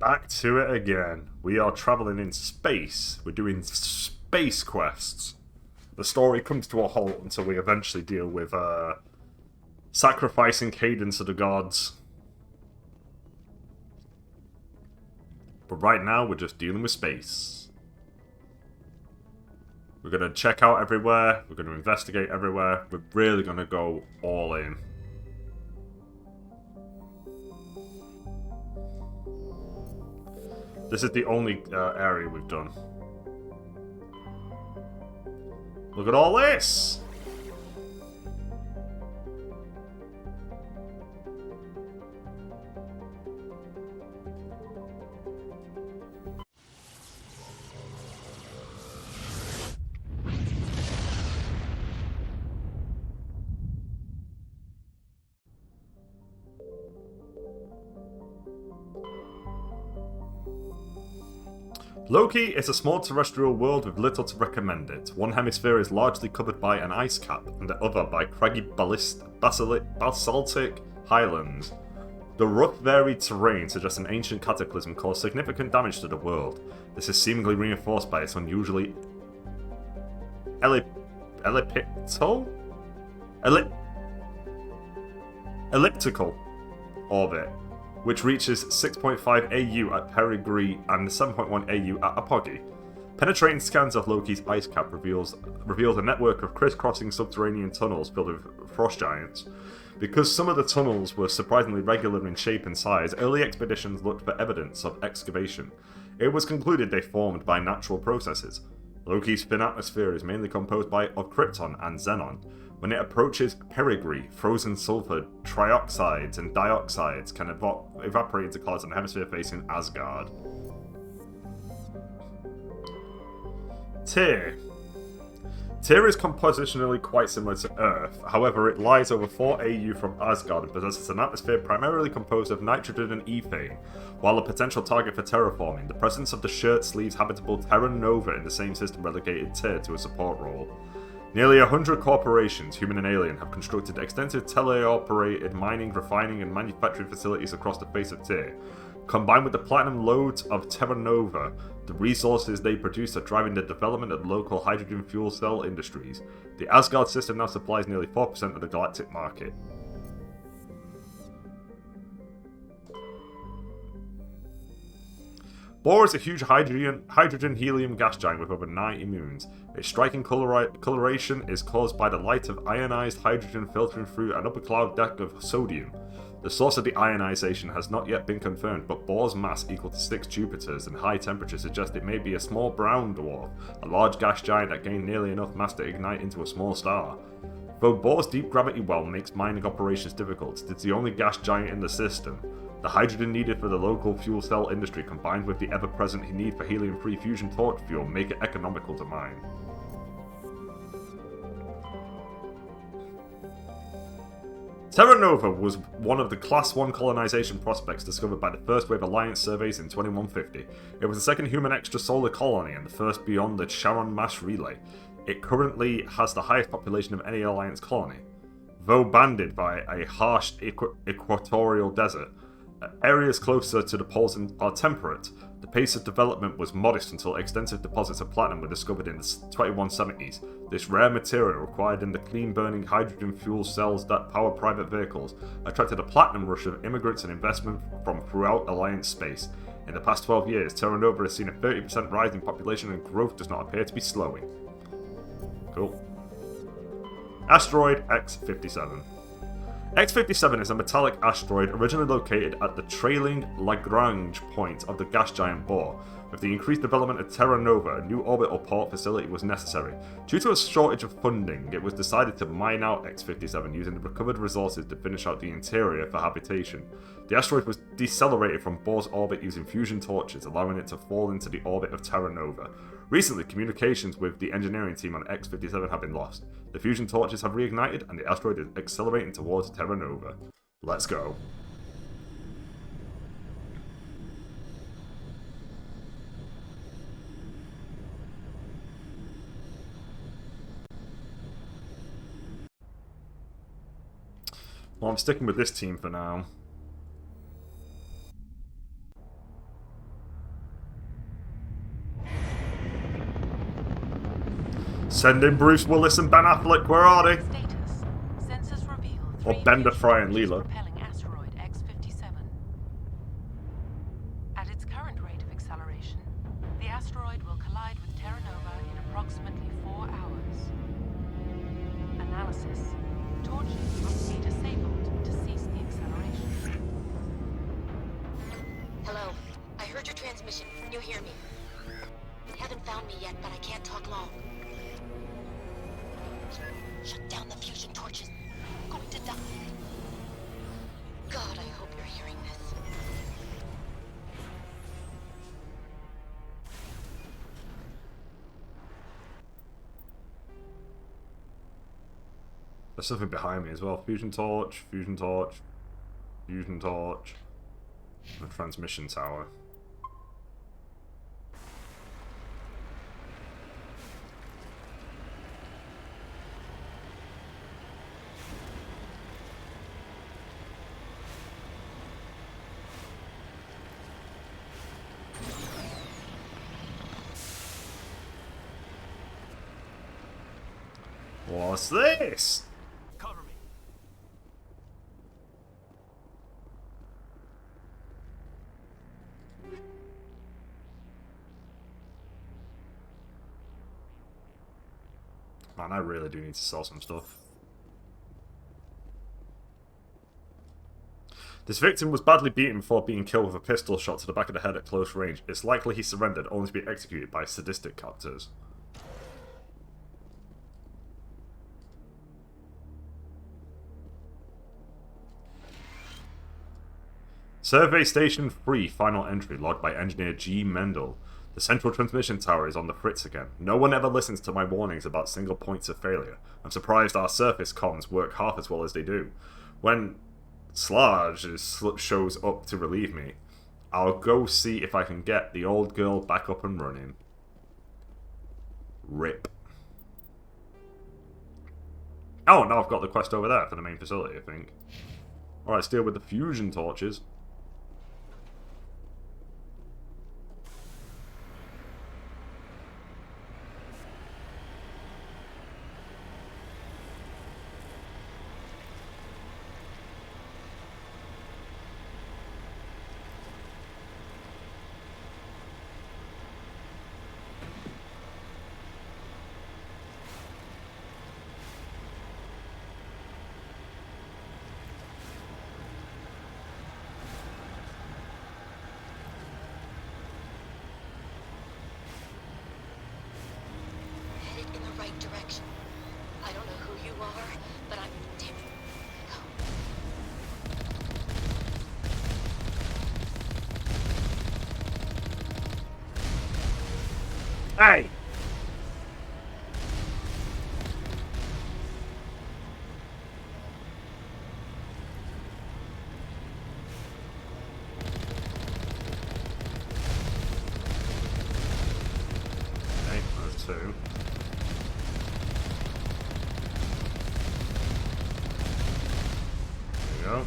back to it again. We are traveling in space. We're doing space quests. The story comes to a halt until we eventually deal with sacrificing Cadence to the gods. But right now, we're just dealing with space. We're going to check out everywhere. We're going to investigate everywhere. We're really going to go all in. This is the only area we've done. Look at all this! Loki is a small terrestrial world with little to recommend it. One hemisphere is largely covered by an ice cap, and the other by craggy basaltic highlands. The rough, varied terrain suggests an ancient cataclysm caused significant damage to the world. This is seemingly reinforced by its unusually elliptical orbit, which reaches 6.5 AU at Perigee and 7.1 AU at Apogee. Penetrating scans of Loki's ice cap reveals a network of crisscrossing subterranean tunnels filled with frost giants. Because some of the tunnels were surprisingly regular in shape and size, early expeditions looked for evidence of excavation. It was concluded they formed by natural processes. Loki's thin atmosphere is mainly composed of krypton and xenon. When it approaches perigee, frozen sulfur, trioxides, and dioxides can evaporate into clouds in the hemisphere facing Asgard. Tyr. Tyr is compositionally quite similar to Earth, however it lies over 4 AU from Asgard and possesses an atmosphere primarily composed of nitrogen and ethane. While a potential target for terraforming, the presence of the shirt-sleeves habitable Terra Nova in the same system relegated Tyr to a support role. Nearly 100 corporations, human and alien, have constructed extensive teleoperated mining, refining, and manufacturing facilities across the face of Tyr. Combined with the platinum loads of Terra Nova, the resources they produce are driving the development of local hydrogen fuel cell industries. The Asgard system now supplies nearly 4% of the galactic market. Bohr is a huge hydrogen-helium gas giant with over 90 moons. Its striking coloration is caused by the light of ionized hydrogen filtering through an upper cloud deck of sodium. The source of the ionization has not yet been confirmed, but Bohr's mass equal to 6 Jupiters and high temperature suggest it may be a small brown dwarf, a large gas giant that gained nearly enough mass to ignite into a small star. Though Bohr's deep gravity well makes mining operations difficult, it's the only gas giant in the system. The hydrogen needed for the local fuel cell industry combined with the ever-present need for helium-free fusion torch fuel make it economical to mine. Terra Nova was one of the Class 1 colonization prospects discovered by the First Wave Alliance surveys in 2150. It was the second human extrasolar colony and the first beyond the Charon mass relay. It currently has the highest population of any Alliance colony. Though banded by a harsh equatorial desert, areas closer to the poles are temperate. The pace of development was modest until extensive deposits of platinum were discovered in the 2170s. This rare material, required in the clean-burning hydrogen fuel cells that power private vehicles, attracted a platinum rush of immigrants and investment from throughout Alliance space. In the past 12 years, Terra Nova has seen a 30% rise in population and growth does not appear to be slowing. Cool. Asteroid X-57. X-57 is a metallic asteroid originally located at the trailing Lagrange point of the gas giant Bohr. With the increased development of Terra Nova, a new orbital port facility was necessary. Due to a shortage of funding, it was decided to mine out X-57 using the recovered resources to finish out the interior for habitation. The asteroid was decelerated from Bohr's orbit using fusion torches, allowing it to fall into the orbit of Terra Nova. Recently, communications with the engineering team on X-57 have been lost. The fusion torches have reignited, and the asteroid is accelerating towards Terra Nova. Let's go. Well, I'm sticking with this team for now. Send in Bruce Willis and Ben Affleck, where are they? Status. Sensors reveal Or three Bender, fusion Fry and torches Leela. propelling asteroid X-57. At its current rate of acceleration, the asteroid will collide with Terra Nova in approximately 4 hours. Analysis. Torches must be disabled to cease the acceleration. Hello. I heard your transmission. Can you hear me? You haven't found me yet, but I can't talk long. Shut down the fusion torches. I'm going to die. God, I hope you're hearing this. There's something behind me as well. Fusion torch, fusion torch, fusion torch, and a transmission tower. What's this? Cover me. Man, I really do need to sell some stuff. This victim was badly beaten before being killed with a pistol shot to the back of the head at close range. It's likely he surrendered, only to be executed by sadistic captors. Survey Station 3, final entry, logged by Engineer G. Mendel. The central transmission tower is on the fritz again. No one ever listens to my warnings about single points of failure. I'm surprised our surface comms work half as well as they do. When Sludge shows up to relieve me, I'll go see if I can get the old girl back up and running. RIP. Oh, now I've got the quest over there for the main facility, I think. Alright, let's deal with the fusion torches. Headed in the right direction. I don't know who you are, but I'm damn. Hey! Okay, there's two. There we go.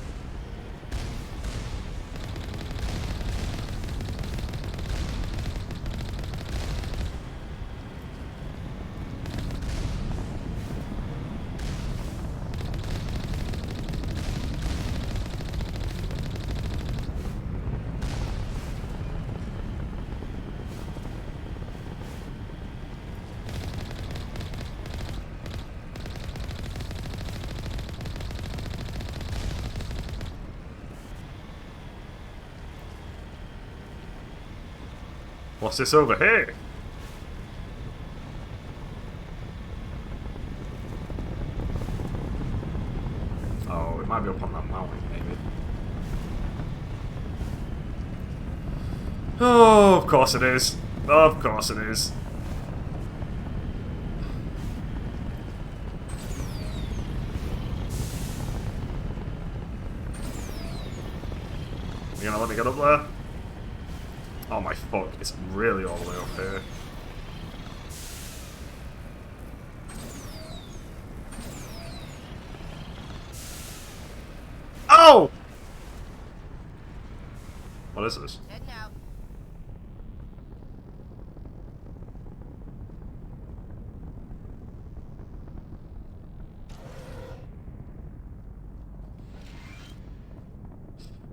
What's this over here? Oh, it might be up on that mountain, maybe. Oh, of course it is. Of course it is. You gonna let me get up there? Oh my fuck, it's really all the way up here. Oh! What is this? Heading out.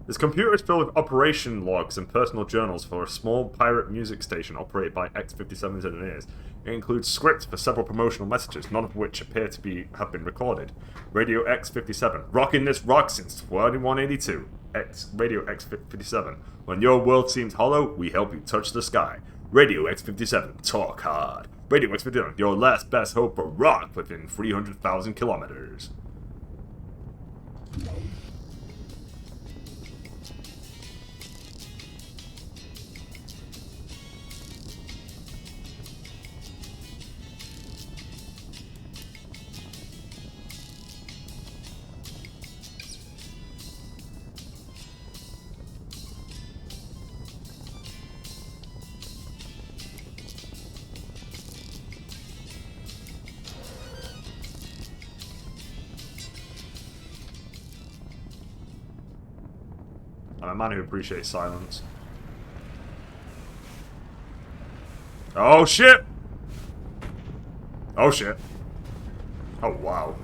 This computer is filled with operation logs and personal journals for a small pirate music station operated by X-57's engineers. It includes scripts for several promotional messages, none of which appear to have been recorded. Radio X-57, rocking this rock since 2182. Radio X-57, when your world seems hollow, we help you touch the sky. Radio X-57, talk hard. Radio X-57, your last best hope for rock within 300,000 kilometers. I'm a man who appreciates silence. Oh shit! Oh shit. Oh wow.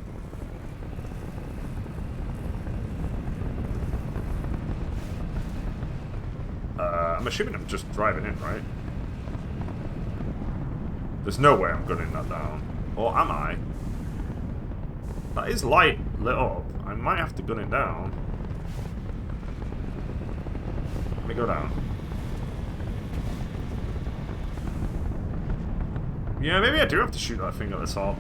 I'm assuming I'm just driving in, right? There's no way I'm gunning that down. Or am I? That is light lit up. I might have to gun it down. Let me go down. Yeah, maybe I do have to shoot that thing at the top.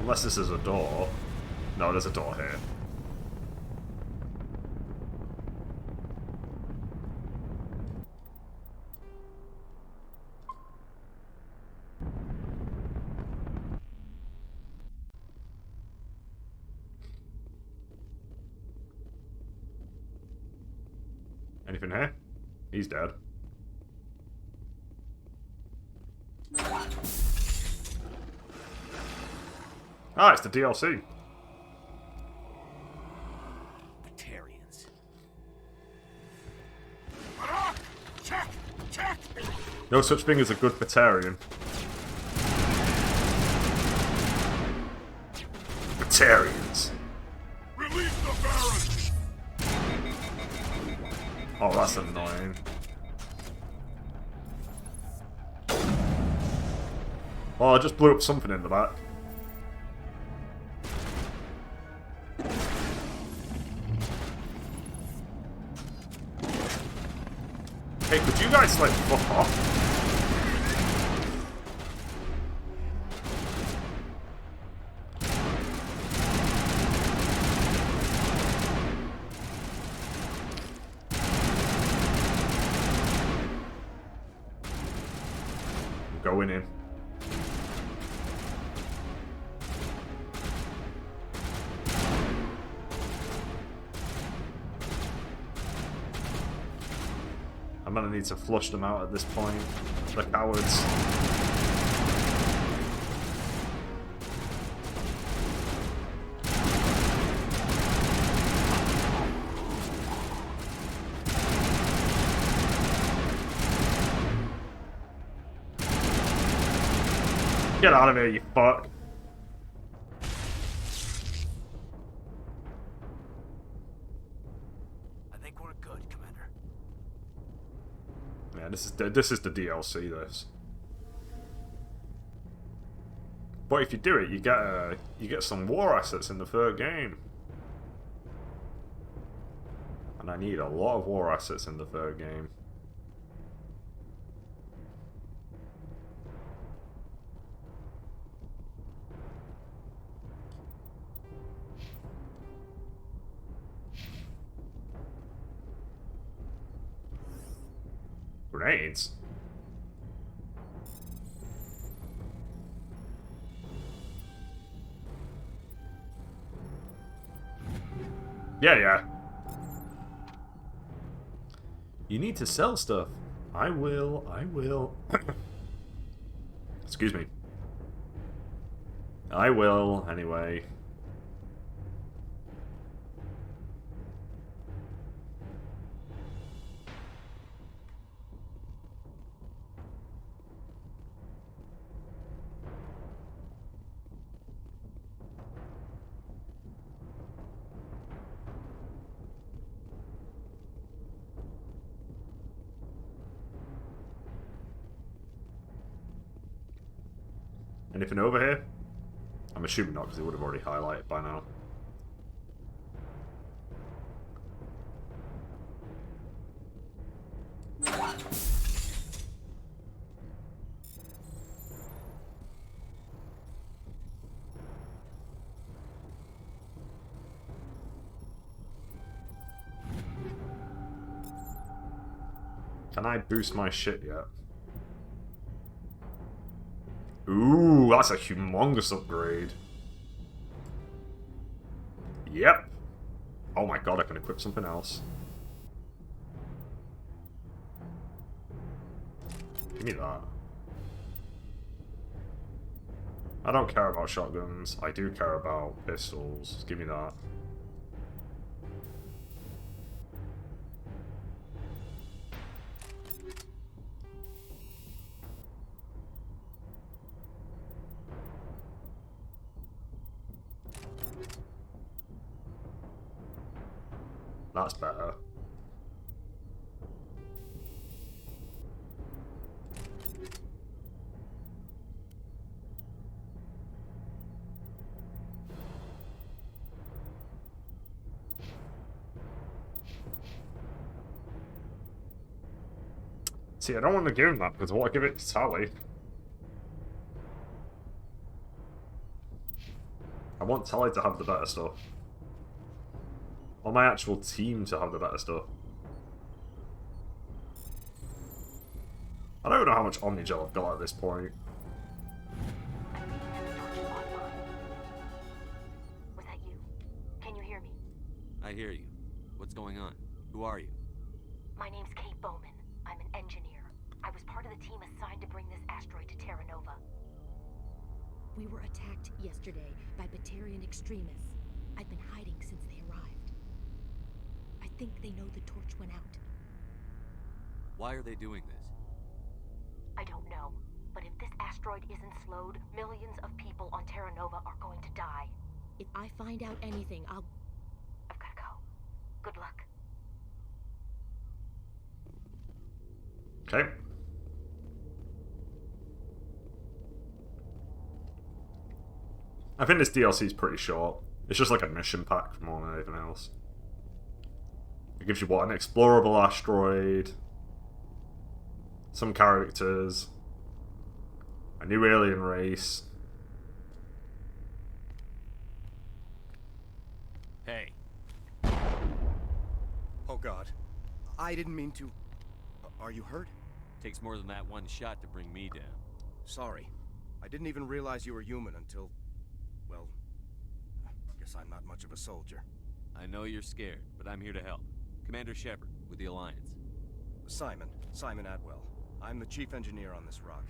Unless this is a door. No, there's a door here. Anything here? He's dead. Ah, it's the DLC. Batarians. No such thing as a good Batarian. Batarians. Release the Baron! Oh, that's annoying. Oh, I just blew up something in the back. Hey, could you guys, like, fuck off? I'm going in. I'm gonna need to flush them out at this point. The cowards. Get out of here, you fuck. I think we're good, Commander. Yeah, this is the DLC. This, but if you do it, you get some war assets in the third game, and I need a lot of war assets in the third game. Grenades? Yeah. You need to sell stuff. I will. Excuse me. I will, anyway. Anything over here? I'm assuming not, because it would have already highlighted by now. Can I boost my shit yet? Ooh, that's a humongous upgrade. Yep. Oh my god, I can equip something else. Give me that. I don't care about shotguns. I do care about pistols. Give me that. That's better. See, I don't want to give him that because I want to give it to Sally. I want Sally to have the better stuff. Or my actual team to have the better stuff. I don't know how much Omnigel I've got at this point. Was that you? Can you hear me? I hear you. What's going on? Who are you? My name's Kate Bowman. I'm an engineer. I was part of the team assigned to bring this asteroid to Terra Nova. We were attacked yesterday by Batarian extremists. I've been hiding since they arrived. I think they know the torch went out. Why are they doing this? I don't know, but if this asteroid isn't slowed, millions of people on Terra Nova are going to die. If I find out anything, I'll... I've gotta go. Good luck. Okay. I think this DLC is pretty short. It's just like a mission pack more than anything else. It gives you, what, an explorable asteroid, some characters, a new alien race. Hey. Oh god. I didn't mean to... Are you hurt? Takes more than that one shot to bring me down. Sorry. I didn't even realize you were human until... Well... Guess I'm not much of a soldier. I know you're scared, but I'm here to help. Commander Shepard, with the Alliance. Simon Atwell. I'm the chief engineer on this rock.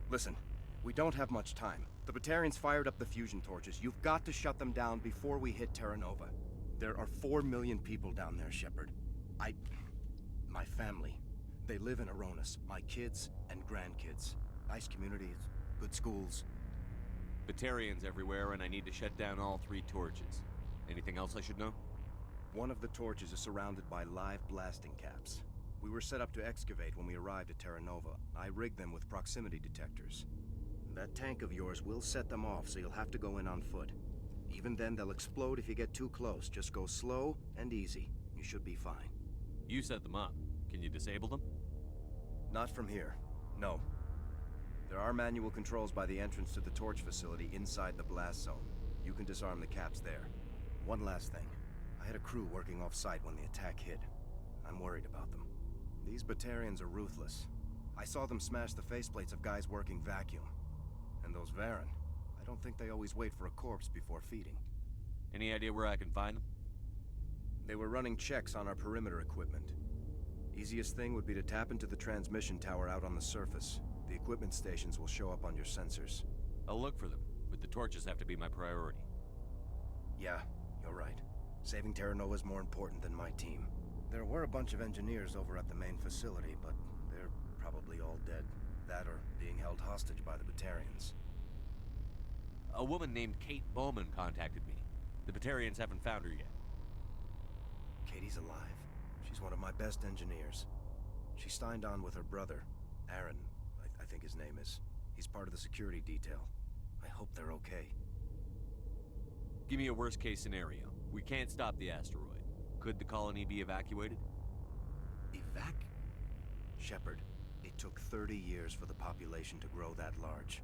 Listen, we don't have much time. The Batarians fired up the fusion torches. You've got to shut them down before we hit Terra Nova. There are 4 million people down there, Shepard. My family. They live in Aronis. My kids and grandkids. Nice communities, good schools. Batarians everywhere, and I need to shut down all 3 torches. Anything else I should know? One of the torches is surrounded by live blasting caps. We were set up to excavate when we arrived at Terra Nova. I rigged them with proximity detectors. That tank of yours will set them off, so you'll have to go in on foot. Even then, they'll explode if you get too close. Just go slow and easy. You should be fine. You set them up. Can you disable them? Not from here. No. There are manual controls by the entrance to the torch facility inside the blast zone. You can disarm the caps there. One last thing. I had a crew working off-site when the attack hit. I'm worried about them. These Batarians are ruthless. I saw them smash the faceplates of guys working vacuum. And those Varen, I don't think they always wait for a corpse before feeding. Any idea where I can find them? They were running checks on our perimeter equipment. Easiest thing would be to tap into the transmission tower out on the surface. The equipment stations will show up on your sensors. I'll look for them, but the torches have to be my priority. Yeah, you're right. Saving Terra Nova is more important than my team. There were a bunch of engineers over at the main facility, but they're probably all dead. That or being held hostage by the Batarians. A woman named Kate Bowman contacted me. The Batarians haven't found her yet. Katie's alive. She's one of my best engineers. She signed on with her brother, Aaron, I think his name is. He's part of the security detail. I hope they're okay. Give me a worst-case scenario. We can't stop the asteroid. Could the colony be evacuated? Evac? Shepard, it took 30 years for the population to grow that large.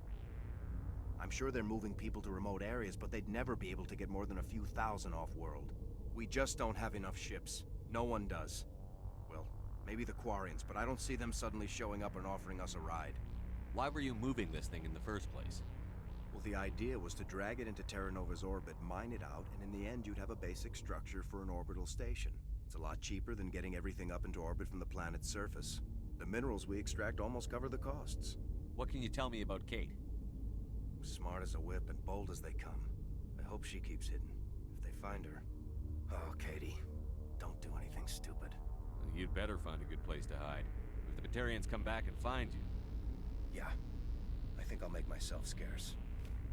I'm sure they're moving people to remote areas, but they'd never be able to get more than a few thousand off-world. We just don't have enough ships. No one does. Well, maybe the Quarians, but I don't see them suddenly showing up and offering us a ride. Why were you moving this thing in the first place? Well, the idea was to drag it into Terra Nova's orbit, mine it out, and in the end you'd have a basic structure for an orbital station. It's a lot cheaper than getting everything up into orbit from the planet's surface. The minerals we extract almost cover the costs. What can you tell me about Kate? Smart as a whip and bold as they come. I hope she keeps hidden. If they find her... Oh, Katie, don't do anything stupid. You'd better find a good place to hide. If the Batarians come back and find you... Yeah, I think I'll make myself scarce.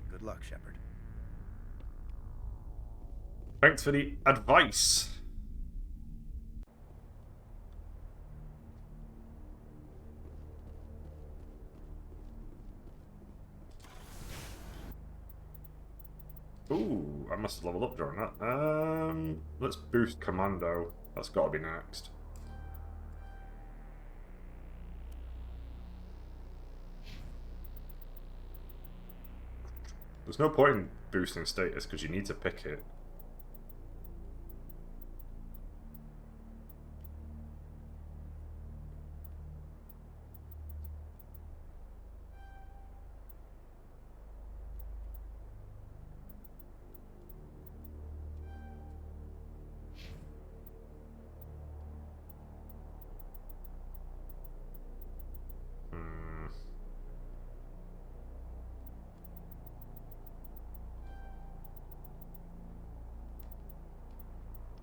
Good luck, Shepard. Thanks for the advice. Ooh, I must have leveled up during that. Let's boost Commando. That's got to be next. There's no point in boosting status because you need to pick it.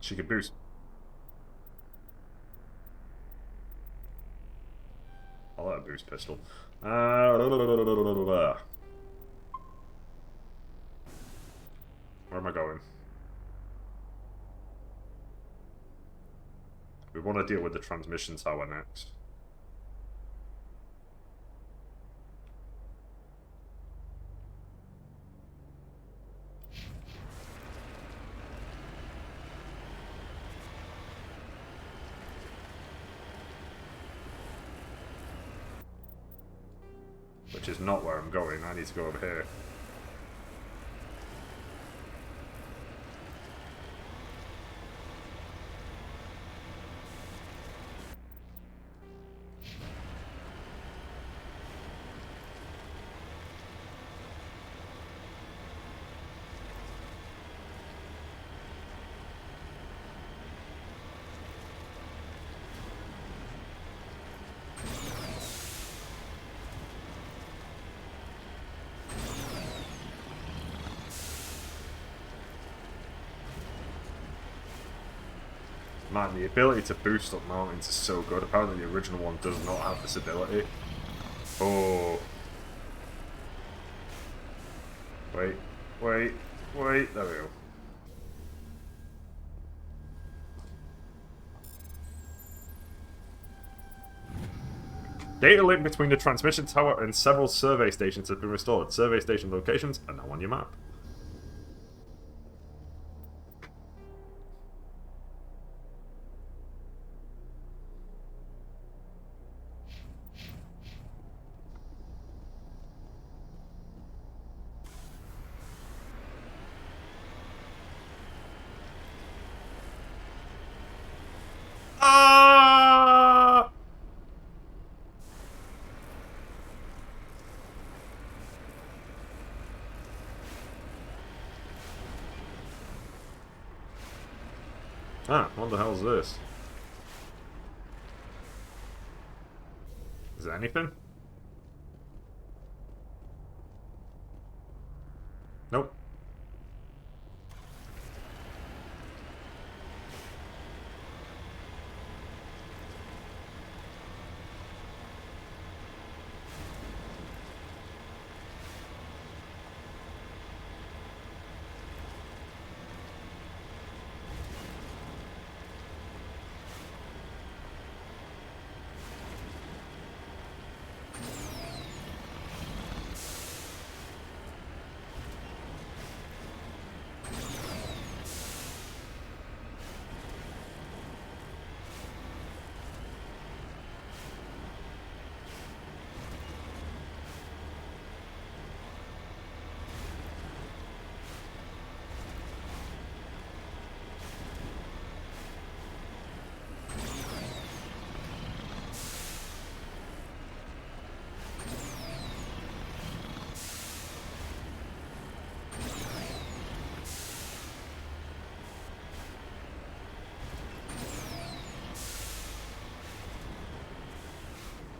She could boost. I'll let her boost pistol. Where am I going? We want to deal with the transmission tower next. Which is not where I'm going. I need to go over here. Man, the ability to boost up mountains is so good. Apparently the original one does not have this ability. Oh. Wait, wait, wait. There we go. Data link between the transmission tower and several survey stations has been restored. Survey station locations are now on your map. Ah, what the hell is this? Is it anything? Nope.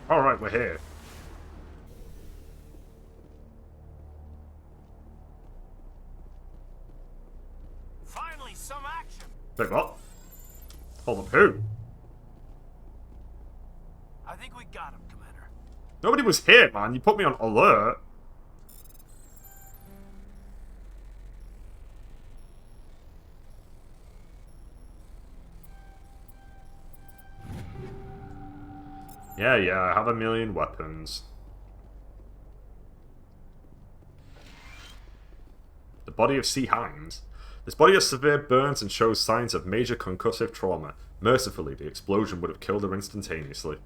Alright, we're here. Finally, some action. Wait, what? Hold up, who? I think we got him, Commander. Nobody was here, man. You put me on alert. Yeah, I have a million weapons. The body of C. Hines. This body has severe burns and shows signs of major concussive trauma. Mercifully, the explosion would have killed her instantaneously.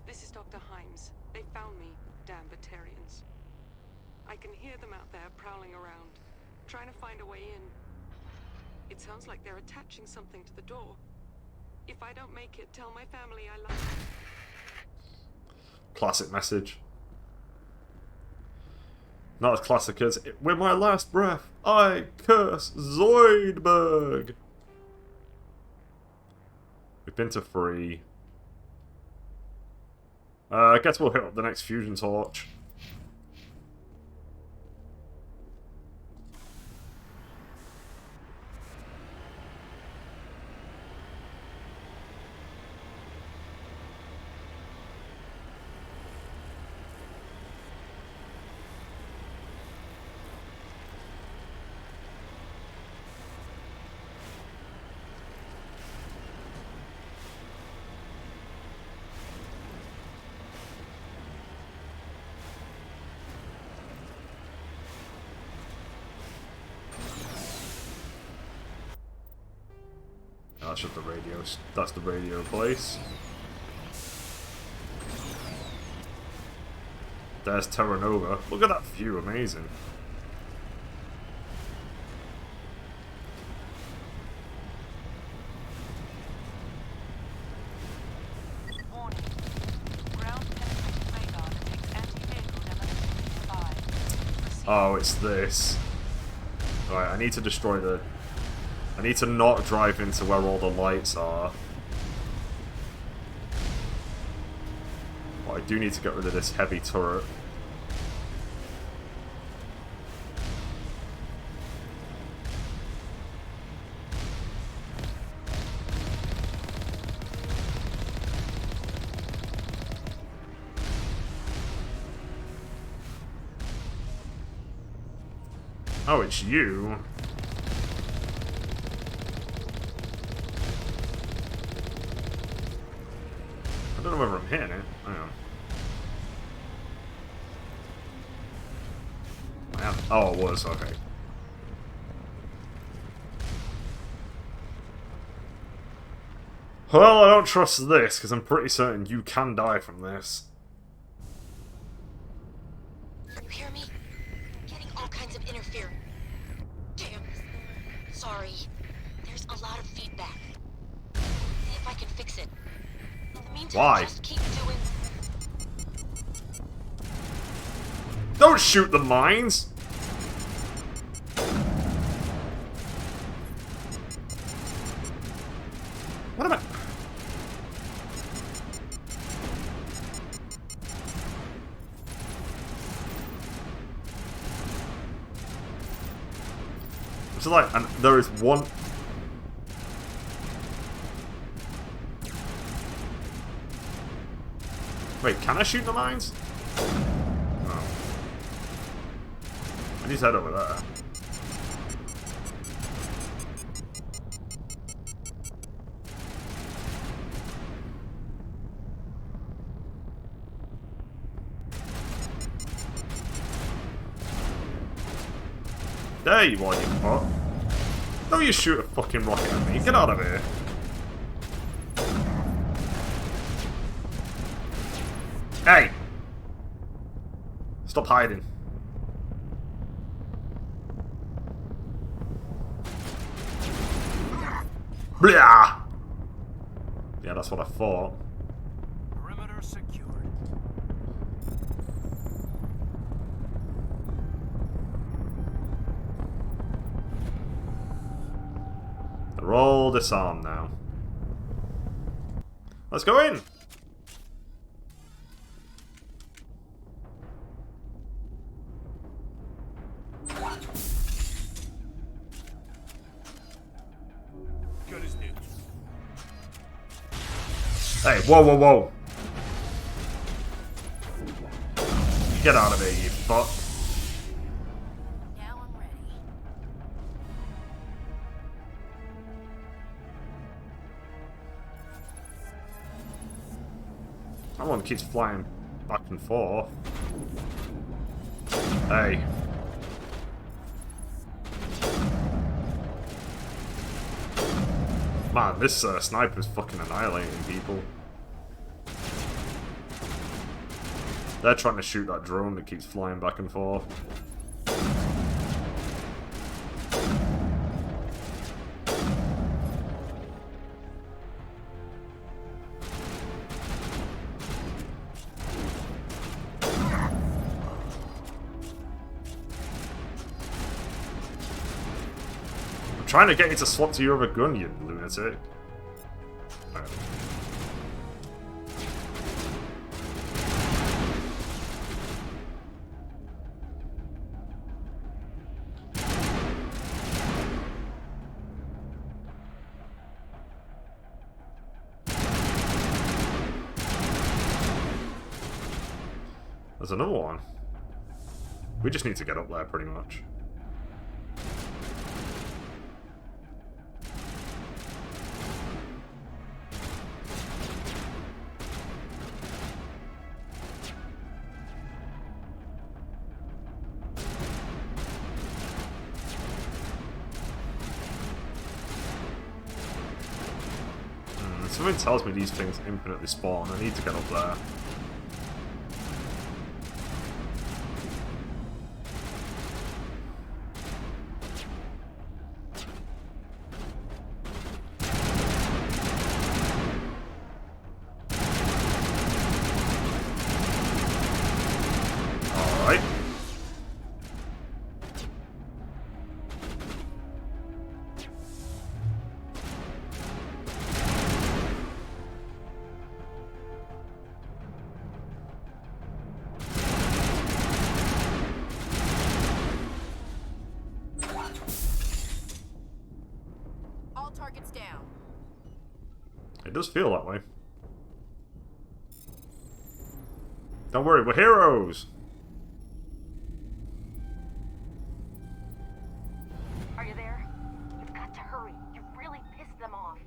This is Dr. Himes. They found me, damn Batarians. I can hear them out there prowling around, trying to find a way in. It sounds like they're attaching something to the door. If I don't make it, tell my family I love them. Classic message. Not as classic as, with my last breath, I curse Zoidberg. We've been to 3. I guess we'll hit up the next fusion torch. That's just the radio. That's the radio place. There's Terra Nova. Look at that view, amazing. Warning. Ground penetrating radar detects anti-vehicle demolition nearby. Proceed. Oh, it's this. Right, I need to destroy the... I need to not drive into where all the lights are. But I do need to get rid of this heavy turret. Oh, it's you. I don't know whether I'm hitting it. Hang on. I am. Oh, it was. Okay. Well, I don't trust this, because I'm pretty certain you can die from this. You hear me? I'm getting all kinds of interference. Damn. Sorry. There's a lot of feedback. See if I can fix it. In the meantime, Why? just keep doing... Don't shoot the mines! What am I... It's like, and there is one... Wait, can I shoot the mines? Oh. I need to head over there. There you are, you fuck. Don't you shoot a fucking rocket at me. Get out of here. Hey! Stop hiding. Blah! Yeah, that's what I thought. Perimeter secured. They're all disarmed now. Let's go in! Good as new. Hey, whoa, whoa, whoa. Get out of here, you fuck. Now I'm ready. That one keeps flying back and forth. Hey. Man, this sniper's fucking annihilating people. They're trying to shoot that drone that keeps flying back and forth. I'm trying to get you to swap to your other gun, you lunatic. Alright. There's another one. We just need to get up there, pretty much. Something tells me these things infinitely spawn. I need to get up there. Alright. All targets down. It does feel that way. Don't worry, we're heroes! Are you there? You've got to hurry. You've really pissed them off.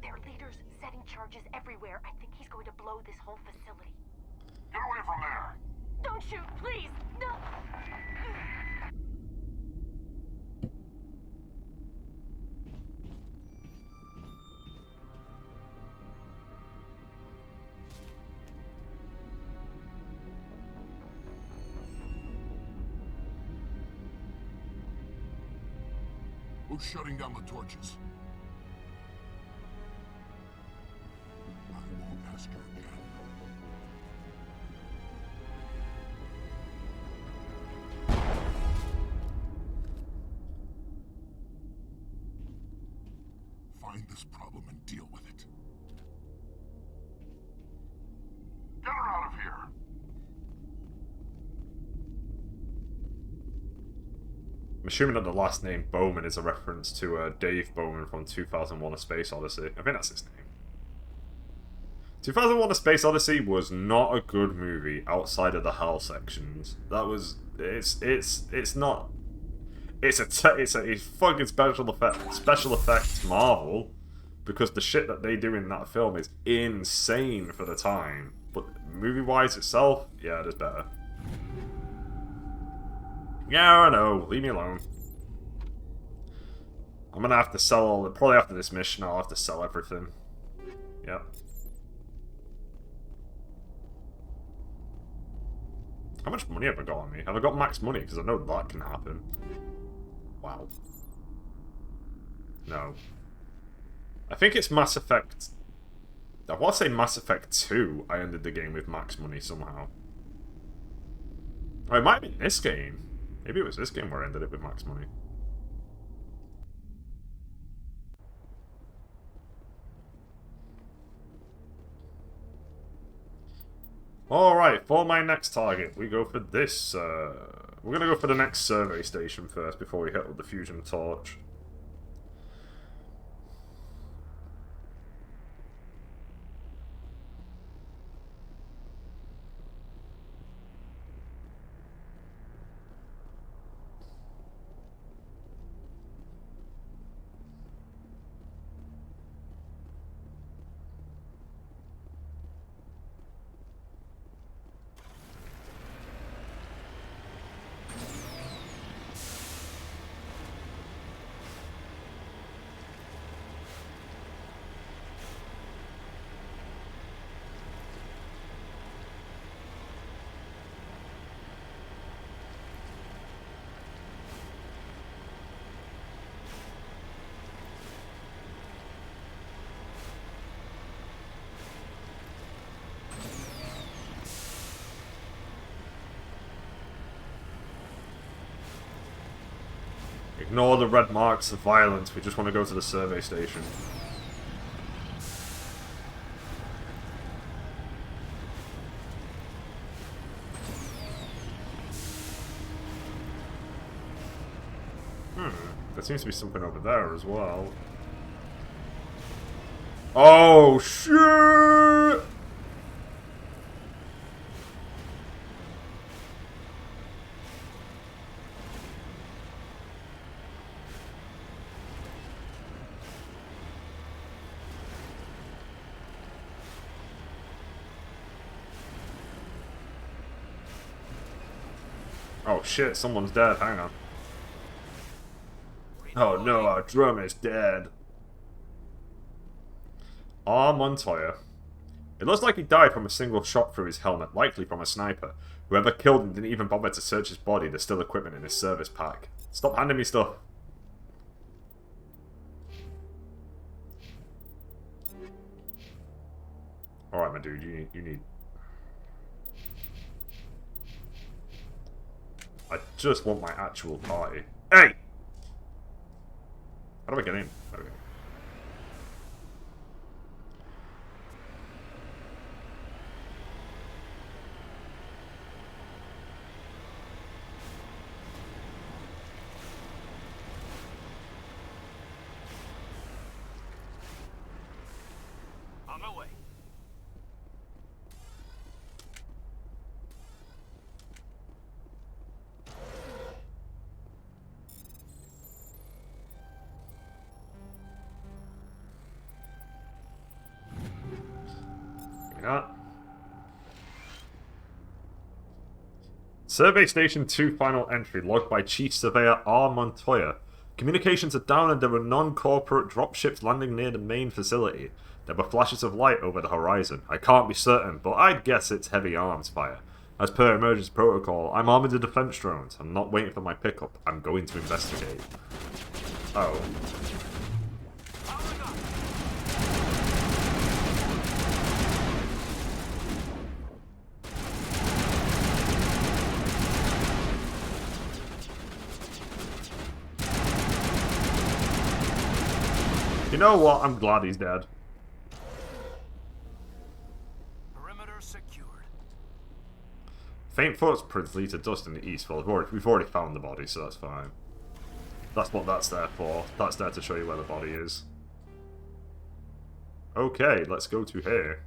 Their leader's setting charges everywhere. I think he's going to blow this whole facility. Get away from there! Don't shoot, please! No! Who's shutting down the torches? I won't ask you again. Find this problem and deal with it. Get her out of here! I'm assuming that the last name Bowman is a reference to Dave Bowman from 2001: A Space Odyssey. I think that's his name. 2001: A Space Odyssey was not a good movie outside of the HAL sections. That was it's not it's a fucking special effects marvel, because the shit that they do in that film is insane for the time. But movie wise itself, yeah, it is better. Yeah, I know. Leave me alone. I'm gonna have to sell all the... Probably after this mission, I'll have to sell everything. Yep. How much money have I got on me? Have I got max money? Because I know that can happen. Wow. No. I think it's Mass Effect... I want to say Mass Effect 2, I ended the game with max money somehow. Oh, it might have been this game. Maybe it was this game where I ended it with max money. Alright, for my next target, we go for this. We're gonna go for the next survey station first before we hit with the fusion torch. Ignore the red marks of violence, we just want to go to the survey station. There seems to be something over there as well. Oh, shit! Oh shit, someone's dead, hang on. Oh no, our drum is dead. Montoya. It looks like he died from a single shot through his helmet, likely from a sniper. Whoever killed him didn't even bother to search his body, there's still equipment in his service pack. Stop handing me stuff. Alright, my dude, you need... I just want my actual party. Hey! How do I get in? There we go. On my way. Survey Station 2 final entry logged by Chief Surveyor R. Montoya. Communications are down and there were non-corporate dropships landing near the main facility. There were flashes of light over the horizon. I can't be certain, but I'd guess it's heavy arms fire. As per emergency protocol, I'm armed with defense drones. I'm not waiting for my pickup. I'm going to investigate. Oh. You know what? I'm glad he's dead. Perimeter secured. Faint footprints lead to dust in the east. Well, we've already found the body, so that's fine. That's what that's there for. That's there to show you where the body is. Okay, let's go to here.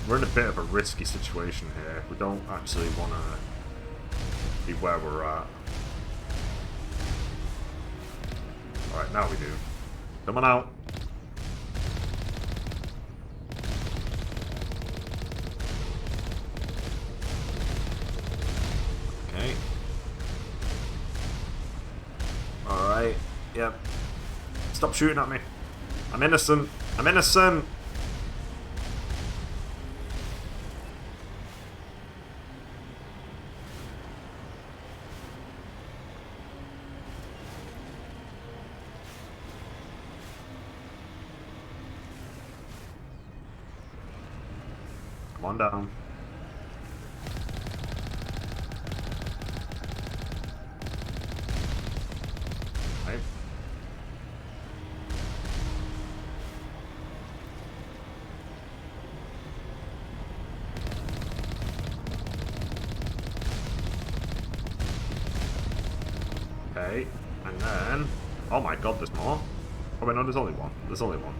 We're in a bit of a risky situation here. We don't actually want to be where we're at. Alright, now we do. Come on out. Okay. Yep. Stop shooting at me. I'm innocent. I'm innocent. Come on down. Right. Okay, and then... Oh my god, there's more? Oh wait, no, there's only one. There's only one.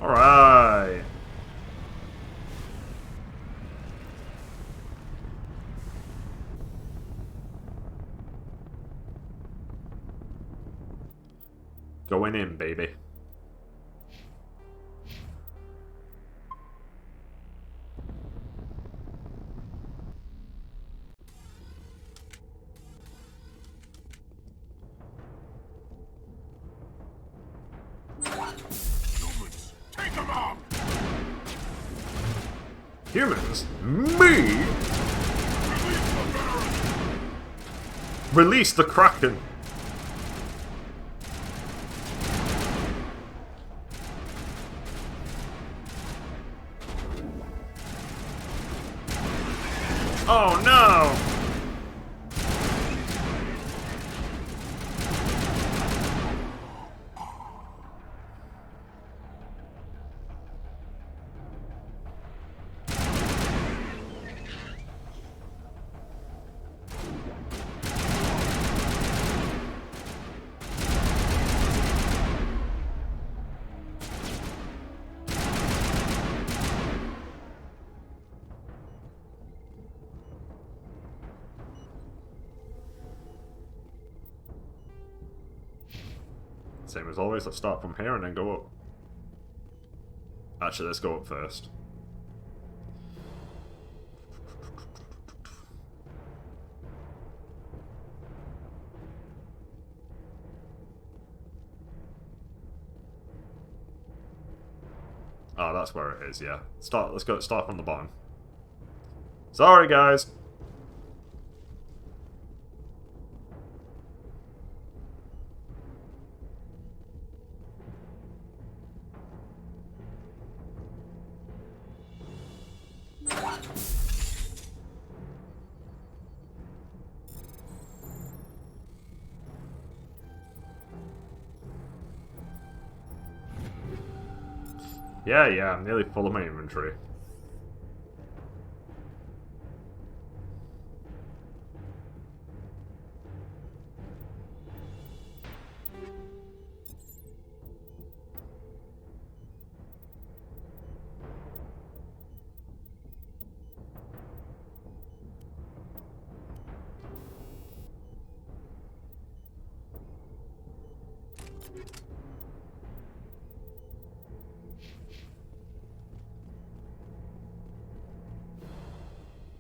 Alright! Going in, baby. Humans, take them out! Humans? Me? Release the Kraken! Oh no! Same as always, let's start from here and then go up. Actually, let's go up first. Oh, that's where it is, yeah. Let's go start from the bottom. Sorry, guys. Yeah, I'm nearly full of my inventory.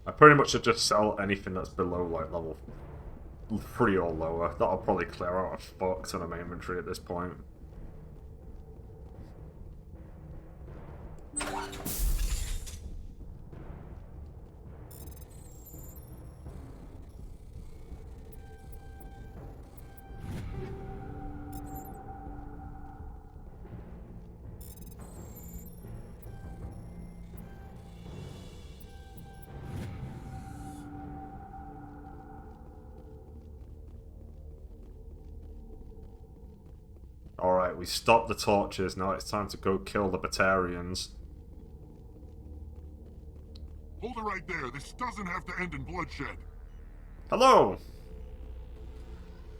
I pretty much should just sell anything that's below, like, level 3 or lower. That'll probably clear out a fuck ton of my inventory at this point. Alright, we stopped the torches, now it's time to go kill the Batarians. Hold it right there. This doesn't have to end in bloodshed. Hello!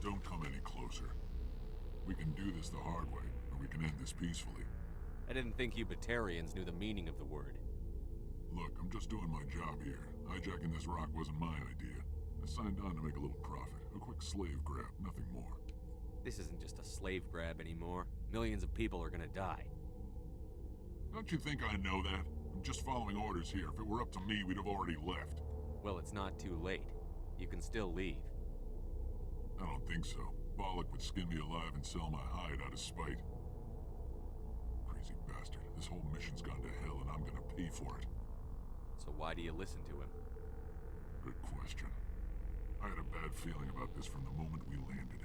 Don't come any closer. We can do this the hard way, or we can end this peacefully. I didn't think you Batarians knew the meaning of the word. Look, I'm just doing my job here. Hijacking this rock wasn't my idea. I signed on to make a little profit. A quick slave grab, nothing more. This isn't just a slave grab anymore. Millions of people are gonna die. Don't you think I know that? I'm just following orders here. If it were up to me, we'd have already left. Well, it's not too late. You can still leave. I don't think so. Bollock would skin me alive and sell my hide out of spite. Crazy bastard. This whole mission's gone to hell and I'm gonna pay for it. So why do you listen to him? Good question. I had a bad feeling about this from the moment we landed.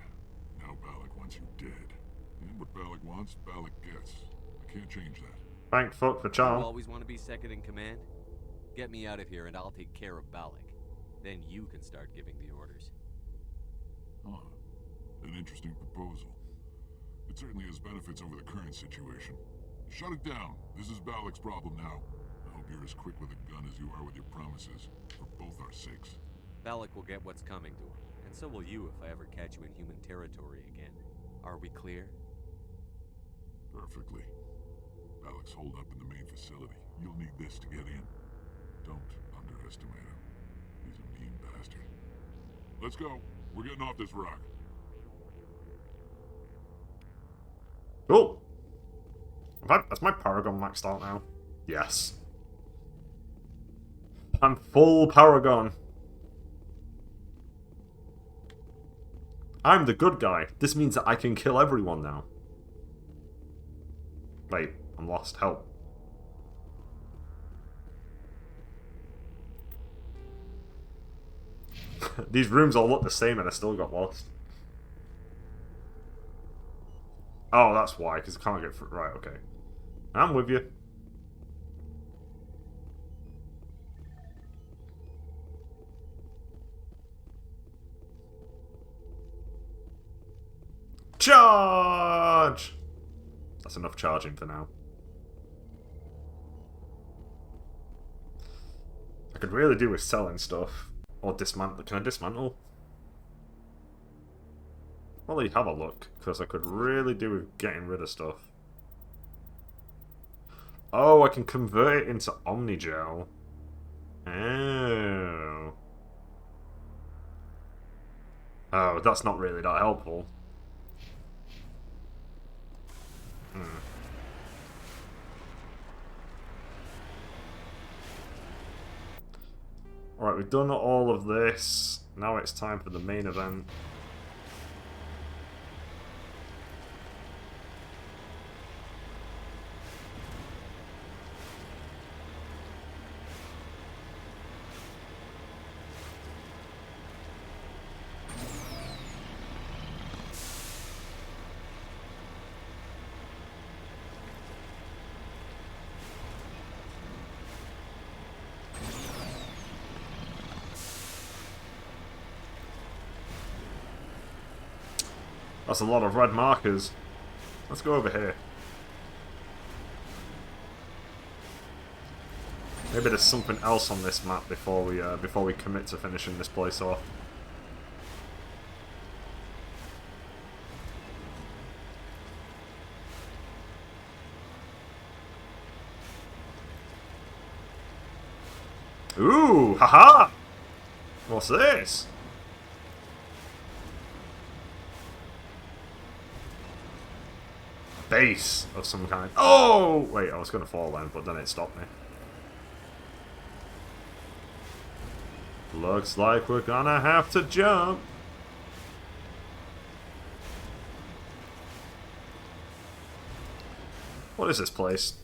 Now Bollock wants you dead. And what Bollock wants, Bollock gets. I can't change that. Thank fuck for You charm. always want to be second in command? Get me out of here and I'll take care of Balak. Then you can start giving the orders. Huh. An interesting proposal. It certainly has benefits over the current situation. Shut it down. This is Balak's problem now. I hope you're as quick with a gun as you are with your promises. For both our sakes. Balak will get what's coming to him. And so will you if I ever catch you in human territory again. Are we clear? Perfectly. Balak's holed up in the main facility. You'll need this to get in. Don't underestimate him. He's a mean bastard. Let's go. We're getting off this rock. Oh! Has my Paragon maxed out now? Yes. I'm full Paragon. I'm the good guy. This means that I can kill everyone now. Wait, I'm lost. Help. These rooms all look the same and I still got lost. Oh, that's why, because I can't get through. Right, okay. I'm with you. Charge! That's enough charging for now. I could really do with selling stuff. Or dismantle. Can I dismantle? Well, you have a look, because I could really do with getting rid of stuff. Oh, I can convert it into Omnigel. Oh. Oh, that's not really that helpful. Alright, we've done all of this. Now it's time for the main event. That's a lot of red markers. Let's go over here. Maybe there's something else on this map before we commit to finishing this place off. Ooh, haha! What's this? Base of some kind. Oh! Wait, I was going to fall then, but then it stopped me. Looks like we're gonna have to jump. What is this place?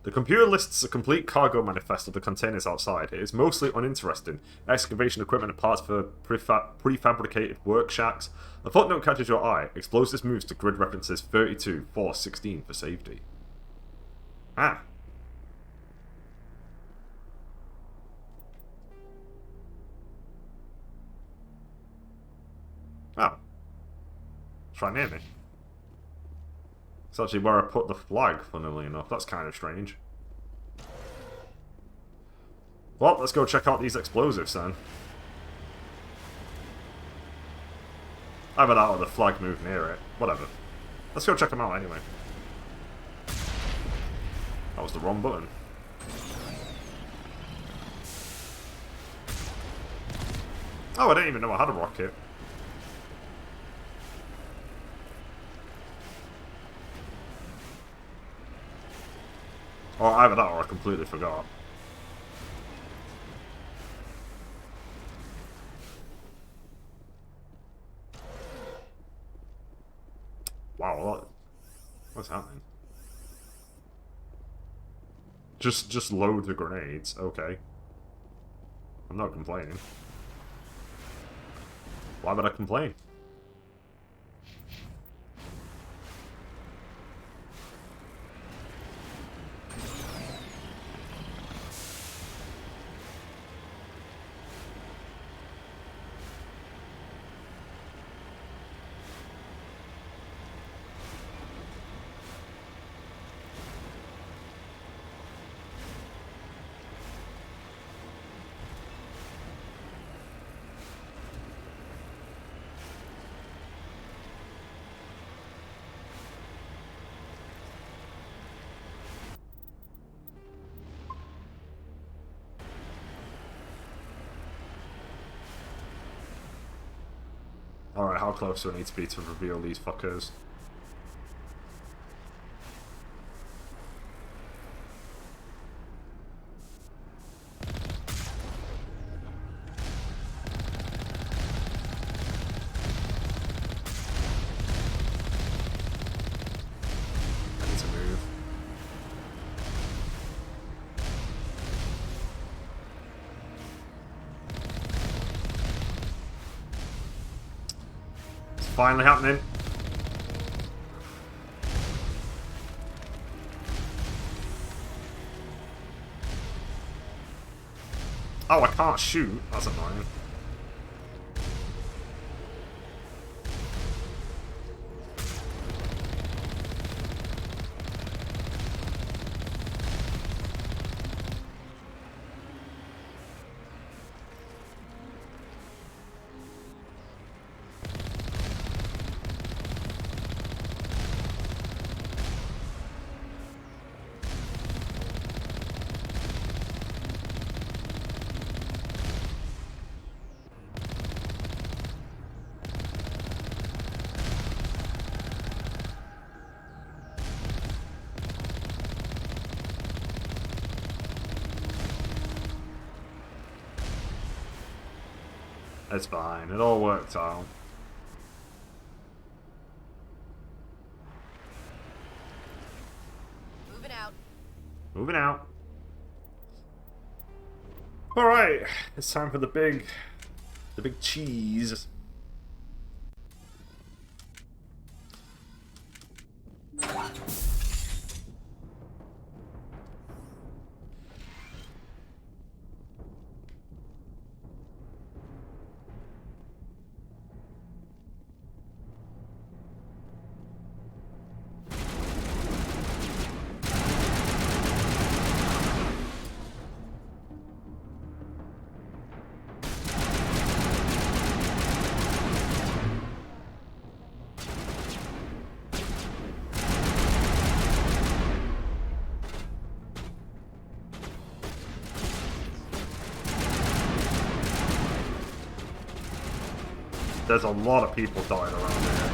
The computer lists a complete cargo manifest of the containers outside. It is mostly uninteresting. Excavation equipment and parts for prefabricated work shacks. The footnote catches your eye. Explosives moves to grid references 32, 4, 16 for safety. Ah. Oh. It's right near me. It's actually where I put the flag, funnily enough. That's kind of strange. Well, let's go check out these explosives then. Either that or the flag moved near it. Whatever. Let's go check them out anyway. That was the wrong button. Oh, I didn't even know I had a rocket. Or either that or I completely forgot. Wow, what's happening? Just load the grenades, okay. I'm not complaining. Why would I complain? Alright, how close do I need to be to reveal these fuckers? I need to move. It's finally happening. Oh, I can't shoot. That's annoying. It's fine. It all worked out. Moving out. Moving out. Alright, it's time for the big cheese. There's a lot of people dying around here.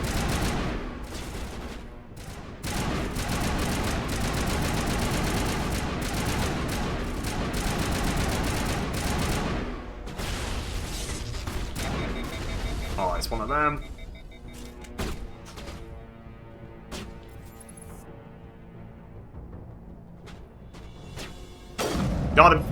Oh, it's one of them. Got him.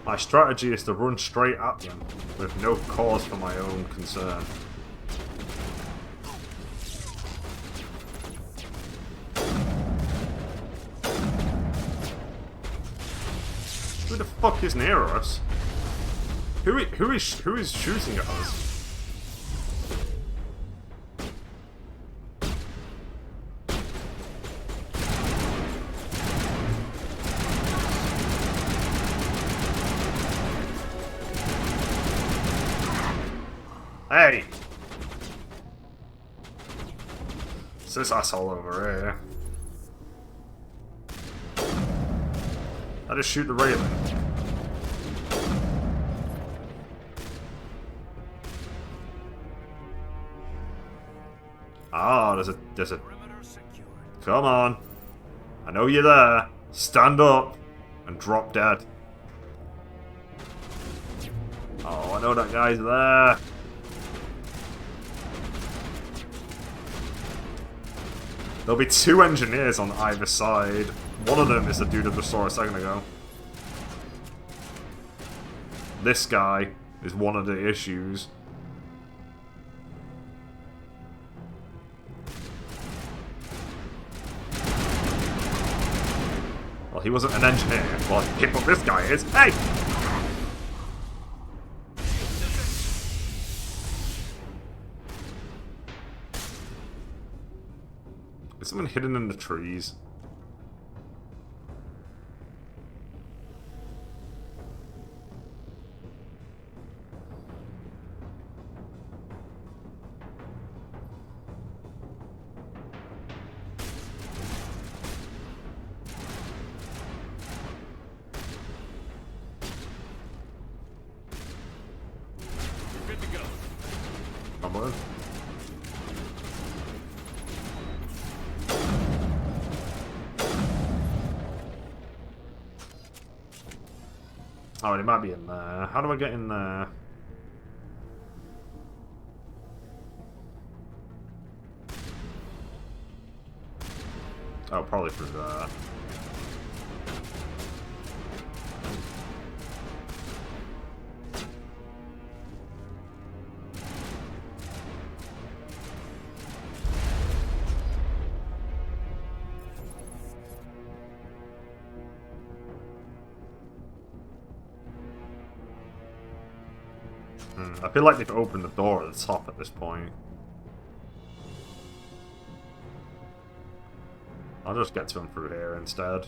My strategy is to run straight at them, with no cause for my own concern. Who the fuck is near us? Who is shooting at us? Hey! It's this asshole over here. I just shoot the railing. Ah, there's a Perimeter secured. come on. I know you're there. Stand up and drop dead. Oh, I know that guy's there. There'll be 2 engineers on either side. One of them is the dude I just saw a second ago. This guy is one of the issues. Well, he wasn't an engineer. Well, but this guy is. Hey! Is someone hidden in the trees? Good to go. Come on. Oh, it might be in there. How do I get in there? Oh, probably through there. I feel like they've opened the door at the top at this point. I'll just get to him through here instead.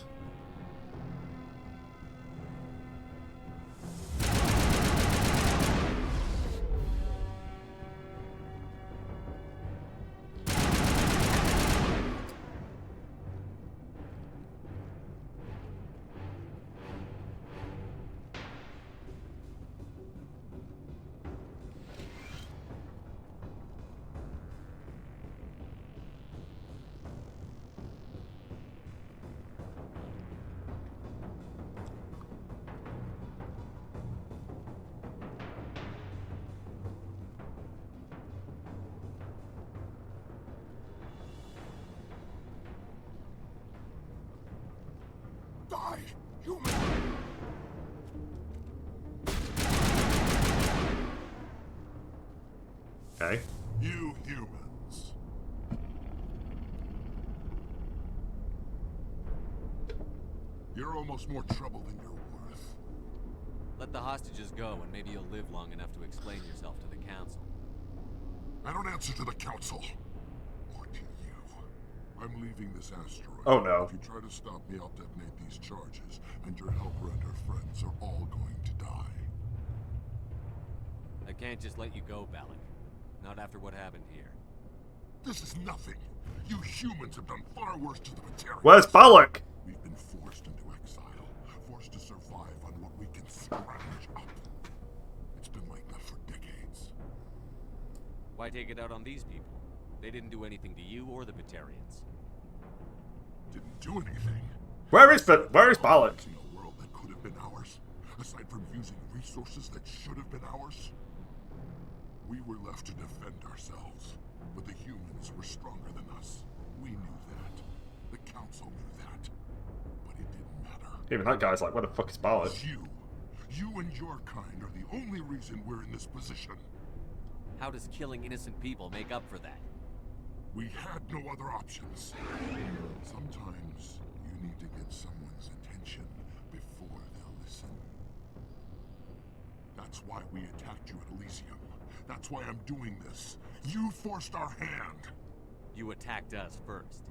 Die, human! Okay. You humans. You're almost more trouble than you're worth. Let the hostages go, and maybe you'll live long enough to explain yourself to the council. I don't answer to the council. Or to you. I'm leaving this asteroid. Oh, no. If you try to stop me, I'll detonate these charges, and your helper and her friends are all going to die. I can't just let you go, Balak. Not after what happened here. This is nothing. You humans have done far worse to the Batarians. Where's Balak? We've been forced into exile, forced to survive on what we can scrounge up. It's been like that for decades. Why take it out on these people? They didn't do anything to you or the Batarians. Didn't do anything. Where is Balak? In a world that could have been ours, aside from using resources that should have been ours. We were left to defend ourselves, but the humans were stronger than us. We knew that. The council knew that. But it didn't matter. Even that guy's like, where the fuck is Balak? You and your kind are the only reason we're in this position. How does killing innocent people make up for that? We had no other options. Sometimes you need to get someone's attention before they'll listen. That's why we attacked you at Elysium. That's why I'm doing this. You forced our hand. You attacked us first.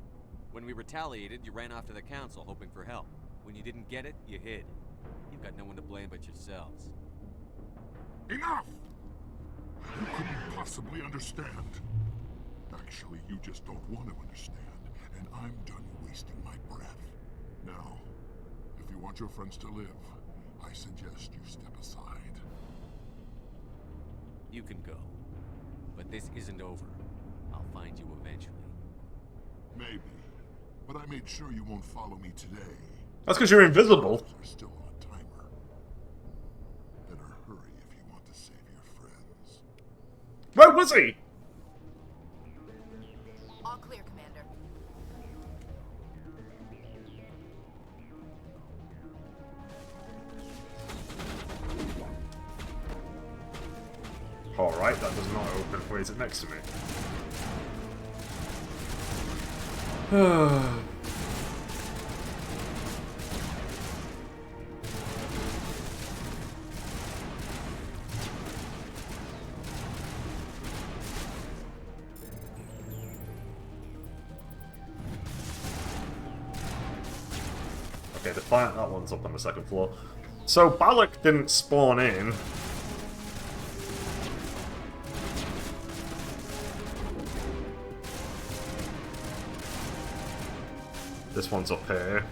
When we retaliated, you ran off to the council hoping for help. When you didn't get it, you hid. You've got no one to blame but yourselves. Enough! You couldn't possibly understand. Actually, you just don't want to understand, and I'm done wasting my breath. Now, if you want your friends to live, I suggest you step aside. You can go. But this isn't over. I'll find you eventually. Maybe. But I made sure you won't follow me today. That's because you're invisible. We're still on a timer. Better hurry if you want to save your friends. Where was he? All clear, Commander. Alright, that does not open. Wait, is it next to me? Okay, that one's up on the second floor. So Balak didn't spawn in. This one's up here.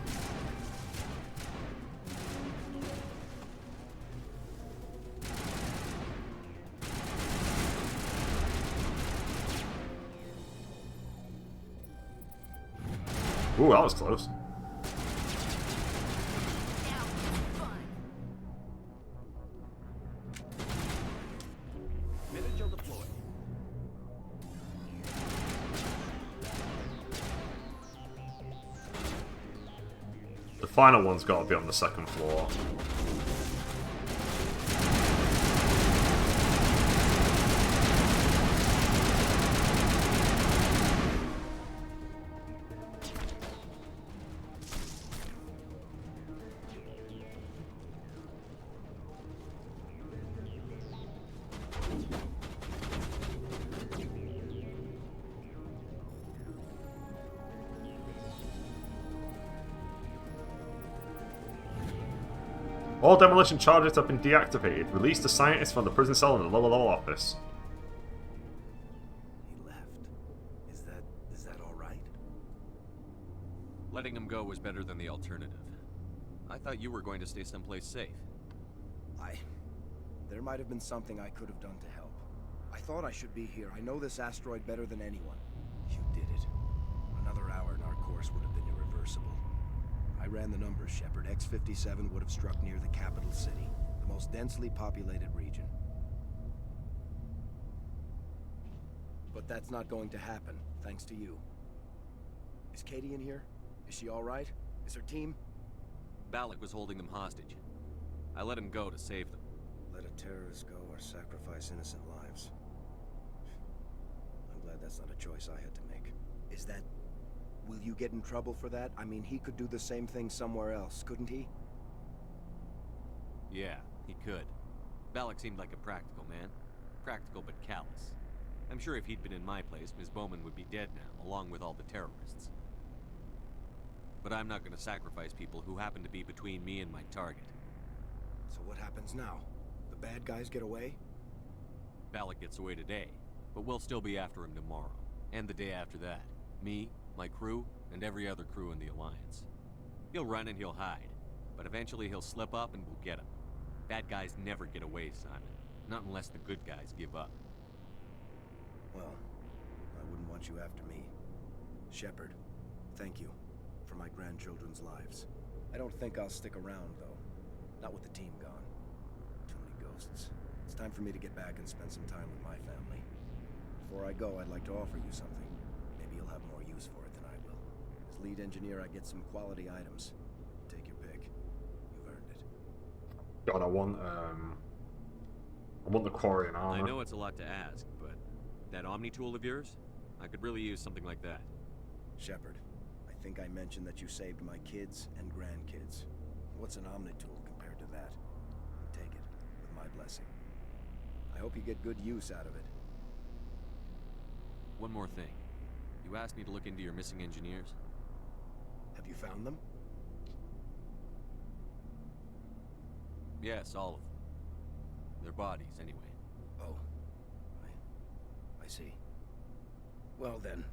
Ooh, that was close. The final one's got to be on the second floor. All demolition charges have been deactivated. Release the scientist from the prison cell in the lower level office. He left. Is that all right? Letting him go was better than the alternative. I thought you were going to stay someplace safe. There might have been something I could have done to help. I thought I should be here. I know this asteroid better than anyone. You did it. Another hour and our course would have been irreversible. I ran the numbers, Shepard. X-57 would have struck near the capital city, the most densely populated region. But that's not going to happen, thanks to you. Is Katie in here? Is she all right? Is her team? Balak was holding them hostage. I let him go to save them. Let a terrorist go or sacrifice innocent lives. I'm glad that's not a choice I had to make. Is that... Will you get in trouble for that? I mean, he could do the same thing somewhere else, couldn't he? Yeah, he could. Balak seemed like a practical man. Practical but callous. I'm sure if he'd been in my place, Ms. Bowman would be dead now, along with all the terrorists. But I'm not going to sacrifice people who happen to be between me and my target. So what happens now? The bad guys get away? Balak gets away today, but we'll still be after him tomorrow. And the day after that. Me, my crew, and every other crew in the Alliance. He'll run and he'll hide, but eventually he'll slip up and we'll get him. Bad guys never get away, Simon. Not unless the good guys give up. Well, I wouldn't want you after me. Shepard, thank you for my grandchildren's lives. I don't think I'll stick around, though. Not with the team gone. Too many ghosts. It's time for me to get back and spend some time with my family. Before I go, I'd like to offer you something. Maybe you'll have more use for it than I will. As lead engineer, I get some quality items. Take your pick. You've earned it. God, I want the Quarian armor. I know it's a lot to ask, but that Omni tool of yours? I could really use something like that. Shepard, I think I mentioned that you saved my kids and grandkids. What's an Omni tool compared to that? Take it, with my blessing. I hope you get good use out of it. One more thing. You asked me to look into your missing engineers? Have you found them? Yes, all of them. Their bodies, anyway. Oh, I see. Well then,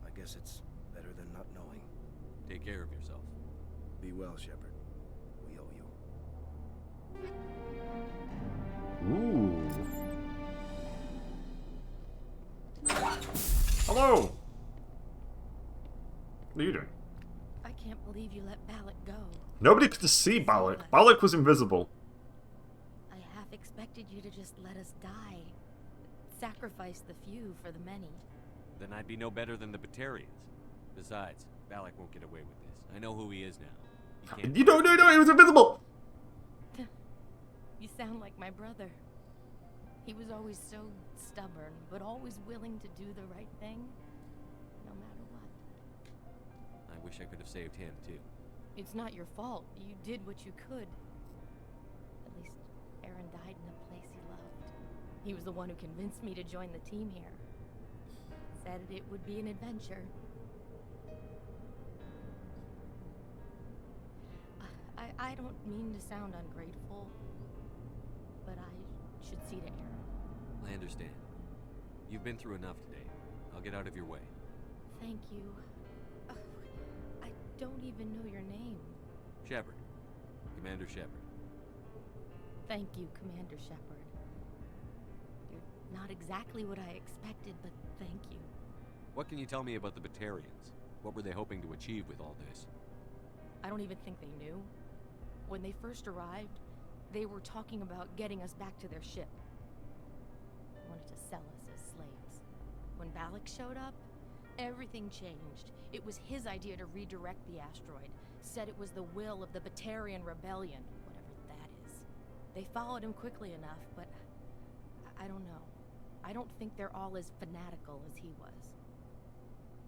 I guess it's better than not knowing. Take care of yourself. Be well, Shepard. We owe you. Ooh. Hello! What are you doing? I can't believe you let Balak go. Nobody could see Balak. Balak was invisible. I half expected you to just let us die. Sacrifice the few for the many. Then I'd be no better than the Batarians. Besides, Balak won't get away with this. I know who he is now. He can't. You don't know, he was invisible! You sound like my brother. He was always so stubborn, but always willing to do the right thing, no matter what. I wish I could have saved him, too. It's not your fault. You did what you could. At least Aaron died in a place he loved. He was the one who convinced me to join the team here. Said it would be an adventure. I don't mean to sound ungrateful, but I should see to Aaron. I understand. You've been through enough today. I'll get out of your way. Thank you. I don't even know your name. Shepard. Commander Shepard. Thank you, Commander Shepard. You're not exactly what I expected, but thank you. What can you tell me about the Batarians? What were they hoping to achieve with all this? I don't even think they knew. When they first arrived, they were talking about getting us back to their ship. They wanted to sell us as slaves. When Balak showed up, everything changed. It was his idea to redirect the asteroid. Said it was the will of the Batarian Rebellion, whatever that is. They followed him quickly enough, but I don't know. I don't think they're all as fanatical as he was.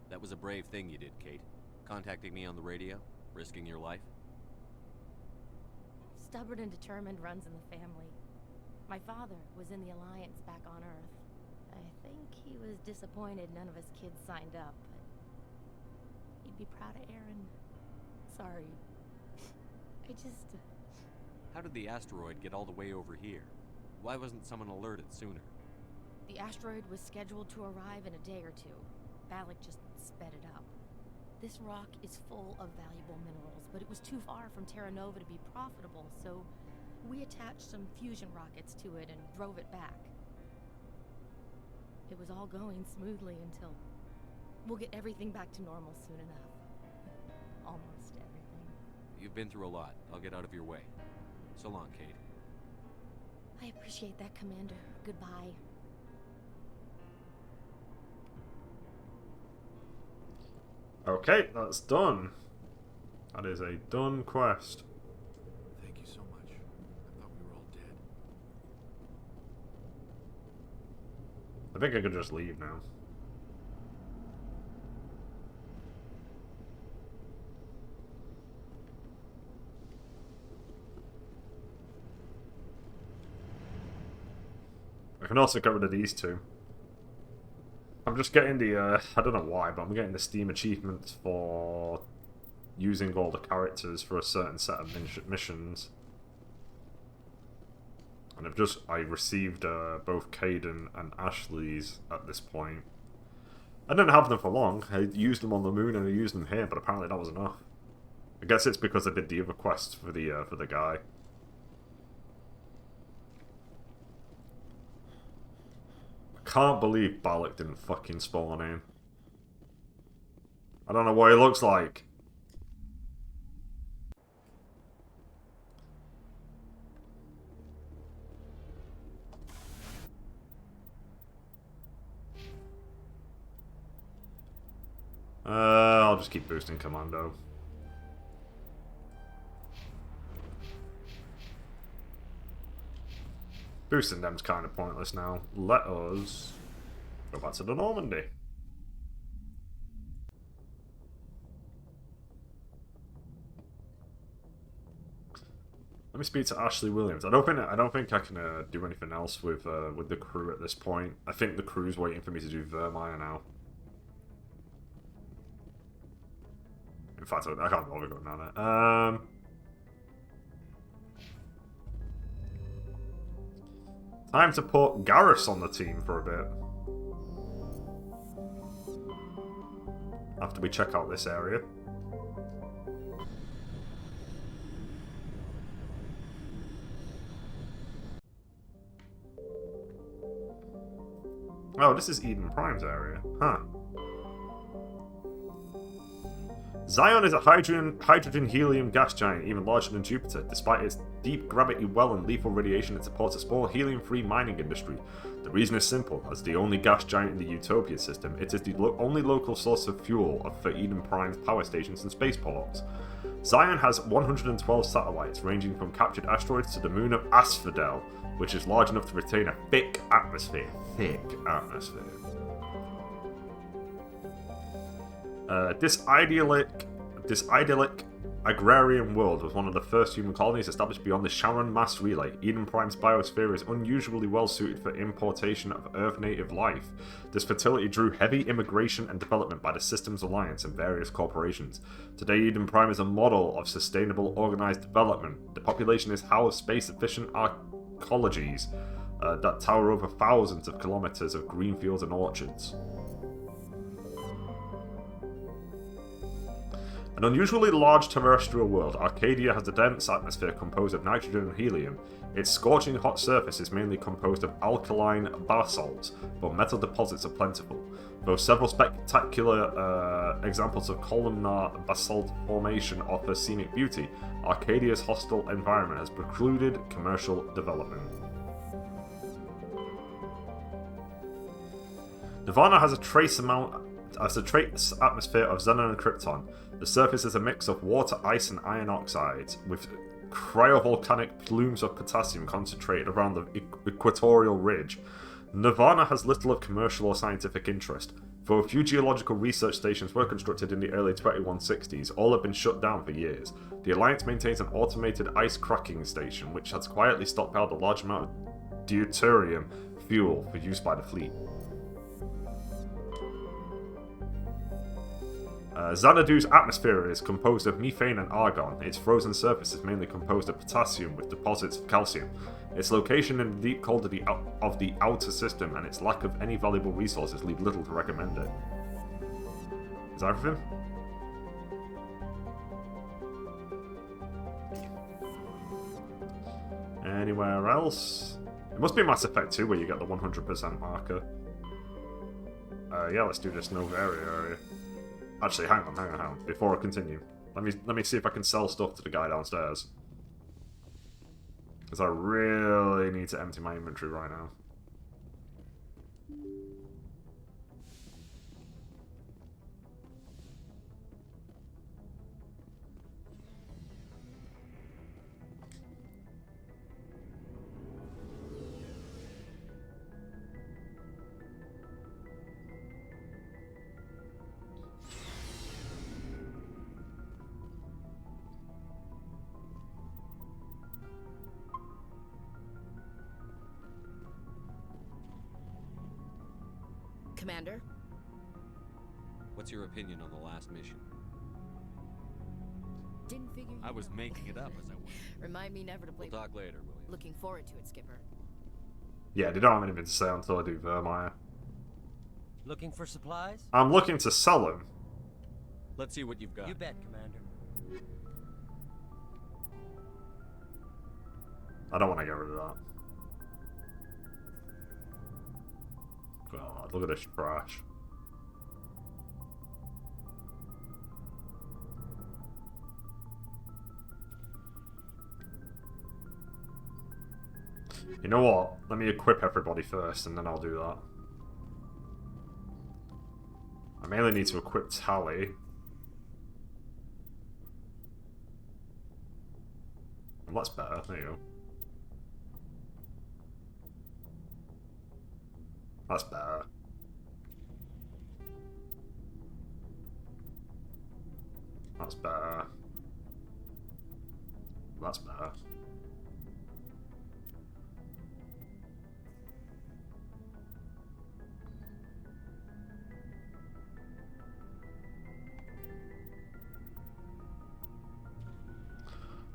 That was a brave thing you did, Kate. Contacting me on the radio, risking your life. Stubborn and determined runs in the family. My father was in the Alliance back on Earth. I think he was disappointed none of his kids signed up, but he'd be proud of Aaron. Sorry. I just... How did the asteroid get all the way over here? Why wasn't someone alerted sooner? The asteroid was scheduled to arrive in a day or two. Balak just sped it up. This rock is full of valuable minerals, but it was too far from Terra Nova to be profitable, so we attached some fusion rockets to it and drove it back. It was all going smoothly until... We'll get everything back to normal soon enough. Almost everything. You've been through a lot. I'll get out of your way. So long, Kate. I appreciate that, Commander. Goodbye. Okay, that's done. That is a done quest. Thank you so much. I thought we were all dead. I think I could just leave now. I can also get rid of these two. I'm just getting the, I don't know why, but I'm getting the Steam achievements for using all the characters for a certain set of missions. And I received both Caden and Ashley's at this point. I didn't have them for long. I used them on the moon and I used them here, but apparently that was enough. I guess it's because I did the other quests for the guy. Can't believe Balak didn't fucking spawn in. I don't know what he looks like. I'll just keep boosting Commando. Boosting them's kind of pointless now. Let us go back to the Normandy. Let me speak to Ashley Williams. I don't think I can do anything else with the crew at this point. I think the crew's waiting for me to do Vermeer now. In fact, I can't bother going down there. Time to put Garrus on the team for a bit. after we check out this area. Oh, this is Eden Prime's area. Huh. Zion is a hydrogen-helium gas giant even larger than Jupiter. Despite its deep gravity well and lethal radiation, it supports a small helium-free mining industry. The reason is simple. As the only gas giant in the Utopia system, it is the only local source of fuel for Eden Prime's power stations and spaceports. Zion has 112 satellites, ranging from captured asteroids to the moon of Asphodel, which is large enough to retain a thick atmosphere. This idyllic agrarian world was one of the first human colonies established beyond the Charon mass relay. Eden Prime's biosphere is unusually well suited for importation of Earth-native life. This fertility drew heavy immigration and development by the Systems Alliance and various corporations. Today, Eden Prime is a model of sustainable, organized development. The population is housed space-efficient arcologies that tower over thousands of kilometers of green fields and orchards. An unusually large terrestrial world, Arcadia has a dense atmosphere composed of nitrogen and helium. Its scorching hot surface is mainly composed of alkaline basalts, but metal deposits are plentiful. Though several spectacular examples of columnar basalt formation offer scenic beauty, Arcadia's hostile environment has precluded commercial development. Nirvana has a trace atmosphere of xenon and krypton. The surface is a mix of water, ice, and iron oxides, with cryovolcanic plumes of potassium concentrated around the equatorial ridge. Nirvana has little of commercial or scientific interest. Though a few geological research stations were constructed in the early 2160s, all have been shut down for years. The Alliance maintains an automated ice cracking station, which has quietly stockpiled a large amount of deuterium fuel for use by the fleet. Xanadu's atmosphere is composed of methane and argon. Its frozen surface is mainly composed of potassium with deposits of calcium. Its location in the deep cold of the outer system and its lack of any valuable resources leave little to recommend it. Is that everything? Anywhere else? It must be Mass Effect 2 where you get the 100% marker. Yeah, let's do this Novaria area. Actually, hang on. Before I continue, let me see if I can sell stuff to the guy downstairs. Because I really need to empty my inventory right now. Commander? What's your opinion on the last mission? Didn't figure I was making it up as I went. Remind me never to play. We'll talk later, will you? Looking forward to it, Skipper. Yeah, they don't have anything to say until I do Vermeer. Looking for supplies? I'm looking to sell them. Let's see what you've got. You bet, Commander. I don't want to get rid of that. God, look at this trash. You know what? Let me equip everybody first, and then I'll do that. I mainly need to equip Tally. Well, that's better. There you go. That's better. That's better. That's better.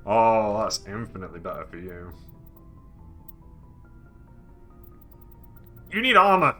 Oh, that's infinitely better for you. You need armor!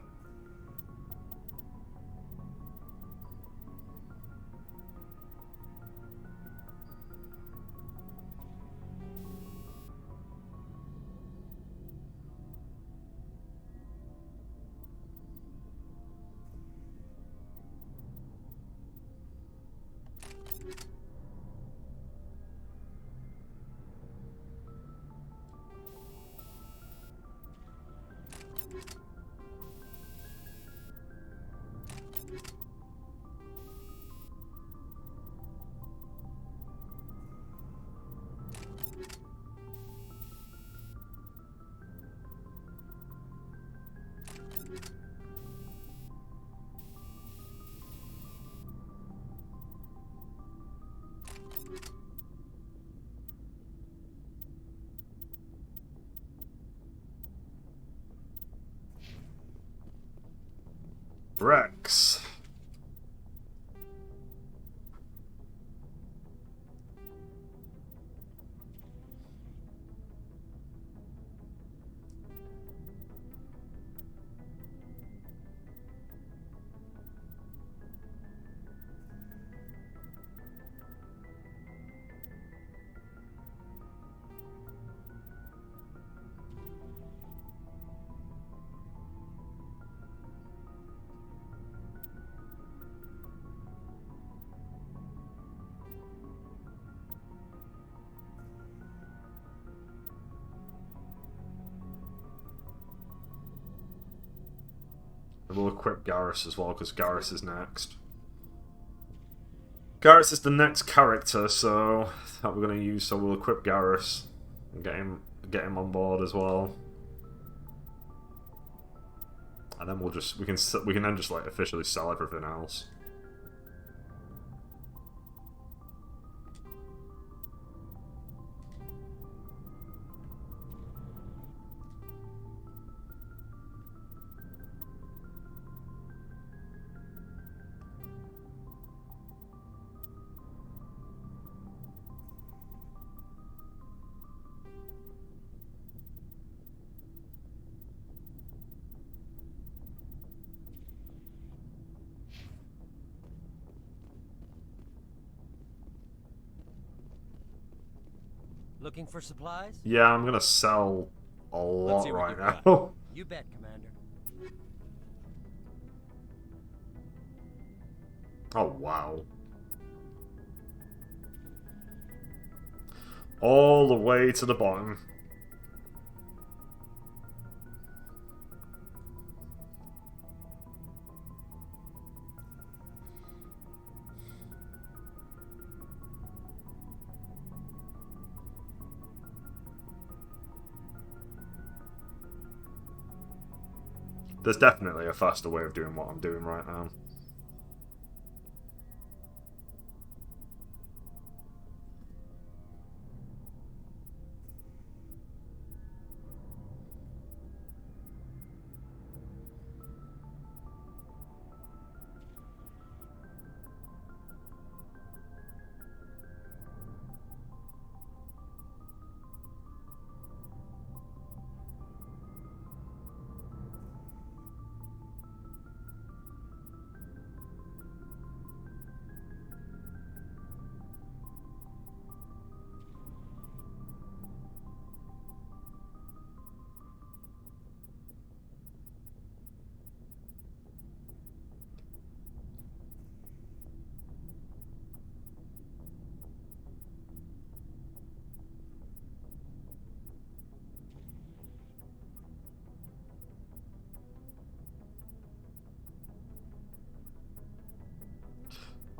Rex. And we'll equip Garrus as well, because Garrus is next. Garrus is the next character, so that we're going to use. So we'll equip Garrus and get him on board as well. And then we can then just like officially sell everything else. Looking for supplies? Yeah, I'm gonna sell a Let's lot see what right you've now. got. You bet, Commander. Oh wow. All the way to the bottom. There's definitely a faster way of doing what I'm doing right now.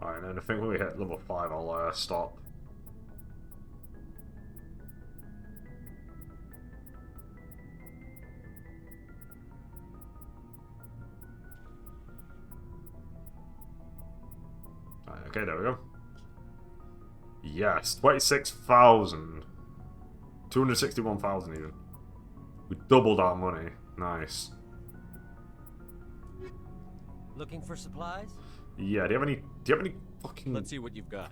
Alright, and I think when we hit level 5 I'll stop. Right, okay, there we go. Yes, 26,000. 261,000 even. We doubled our money. Nice. Looking for supplies? Yeah, do you have any fucking... Let's see what you've got.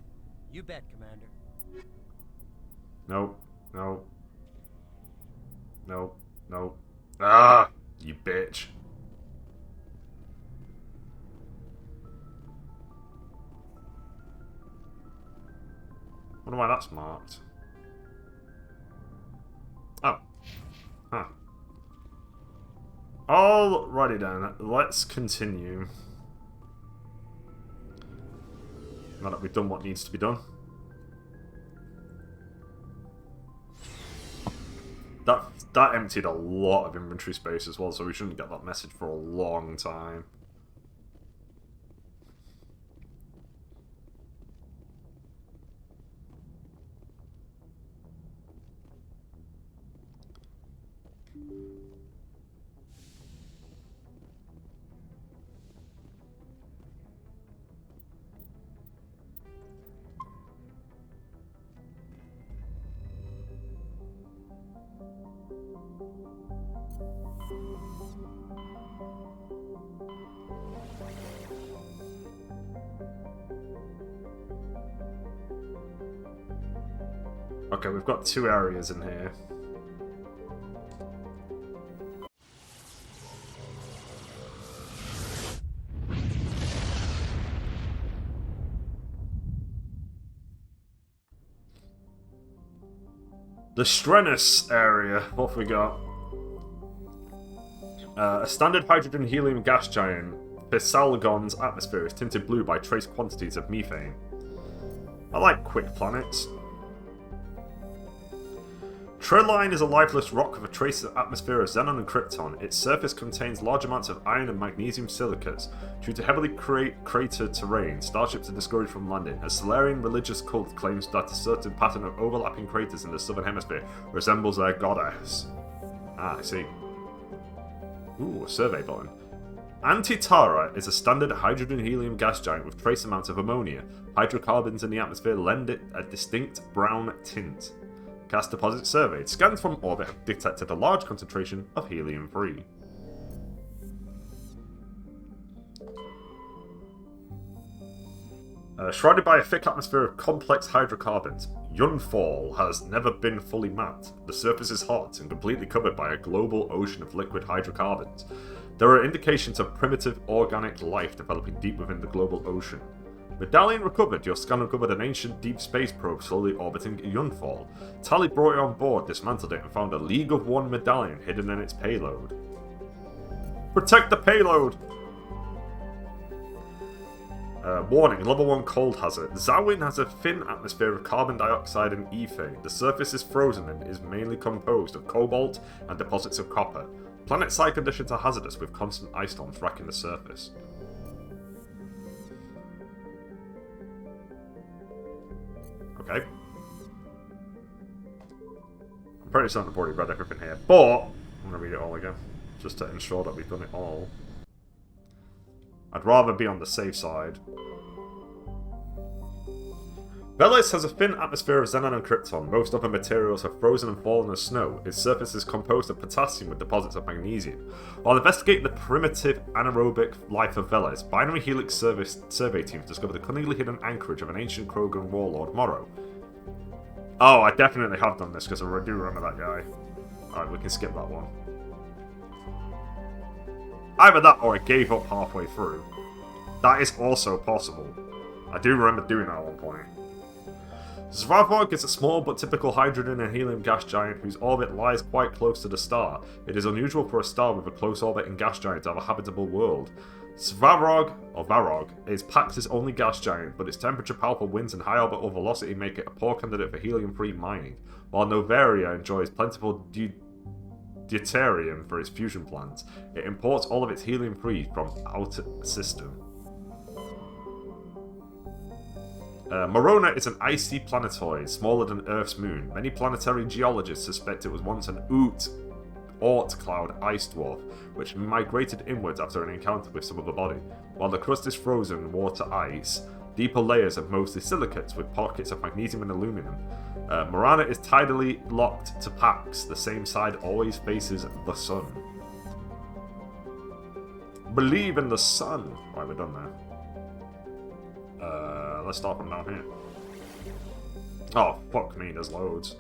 You bet, Commander. Nope. Nope. Nope. Nope. Ah! You bitch. Wonder why that's marked. Oh. Huh. Alrighty then, let's continue. Now that we've done what needs to be done. That emptied a lot of inventory space as well, so we shouldn't get that message for a long time. Okay, we've got 2 areas in here. The Strenus area. What have we got? A standard hydrogen-helium gas giant. Pisalgon's atmosphere is tinted blue by trace quantities of methane. I like quick planets. Trilline is a lifeless rock with a trace atmosphere of xenon and krypton. Its surface contains large amounts of iron and magnesium silicates. Due to heavily cratered terrain, starships are discouraged from landing. A Solarian religious cult claims that a certain pattern of overlapping craters in the southern hemisphere resembles their goddess. Ah, I see. Ooh, a survey button. Antitara is a standard hydrogen-helium gas giant with trace amounts of ammonia. Hydrocarbons in the atmosphere lend it a distinct brown tint. Gas deposit surveyed. Scans from orbit have detected a large concentration of helium-3. Shrouded by a thick atmosphere of complex hydrocarbons, Yunfall has never been fully mapped. The surface is hot and completely covered by a global ocean of liquid hydrocarbons. There are indications of primitive organic life developing deep within the global ocean. Medallion recovered. Your scan uncovered an ancient deep space probe slowly orbiting Yunfall. Tally brought it on board, dismantled it, and found a League of One medallion hidden in its payload. Protect the payload! Warning, level 1 cold hazard. Zawin has a thin atmosphere of carbon dioxide and ethane. The surface is frozen and is mainly composed of cobalt and deposits of copper. Planet-side conditions are hazardous, with constant ice storms wrecking the surface. Okay. I'm pretty certain I've already read everything here, but I'm going to read it all again, just to ensure that we've done it all. I'd rather be on the safe side. Velis has a thin atmosphere of xenon and krypton. Most other materials have frozen and fallen as snow. Its surface is composed of potassium with deposits of magnesium. While investigating the primitive anaerobic life of Velis, Binary Helix survey teams discovered the cunningly hidden anchorage of an ancient Krogan warlord, Morrow. Oh, I definitely have done this because I do remember that guy. Alright, we can skip that one. Either that or I gave up halfway through. That is also possible. I do remember doing that at one point. Zvavrog is a small but typical hydrogen and helium gas giant whose orbit lies quite close to the star. It is unusual for a star with a close orbit and gas giant to have a habitable world. Zvavrog, or Varog, is Pax's only gas giant, but its temperature, powerful winds, and high orbital velocity make it a poor candidate for helium-free mining, while Novaria enjoys plentiful deuterium for its fusion plants. It imports all of its helium-free from outer system. Morona is an icy planetoid, smaller than Earth's moon. Many planetary geologists suspect it was once an Oort cloud ice dwarf, which migrated inwards after an encounter with some other body. While the crust is frozen water ice, deeper layers are mostly silicates with pockets of magnesium and aluminum. Morana is tidally locked to Pax. The same side always faces the sun. Believe in the sun! Right, we're done now. Let's start from down here. Oh, fuck me, there's loads.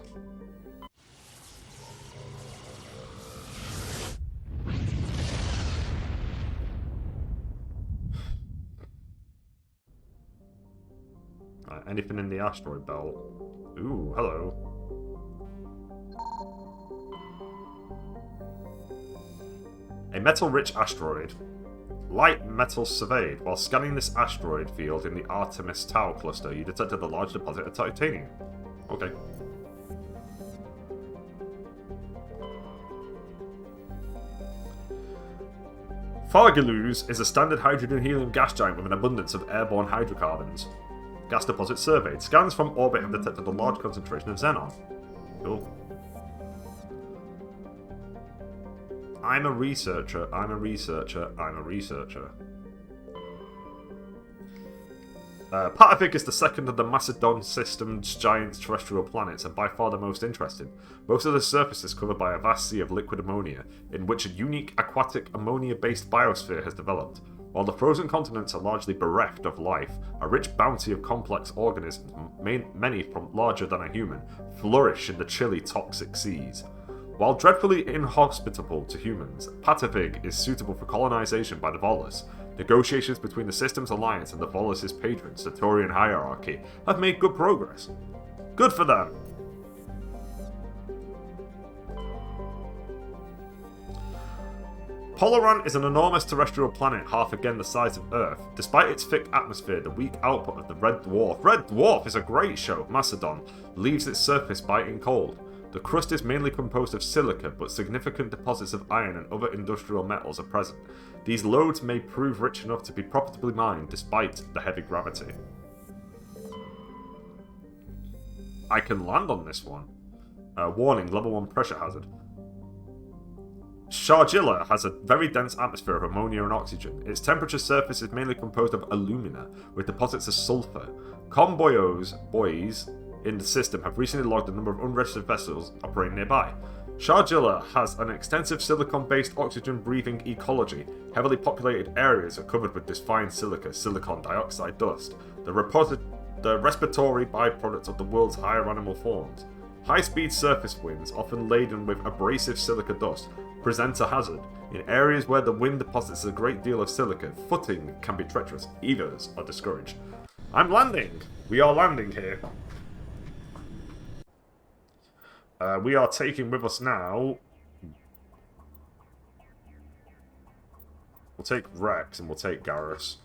Right, anything in the asteroid belt? Ooh, hello. A metal-rich asteroid. Light metal surveyed. While scanning this asteroid field in the Artemis Tau cluster, you detected a large deposit of titanium. Okay. Fargaluz is a standard hydrogen-helium gas giant with an abundance of airborne hydrocarbons. Gas deposit surveyed. Scans from orbit have detected a large concentration of xenon. Cool. I'm a researcher, I'm a researcher, I'm a researcher. Patavik is the second of the Macedon system's giant terrestrial planets and by far the most interesting. Most of the surface is covered by a vast sea of liquid ammonia, in which a unique aquatic ammonia-based biosphere has developed. While the frozen continents are largely bereft of life, a rich bounty of complex organisms, many from larger than a human, flourish in the chilly, toxic seas. While dreadfully inhospitable to humans, Patavig is suitable for colonization by the Volus. Negotiations between the Systems Alliance and the Volus' patrons, the Taurian hierarchy, have made good progress. Good for them! Polaran is an enormous terrestrial planet half again the size of Earth. Despite its thick atmosphere, the weak output of the Red Dwarf is a great show, Macedon, leaves its surface biting cold. The crust is mainly composed of silica, but significant deposits of iron and other industrial metals are present. These lodes may prove rich enough to be profitably mined despite the heavy gravity. I can land on this one. Warning, level 1 pressure hazard. Shargilla has a very dense atmosphere of ammonia and oxygen. Its temperature surface is mainly composed of alumina, with deposits of sulfur. Boys in the system have recently logged a number of unregistered vessels operating nearby. Shargilla has an extensive silicon-based oxygen-breathing ecology. Heavily populated areas are covered with this fine silicon dioxide dust, the respiratory byproduct of the world's higher animal forms. High-speed surface winds, often laden with abrasive silica dust, present a hazard. In areas where the wind deposits a great deal of silica, footing can be treacherous. Evers are discouraged. I'm landing! We are landing here. We are taking with us now... We'll take Rex and we'll take Garrus.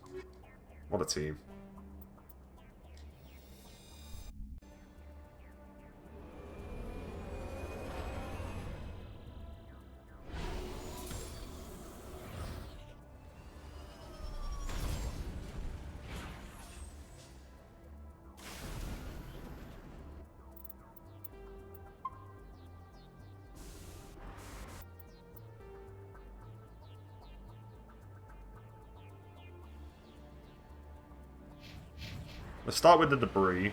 What a team. Let's start with the debris.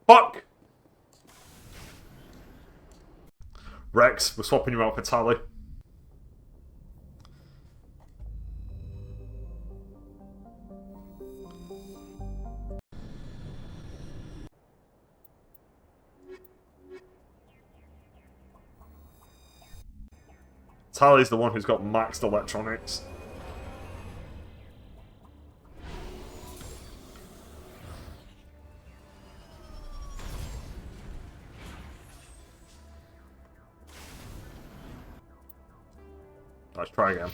Fuck! Rex, we're swapping you out for Tally. Tally's the one who's got maxed electronics. Let's try again.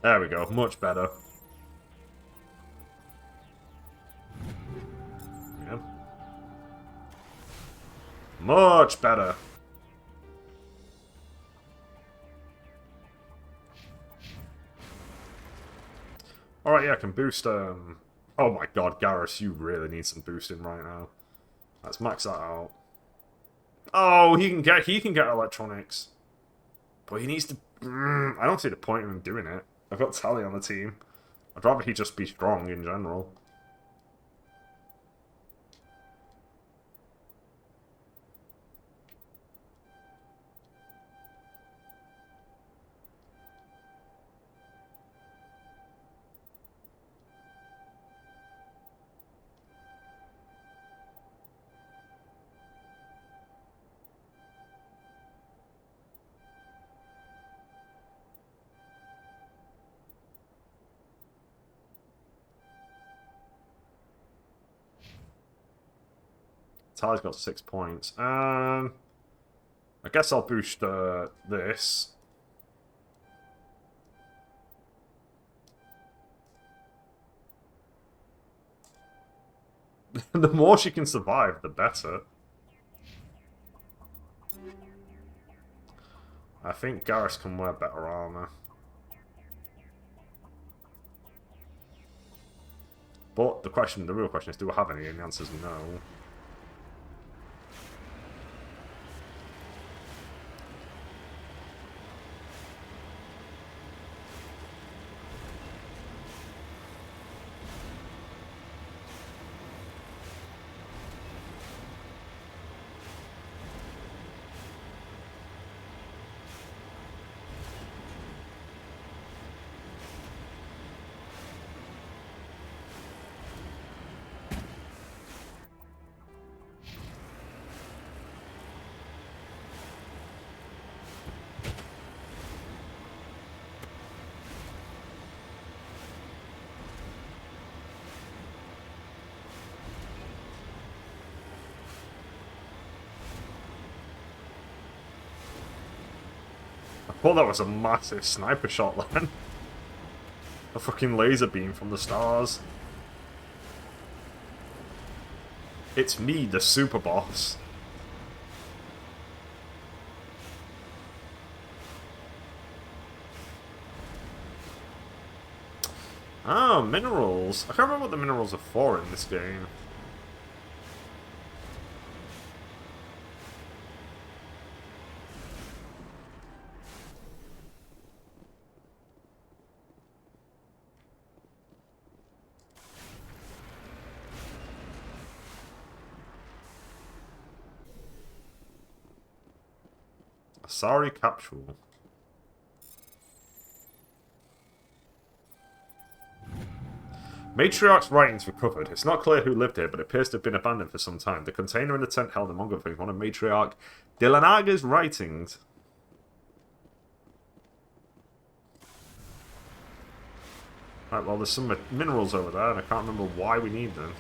There we go, much better. Yeah. Much better. Alright, yeah, I can boost, Oh my god, Garrus, you really need some boosting right now. Let's max that out. Oh, he can get electronics. But he needs to... I don't see the point in him doing it. I've got Tally on the team. I'd rather he just be strong in general. Tally's got 6 points. I guess I'll boost this. The more she can survive, the better. I think Garrus can wear better armor. But the real question is, do I have any? And the answer is no. I thought that was a massive sniper shot then. A fucking laser beam from the stars. It's me, the super boss. Ah, minerals. I can't remember what the minerals are for in this game. Sorry, capsule. Matriarch's writings recovered. It's not clear who lived here, but it appears to have been abandoned for some time. The container in the tent held, among other things, one of Matriarch Dilanaga's writings. Right, well, there's some minerals over there, and I can't remember why we need them.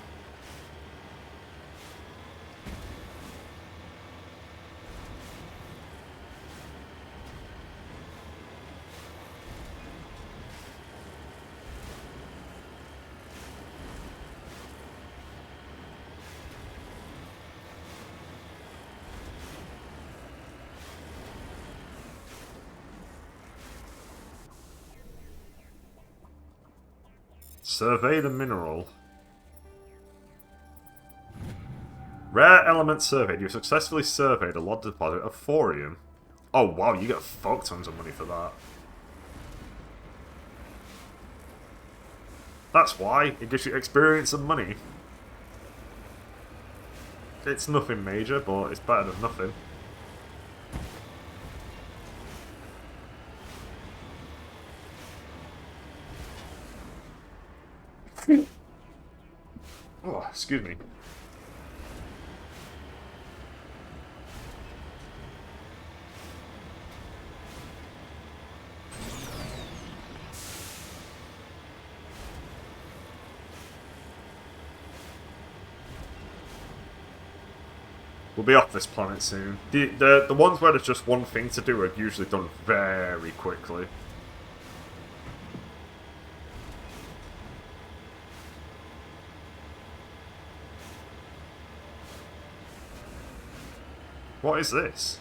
Survey the mineral. Rare element surveyed. You successfully surveyed a lot deposit of thorium. Oh wow, you get fuck tons of money for that. That's why. It gives you experience and money. It's nothing major, but it's better than nothing. Oh, excuse me. We'll be off this planet soon. The ones where there's just one thing to do are usually done very quickly. What is this?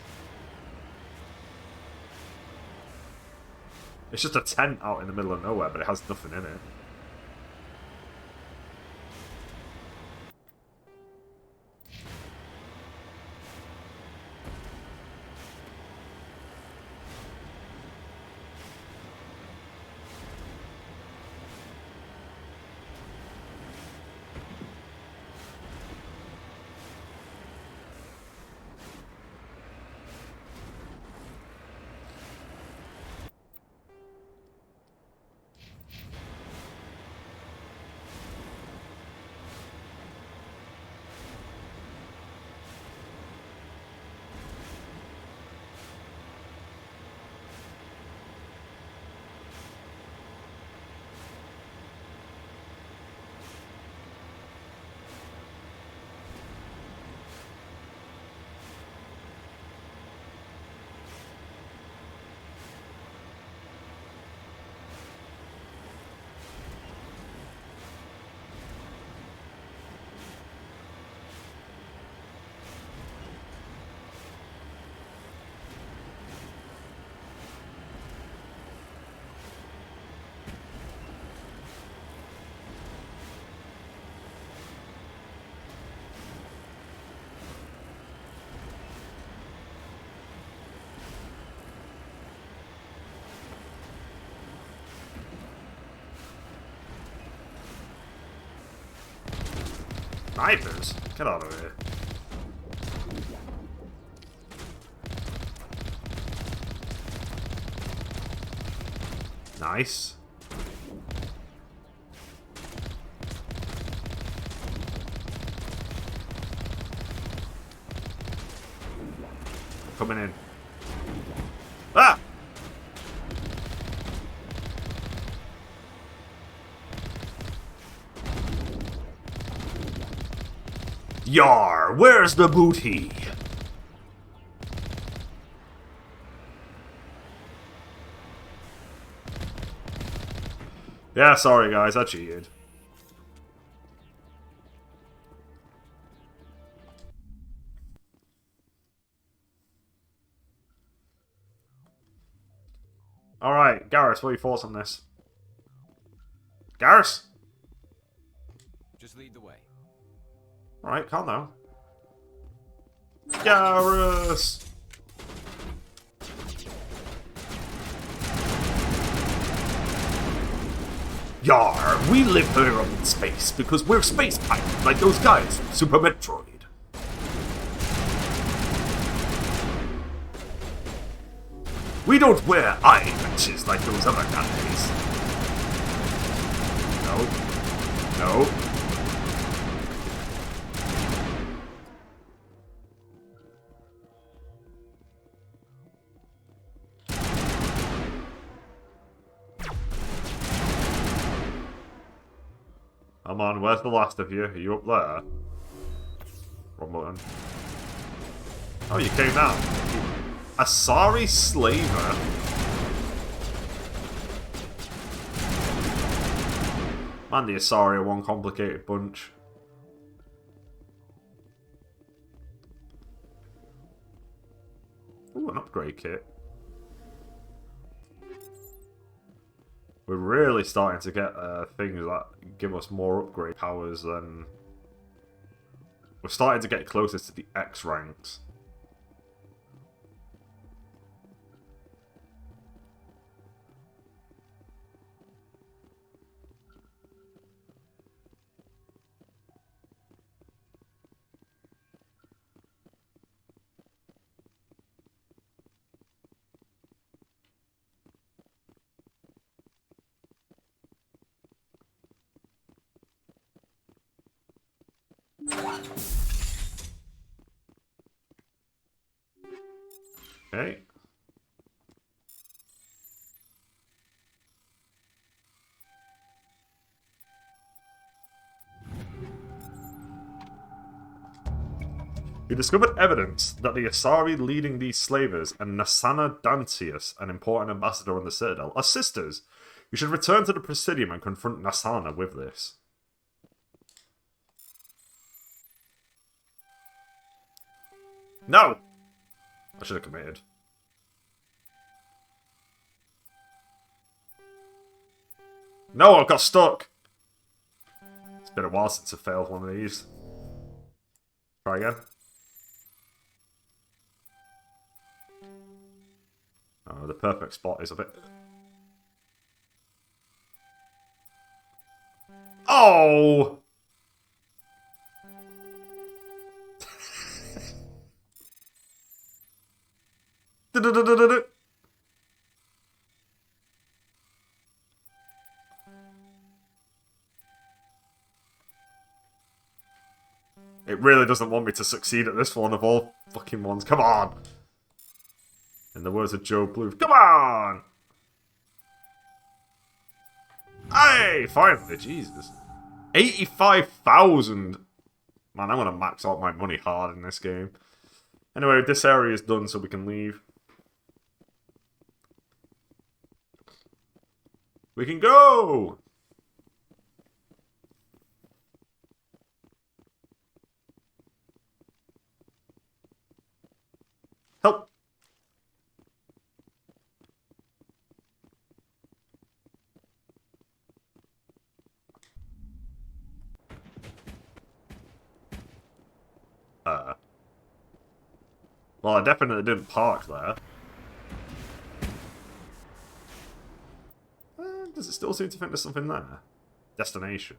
It's just a tent out in the middle of nowhere, but it has nothing in it. Snipers? Get out of here. Nice. Coming in. Ah! Yar, where's the booty? Yeah, sorry guys, I cheated. Alright, Garrus, what are your thoughts on this? Garrus? Just lead the way. Alright, calm down. Garrus! Yar, we live here in space because we're space pirates like those guys from Super Metroid. We don't wear eye patches like those other guys. No. No. Come on, where's the last of you? Are you up there? Wrong button. Oh, you came down. Asari Slaver? Man, the Asari are one complicated bunch. Ooh, an upgrade kit. We're really starting to get things that give us more upgrade powers than... We're starting to get closer to the X ranks. Okay. You discovered evidence that the Asari leading these slavers and Nasana Dancius, an important ambassador on the Citadel, are sisters. You should return to the Presidium and confront Nasana with this. No! I should have committed. No, I got stuck! It's been a while since I failed one of these. Try again. Oh, the perfect spot is a bit... Oh! It really doesn't want me to succeed at this one of all fucking ones. Come on! In the words of Joe Blue, come on! Hey! Finally, Jesus. 85,000! Man, I'm gonna max out my money hard in this game. Anyway, this area is done so we can leave. We can go! Help! Well, I definitely didn't park there. Does it still seem to think there's something there? Destination.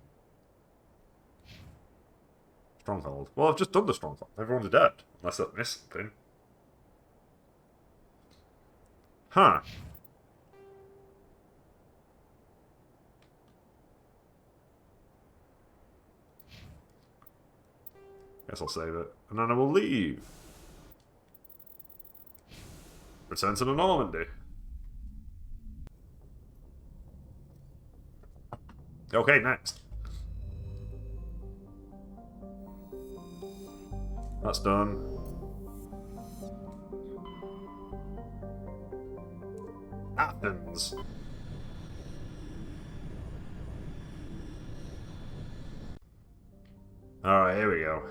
Stronghold. Well, I've just done the Stronghold. Everyone's dead. Unless I've missed something. Huh. Guess I'll save it. And then I will leave. Return to the Normandy. Okay, next. That's done. Athens. Alright, here we go.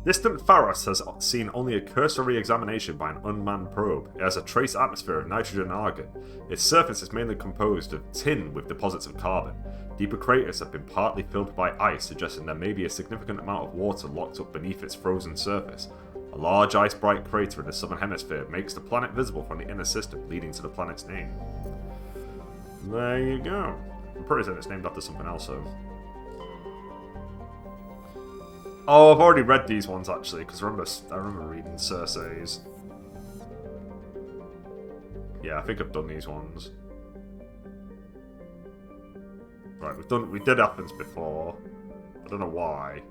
Distant Pharos has seen only a cursory examination by an unmanned probe. It has a trace atmosphere of nitrogen and argon. Its surface is mainly composed of tin with deposits of carbon. Deeper craters have been partly filled by ice, suggesting there may be a significant amount of water locked up beneath its frozen surface. A large ice-bright crater in the southern hemisphere makes the planet visible from the inner system, leading to the planet's name. There you go. I'm pretty certain it's named after something else, though. Oh, I've already read these ones, actually, because I remember reading Cersei's. Yeah, I think I've done these ones. Right, we did Athens before. I don't know why.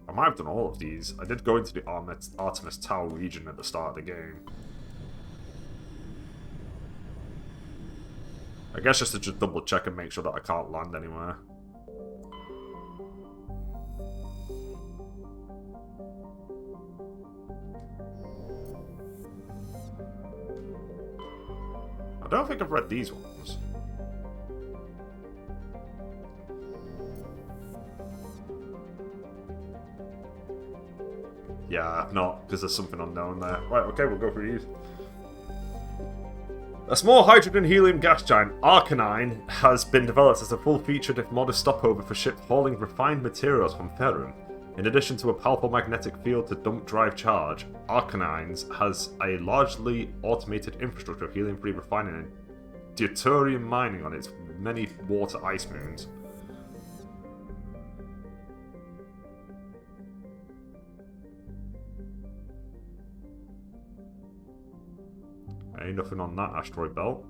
I might have done all of these. I did go into the Artemis Tau region at the start of the game. I guess just to double check and make sure that I can't land anywhere. I don't think I've read these ones. Yeah, not, because there's something unknown there. Right, okay, we'll go through these. A small hydrogen-helium gas giant, Arcanine, has been developed as a full-featured if modest stopover for ships hauling refined materials from Ferrum. In addition to a powerful magnetic field to dump drive charge, Arcanines has a largely automated infrastructure of helium-free refining and deuterium mining on its many water ice moons. Ain't nothing on that asteroid belt.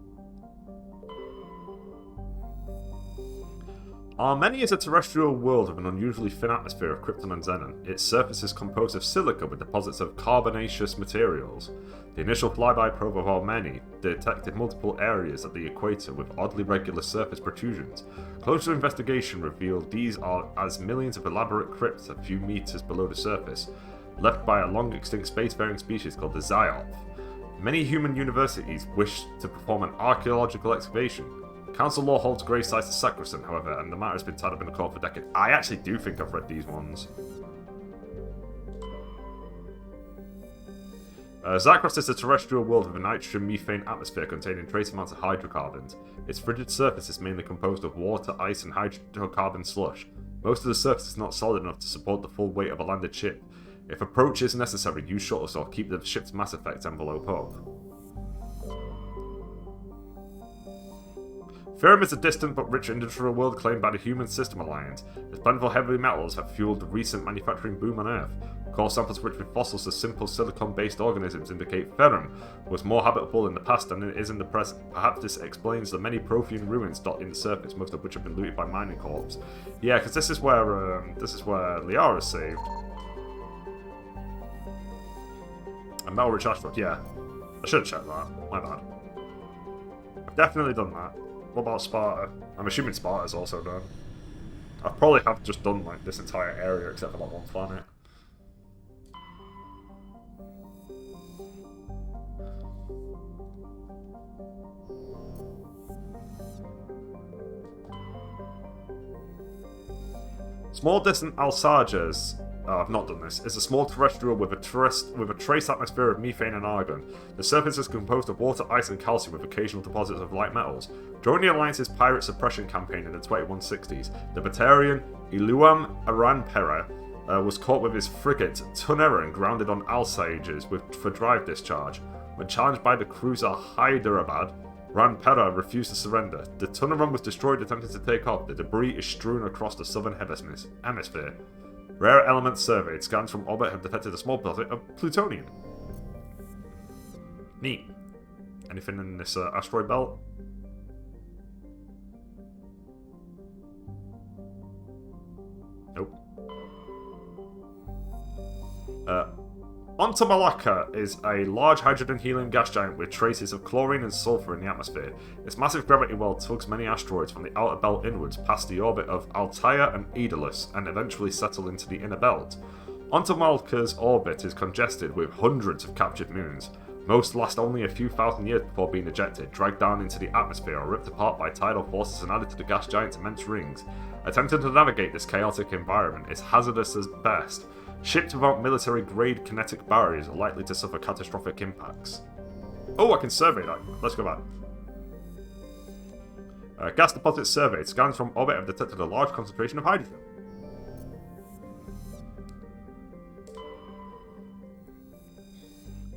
Armenia is a terrestrial world with an unusually thin atmosphere of krypton and xenon. Its surface is composed of silica with deposits of carbonaceous materials. The initial flyby probe of Armenia detected multiple areas at the equator with oddly regular surface protrusions. Closer investigation revealed these are as millions of elaborate crypts a few meters below the surface, left by a long-extinct spacefaring species called the Zyoth. Many human universities wish to perform an archaeological excavation. Council law holds grave sites to sacrosanct, however, and the matter has been tied up in the court for decades. I actually do think I've read these ones. Zakros is a terrestrial world with a nitrogen-methane atmosphere containing trace amounts of hydrocarbons. Its frigid surface is mainly composed of water, ice, and hydrocarbon slush. Most of the surface is not solid enough to support the full weight of a landed ship. If approach is necessary, use shuttles or keep the ship's mass effect envelope up. Ferrum is a distant but rich industrial world claimed by the Human System Alliance. Its plentiful heavy metals have fueled the recent manufacturing boom on Earth. Core samples rich with fossils of simple silicon-based organisms indicate Ferrum was more habitable in the past than it is in the present. Perhaps this explains the many Prothean ruins dotting the surface, most of which have been looted by mining corps. Yeah, because this is where Liara's saved. A metal-rich asteroid, yeah. I should have checked that. My bad. I've definitely done that. What about Sparta? I'm assuming Sparta's also done. I probably have just done like this entire area except for that one planet. Small distant Alsages, I've not done this, is a small terrestrial with a trace atmosphere of methane and argon. The surface is composed of water, ice, and calcium with occasional deposits of light metals. During the Alliance's pirate suppression campaign in the 2160s, the Batarian Iluam Aranpera was caught with his frigate Tunera and grounded on Alsages for drive discharge. When challenged by the cruiser Hyderabad, Ranpera refused to surrender. The tunnel run was destroyed attempting to take off. The debris is strewn across the southern hemisphere. Rare elements surveyed. Scans from orbit have detected a small deposit of plutonium. Neat. Anything in this asteroid belt? Nope. Ontomalaka is a large hydrogen-helium gas giant with traces of chlorine and sulfur in the atmosphere. Its massive gravity well tugs many asteroids from the outer belt inwards past the orbit of Altair and Aeolus and eventually settle into the inner belt. Ontomalaka's orbit is congested with hundreds of captured moons. Most last only a few thousand years before being ejected, dragged down into the atmosphere or ripped apart by tidal forces and added to the gas giant's immense rings. Attempting to navigate this chaotic environment is hazardous as best. Ships without military-grade kinetic barriers are likely to suffer catastrophic impacts. Oh, I can survey that. Let's go back. Gas deposit surveyed. Scans from orbit have detected a large concentration of hydrogen.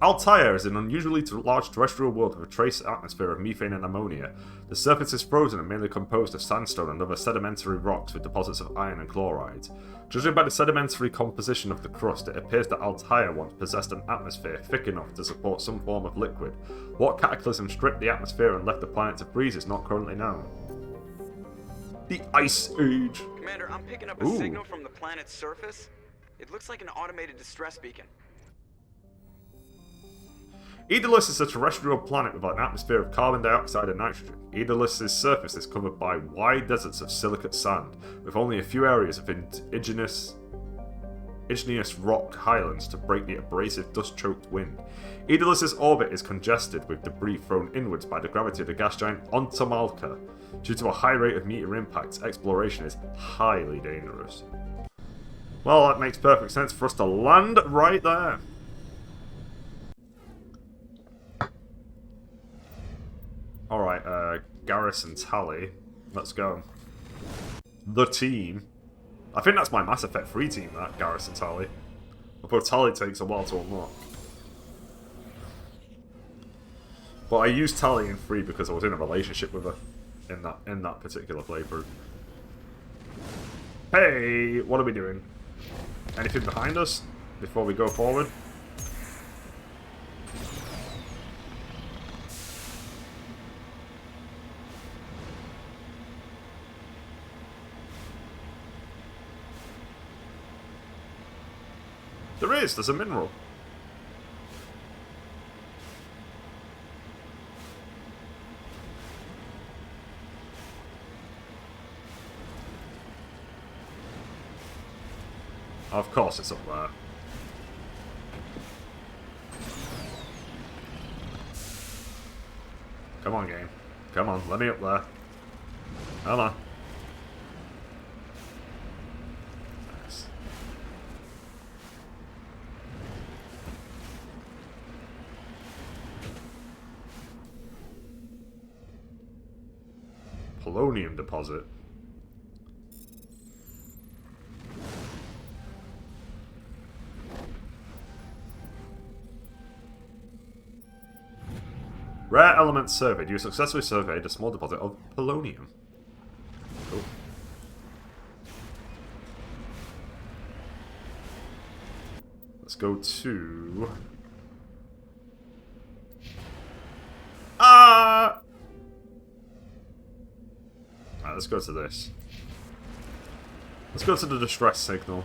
Altair is an unusually large terrestrial world with a trace atmosphere of methane and ammonia. The surface is frozen and mainly composed of sandstone and other sedimentary rocks with deposits of iron and chlorides. Judging by the sedimentary composition of the crust, it appears that Altair once possessed an atmosphere thick enough to support some form of liquid. What cataclysm stripped the atmosphere and left the planet to freeze is not currently known. The Ice Age. Commander, I'm picking up a signal from the planet's surface. It looks like an automated distress beacon. Aeolus is a terrestrial planet with an atmosphere of carbon dioxide and nitrogen. Aeolus' surface is covered by wide deserts of silicate sand, with only a few areas of igneous rock highlands to break the abrasive, dust-choked wind. Aeolus' orbit is congested with debris thrown inwards by the gravity of the gas giant Ontomalka. Due to a high rate of meteor impacts, exploration is highly dangerous. Well, that makes perfect sense for us to land right there. Alright, Garrison Tally. Let's go. The team. I think that's my Mass Effect 3 team, that, Garrison Tally. Although Tally takes a while to unlock. But I used Tally in 3 because I was in a relationship with her in that particular playthrough. Hey, what are we doing? Anything behind us before we go forward? There's a mineral. Of course it's up there. Come on, game. Come on, let me up there. Come on. Nice. Polonium deposit. Rare elements surveyed. You successfully surveyed a small deposit of polonium. Cool. Let's go to... Alright, let's go to this. Let's go to the distress signal.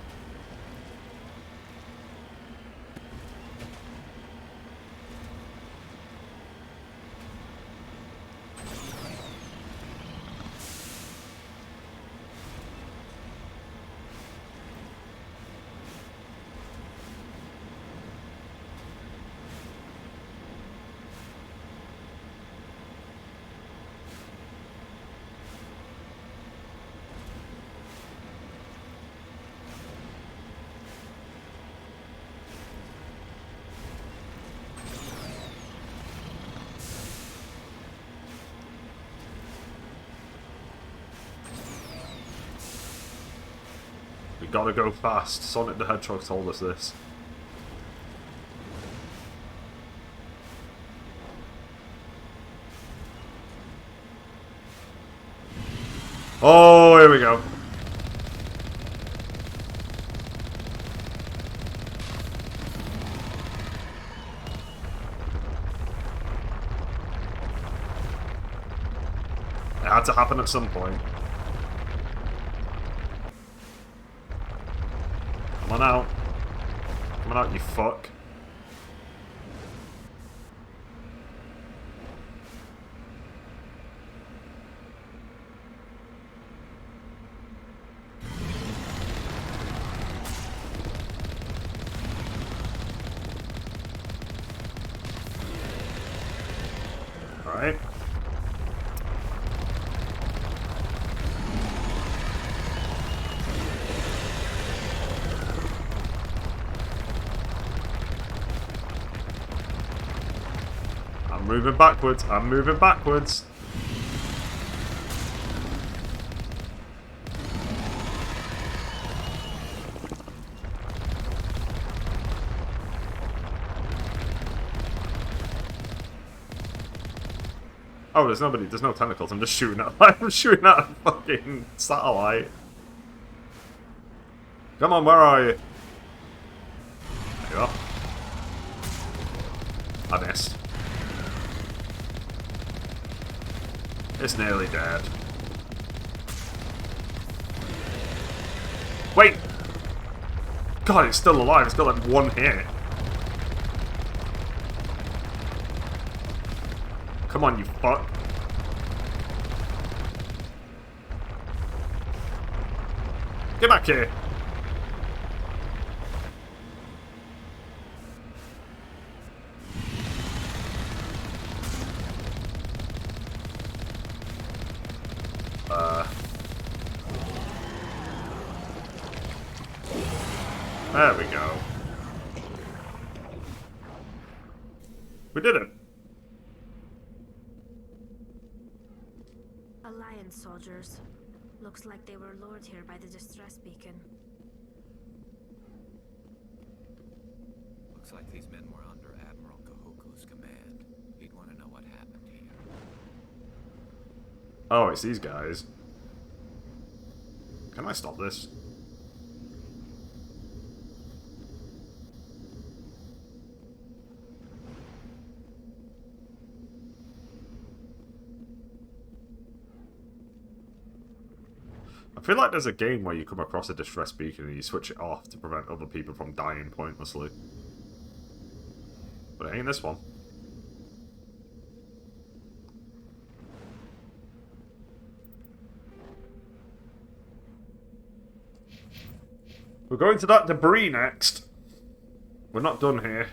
We gotta go fast. Sonic the Hedgehog told us this. Oh, here we go. It had to happen at some point. Come on out. Come on out, you fuck. Alright. I'm moving backwards. I'm moving backwards. Oh, there's nobody. There's no tentacles. I'm just shooting at. I'm shooting at a fucking satellite. Come on, where are you? There you are. I missed. It's nearly dead. Wait! God, it's still alive. It's got like one hit. Come on, you fuck. Get back here. There we go. We did it. Alliance soldiers. Looks like they were lured here by the distress beacon. Looks like these men were under Admiral Kahoku's command. He'd want to know what happened here. Oh, it's these guys. Can I stop this? I feel like there's a game where you come across a distress beacon and you switch it off to prevent other people from dying pointlessly. But it ain't this one. We're going to that debris next. We're not done here.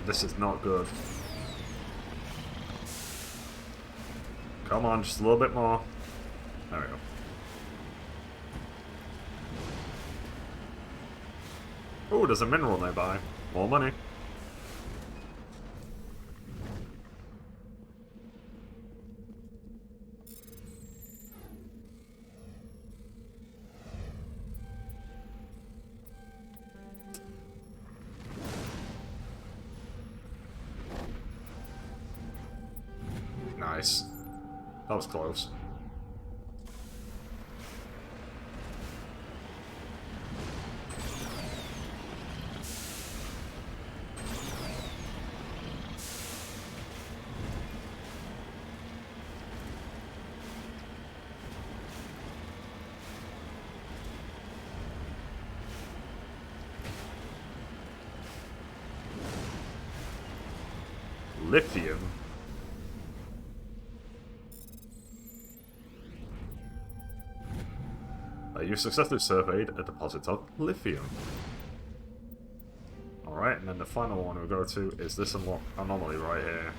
This is not good. Come on, just a little bit more. There we go. Oh, there's a mineral nearby. More money. Nice. That was close. Lithium. You've successfully surveyed a deposit of lithium. Alright, and then the final one we go to is this anomaly right here.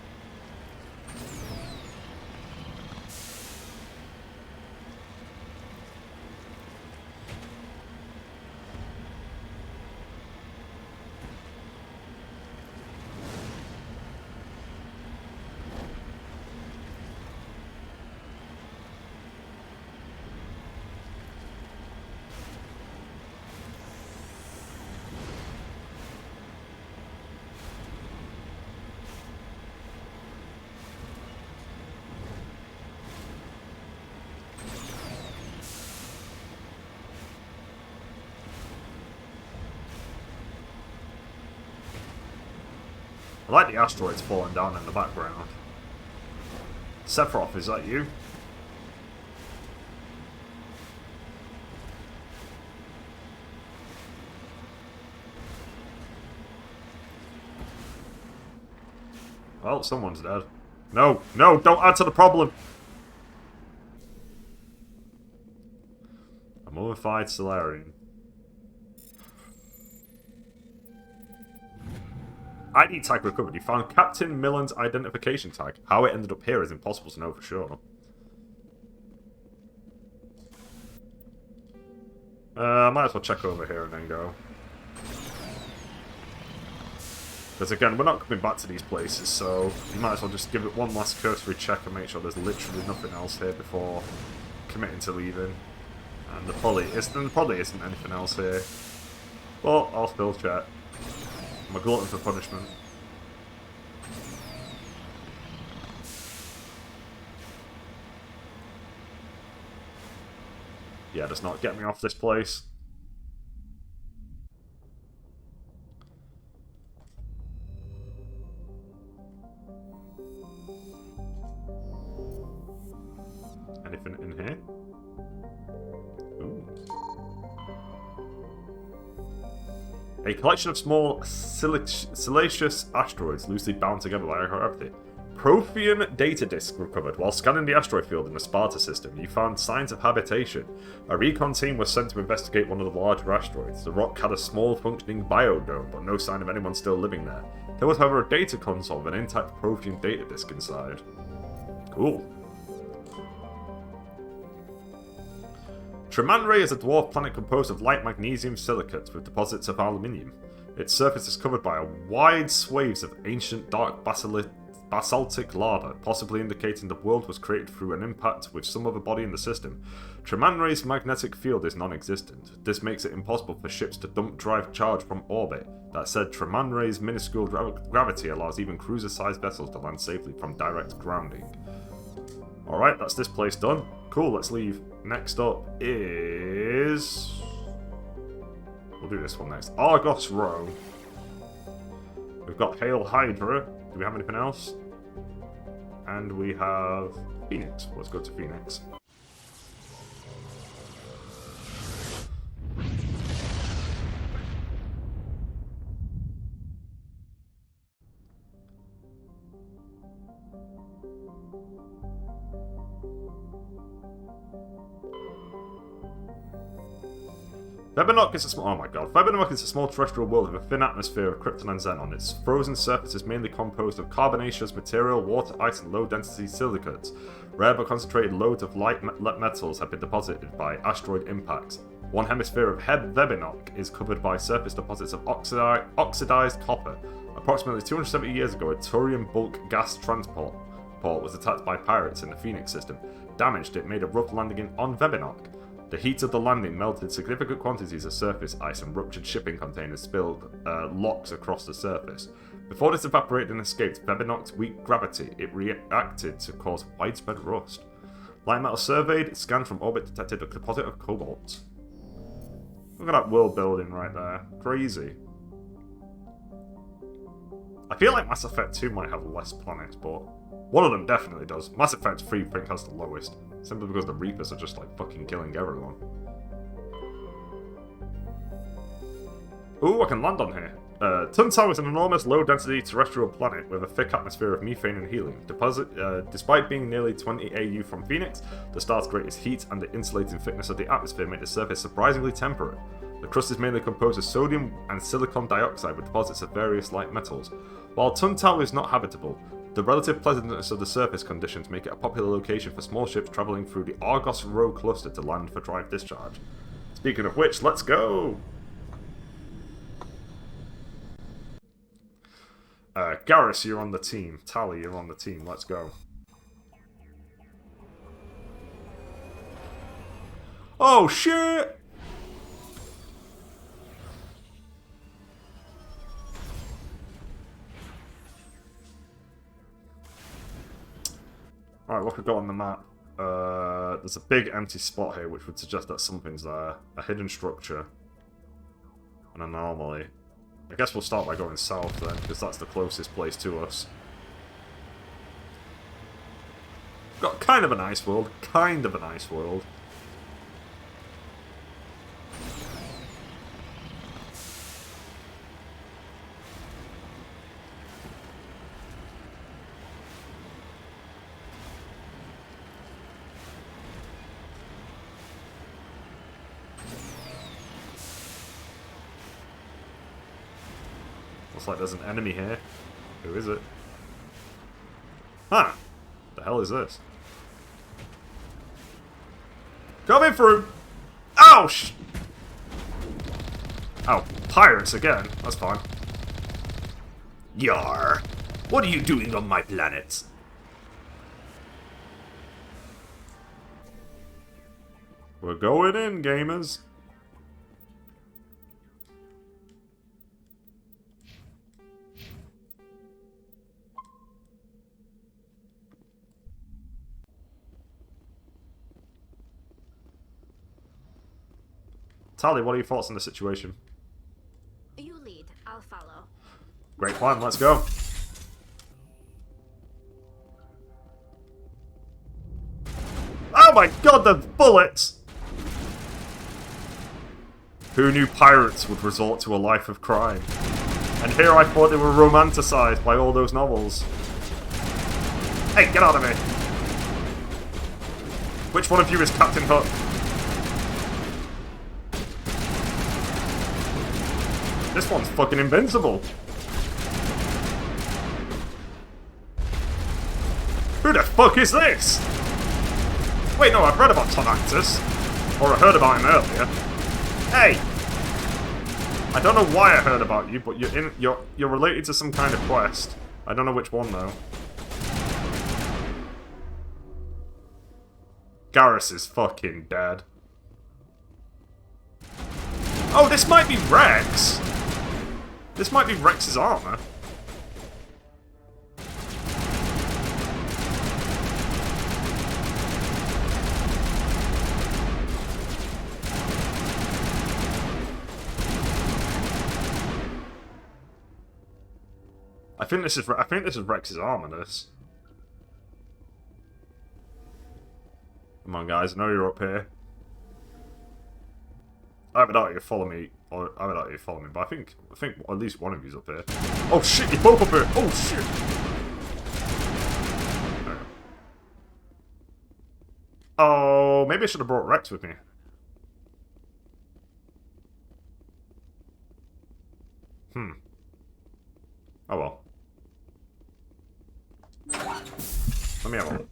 I like the asteroids falling down in the background. Sephiroth, is that you? Well, someone's dead. No, no, don't add to the problem! A mummified Solarian. ID tag recovered. You found Captain Millen's identification tag. How it ended up here is impossible to know for sure. I might as well check over here and then go. Because again, we're not coming back to these places, so you might as well just give it one last cursory check and make sure there's literally nothing else here before committing to leaving. And there probably isn't anything else here. But I'll still check. I'm a glutton for punishment. Yeah, does not get me off this place. Anything in here? Ooh. A collection of small siliceous asteroids loosely bound together by gravity. Prothean data disk recovered. While scanning the asteroid field in the Sparta system, you found signs of habitation. A recon team was sent to investigate one of the larger asteroids. The rock had a small functioning biodome, but no sign of anyone still living there. There was, however, a data console with an intact Prothean data disk inside. Cool. Tremanre is a dwarf planet composed of light magnesium silicates with deposits of aluminium. Its surface is covered by a wide swathes of ancient dark basaltic lava, possibly indicating the world was created through an impact with some other body in the system. Tremanre's magnetic field is non-existent. This makes it impossible for ships to dump drive charge from orbit. That said, Tremanre's minuscule gravity allows even cruiser-sized vessels to land safely from direct grounding. Alright, that's this place done. Cool, let's leave. Next up is... we'll do this one next. Argos Row. We've got Hail Hydra. Do we have anything else? And we have Phoenix. Let's go to Phoenix. Vebenock is a small... oh my god. Vebenock is a small terrestrial world with a thin atmosphere of krypton and xenon. Its frozen surface is mainly composed of carbonaceous material, water, ice, and low-density silicates. Rare but concentrated loads of light metals have been deposited by asteroid impacts. One hemisphere of Vebenock is covered by surface deposits of oxidized copper. Approximately 270 years ago, a Turian bulk gas transport was attacked by pirates in the Phoenix system. Damaged, it made a rough landing on Vebenock. The heat of the landing melted significant quantities of surface ice and ruptured shipping containers spilled locks across the surface. Before this evaporated and escaped Vebenock's weak gravity, it reacted to cause widespread rust. Light metal surveyed, scanned from orbit detected a deposit of cobalt. Look at that world building right there. Crazy. I feel like Mass Effect 2 might have less planets, but one of them definitely does. Mass Effect 3 I think has the lowest. Simply because the Reapers are just like fucking killing everyone. Ooh, I can land on here. Tuntau is an enormous, low-density terrestrial planet with a thick atmosphere of methane and helium. Despite being nearly 20 AU from Phoenix, the star's greatest heat and the insulating thickness of the atmosphere make the surface surprisingly temperate. The crust is mainly composed of sodium and silicon dioxide with deposits of various light metals. While Tuntau is not habitable, the relative pleasantness of the surface conditions make it a popular location for small ships travelling through the Argos Rho cluster to land for drive discharge. Speaking of which, let's go! Garrus, you're on the team. Tally, you're on the team. Let's go. Oh, shit! Alright, what have we got on the map? There's a big empty spot here, which would suggest that something's there. A hidden structure. An anomaly. I guess we'll start by going south then, because that's the closest place to us. Got kind of a nice world. Kind of a nice world. Looks like there's an enemy here. Who is it? Huh. The hell is this? Coming through! Oh, oh, pirates again. That's fine. Yar! What are you doing on my planet? We're going in, gamers. Tally, what are your thoughts on the situation? You lead, I'll follow. Great plan, let's go. Oh my god, the bullets! Who knew pirates would resort to a life of crime? And here I thought they were romanticized by all those novels. Hey, get out of me! Which one of you is Captain Hook? This one's fucking invincible. Who the fuck is this? Wait, no, I've read about Tom Actus. Or I heard about him earlier. Hey! I don't know why I heard about you, but you're related to some kind of quest. I don't know which one though. Garrus is fucking dead. Oh, this might be Rex! This might be Rex's armor. I think this is Rex's armor, this. Come on guys, I know you're up here. I haven't doubt you follow me, or I haven't doubt you follow me, but I think at least one of you's up here. Oh shit, you're both up here! Oh shit! There we go. Oh, maybe I should have brought Rex with me. Oh well. Let me have a look.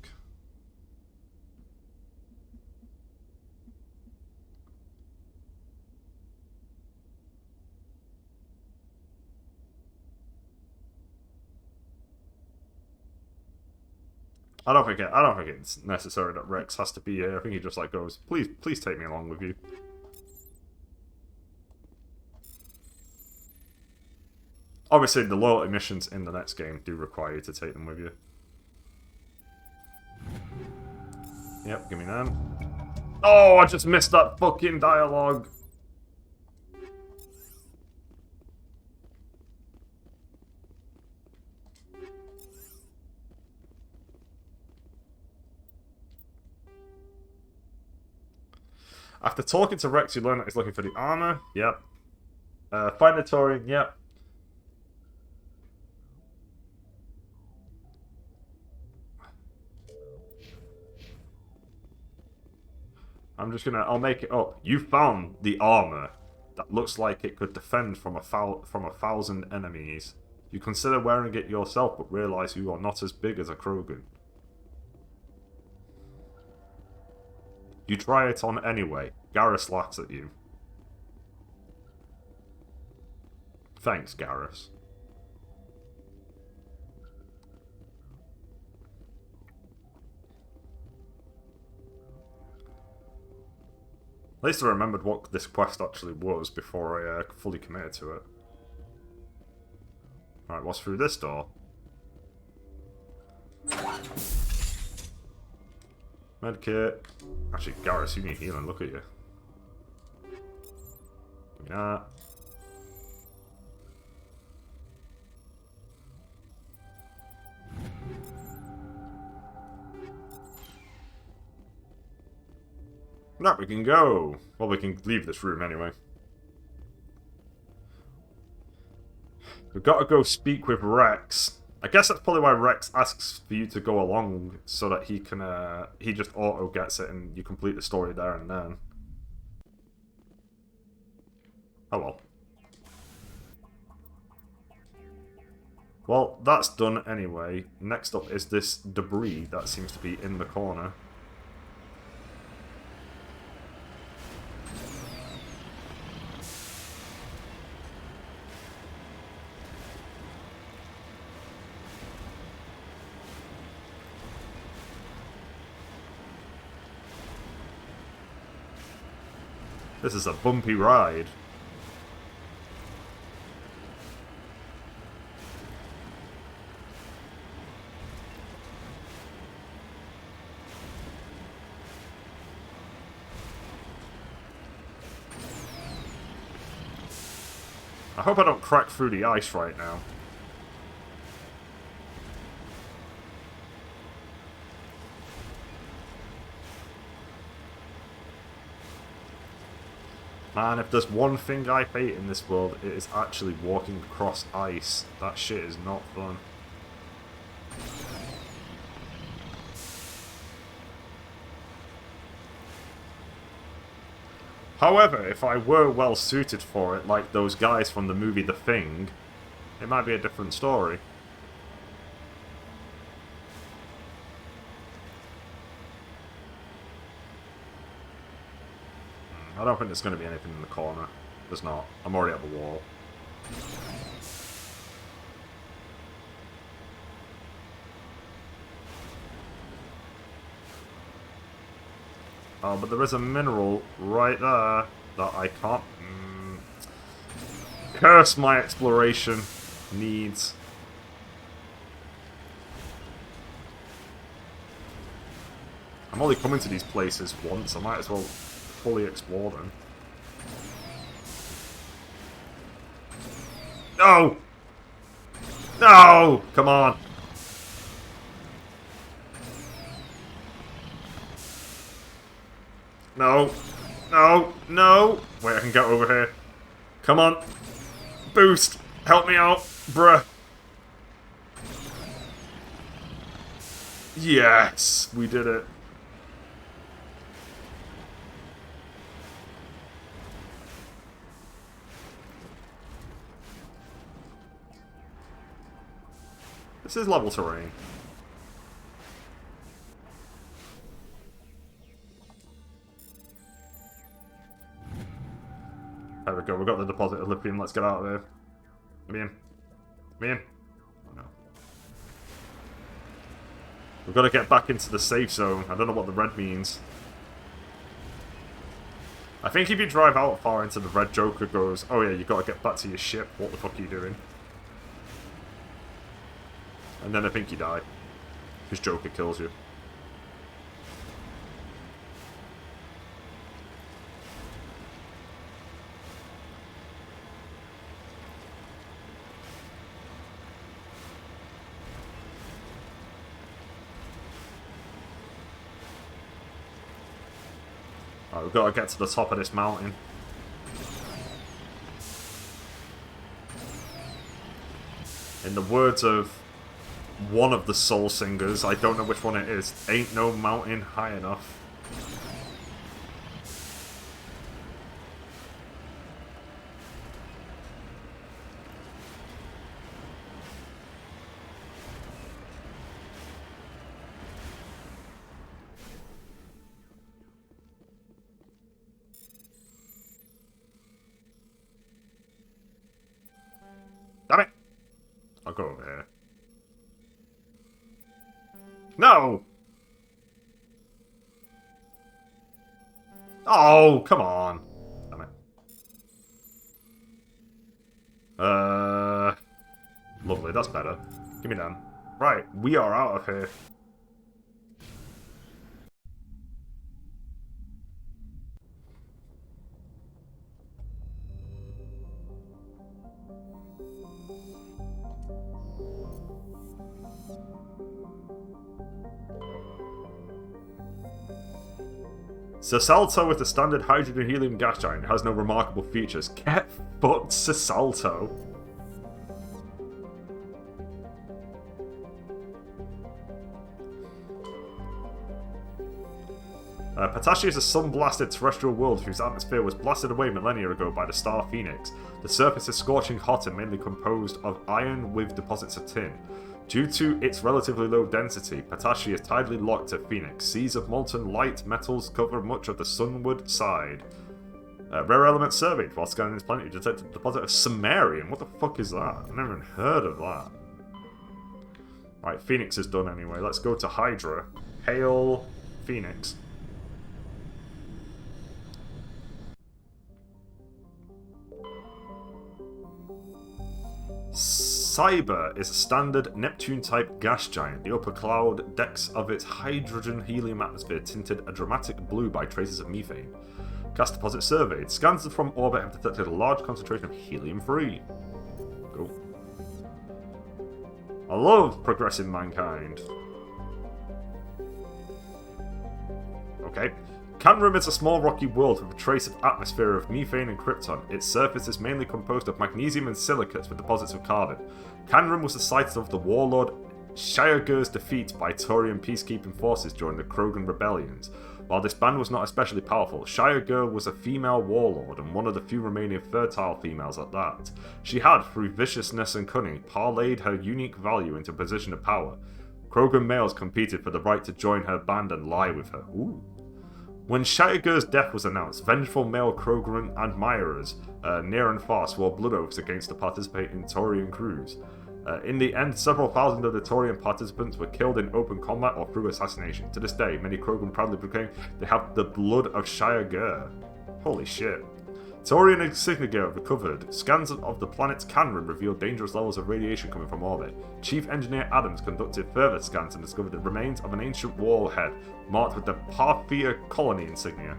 I don't think it's necessary that Rex has to be here. I think he just like goes, please take me along with you. Obviously, the loyalty missions in the next game do require you to take them with you. Yep, give me them. Oh, I just missed that fucking dialogue. After talking to Rex, you learn that he's looking for the armor. Yep. Find the Taurian. Yep. I'm just gonna... I'll make it up. You found the armor that looks like it could defend from a 1,000 enemies. You consider wearing it yourself, but realize you are not as big as a Krogan. You try it on anyway. Garrus laughs at you. Thanks, Garrus. At least I remembered what this quest actually was before I fully committed to it. Alright, what's through this door? Medkit. Actually, Garrus, you need healing, look at you. Give me that. Now we can go. Well, we can leave this room anyway. We've got to go speak with Rex. I guess that's probably why Rex asks for you to go along, so that he can, he just auto gets it and you complete the story there and then. Oh well. Well, that's done anyway. Next up is this debris that seems to be in the corner. This is a bumpy ride. I hope I don't crack through the ice right now. Man, if there's one thing I hate in this world, it is actually walking across ice. That shit is not fun. However, if I were well suited for it, like those guys from the movie The Thing, it might be a different story. I don't think there's going to be anything in the corner. There's not. I'm already at the wall. Oh, but there is a mineral right there that I can't... Curse my exploration needs. I'm only coming to these places once. I might as well fully explore them. No! No! Come on! No! No! No! Wait, I can get over here. Come on! Boost! Help me out, bruh! Yes! We did it. This is level terrain. There we go, we've got the deposit of lithium, let's get out of there. Let me in. Let me in. Oh no. We've got to get back into the safe zone. I don't know what the red means. I think if you drive out far into the red, Joker goes, oh yeah, you've got to get back to your ship, what the fuck are you doing? And then I think you die. Because Joker kills you. Alright, we've got to get to the top of this mountain. In the words of one of the soul singers, I don't know which one it is, ain't no mountain high enough. No! Oh, come on. Damn it. Lovely, that's better. Give me them. Right, we are out of here. Sasalto is the standard hydrogen-helium gas giant. It has no remarkable features. Get fucked, Sasalto. Patashi is a sun-blasted terrestrial world whose atmosphere was blasted away millennia ago by the star Phoenix. The surface is scorching hot and mainly composed of iron with deposits of tin. Due to its relatively low density, Patashi is tidally locked to Phoenix. Seas of molten light metals cover much of the sunward side. Rare element surveyed. While scanning this planet, you detected a deposit of samarium. What the fuck is that? I've never even heard of that. Right, Phoenix is done anyway. Let's go to Hydra. Hail Phoenix. Cyber is a standard Neptune-type gas giant. The upper cloud decks of its hydrogen-helium atmosphere tinted a dramatic blue by traces of methane. Gas deposit surveyed. Scans from orbit have detected a large concentration of helium-3. Cool. I love progressing mankind. Okay. Canrum is a small rocky world with a trace of atmosphere of methane and krypton. Its surface is mainly composed of magnesium and silicates with deposits of carbon. Canrum was the site of the warlord Shiagur's defeat by Taurian peacekeeping forces during the Krogan rebellions. While this band was not especially powerful, Shiagur was a female warlord and one of the few remaining fertile females at that. She had, through viciousness and cunning, parlayed her unique value into a position of power. Krogan males competed for the right to join her band and lie with her. Ooh. When Shiagur's death was announced, vengeful male Krogan admirers near and far swore blood oaths against the participating Taurian crews. In the end, several thousand of the Taurian participants were killed in open combat or through assassination. To this day, many Krogan proudly proclaim they have the blood of Shiagur. Holy shit. Taurian insignia recovered. Scans of the planet's Canrum revealed dangerous levels of radiation coming from orbit. Chief Engineer Adams conducted further scans and discovered the remains of an ancient warhead marked with the Parthia colony insignia.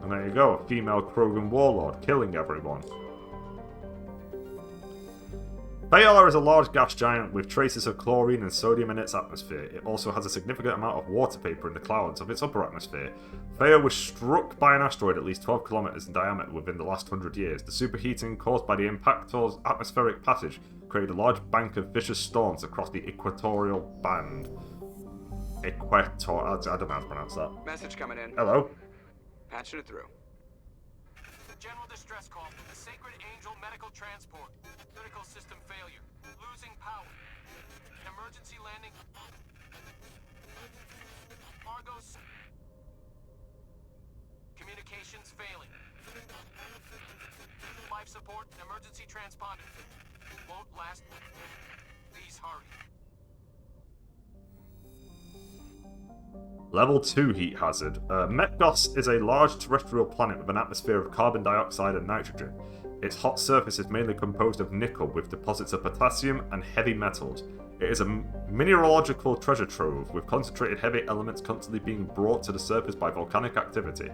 And there you go, a female Krogan warlord killing everyone. Bayola is a large gas giant with traces of chlorine and sodium in its atmosphere. It also has a significant amount of water vapor in the clouds of its upper atmosphere. Theo was struck by an asteroid at least 12 kilometers in diameter within the last 100 years. The superheating caused by the impactor's atmospheric passage created a large bank of vicious storms across the equatorial band. I don't know how to pronounce that. Message coming in. Hello? Patching it through. General distress call from the Sacred Angel Medical Transport. Critical system failure. Losing power. Emergency landing. Argos. Communications failing. Life support and emergency transponder. Won't last. Please hurry. Level 2 heat hazard. Metgos is a large terrestrial planet with an atmosphere of carbon dioxide and nitrogen. Its hot surface is mainly composed of nickel with deposits of potassium and heavy metals. It is a mineralogical treasure trove with concentrated heavy elements constantly being brought to the surface by volcanic activity.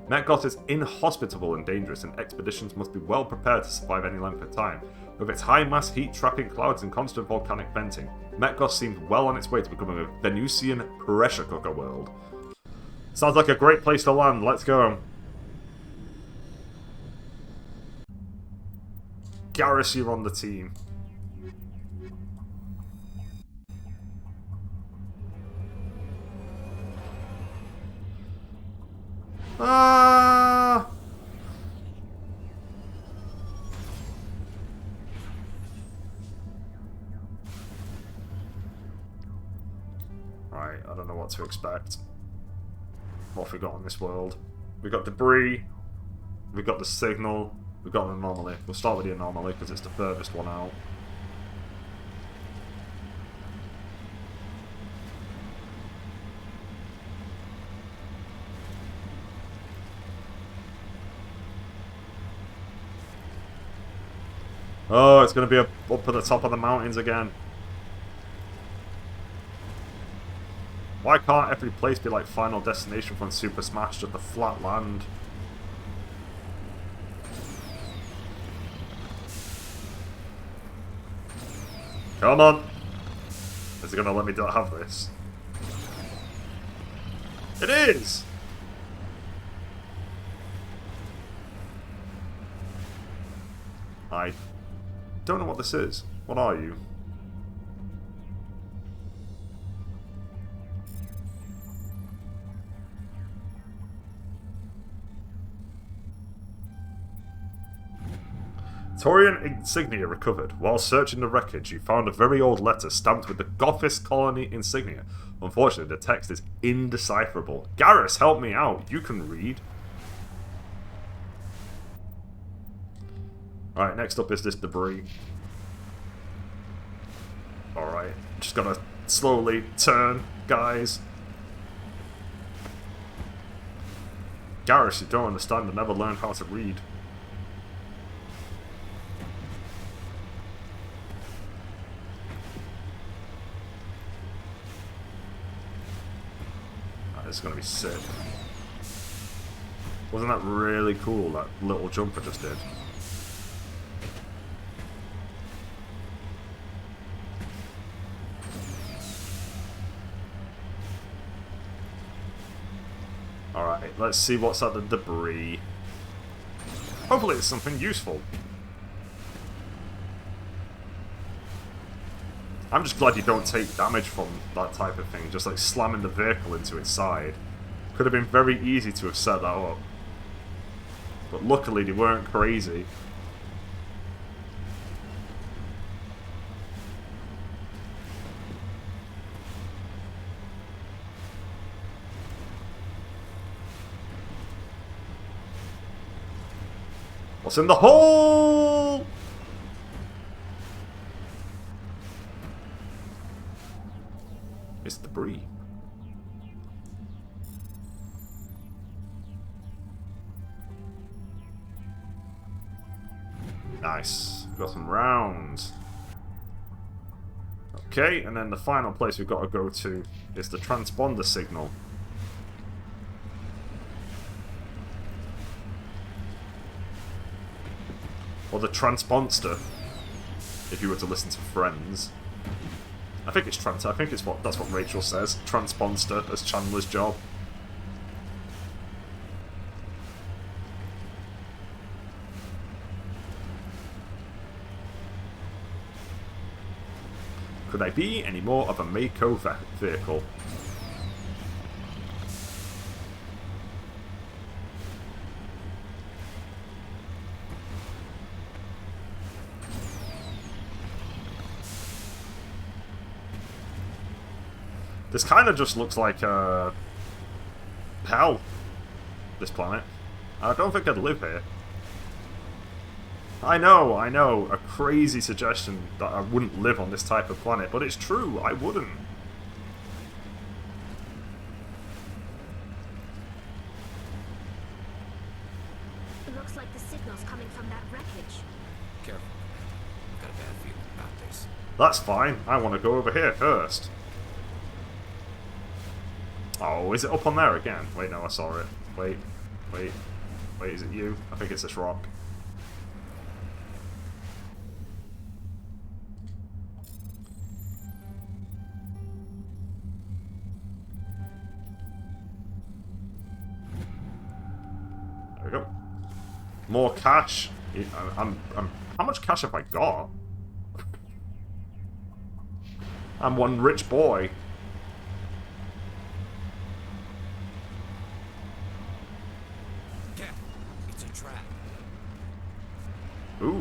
Metgos is inhospitable and dangerous, and expeditions must be well prepared to survive any length of time. With its high mass heat trapping clouds and constant volcanic venting, Metgos seems well on its way to becoming a Venusian pressure cooker world. Sounds like a great place to land, let's go. Garrus, you're on the team. Right, I don't know what to expect. What have we got on this world? We've got debris, we've got the signal, we've got an anomaly. We'll start with the anomaly because it's the furthest one out. Oh, it's going to be up at the top of the mountains again. Why can't every place be like Final Destination from Super Smash, just the flat land? Come on! Is it going to let me have this? It is! I don't know what this is. What are you? Torian insignia recovered. While searching the wreckage, you found a very old letter stamped with the Gothis colony insignia. Unfortunately, the text is indecipherable. Garrus, help me out. You can read. Alright, next up is this debris. Alright, just gotta slowly turn, guys. Garrus, you don't understand. I never learned how to read. This is gonna be sick. Wasn't that really cool, that little jump I just did? Alright, let's see what's at the debris. Hopefully it's something useful. I'm just glad you don't take damage from that type of thing, just like slamming the vehicle into its side. Could have been very easy to have set that up. But luckily they weren't crazy. What's in the hole? It's debris. Nice. We've got some rounds. Okay, and then the final place we've got to go to is the transponder signal. Or the transponster, if you were to listen to Friends. I think it's that's what Rachel says. Transponster as Chandler's job. Could I be any more of a Mako vehicle? This kind of just looks like hell, this planet. I don't think I'd live here. I know, a crazy suggestion that I wouldn't live on this type of planet, but it's true, I wouldn't. It looks like the signal's coming from that wreckage. Careful. I've got a bad feeling about this. That's fine, I want to go over here first. Oh, is it up on there again? Wait, no, I saw it. Wait, is it you? I think it's this rock. There we go. More cash. How much cash have I got? I'm one rich boy. Ooh.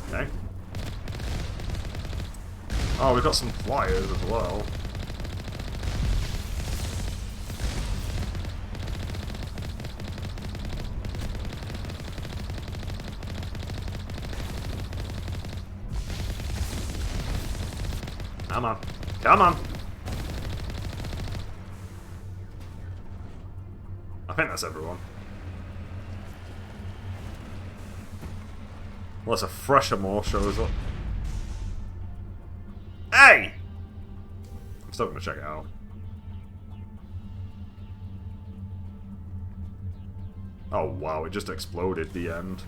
Okay. Oh, we've got some flyers as well. Come on. Come on. I think that's everyone. Unless a fresher more shows up. Hey! I'm still gonna check it out. Oh wow, it just exploded, the end.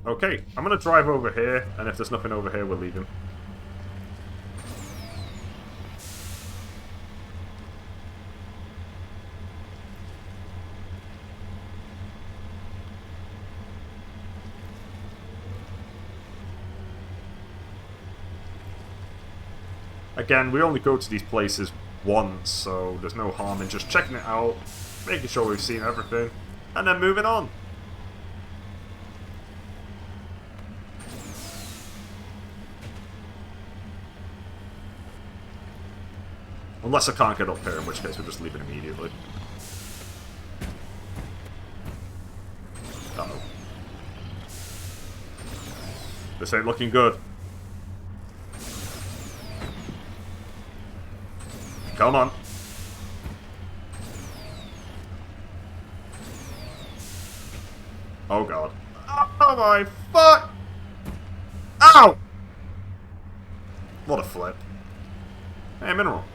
Okay, I'm gonna drive over here, and if there's nothing over here, we're leaving. Again, we only go to these places once, so there's no harm in just checking it out, making sure we've seen everything, and then moving on. Unless I can't get up here, in which case we're just leaving immediately. Uh-oh. This ain't looking good. Come on. Oh god. Oh my fuck! Ow! What a flip. Hey, mineral.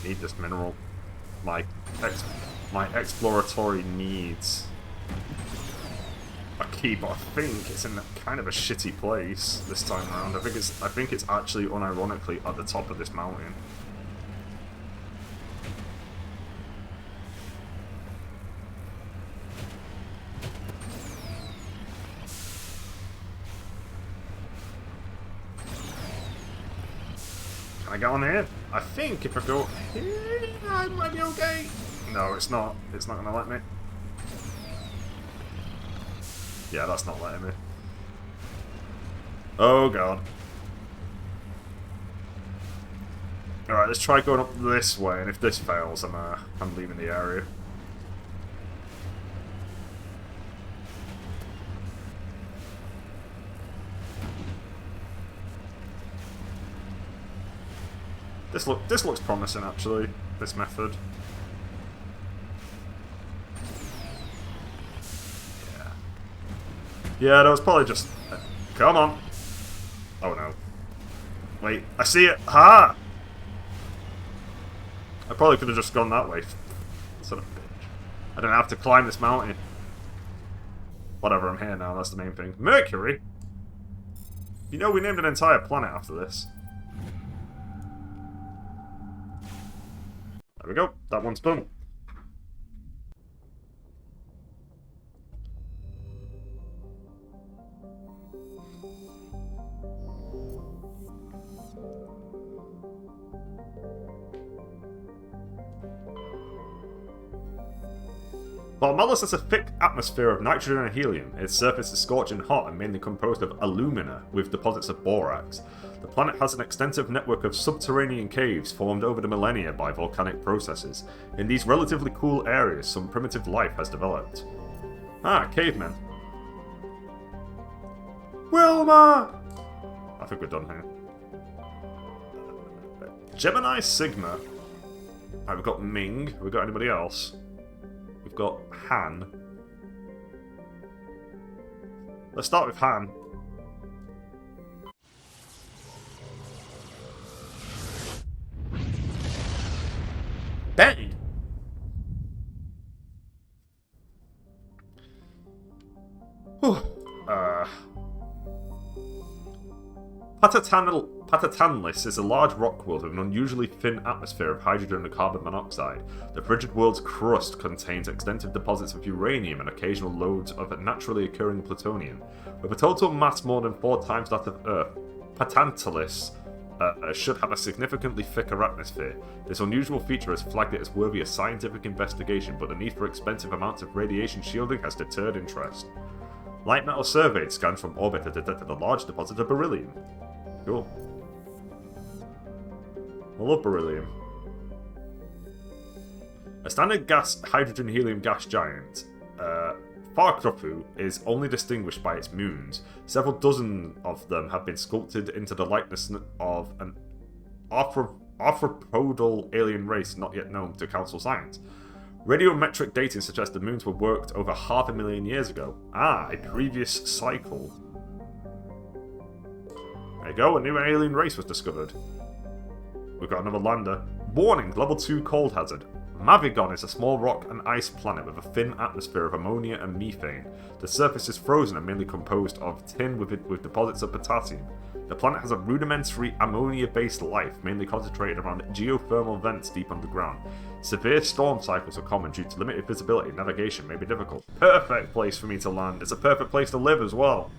Need this mineral. My exploratory needs a key, but I think it's in kind of a shitty place this time around. I think it's actually unironically at the top of this mountain. Can I get on here? I think if I go here, I might be okay. No, it's not. It's not gonna let me. Yeah, that's not letting me. Oh god. Alright, let's try going up this way, and if this fails, I'm leaving the area. This looks promising, actually, this method. Yeah, that was probably just... Come on! Oh no. Wait, I see it! Ha! I probably could have just gone that way. Son of a bitch. I don't have to climb this mountain. Whatever, I'm here now, that's the main thing. Mercury? You know, we named an entire planet after this. There we go, that one's done. While Malus has a thick atmosphere of nitrogen and helium, its surface is scorching hot and mainly composed of alumina with deposits of borax. The planet has an extensive network of subterranean caves formed over the millennia by volcanic processes. In these relatively cool areas, some primitive life has developed. Ah, cavemen. Wilma! I think we're done here. Gemini Sigma. Alright, we've got Ming. We've got anybody else? We've got Han. Let's start with Han. Bang! Patatanlis is a large rock world with an unusually thin atmosphere of hydrogen and carbon monoxide. The frigid world's crust contains extensive deposits of uranium and occasional loads of naturally occurring plutonium. With a total mass more than 4 times that of Earth, Patatanlis should have a significantly thicker atmosphere. This unusual feature has flagged it as worthy of scientific investigation, but the need for expensive amounts of radiation shielding has deterred interest. Light metal surveyed scans from orbit have detected a large deposit of beryllium. Cool. I love beryllium. A standard gas hydrogen-helium gas giant, Farkrofu is only distinguished by its moons. Several dozen of them have been sculpted into the likeness of an arthropodal alien race not yet known to Council Science. Radiometric dating suggests the moons were worked over 500,000 years ago. Ah, a previous cycle. There you go, a new alien race was discovered. We've got another lander. Warning, level 2 cold hazard. Mavigon is a small rock and ice planet with a thin atmosphere of ammonia and methane. The surface is frozen and mainly composed of tin with deposits of potassium. The planet has a rudimentary ammonia-based life, mainly concentrated around geothermal vents deep underground. Severe storm cycles are common due to limited visibility. Navigation may be difficult. Perfect place for me to land. It's a perfect place to live as well.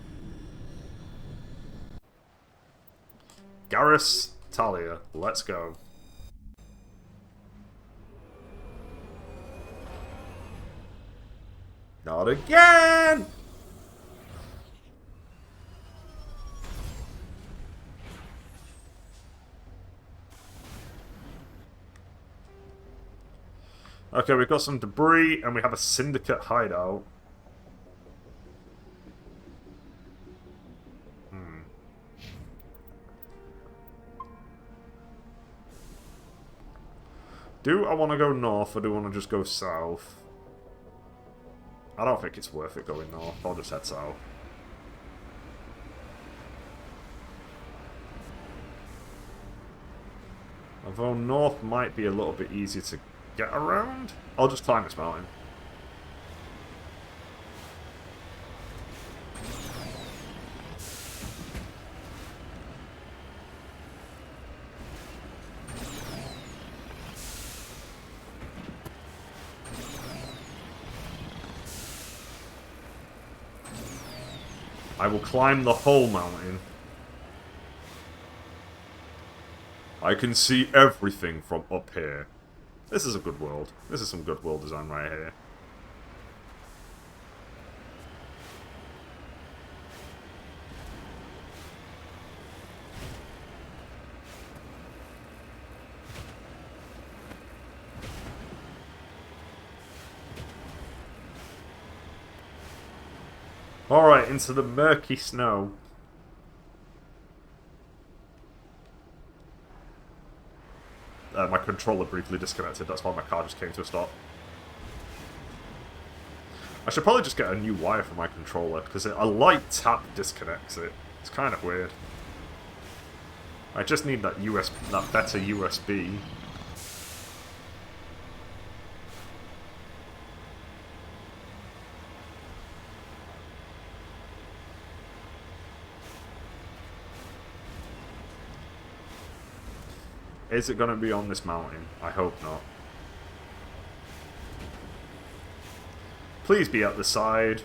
Garrus Talia, let's go. Not again! Okay, we've got some debris and we have a syndicate hideout. Do I want to go north or do I want to just go south? I don't think it's worth it going north. I'll just head south. Although north might be a little bit easier to get around. I'll just climb this mountain. I will climb the whole mountain. I can see everything from up here. This is a good world. This is some good world design right here. Alright, into the murky snow. My controller briefly disconnected, that's why my car just came to a stop. I should probably just get a new wire for my controller, because a light tap disconnects it. It's kind of weird. I just need that better USB. Is it going to be on this mountain? I hope not. Please be at the side.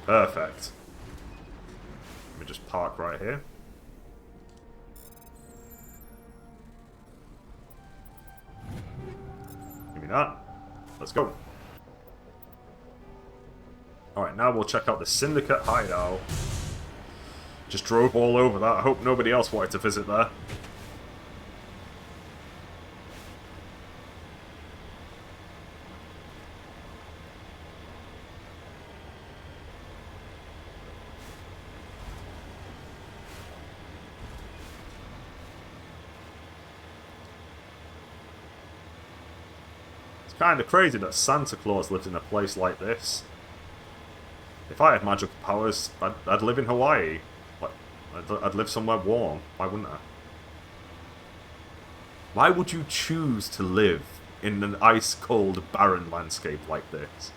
Perfect. Let me just park right here. Give me that. Let's go. Alright, now we'll check out the Syndicate hideout. Just drove all over that. I hope nobody else wanted to visit there. It's kind of crazy that Santa Claus lived in a place like this. If I had magical powers, I'd live in Hawaii. I'd live somewhere warm. Why wouldn't I? Why would you choose to live in an ice-cold, barren landscape like this?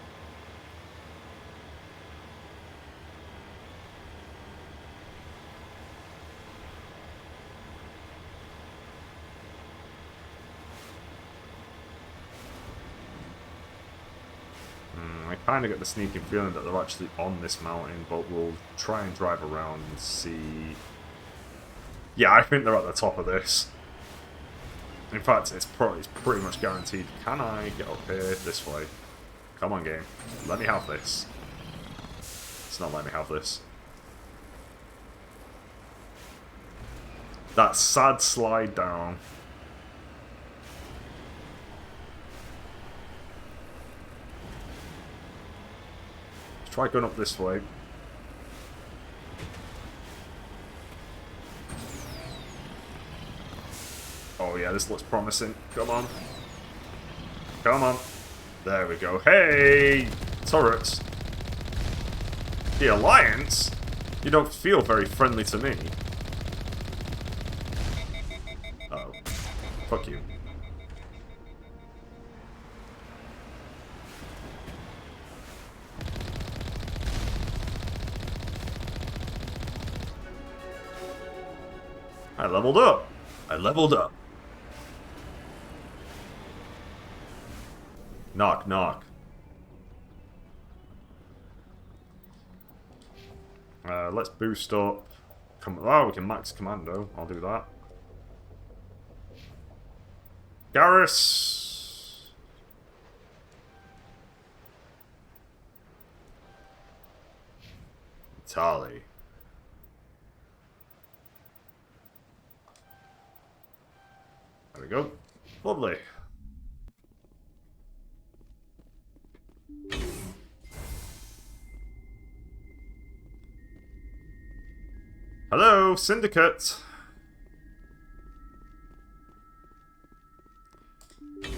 kind of get the sneaking feeling that they're actually on this mountain, but we'll try and drive around and see. Yeah, I think they're at the top of this. In fact, it's pretty much guaranteed. Can I get up here this way? Come on, game. Let me have this. It's not letting me have this. That sad slide down. Let's try going up this way. Oh yeah, this looks promising. Come on. Come on. There we go. Hey! Turrets. The Alliance? You don't feel very friendly to me. Uh-oh. Fuck you. I leveled up. I leveled up. Knock, knock. Let's boost up. Oh, we can max commando. I'll do that. Garrus! Tali. There we go. Lovely. Hello, Syndicate!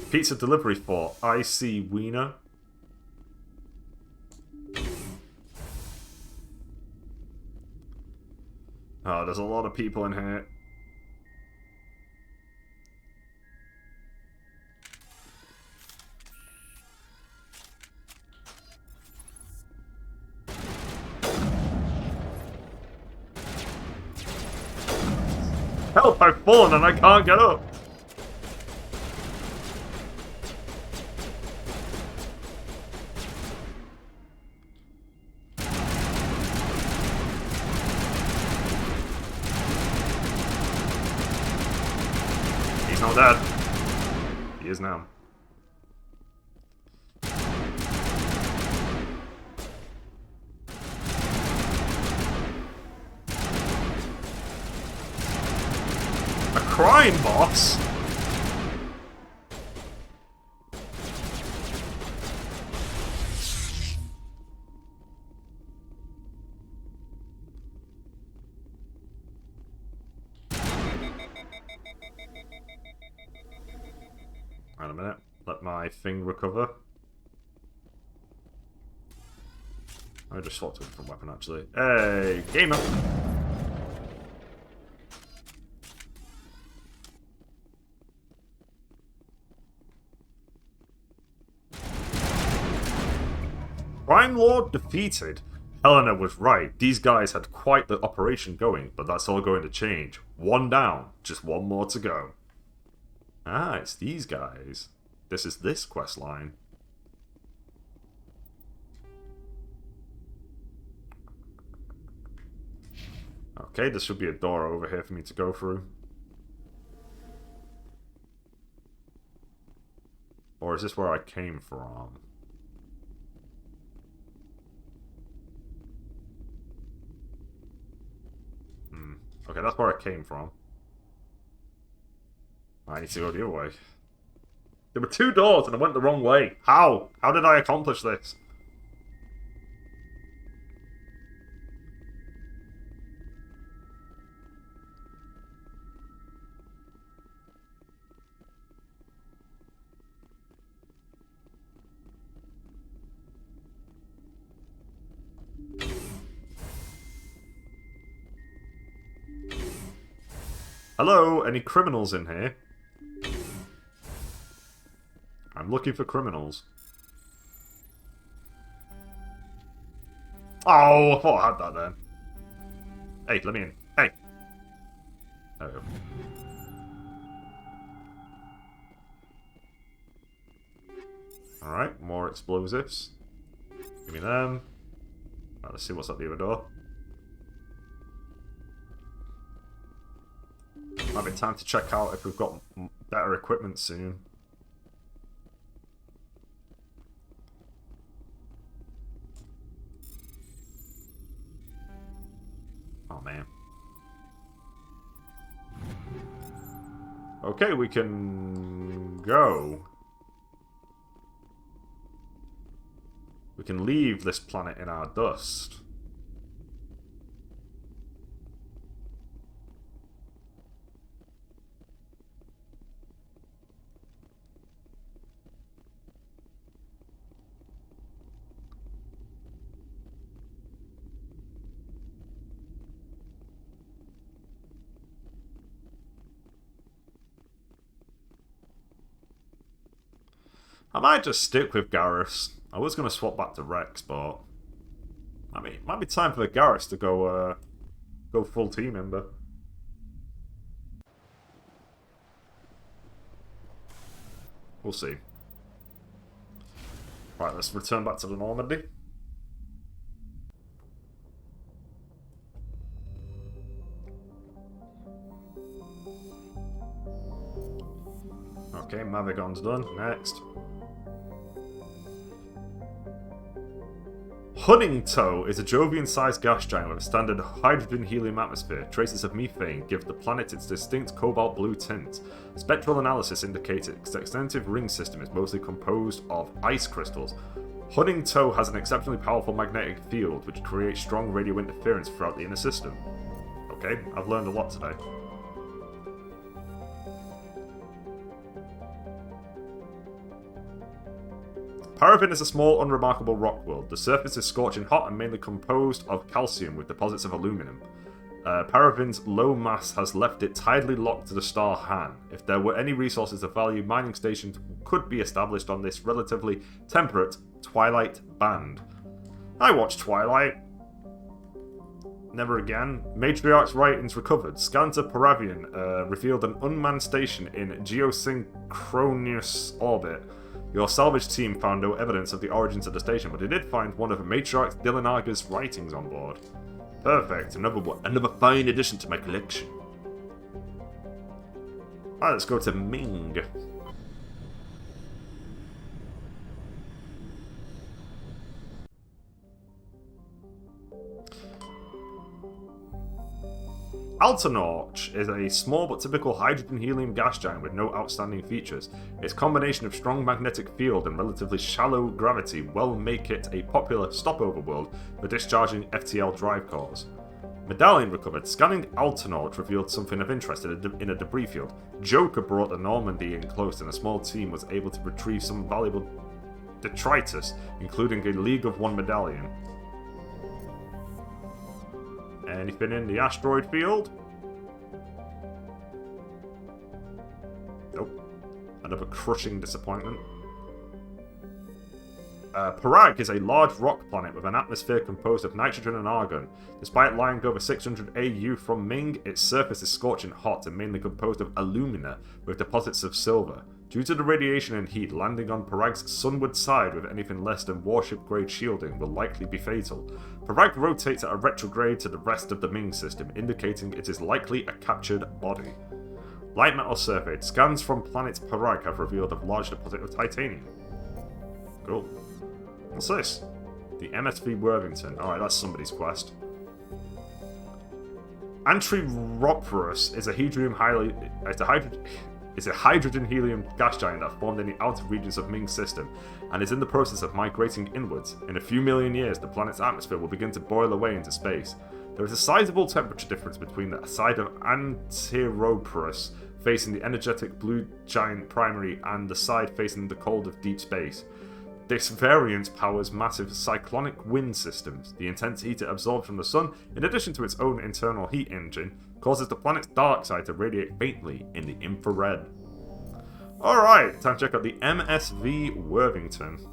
Pizza delivery for IC Wiener. Oh, there's a lot of people in here. Help, I've fallen and I can't get up! He's not dead. He is now. Crime boss? Wait a minute. Let my thing recover. I just swapped to a different weapon actually. Hey, gamer! Crime Lord defeated. Helena was right. These guys had quite the operation going, but that's all going to change. One down. Just one more to go. Ah, it's these guys. This is this quest line. Okay, there should be a door over here for me to go through. Or is this where I came from? Okay, that's where I came from. I need to go the other way. There were two doors and I went the wrong way. How? How did I accomplish this? Hello, any criminals in here? I'm looking for criminals. Oh, I thought I had that then. Hey, let me in. Hey! There we go. Alright, more explosives. Give me them. Right, let's see what's at the other door. Might be time to check out if we've got better equipment soon. Oh man. Okay, we can go. We can leave this planet in our dust. I might just stick with Garrus. I was going to swap back to Rex, but might be time for Garrus to go full team member. We'll see. Right, let's return back to the Normandy. Okay, Mavigon's done. Next. Huntingtow is a Jovian-sized gas giant with a standard hydrogen-helium atmosphere. Traces of methane give the planet its distinct cobalt blue tint. Spectral analysis indicates its extensive ring system is mostly composed of ice crystals. Huntingtow has an exceptionally powerful magnetic field which creates strong radio interference throughout the inner system. Okay, I've learned a lot today. Paraffin is a small, unremarkable rock world. The surface is scorching hot and mainly composed of calcium with deposits of aluminum. Paraffin's low mass has left it tidally locked to the star Han. If there were any resources of value, mining stations could be established on this relatively temperate Twilight band. I watched Twilight. Never again. Matriarch's writings recovered. Scans of Paravian revealed an unmanned station in geosynchronous orbit. Your salvage team found no evidence of the origins of the station, but they did find one of Matriarch Dylanaga's writings on board. Perfect. Another fine addition to my collection. Alright, let's go to Ming. Altanorch is a small but typical hydrogen-helium gas giant with no outstanding features. Its combination of strong magnetic field and relatively shallow gravity will make it a popular stopover world for discharging FTL drive cores. Medallion recovered. Scanning Altanorch revealed something of interest in a debris field. Joker brought the Normandy in close and a small team was able to retrieve some valuable detritus, including a League of One medallion. Anything in the asteroid field? Nope. Another crushing disappointment. Parag is a large rock planet with an atmosphere composed of nitrogen and argon. Despite lying over 600 AU from Ming, its surface is scorching hot and mainly composed of alumina with deposits of silver. Due to the radiation and heat, landing on Parag's sunward side with anything less than warship-grade shielding will likely be fatal. Parag rotates at a retrograde to the rest of the Ming system, indicating it is likely a captured body. Light metal survey. Scans from planet Parag have revealed a large deposit of titanium. Cool. What's this? The MSV Worthington. Alright, that's somebody's quest. Antiroporus is a hydrogen-helium gas giant that formed in the outer regions of Ming's system and is in the process of migrating inwards. In a few million years, the planet's atmosphere will begin to boil away into space. There is a sizable temperature difference between the side of Antiroporus facing the energetic blue giant primary and the side facing the cold of deep space. This variant powers massive cyclonic wind systems. The intense heat it absorbs from the sun, in addition to its own internal heat engine, causes the planet's dark side to radiate faintly in the infrared. Alright, time to check out the MSV Worthington.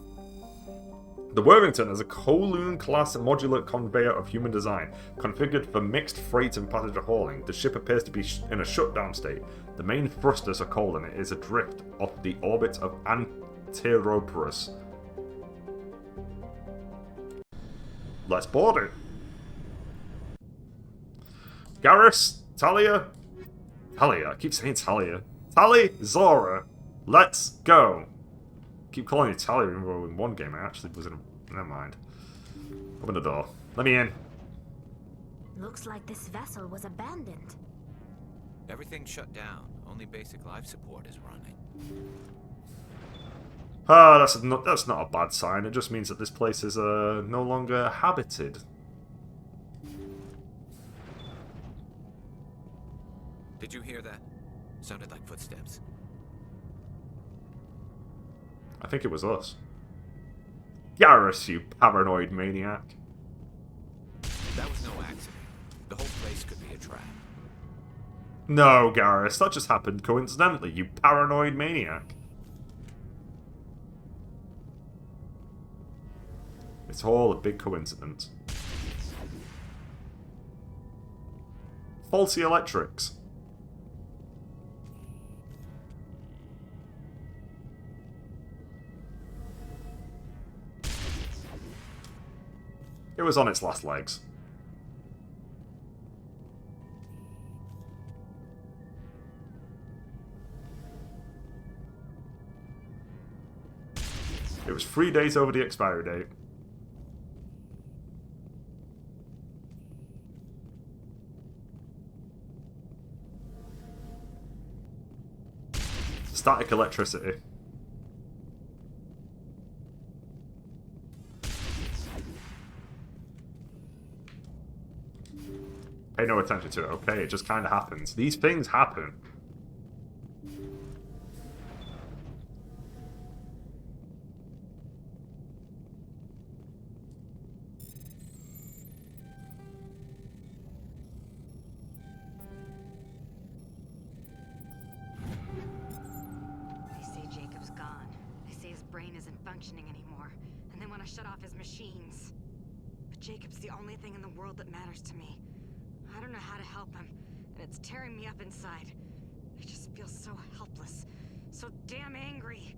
The Worthington is a Kowloon-class modular conveyor of human design, configured for mixed freight and passenger hauling. The ship appears to be in a shutdown state. The main thrusters are cold and it is adrift off the orbit of Antiroporus. Let's board it. Garrus, Talia. Talia, I keep saying Talia. Tali, Zora. Let's go. Keep calling you Talia even though in one game I actually was in a... Never mind. Open the door. Let me in. Looks like this vessel was abandoned. Everything's shut down. Only basic life support is running. Ah, that's not a bad sign. It just means that this place is no longer habited. Did you hear that? Sounded like footsteps. I think it was us. Garrus, you paranoid maniac. That was no accident. The whole place could be a trap. No, Garrus, that just happened coincidentally, you paranoid maniac. It's all a big coincidence. Faulty electrics. It was on its last legs. It was 3 days over the expiry date. Static electricity. Pay no attention to it, okay? It just kind of happens. These things happen. They say Jacob's gone. They say his brain isn't functioning anymore, and they want to shut off his machines. But Jacob's the only thing in the world that matters to me. I don't know how to help him, and it's tearing me up inside. I just feel so helpless, so damn angry.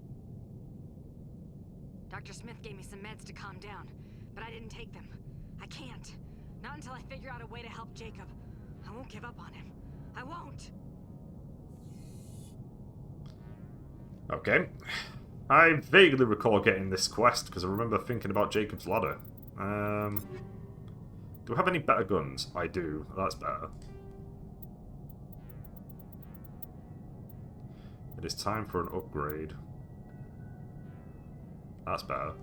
Dr. Smith gave me some meds to calm down, but I didn't take them. I can't. Not until I figure out a way to help Jacob. I won't give up on him. I won't. Okay. I vaguely recall getting this quest because I remember thinking about Jacob's ladder. Do I have any better guns? I do. That's better. It is time for an upgrade. That's better.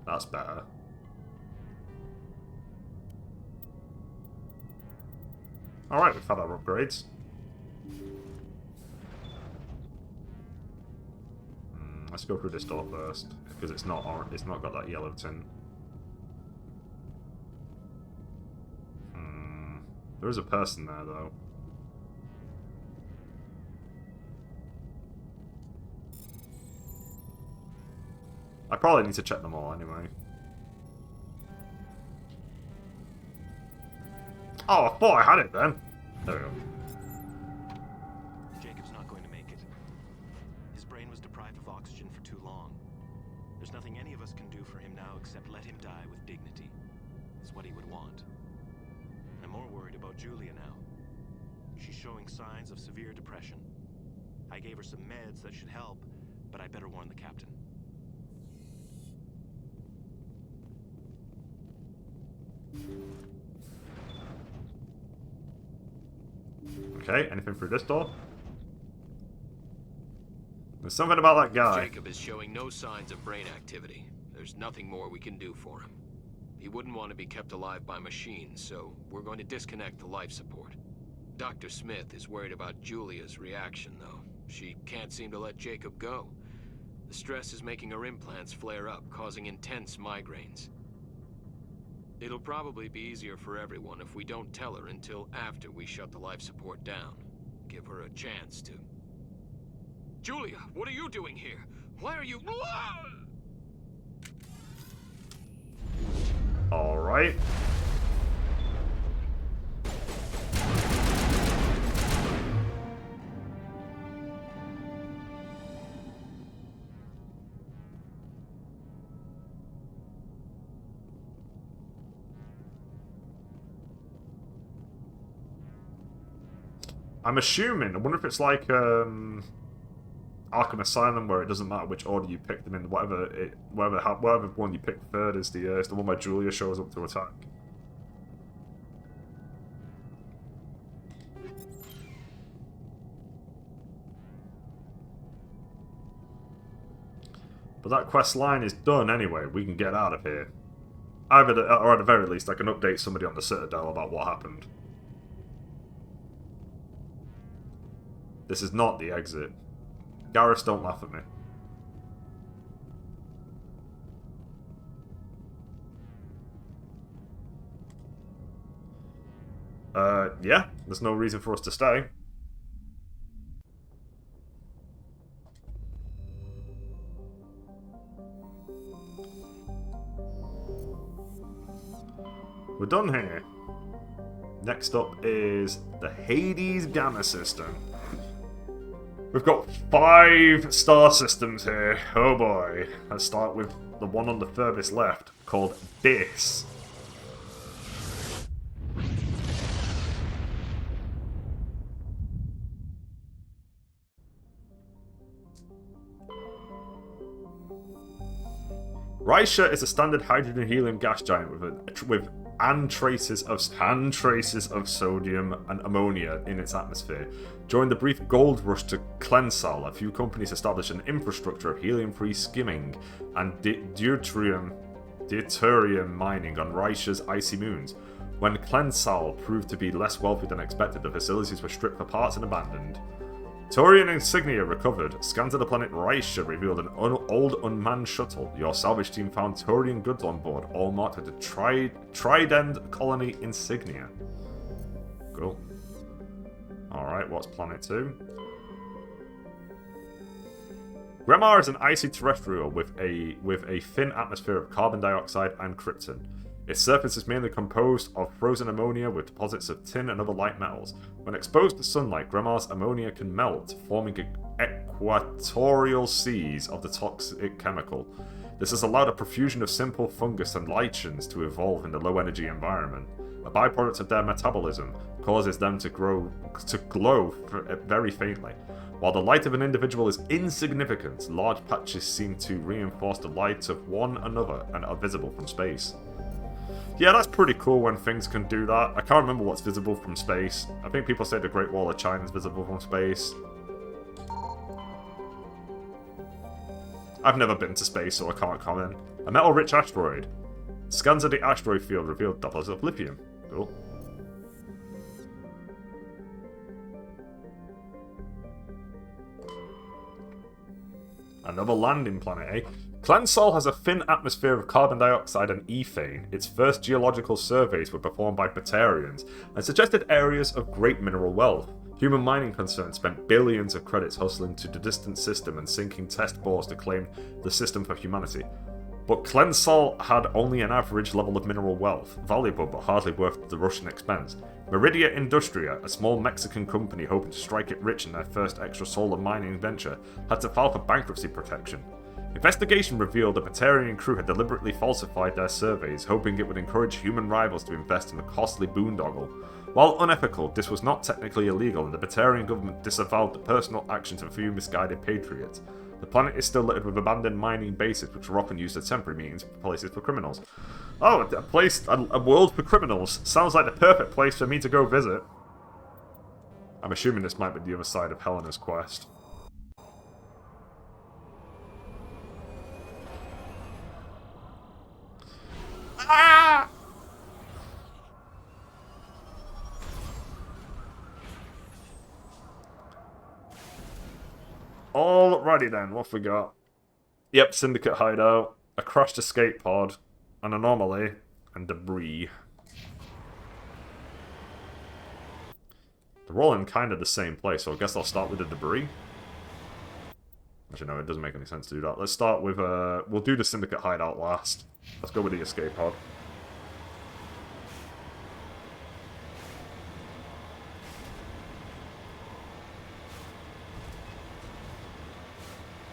That's better. Alright, we've had our upgrades. Let's go through this door first, because it's not got that yellow tint. There is a person there though. I probably need to check them all anyway. Oh, I thought I had it then. There we go. Jacob's not going to make it. His brain was deprived of oxygen for too long. There's nothing any of us can do for him now except let him die with dignity, is what he would want. I'm more worried about Julia now. She's showing signs of severe depression. I gave her some meds that should help, but I better warn the captain. Okay, anything through this door? There's something about that guy. Jacob is showing no signs of brain activity. There's nothing more we can do for him. He wouldn't want to be kept alive by machines, so we're going to disconnect the life support. Dr. Smith is worried about Julia's reaction, though. She can't seem to let Jacob go. The stress is making her implants flare up, causing intense migraines. It'll probably be easier for everyone if we don't tell her until after we shut the life support down. Give her a chance to... Julia, what are you doing here? Why are you... Alright. I'm assuming, I wonder if it's like Arkham Asylum, where it doesn't matter which order you pick them in, whatever one you pick third is the one where Julia shows up to attack. But that quest line is done anyway. We can get out of here. Either, or at the very least, I can update somebody on the Citadel about what happened. This is not the exit. Garrus, don't laugh at me. Yeah, there's no reason for us to stay. We're done here. Next up is the Hades Gamma System. We've got 5 star systems here. Oh boy. Let's start with the one on the furthest left, called Dis. Rysha is a standard hydrogen-helium gas giant with traces of sodium and ammonia in its atmosphere. During the brief gold rush to Klensal, a few companies established an infrastructure of helium-free skimming and deuterium mining on Rysha's icy moons. When Klensal proved to be less wealthy than expected, the facilities were stripped for parts and abandoned. Turian insignia recovered. Scans of the planet Rysha revealed an old unmanned shuttle. Your salvage team found Turian goods on board, all marked with the Trident Colony insignia. Cool. Alright, what's planet 2? Gremar is an icy terrestrial with a thin atmosphere of carbon dioxide and krypton. Its surface is mainly composed of frozen ammonia with deposits of tin and other light metals. When exposed to sunlight, Gremar's ammonia can melt, forming equatorial seas of the toxic chemical. This has allowed a profusion of simple fungus and lichens to evolve in the low-energy environment. A byproduct of their metabolism causes them to glow very faintly. While the light of an individual is insignificant, large patches seem to reinforce the light of one another and are visible from space. Yeah, that's pretty cool when things can do that. I can't remember what's visible from space. I think people say the Great Wall of China is visible from space. I've never been to space, so I can't comment. A metal-rich asteroid. Scans of the asteroid field revealed deposits of lithium. Cool. Another landing planet, eh? Klensal has a thin atmosphere of carbon dioxide and ethane. Its first geological surveys were performed by Batarians and suggested areas of great mineral wealth. Human mining concerns spent billions of credits hustling to the distant system and sinking test bores to claim the system for humanity. But Klensal had only an average level of mineral wealth, valuable but hardly worth the Russian expense. Meridia Industria, a small Mexican company hoping to strike it rich in their first extrasolar mining venture, had to file for bankruptcy protection. Investigation revealed the Batarian crew had deliberately falsified their surveys, hoping it would encourage human rivals to invest in the costly boondoggle. While unethical, this was not technically illegal, and the Batarian government disavowed the personal actions of a few misguided patriots. The planet is still littered with abandoned mining bases, which are often used as temporary meetings places for criminals. Oh, a world for criminals. Sounds like the perfect place for me to go visit. I'm assuming this might be the other side of Helena's quest. Ah! Alrighty then, what have we got? Yep, Syndicate hideout, a crashed escape pod, an anomaly, and debris. They're all in kind of the same place, so I guess I'll start with the debris. Actually, no, it doesn't make any sense to do that. Let's start with, we'll do the Syndicate hideout last. Let's go with the escape pod.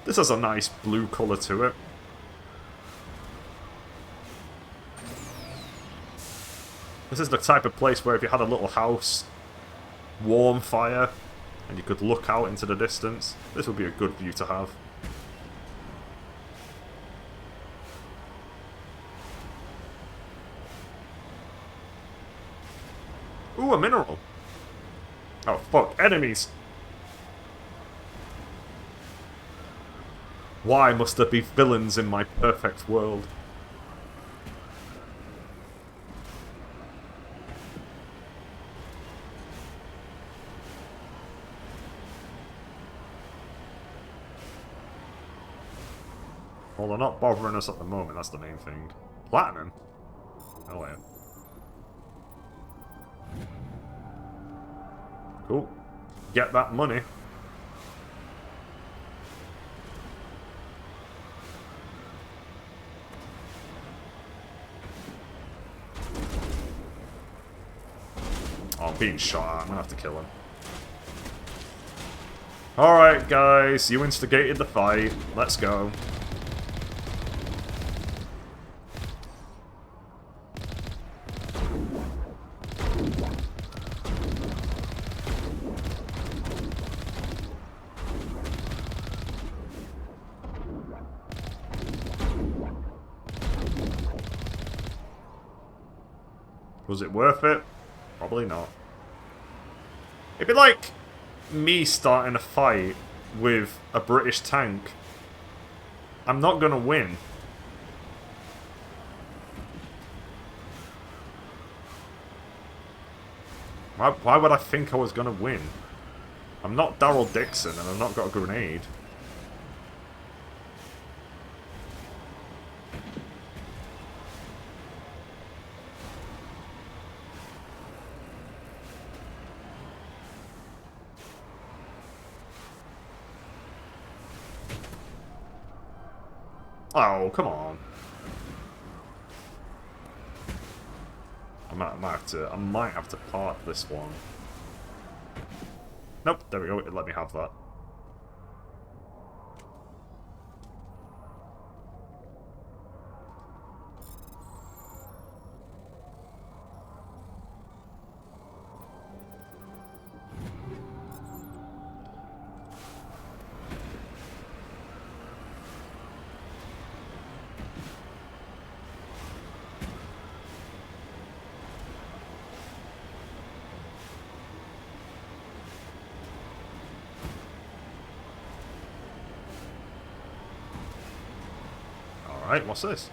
This has a nice blue colour to it. This is the type of place where if you had a little house warm fire, and you could look out into the distance. This would be a good view to have. Ooh, a mineral. Oh, fuck. Enemies! Why must there be villains in my perfect world? Well, they're not bothering us at the moment, that's the main thing. Platinum? Oh, wait. Cool. Get that money. Oh, I'm being shot at. I'm gonna have to kill him. Alright, guys. You instigated the fight. Let's go. Was it worth it? Probably not. It'd be like me starting a fight with a British tank. I'm not gonna win. Why would I think I was gonna win? I'm not Daryl Dixon and I've not got a grenade. Oh, come on. I might have to park this one. Nope, there we go. It let me have that. Alright, what's this?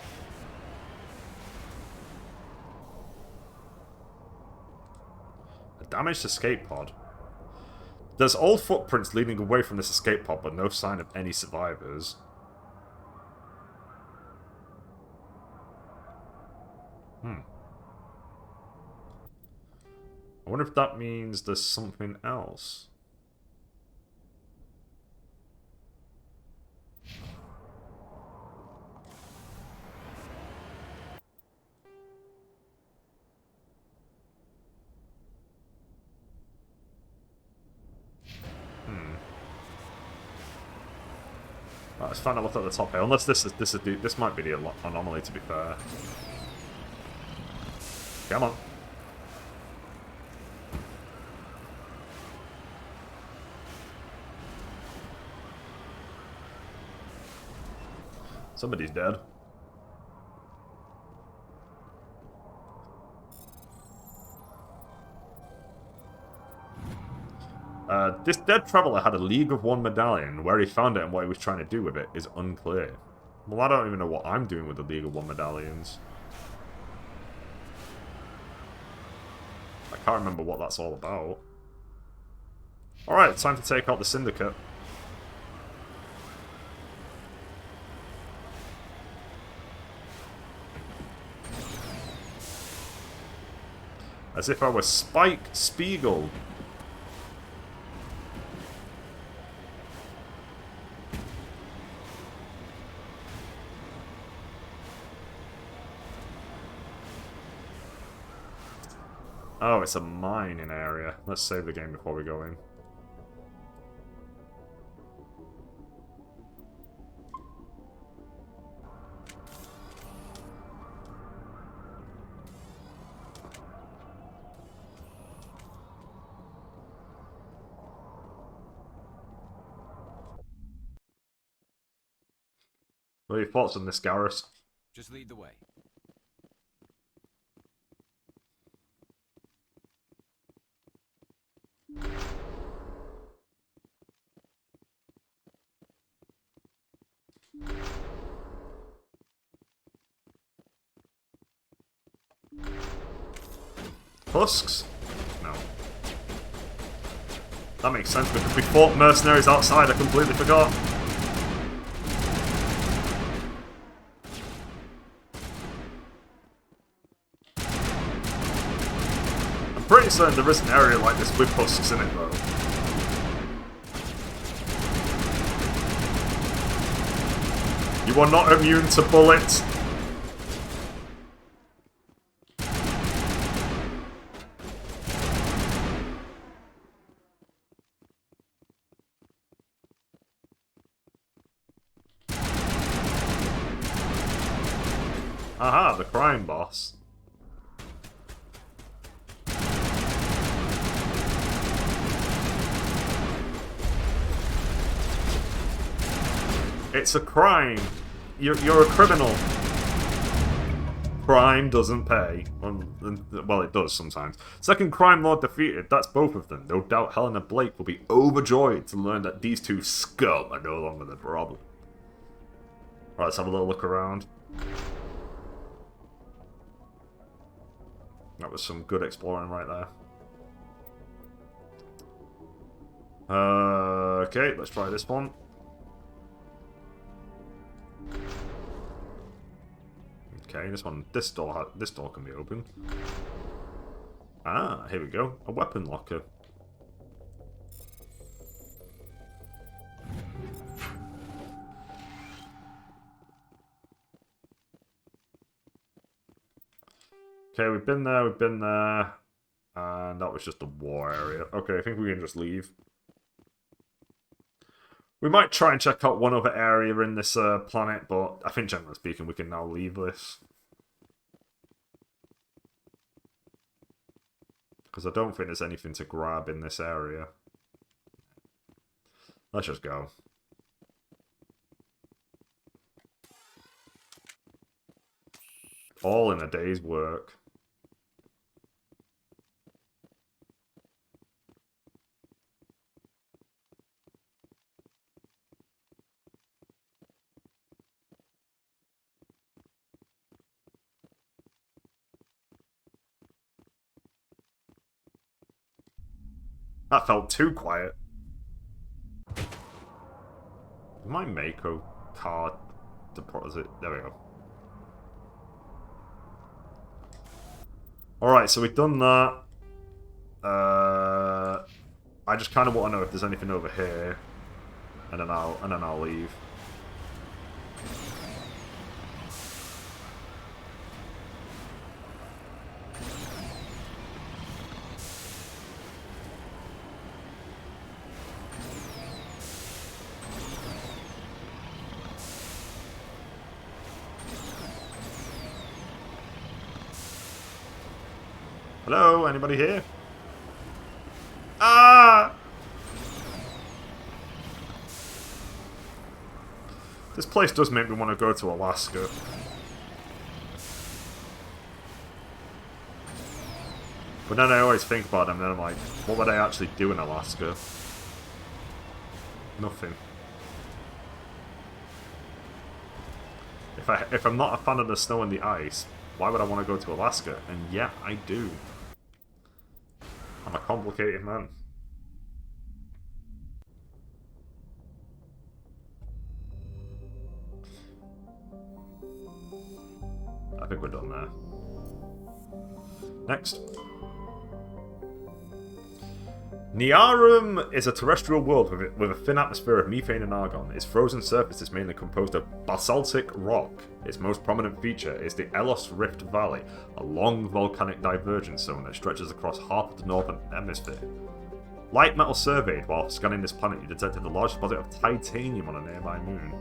A damaged escape pod. There's old footprints leading away from this escape pod, but no sign of any survivors. I wonder if that means there's something else. Let's find out what's at the top here. Unless this might be the anomaly, to be fair. Come on. Somebody's dead. This dead traveler had a League of One medallion. Where he found it and what he was trying to do with it is unclear. Well, I don't even know what I'm doing with the League of One medallions. I can't remember what that's all about. Alright, time to take out the Syndicate. As if I were Spike Spiegel. Oh, it's a mining area. Let's save the game before we go in. What are your thoughts on this, Garrus? Just lead the way. Husks? No. That makes sense because we fought mercenaries outside, I completely forgot. I'm pretty certain there is an area like this with husks in it though. You are not immune to bullets. Aha, the crime boss. It's a crime. You're a criminal. Crime doesn't pay. Well, it does sometimes. Second crime lord defeated. That's both of them. No doubt Helena Blake will be overjoyed to learn that these two scum are no longer the problem. Right, let's have a little look around. That was some good exploring right there. Okay, let's try this one. Okay, this door can be opened. Ah, here we go. A weapon locker. Okay, we've been there. And that was just the war area. Okay, I think we can just leave. We might try and check out one other area in this planet, but I think generally speaking we can now leave this. Because I don't think there's anything to grab in this area. Let's just go. All in a day's work. That felt too quiet. My Mako card deposit. There we go. Alright, so we've done that. I just kind of want to know if there's anything over here. And then I'll leave. Hello, anybody here? Ah! This place does make me want to go to Alaska. But then I always think about them, and then I'm like, what would I actually do in Alaska? Nothing. If I'm not a fan of the snow and the ice, why would I want to go to Alaska? And yeah, I do. I'm a complicated man. I think we're done there. Next. Niarum is a terrestrial world with a thin atmosphere of methane and argon. Its frozen surface is mainly composed of basaltic rock. Its most prominent feature is the Elos Rift Valley, a long volcanic divergence zone that stretches across half of the northern hemisphere. Light metal surveyed while scanning this planet, you detected a large deposit of titanium on a nearby moon.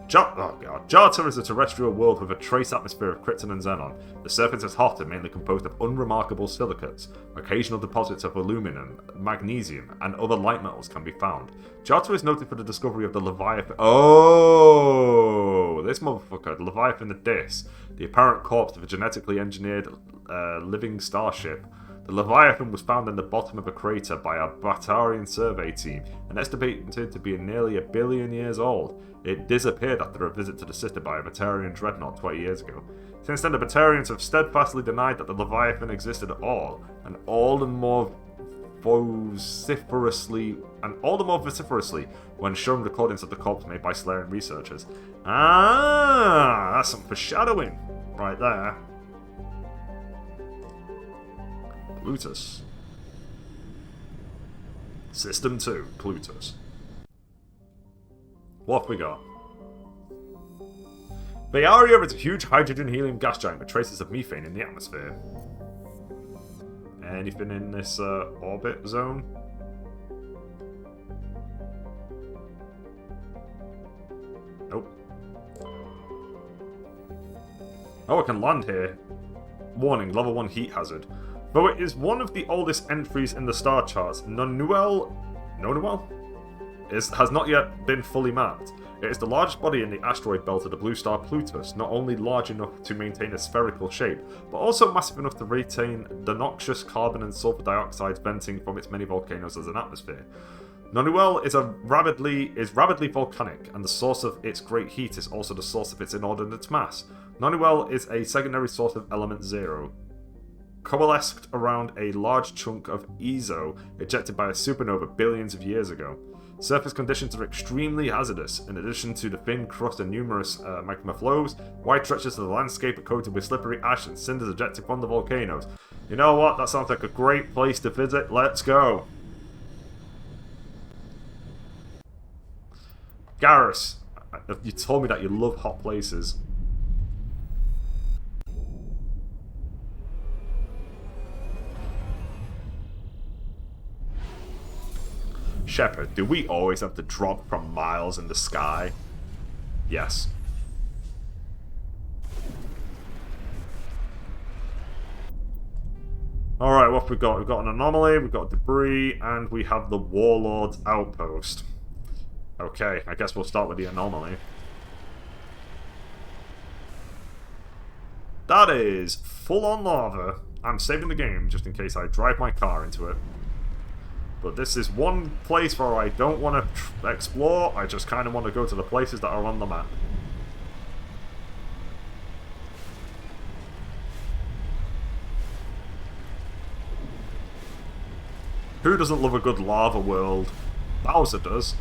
Jarta is a terrestrial world with a trace atmosphere of krypton and xenon. The surface is hot and mainly composed of unremarkable silicates. Occasional deposits of aluminum, magnesium, and other light metals can be found. Jarta is noted for the discovery of the Leviathan. Oh, this motherfucker, the Leviathan of Dis, the apparent corpse of a genetically engineered living starship. The Leviathan was found in the bottom of a crater by a Batarian survey team and estimated to be nearly 1 billion years old. It disappeared after a visit to the system by a Batarian dreadnought 20 years ago. Since then, the Batarians have steadfastly denied that the Leviathan existed at all, and all the more vociferously when shown recordings of the corpse made by Solarian researchers. Ah, that's some foreshadowing right there. Plutus. System 2, Plutus. What have we got? BioWare is a huge hydrogen-helium gas giant with traces of methane in the atmosphere. Anything in this orbit zone? Nope. Oh, I can land here. Warning, level 1 heat hazard. Though it is one of the oldest entries in the star charts, Nonuel has not yet been fully mapped. It is the largest body in the asteroid belt of the blue star Plutus, not only large enough to maintain a spherical shape, but also massive enough to retain the noxious carbon and sulfur dioxide venting from its many volcanoes as an atmosphere. Nonuel is rapidly volcanic, and the source of its great heat is also the source of its inordinate mass. Nonuel is a secondary source of element 0, coalesced around a large chunk of EZO ejected by a supernova billions of years ago. Surface conditions are extremely hazardous. In addition to the thin crust and numerous magma flows, wide stretches of the landscape are coated with slippery ash and cinders ejected from the volcanoes. You know what? That sounds like a great place to visit. Let's go. Garrus, you told me that you love hot places. Shepard, do we always have to drop from miles in the sky? Yes. Alright, what have we got? We've got an anomaly, we've got debris, and we have the Warlord's outpost. Okay, I guess we'll start with the anomaly. That is full-on lava. I'm saving the game just in case I drive my car into it. But this is one place where I don't want to explore, I just kind of want to go to the places that are on the map. Who doesn't love a good lava world? Bowser does.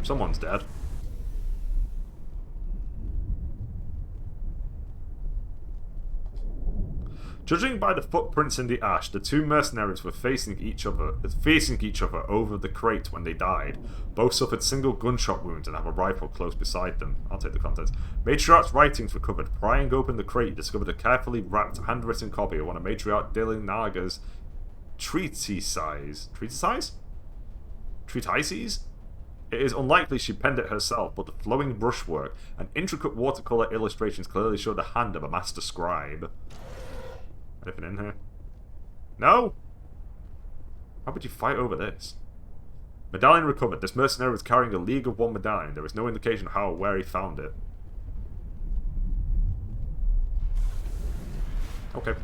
Someone's dead. Judging by the footprints in the ash, the two mercenaries were facing each other over the crate when they died. Both suffered single gunshot wounds and have a rifle close beside them. I'll take the contents. Matriarch's writings recovered. Prying open the crate, discovered a carefully wrapped, handwritten copy of one of Matriarch Dylan Naga's treatises? It is unlikely she penned it herself, but the flowing brushwork and intricate watercolor illustrations clearly show the hand of a master scribe. Anything in here? No? How would you fight over this? Medallion recovered. This mercenary was carrying a League of One medallion. There is no indication of how or where he found it. Okay.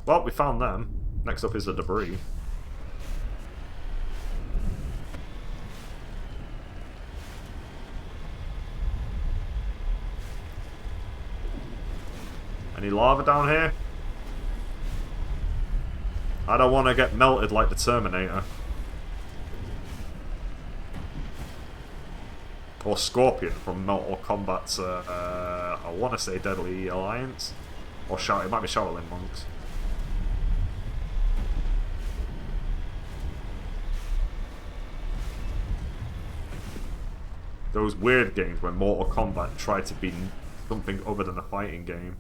Well, we found them. Next up is the debris. Any lava down here? I don't want to get melted like the Terminator. Or Scorpion from Mortal Kombat's, I want to say Deadly Alliance. Or it might be Shaolin Monks. those weird games where Mortal Kombat tried to be something other than a fighting game.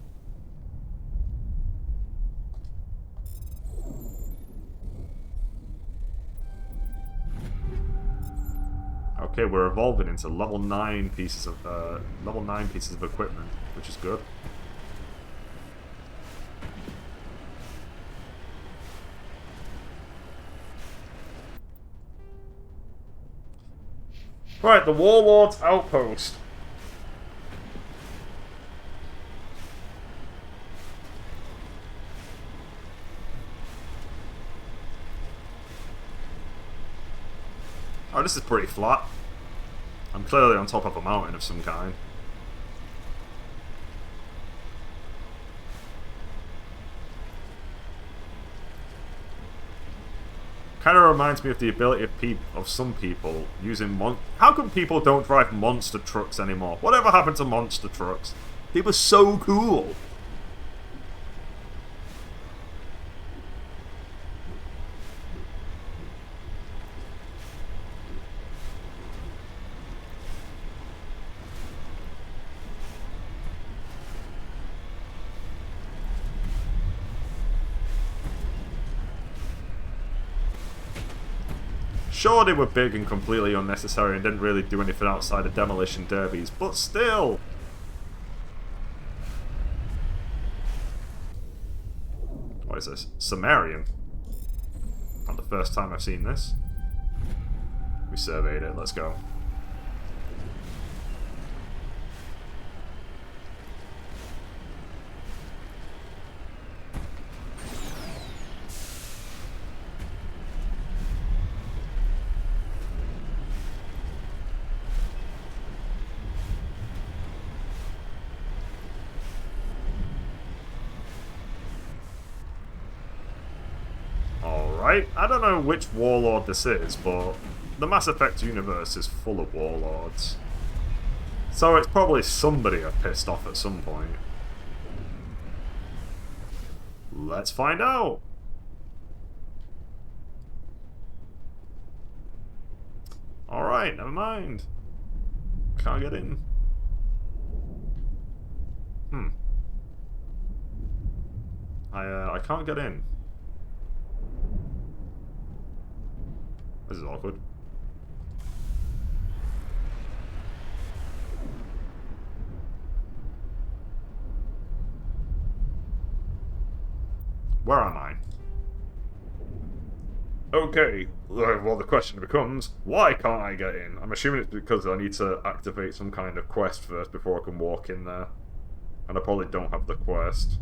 Okay, we're evolving into level 9 pieces of equipment, which is good. Right, the Warlord's Outpost. Oh, this is pretty flat. I'm clearly on top of a mountain of some kind. Kind of reminds me of the ability of some people using How come people don't drive monster trucks anymore? Whatever happened to monster trucks? They were so cool. Sure, they were big and completely unnecessary and didn't really do anything outside of demolition derbies, but still! What is this? Sumerian? Not the first time I've seen this. We surveyed it, let's go. I don't know which warlord this is, but the Mass Effect universe is full of warlords. So it's probably somebody I've pissed off at some point. Let's find out! Alright, never mind. Can't get in. I can't get in. This is awkward. Where am I? Okay, well the question becomes, why can't I get in? I'm assuming it's because I need to activate some kind of quest first before I can walk in there. And I probably don't have the quest.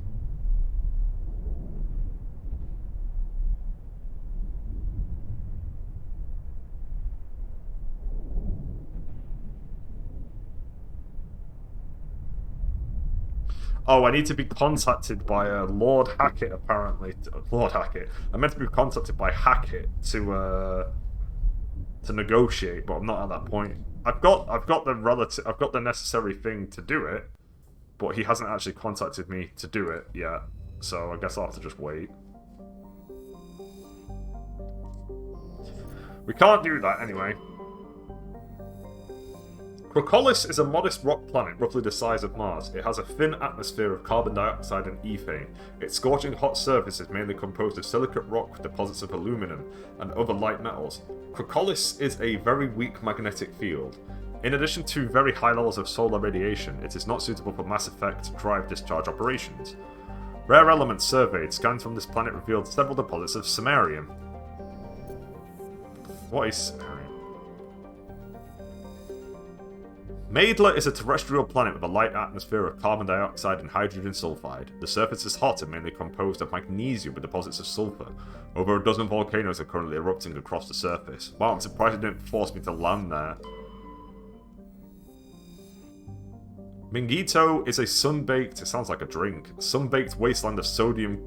Oh, I need to be contacted by Lord Hackett, apparently. Lord Hackett. I meant to be contacted by Hackett to negotiate, but I'm not at that point. I've got the necessary thing to do it, but he hasn't actually contacted me to do it yet. So I guess I'll have to just wait. We can't do that anyway. Crocolis is a modest rock planet roughly the size of Mars. It has a thin atmosphere of carbon dioxide and ethane. Its scorching hot surface is mainly composed of silicate rock with deposits of aluminum and other light metals. Crocolis is a very weak magnetic field. In addition to very high levels of solar radiation, it is not suitable for Mass Effect drive discharge operations. Rare elements surveyed. Scans from this planet revealed several deposits of samarium. What is samarium? Maidla is a terrestrial planet with a light atmosphere of carbon dioxide and hydrogen sulfide. The surface is hot and mainly composed of magnesium with deposits of sulfur. Over a dozen volcanoes are currently erupting across the surface. Wow, I'm surprised it didn't force me to land there. Mingito is a sun-baked, it sounds like a drink, sun-baked wasteland of sodium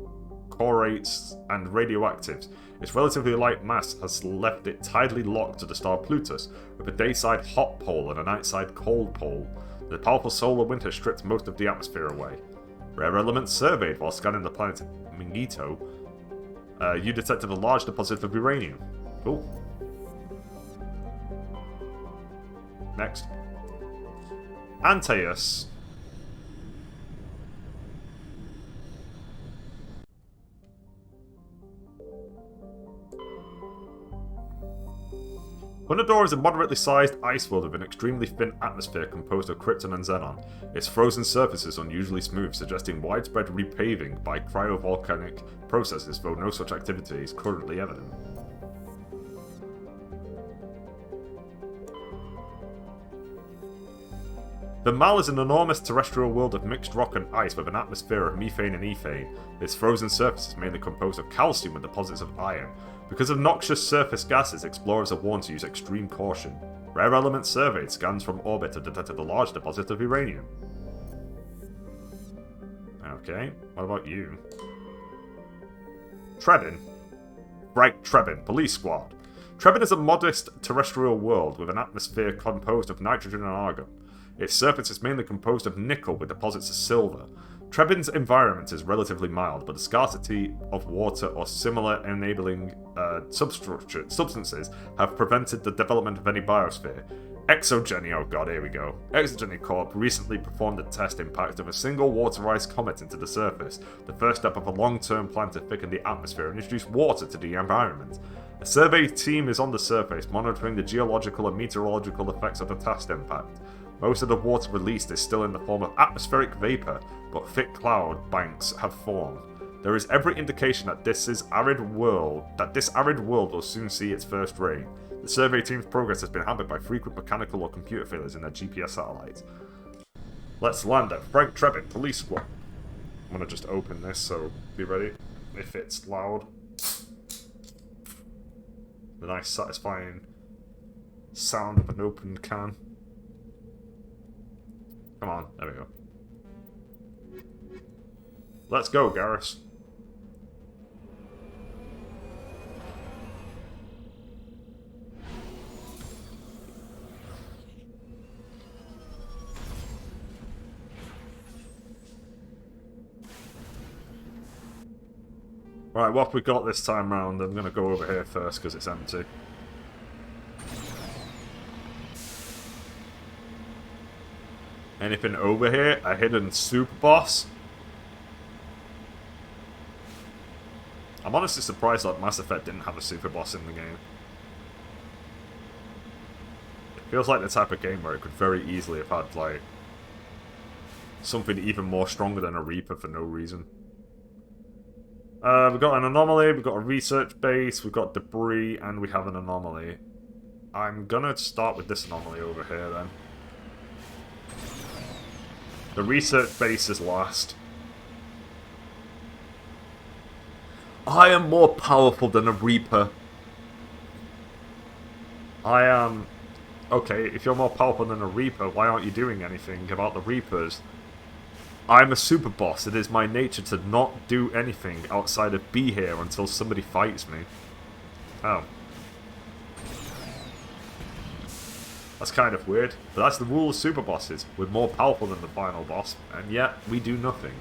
chlorates and radioactives. Its relatively light mass has left it tidally locked to the star Plutus, with a dayside hot pole and a nightside cold pole. The powerful solar wind has stripped most of the atmosphere away. Rare elements surveyed while scanning the planet Mingito. You detected a large deposit of uranium. Cool. Next. Antaeus. Hunador is a moderately sized ice world with an extremely thin atmosphere composed of krypton and xenon. Its frozen surface is unusually smooth, suggesting widespread repaving by cryovolcanic processes, though no such activity is currently evident. The Mal is an enormous terrestrial world of mixed rock and ice with an atmosphere of methane and ethane. Its frozen surface is mainly composed of calcium and deposits of iron. Because of noxious surface gases, explorers are warned to use extreme caution. Rare elements surveyed, scans from orbit have detected a large deposit of uranium. Okay, what about you? Trebin. Bright Trebin, Police Squad. Trebin is a modest terrestrial world with an atmosphere composed of nitrogen and argon. Its surface is mainly composed of nickel with deposits of silver. Trebin's environment is relatively mild, but the scarcity of water or similar enabling substances have prevented the development of any biosphere. Exogeny, oh god, here we go. Exogeny Corp recently performed a test impact of a single waterized comet into the surface, the first step of a long-term plan to thicken the atmosphere and introduce water to the environment. A survey team is on the surface, monitoring the geological and meteorological effects of the test impact. Most of the water released is still in the form of atmospheric vapor, but thick cloud banks have formed. There is every indication that this arid world will soon see its first rain. The survey team's progress has been hampered by frequent mechanical or computer failures in their GPS satellites. Let's land at Frank Trebin, Police Squad. I'm gonna just open this, so be ready. If it's loud. The nice satisfying sound of an opened can. Come on, there we go. Let's go, Garrus. Right, what have we got this time round? I'm going to go over here first because it's empty. Anything over here? A hidden super boss? I'm honestly surprised that Mass Effect didn't have a super boss in the game. It feels like the type of game where it could very easily have had, like, something even more stronger than a Reaper for no reason. We've got an anomaly, we've got a research base, we've got debris, and we have an anomaly. I'm gonna start with this anomaly over here then. The research base is last. I am more powerful than a Reaper. I am... Okay, if you're more powerful than a Reaper, why aren't you doing anything about the Reapers? I'm a super boss. It is my nature to not do anything outside of be here until somebody fights me. Oh. That's kind of weird, but that's the rule of super bosses. We're more powerful than the final boss, and yet we do nothing.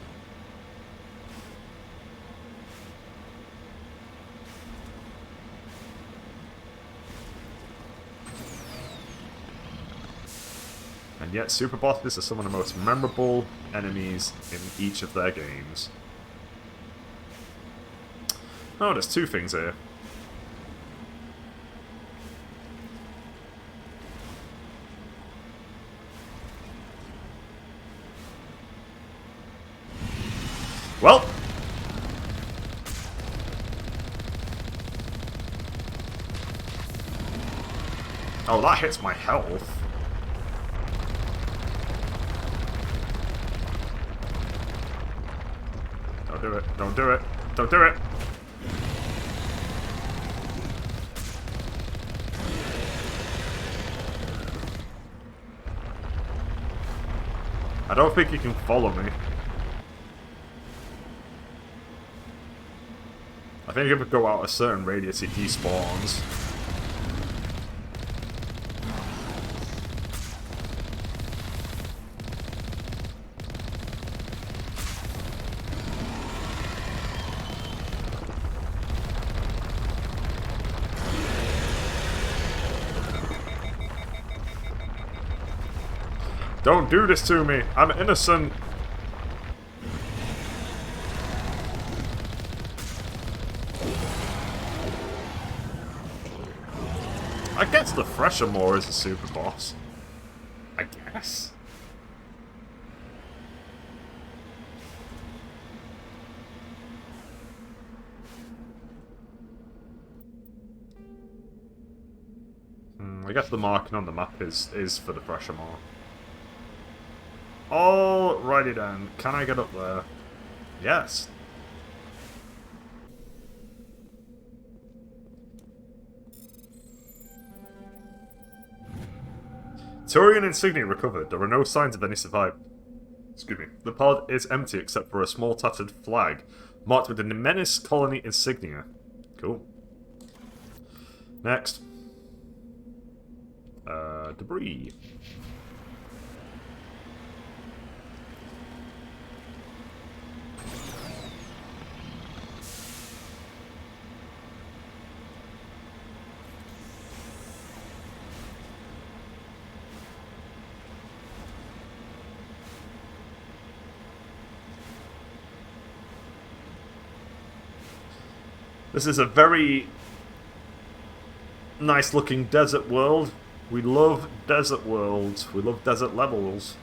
And yet super bosses are some of the most memorable enemies in each of their games. Oh, there's two things here. Well. Oh, that hits my health. Don't do it. Don't do it. Don't do it. I don't think you can follow me. I think if we go out a certain radius, it despawns. Don't do this to me. I'm innocent. I guess the Freshamore is a super boss. I guess. I guess the marking on the map is for the Freshamore. Alrighty then. Can I get up there? Yes. Turian insignia recovered. There are no signs of any survivor. Excuse me. The pod is empty except for a small tattered flag marked with the Menace Colony insignia. Cool. Next. Debris. This is a very nice looking desert world. We love desert worlds. We love desert levels.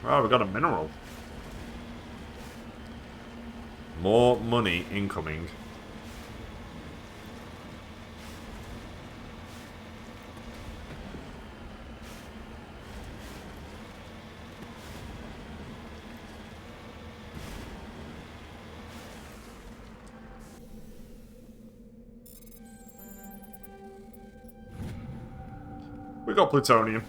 Oh, we got a mineral. More money incoming. We got plutonium.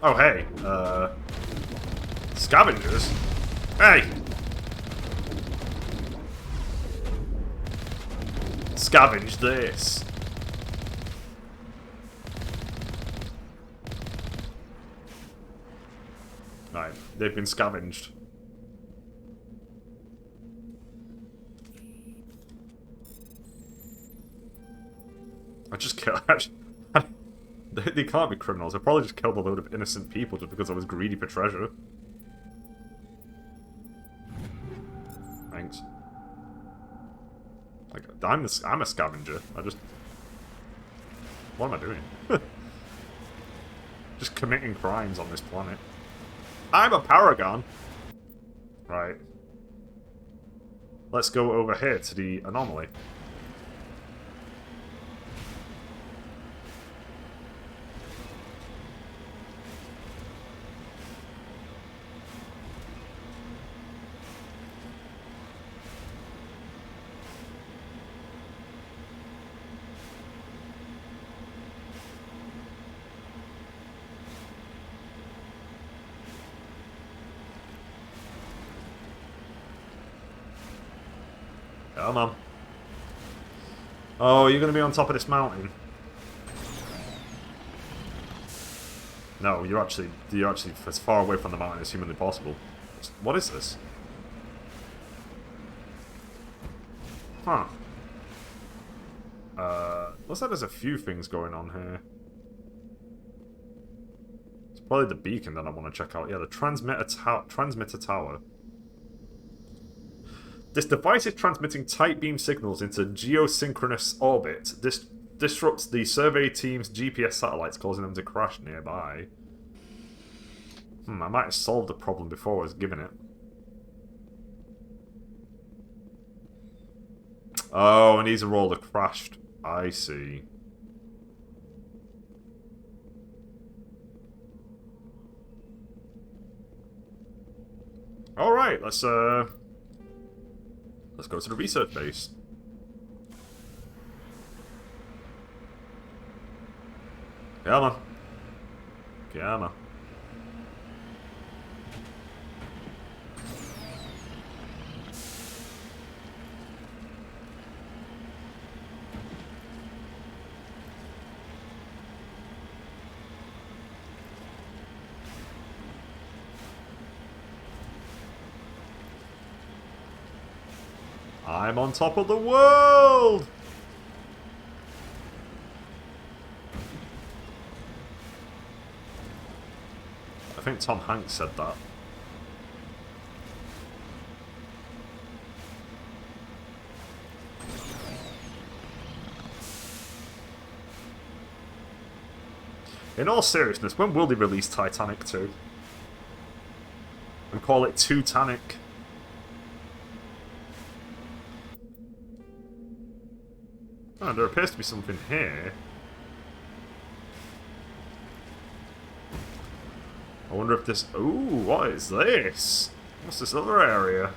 Oh, hey. Scavengers? Hey! Scavenge this. Right, they've been scavenged. I just killed... They can't be criminals. I probably just killed a load of innocent people just because I was greedy for treasure. Thanks. Like, I'm a scavenger. I just... What am I doing? Just committing crimes on this planet. I'm a paragon! Right. Let's go over here to the anomaly. Come on. Oh, you're gonna be on top of this mountain. No, you're actually as far away from the mountain as humanly possible. What is this? Huh. Looks like there's a few things going on here. It's probably the beacon that I want to check out. Yeah, the transmitter tower. This device is transmitting tight beam signals into geosynchronous orbit. This disrupts the survey team's GPS satellites, causing them to crash nearby. I might have solved the problem before I was given it. Oh, and these are all the crashed. I see. Alright, let's go to the research base. Come on. Come on. I'm on top of the world! I think Tom Hanks said that. In all seriousness, when will they release Titanic 2? And call it Titanic? Oh, there appears to be something here. I wonder if this... Ooh, what is this? What's this other area?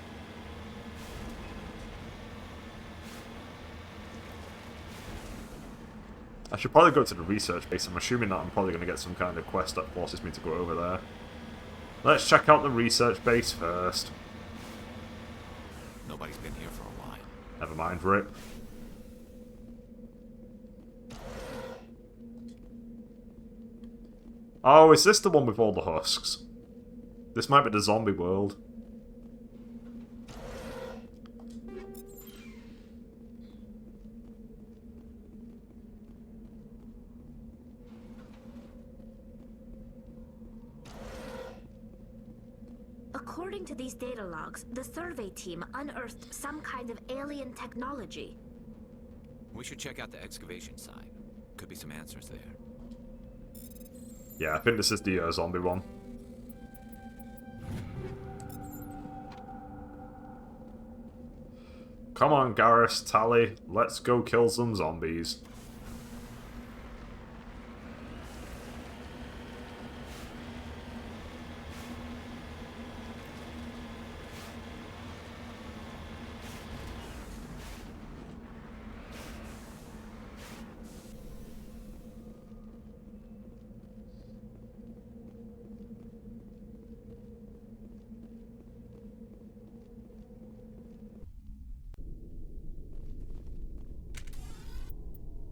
I should probably go to the research base. I'm assuming that I'm probably going to get some kind of quest that forces me to go over there. Let's check out the research base first. Nobody's been here for a while. Never mind, Rip. Oh, is this the one with all the husks? This might be the zombie world. According to these data logs, the survey team unearthed some kind of alien technology. We should check out the excavation site. Could be some answers there. Yeah, I think this is the zombie one. Come on, Garrus, Tally. Let's go kill some zombies.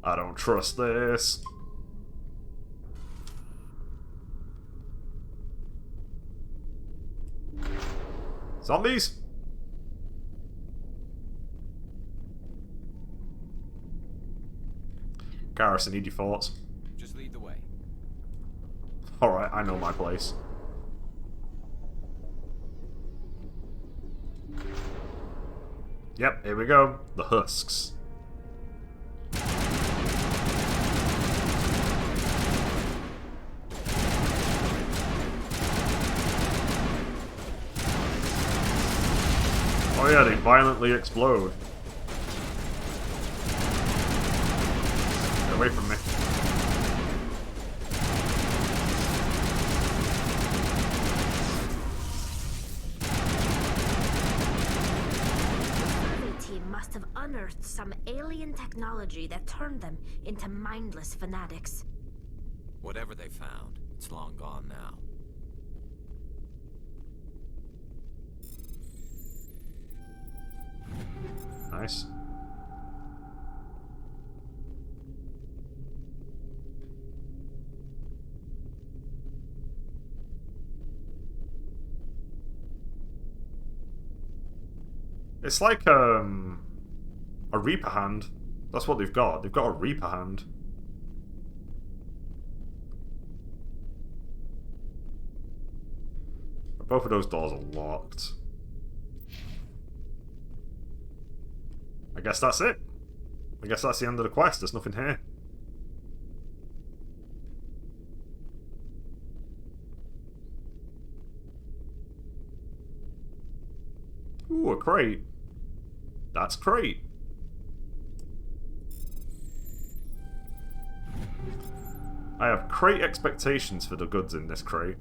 I don't trust this. Zombies? Garrus, I need your thoughts. Just lead the way. Alright, I know my place. Yep, here we go. The husks. Oh yeah, they violently explode. Get away from me. The survey team must have unearthed some alien technology that turned them into mindless fanatics. Whatever they found, it's long gone now. Nice. It's like a Reaper hand. That's what they've got. They've got a Reaper hand. Both of those doors are locked. I guess that's it. I guess that's the end of the quest. There's nothing here. Ooh, a crate. That's crate. I have crate expectations for the goods in this crate.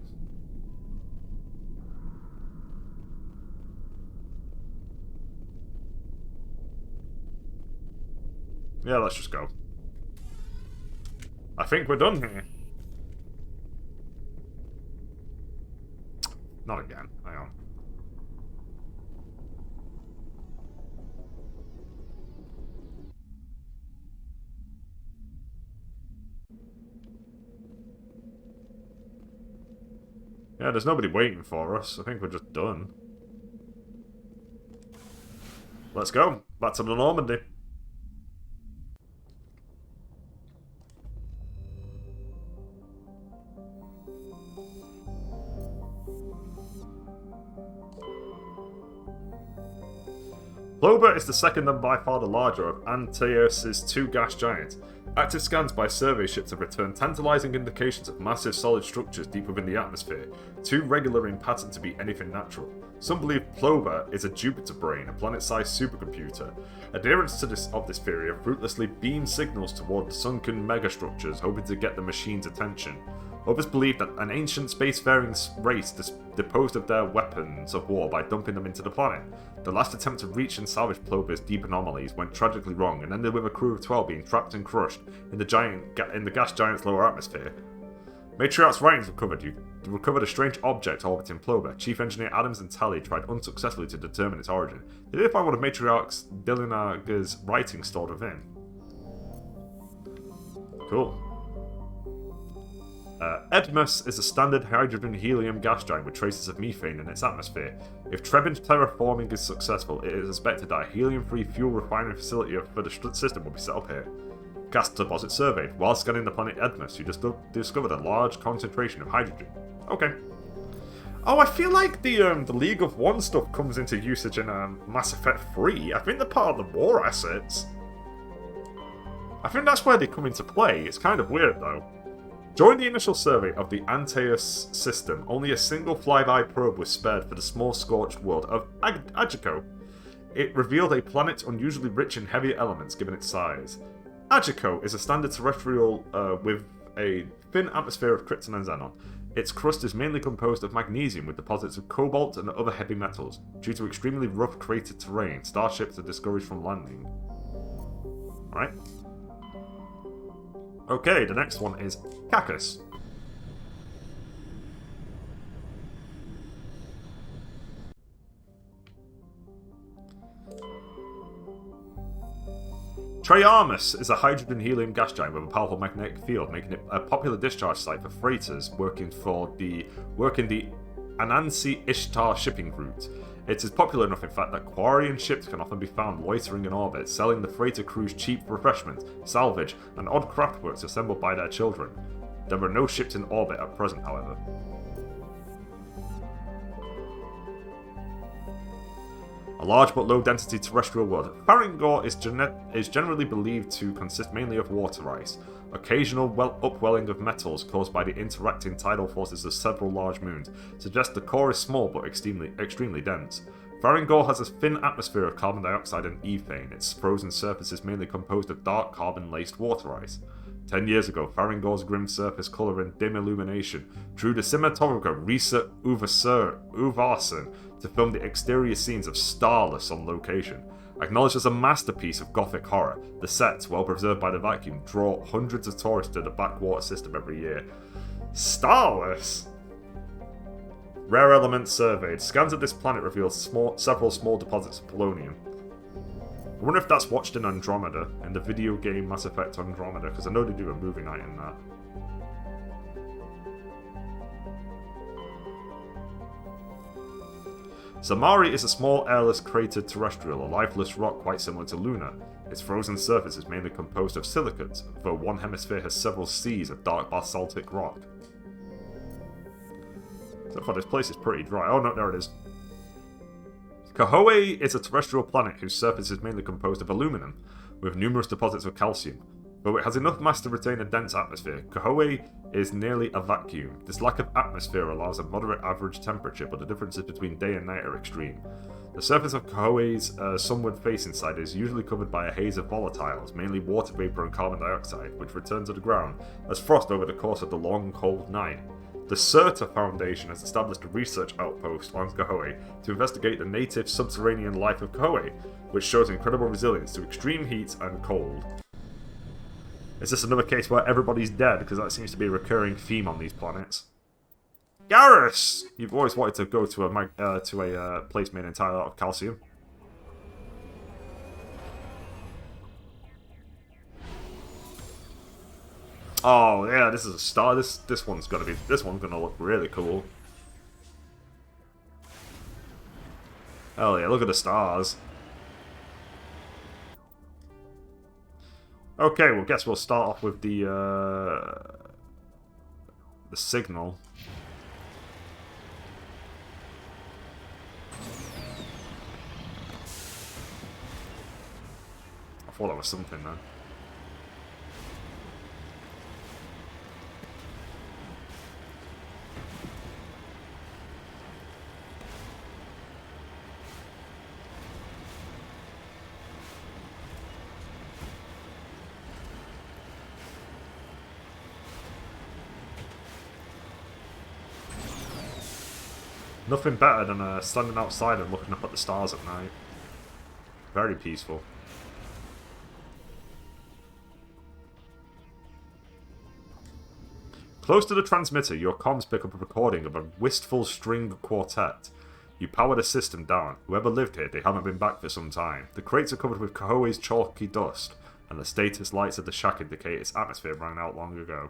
Yeah, let's just go. I think we're done here. Not again. Hang on. Yeah, there's nobody waiting for us. I think we're just done. Let's go. Back to the Normandy. Plover is the second and by far the larger of Antaeus' two gas giants. Active scans by survey ships have returned tantalizing indications of massive solid structures deep within the atmosphere, too regular in pattern to be anything natural. Some believe Plover is a Jupiter brain, a planet-sized supercomputer. Adherents of this theory have fruitlessly beamed signals toward the sunken megastructures, hoping to get the machine's attention. Others believe that an ancient spacefaring race disposed of their weapons of war by dumping them into the planet. The last attempt to reach and salvage Plover's deep anomalies went tragically wrong and ended with a crew of 12 being trapped and crushed in the gas giant's lower atmosphere. Matriarch's writings recovered a strange object orbiting Plover. Chief Engineer Adams and Tally tried unsuccessfully to determine its origin. They did find one of Matriarch's Dillinger's writings stored within. Cool. Edmus is a standard hydrogen-helium gas giant with traces of methane in its atmosphere. If Trebin's terraforming is successful, it is expected that a helium-free fuel refining facility for the system will be set up here. Gas deposit surveyed. While scanning the planet Edmus, you discovered a large concentration of hydrogen. Okay. Oh, I feel like the League of One stuff comes into usage in Mass Effect 3. I think they're part of the war assets. I think that's where they come into play. It's kind of weird, though. During the initial survey of the Antaeus system, only a single flyby probe was spared for the small scorched world of Agico. It revealed a planet unusually rich in heavy elements given its size. Agico is a standard terrestrial with a thin atmosphere of krypton and xenon. Its crust is mainly composed of magnesium with deposits of cobalt and other heavy metals. Due to extremely rough cratered terrain, starships are discouraged from landing. Alright. Okay, the next one is Cacus. Triarmus is a hydrogen-helium gas giant with a powerful magnetic field, making it a popular discharge site for freighters working the Anansi Ishtar shipping route. It is popular enough, in fact, that Quarian ships can often be found loitering in orbit, selling the freighter crews cheap refreshment, salvage, and odd craftworks assembled by their children. There are no ships in orbit at present, however. A large but low-density terrestrial world, Farringor is generally believed to consist mainly of water ice. Occasional upwelling of metals caused by the interacting tidal forces of several large moons suggest the core is small but extremely dense. Farringor has a thin atmosphere of carbon dioxide and ethane. Its frozen surface is mainly composed of dark carbon-laced water ice. 10 years ago, Farringor's grim surface colour and dim illumination drew the cinematographer Risa Uvarson to film the exterior scenes of Starless on location. Acknowledged as a masterpiece of gothic horror, the sets, well preserved by the vacuum, draw hundreds of tourists to the backwater system every year. Starless! Rare elements surveyed. Scans of this planet reveal several small deposits of polonium. I wonder if that's watched in Andromeda, in the video game Mass Effect Andromeda, because I know they do a movie night in that. Zamari is a small airless cratered terrestrial, a lifeless rock quite similar to Luna. Its frozen surface is mainly composed of silicates, though one hemisphere has several seas of dark basaltic rock. So far this place is pretty dry. Oh no, there it is. Kahoe is a terrestrial planet whose surface is mainly composed of aluminum, with numerous deposits of calcium. Though it has enough mass to retain a dense atmosphere, Kahoe is nearly a vacuum. This lack of atmosphere allows a moderate average temperature, but the differences between day and night are extreme. The surface of Kahoe's sunward facing side is usually covered by a haze of volatiles, mainly water vapor and carbon dioxide, which return to the ground as frost over the course of the long, cold night. The Serta Foundation has established a research outpost on Kahoe to investigate the native subterranean life of Kahoe, which shows incredible resilience to extreme heat and cold. Is this another case where everybody's dead? Because that seems to be a recurring theme on these planets. Garrus! You've always wanted to go to a place made entirely out of calcium. Oh yeah, this is a star. This one's gonna look really cool. Hell yeah, look at the stars. Okay, well, guess we'll start off with the signal. I thought that was something, man. Nothing better than standing outside and looking up at the stars at night. Very peaceful. Close to the transmitter, your comms pick up a recording of a wistful string quartet. You power the system down. Whoever lived here, they haven't been back for some time. The crates are covered with Kahoe's chalky dust, and the status lights of the shack indicate its atmosphere ran out long ago.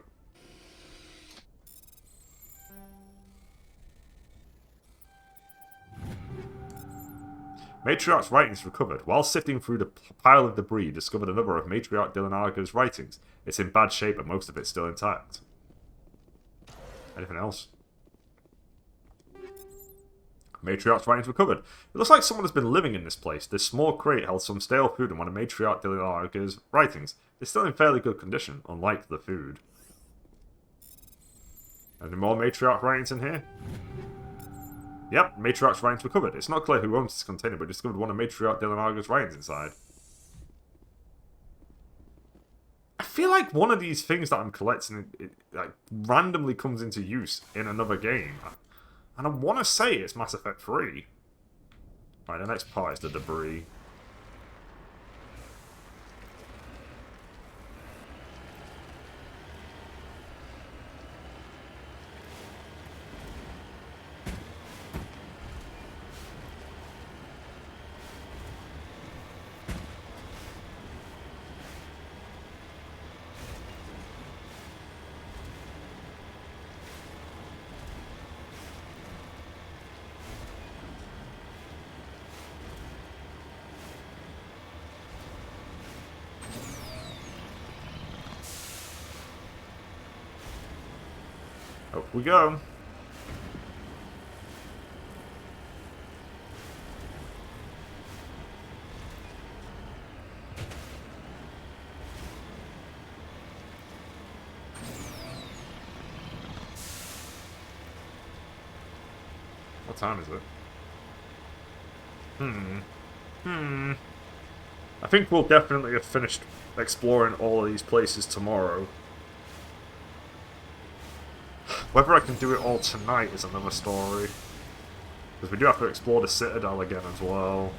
Matriarch's writings recovered. While sifting through the pile of debris, discovered another of Matriarch Dylanarga's writings. It's in bad shape, but most of it's still intact. Anything else? Matriarch's writings recovered. It looks like someone has been living in this place. This small crate held some stale food and one of Matriarch Dylanarga's writings. It's still in fairly good condition, unlike the food. Any more Matriarch writings in here? Yep, Matriarch's writings recovered. It's not clear who owns this container, but discovered one of Matriarch Dylanarga's writings inside. I feel like one of these things that I'm collecting like randomly comes into use in another game. And I want to say it's Mass Effect 3. Right, the next part is the debris. Up we go. What time is it? I think we'll definitely have finished exploring all of these places tomorrow. Whether I can do it all tonight is another story. Because we do have to explore the Citadel again as well.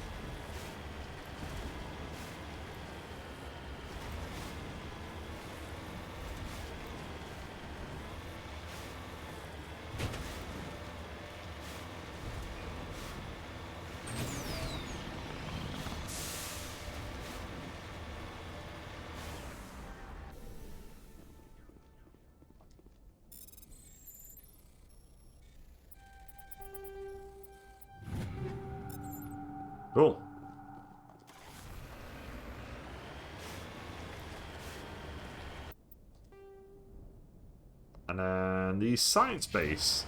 Cool. And then the science base.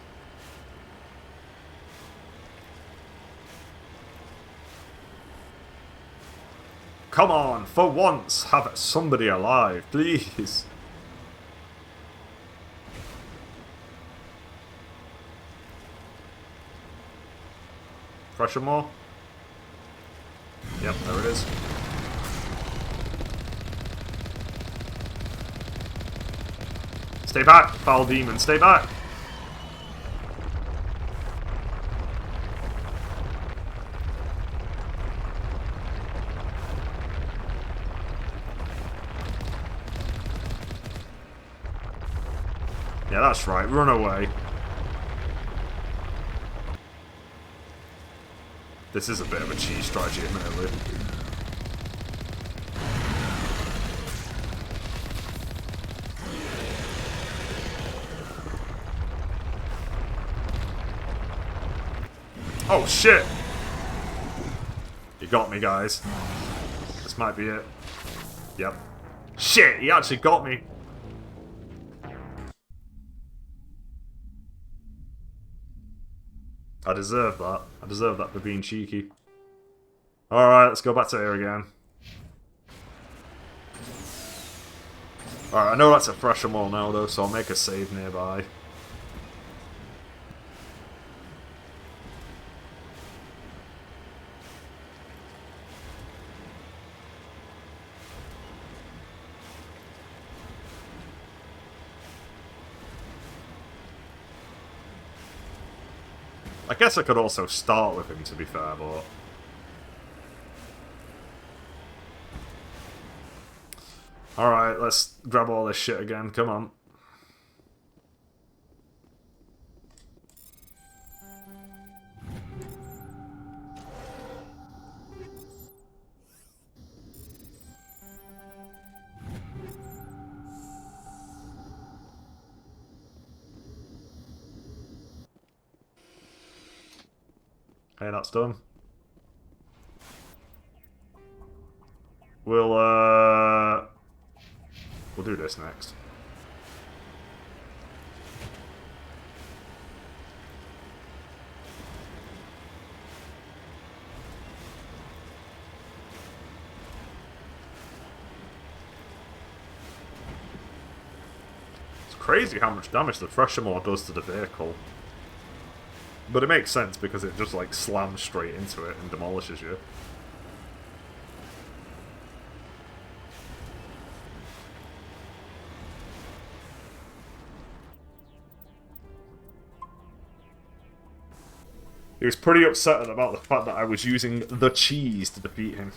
Come on, for once, have somebody alive, please. Pressure more. Yep, there it is. Stay back, foul demon, stay back! Yeah, that's right. Run away. This is a bit of a cheese strategy, admittedly. Oh, shit! You got me, guys. This might be it. Yep. Shit, he actually got me. I deserve that. I deserve that for being cheeky. Alright, let's go back to here again. Alright, I know that's a fresher mall now though, so I'll make a save nearby. I guess I could also start with him, to be fair, but... Alright, let's grab all this shit again, come on. Okay, that's done. We'll do this next. It's crazy how much damage the Thresher Maw does to the vehicle. But it makes sense because it just like slams straight into it and demolishes you. He was pretty upset about the fact that I was using the cheese to defeat him.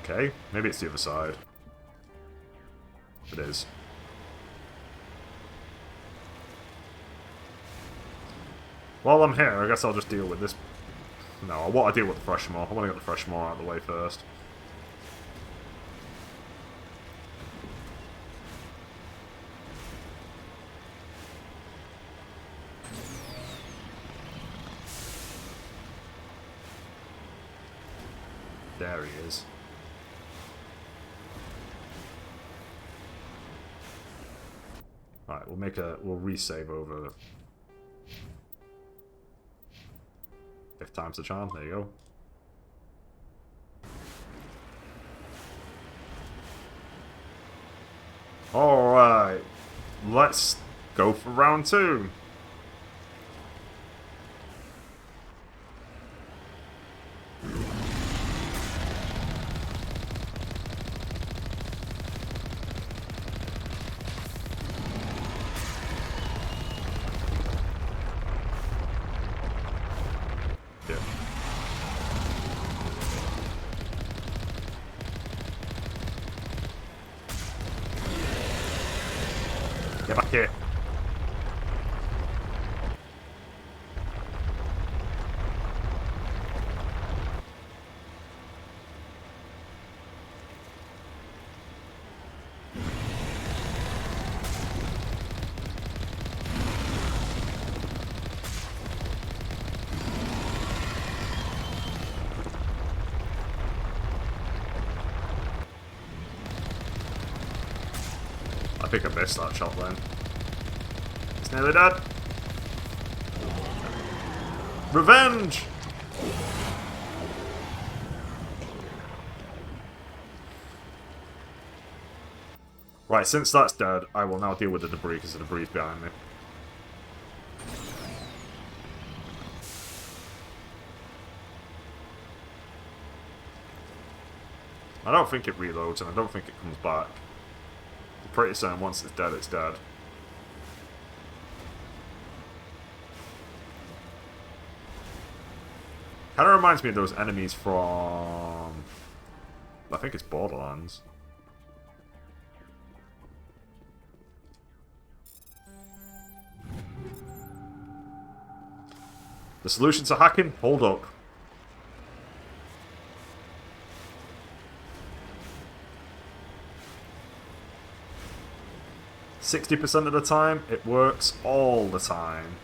Okay, maybe it's the other side. It is. While I'm here, I guess I'll just deal with this. No, I want to deal with the Thresher Maw. I want to get the Thresher Maw out of the way first. There he is. Alright, we'll resave over. If time's the charm, there you go. Alright, let's go for round 2. Get back here. I think I missed that shot then. It's nearly dead. Revenge! Right, since that's dead, I will now deal with the debris because the debris is behind me. I don't think it reloads, and I don't think it comes back. I'm pretty certain once it's dead, it's dead. Kind of reminds me of those enemies from... I think it's Borderlands. The solution to hacking? Hold up. %60 of the time, it works all the time.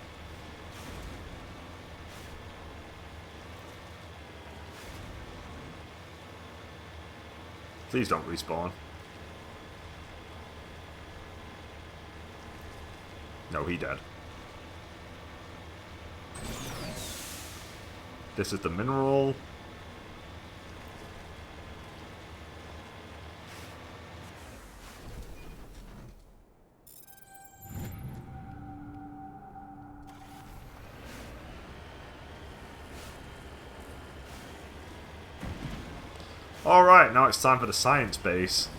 Please don't respawn. No, he dead. This is the mineral. Alright, now it's time for the science base.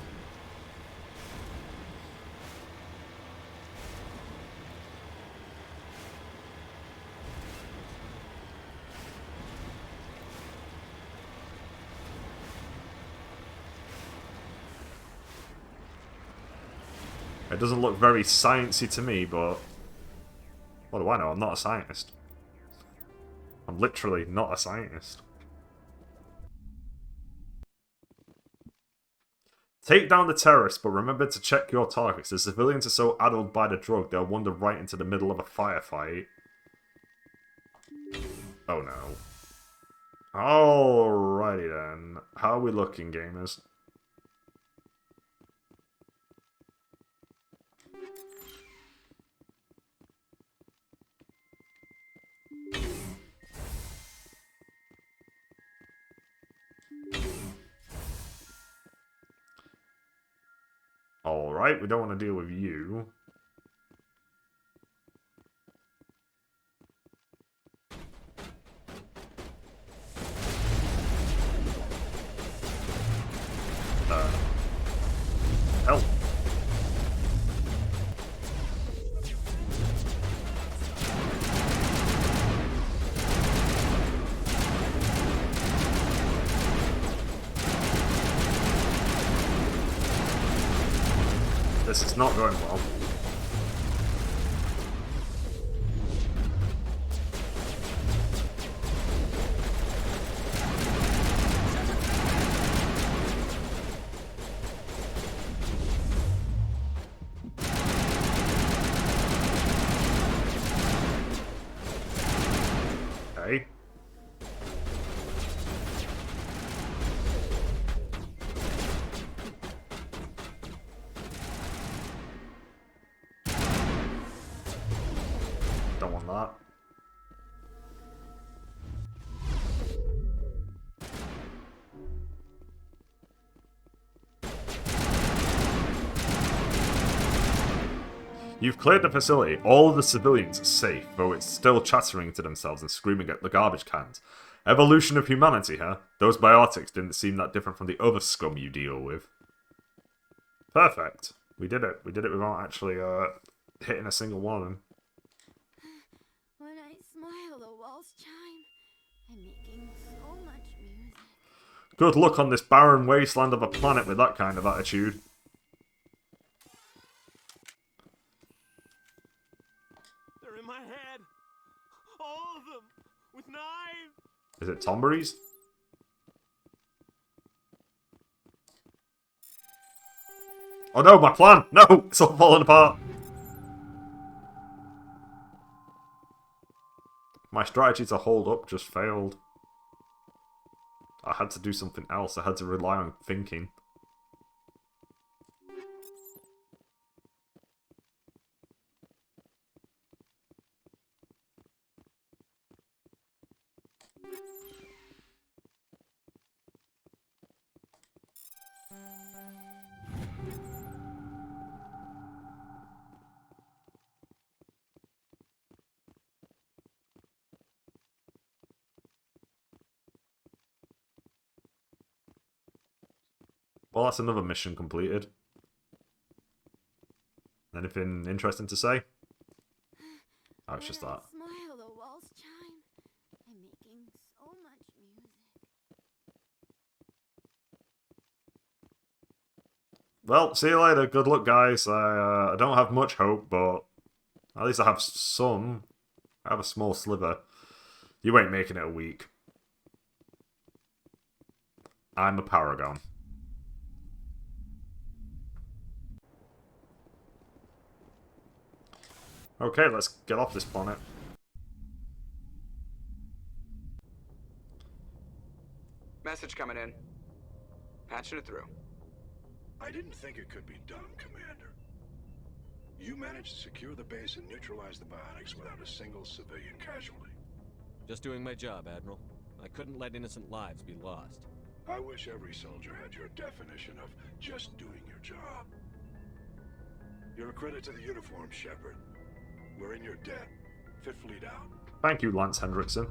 It doesn't look very sciencey to me, but what do I know? I'm not a scientist. I'm literally not a scientist. Take down the terrorists, but remember to check your targets. The civilians are so addled by the drug, they'll wander right into the middle of a firefight. Oh no. Alrighty then. How are we looking, gamers? Alright, we don't want to deal with you. Help. This is not going well. Okay. Don't want that. You've cleared the facility. All of the civilians are safe, though it's still chattering to themselves and screaming at the garbage cans. Evolution of humanity, huh? Those biotics didn't seem that different from the other scum you deal with. Perfect. We did it. We did it without actually hitting a single one of them. When I smile, the walls chime. I'm making so much music. Good luck on this barren wasteland of a planet with that kind of attitude. They're in my head. All of them. With knives. Is it Tomberries? Oh no, my plan! No! It's all falling apart! My strategy to hold up just failed. I had to do something else. I had to rely on thinking. Well, that's another mission completed. Anything interesting to say? Oh, it's just that. Smile, the walls chime. I'm making so much music. Well, see you later. Good luck, guys. I don't have much hope, but at least I have some. I have a small sliver. You ain't making it a week. I'm a paragon. Okay, let's get off this planet. Message coming in. Patching it through. I didn't think it could be done, Commander. You managed to secure the base and neutralize the biotics without a single civilian casualty. Just doing my job, Admiral. I couldn't let innocent lives be lost. I wish every soldier had your definition of just doing your job. You're a credit to the uniform, Shepard. We're in your debt. Fit fleet out. Thank you, Lance Hendrickson.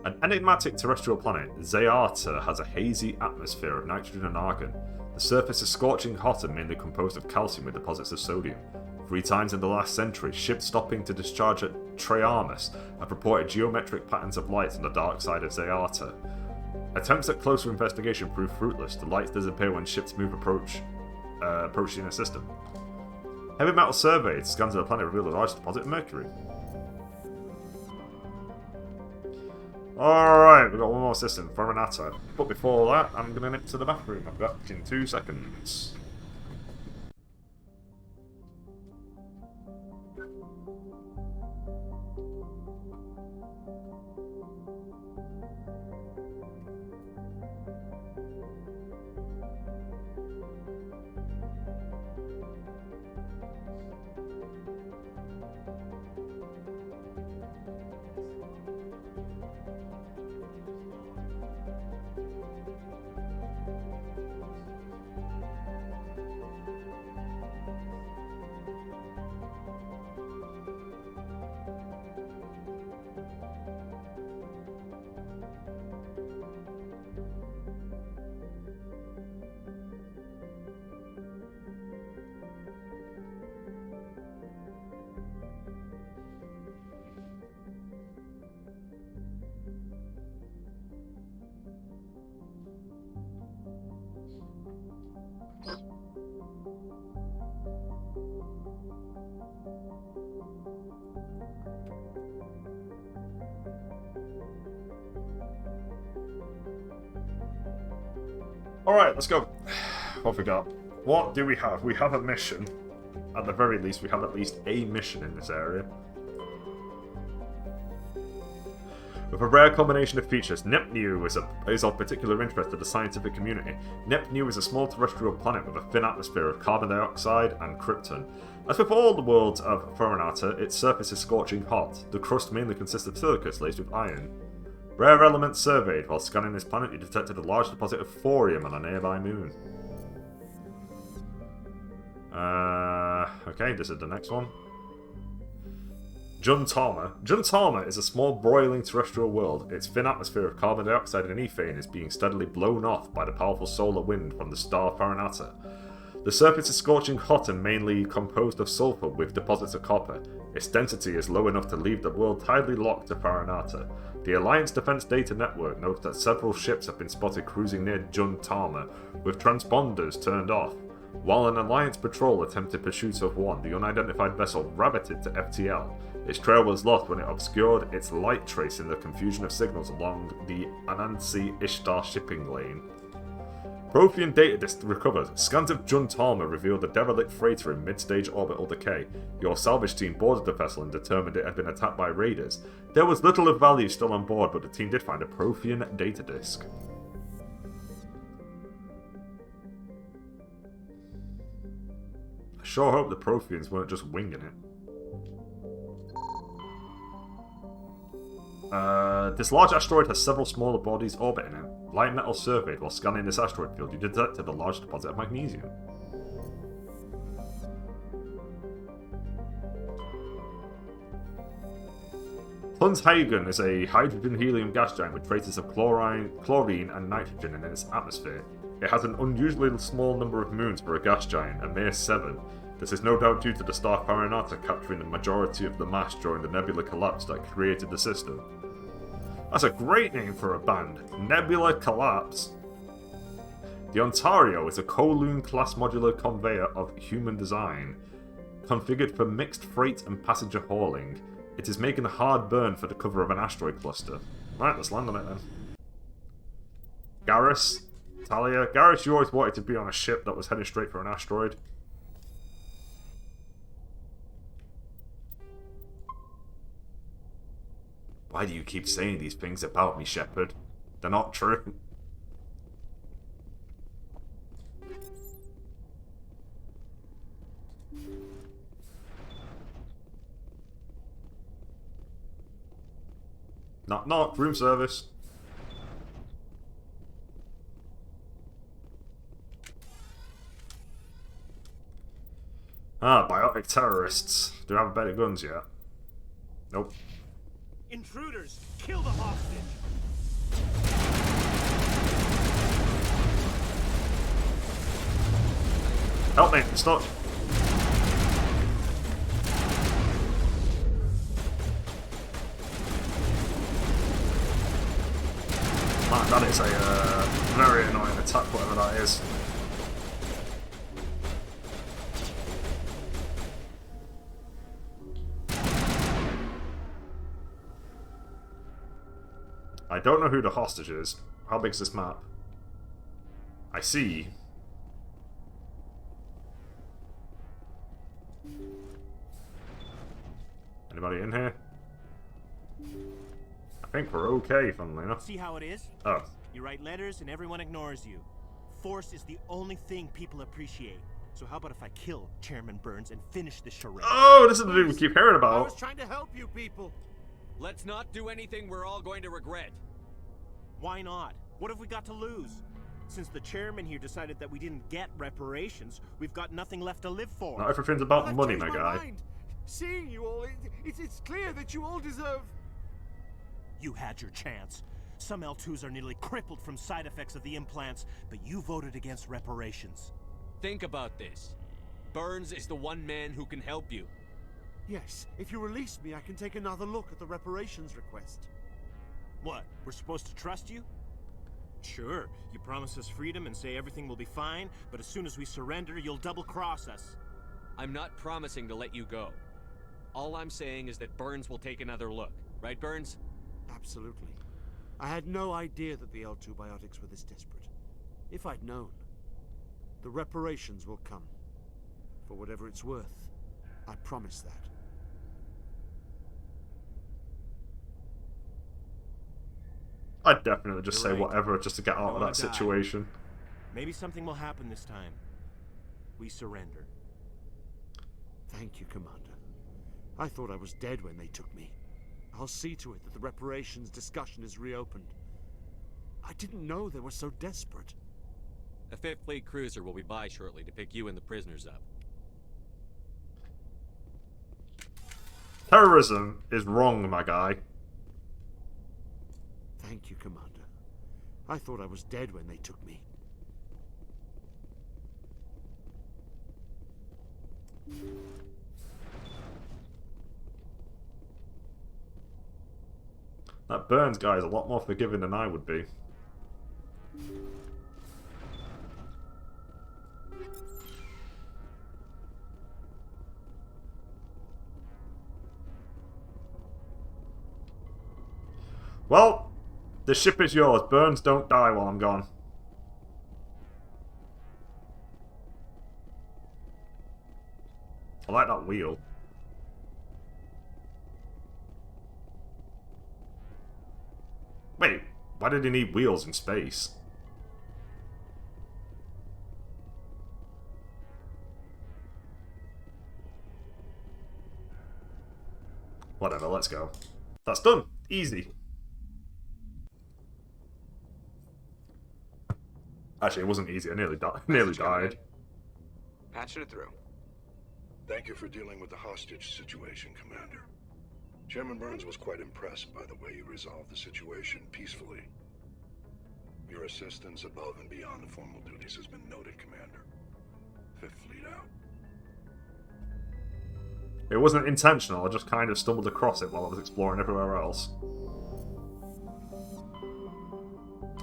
An enigmatic terrestrial planet, Zeata, has a hazy atmosphere of nitrogen and argon. The surface is scorching hot and mainly composed of calcium with deposits of sodium. 3 times in the last century, ships stopping to discharge at Triarmus have reported geometric patterns of light on the dark side of Zeata. Attempts at closer investigation prove fruitless. The lights disappear when ships approaching the system. Heavy metal surveyed scans of the planet reveal a large deposit of mercury. Alright, we've got one more system, Fermanata. But before that, I'm going to nip to the bathroom. I'll be back in 2 seconds. Alright, let's go. What have we got? What do we have? We have a mission. At the very least, we have at least a mission in this area. With a rare combination of features, Neptune is of particular interest to the scientific community. Neptune is a small terrestrial planet with a thin atmosphere of carbon dioxide and krypton. As with all the worlds of Fermanata, its surface is scorching hot. The crust mainly consists of silicate laced with iron. Rare elements surveyed. While scanning this planet, you detected a large deposit of thorium on a nearby moon. Okay, this is the next one. Juntama. Juntama is a small broiling terrestrial world. Its thin atmosphere of carbon dioxide and ethane is being steadily blown off by the powerful solar wind from the star Fermanata. The surface is scorching hot and mainly composed of sulfur with deposits of copper. Its density is low enough to leave the world tidally locked to Fermanata. The Alliance Defense Data Network notes that several ships have been spotted cruising near Juntama, with transponders turned off. While an Alliance patrol attempted pursuit of one, the unidentified vessel rabbited to FTL. Its trail was lost when it obscured its light trace in the confusion of signals along the Anansi Ishtar shipping lane. Prothean data disk recovered. Scans of Juntama revealed a derelict freighter in mid-stage orbital decay. Your salvage team boarded the vessel and determined it had been attacked by raiders. There was little of value still on board, but the team did find a Prothean data disk. I sure hope the Protheans weren't just winging it. This large asteroid has several smaller bodies orbiting it. Light metal surveyed. While scanning this asteroid field, you detected a large deposit of magnesium. Hundshagen is a hydrogen-helium gas giant with traces of chlorine and nitrogen in its atmosphere. It has an unusually small number of moons for a gas giant, a mere 7. This is no doubt due to the star Paranata capturing the majority of the mass during the nebula collapse that created the system. That's a great name for a band, Nebula Collapse. The Ontario is a Kowloon-class modular conveyor of human design, configured for mixed freight and passenger hauling. It is making a hard burn for the cover of an asteroid cluster. Right, let's land on it then. Garrus, Talia. Garrus, you always wanted to be on a ship that was heading straight for an asteroid. Why do you keep saying these things about me, Shepard? They're not true. Knock knock, room service. Ah, biotic terrorists. Do you have better guns yet? Nope. Intruders! Kill the hostage! Help me, stop. Man, that is a very annoying attack, whatever that is. I don't know who the hostage is. How big's this map? I see. Anybody in here? I think we're okay, funnily enough. See how it is? Oh. You write letters and everyone ignores you. Force is the only thing people appreciate. So how about if I kill Chairman Burns and finish the charade? Oh, this is the dude we keep hearing about. I was trying to help you people. Let's not do anything we're all going to regret. Why not? What have we got to lose? Since the chairman here decided that we didn't get reparations, we've got nothing left to live for. Not everything's about money, I've my changed guy. mind. Seeing you all, it's clear that you all deserve... You had your chance. Some L2s are nearly crippled from side effects of the implants, but you voted against reparations. Think about this. Burns is the one man who can help you. Yes, if you release me, I can take another look at the reparations request. What, we're supposed to trust you? Sure, you promise us freedom and say everything will be fine, but as soon as we surrender, you'll double-cross us. I'm not promising to let you go. All I'm saying is that Burns will take another look. Right, Burns? Absolutely. I had no idea that the L2 biotics were this desperate. If I'd known, the reparations will come. For whatever it's worth, I promise that. I'd definitely just say You're right. whatever just to get out of that situation. Maybe something will happen this time. We surrender. Thank you, Commander. I thought I was dead when they took me. I'll see to it that the reparations discussion is reopened. I didn't know they were so desperate. A 5th Fleet cruiser will be by shortly to pick you and the prisoners up. Terrorism is wrong, my guy. Thank you, Commander. I thought I was dead when they took me. That Burns guy is a lot more forgiving than I would be. Well, the ship is yours. Burns, don't die while I'm gone. I like that wheel. Wait, why did he need wheels in space? Whatever, let's go. That's done. Easy. Actually, it wasn't easy. I nearly died. Patching it through. Thank you for dealing with the hostage situation, Commander. Chairman Burns was quite impressed by the way you resolved the situation peacefully. Your assistance above and beyond the formal duties has been noted, Commander. Fifth Fleet out. It wasn't intentional, I just kind of stumbled across it while I was exploring everywhere else.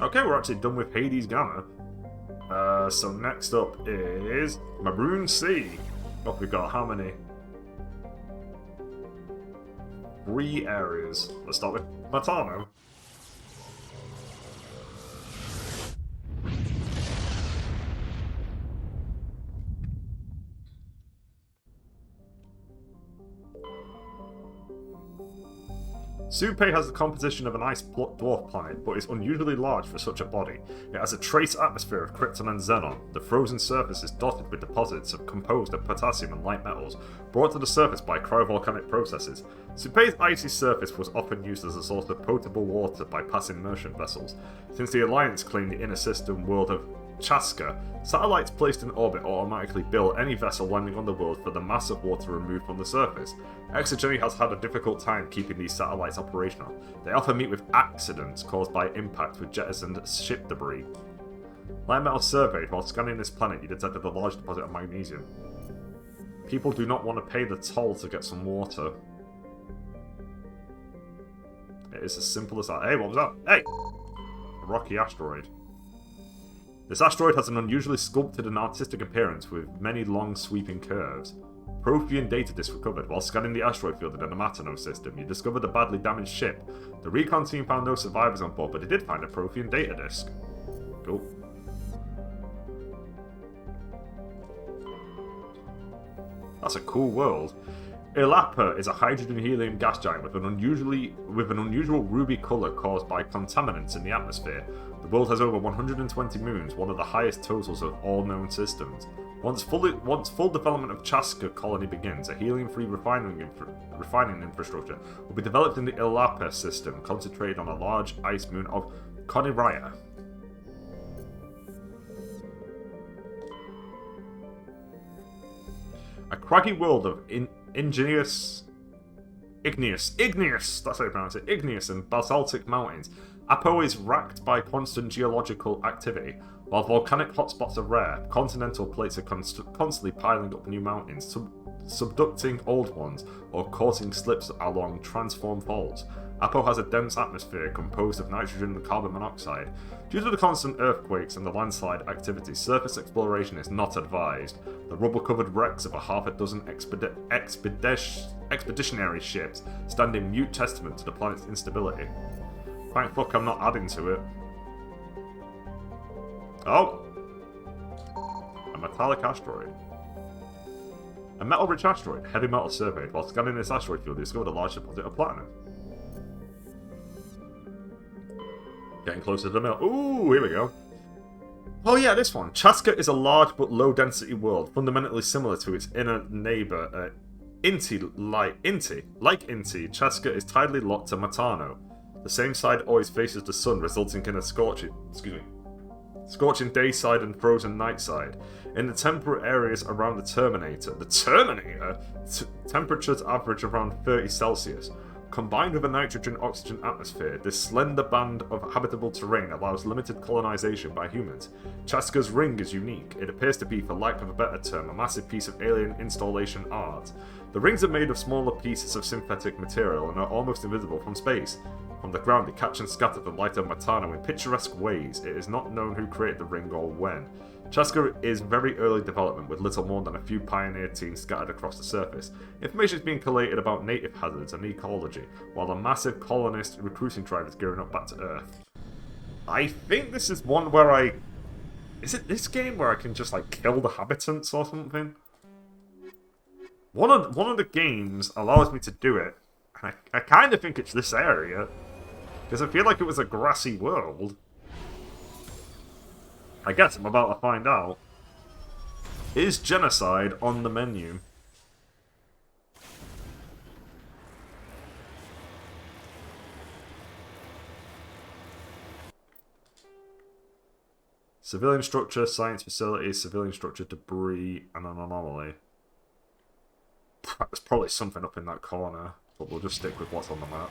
Okay, we're actually done with Hades Gamma. So next up is Maroon Sea. Oh, we've got how many? 3 areas. Let's start with Matano. Supe has the composition of an ice dwarf planet, but is unusually large for such a body. It has a trace atmosphere of krypton and xenon. The frozen surface is dotted with deposits composed of potassium and light metals, brought to the surface by cryovolcanic processes. Supe's icy surface was often used as a source of potable water by passing merchant vessels. Since the Alliance claimed the inner system world of Chaska, satellites placed in orbit automatically bill any vessel landing on the world for the mass of water removed from the surface. Exogeny has had a difficult time keeping these satellites operational. They often meet with accidents caused by impact with jettisoned ship debris. Light metal surveyed. While scanning this planet, you detected a large deposit of magnesium. People do not want to pay the toll to get some water. It is as simple as that. Hey, what was that? Hey! A rocky asteroid. This asteroid has an unusually sculpted and artistic appearance with many long sweeping curves. Prothean data disk recovered. While scanning the asteroid field in the Matano system, you discovered a badly damaged ship. The recon team found no survivors on board, but they did find a Prothean data disk. Cool. That's a cool world. Ilapa is a hydrogen-helium gas giant with an unusual ruby colour caused by contaminants in the atmosphere. The world has over 120 moons, one of the highest totals of all known systems. Once full development of Chaska colony begins, a helium-free refining infrastructure will be developed in the Ilapa system, concentrated on a large ice moon of Coniraya. A craggy world of igneous, that's how you pronounce it, igneous and basaltic mountains. Apo is racked by constant geological activity. While volcanic hotspots are rare, continental plates are constantly piling up new mountains, subducting old ones, or causing slips along transformed faults. Apo has a dense atmosphere composed of nitrogen and carbon monoxide. Due to the constant earthquakes and the landslide activity, surface exploration is not advised. The rubble-covered wrecks of a half a dozen expeditionary ships stand in mute testament to the planet's instability. Thank fuck I'm not adding to it. Oh! A metallic asteroid. A metal-rich asteroid, heavy metal surveyed. While scanning this asteroid field, they discovered a large deposit of platinum. Getting closer to the middle. Ooh, here we go. Oh yeah, this one. Chaska is a large but low-density world, fundamentally similar to its inner neighbour, Inti. Like Inti, Chaska is tidally locked to Matano. The same side always faces the sun, resulting in a scorching day side and frozen night side. In the temperate areas around the Terminator, temperatures average around 30 Celsius. Combined with a nitrogen-oxygen atmosphere, this slender band of habitable terrain allows limited colonization by humans. Chaska's ring is unique. It appears to be, for lack of a better term, a massive piece of alien installation art. The rings are made of smaller pieces of synthetic material and are almost invisible from space. From the ground, they catch and scatter the light of Matano in picturesque ways. It is not known who created the ring or when. Chaska is very early development, with little more than a few pioneer teams scattered across the surface. Information is being collated about native hazards and ecology, while a massive colonist recruiting drive is gearing up back to Earth. I think this is one where is it this game where I can just, like, kill the habitants or something? One of the games allows me to do it, and I kind of think it's this area, because I feel like it was a grassy world. I guess I'm about to find out. Is genocide on the menu? Civilian structure, science facilities, civilian structure, debris, and an anomaly. There's probably something up in that corner. But we'll just stick with what's on the map.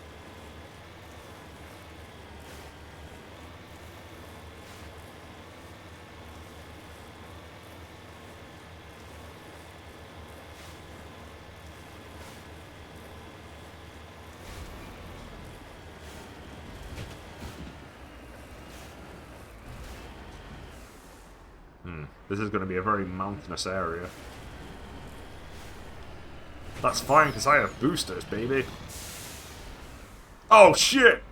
This is going to be a very mountainous area. That's fine, because I have boosters, baby. Oh, shit!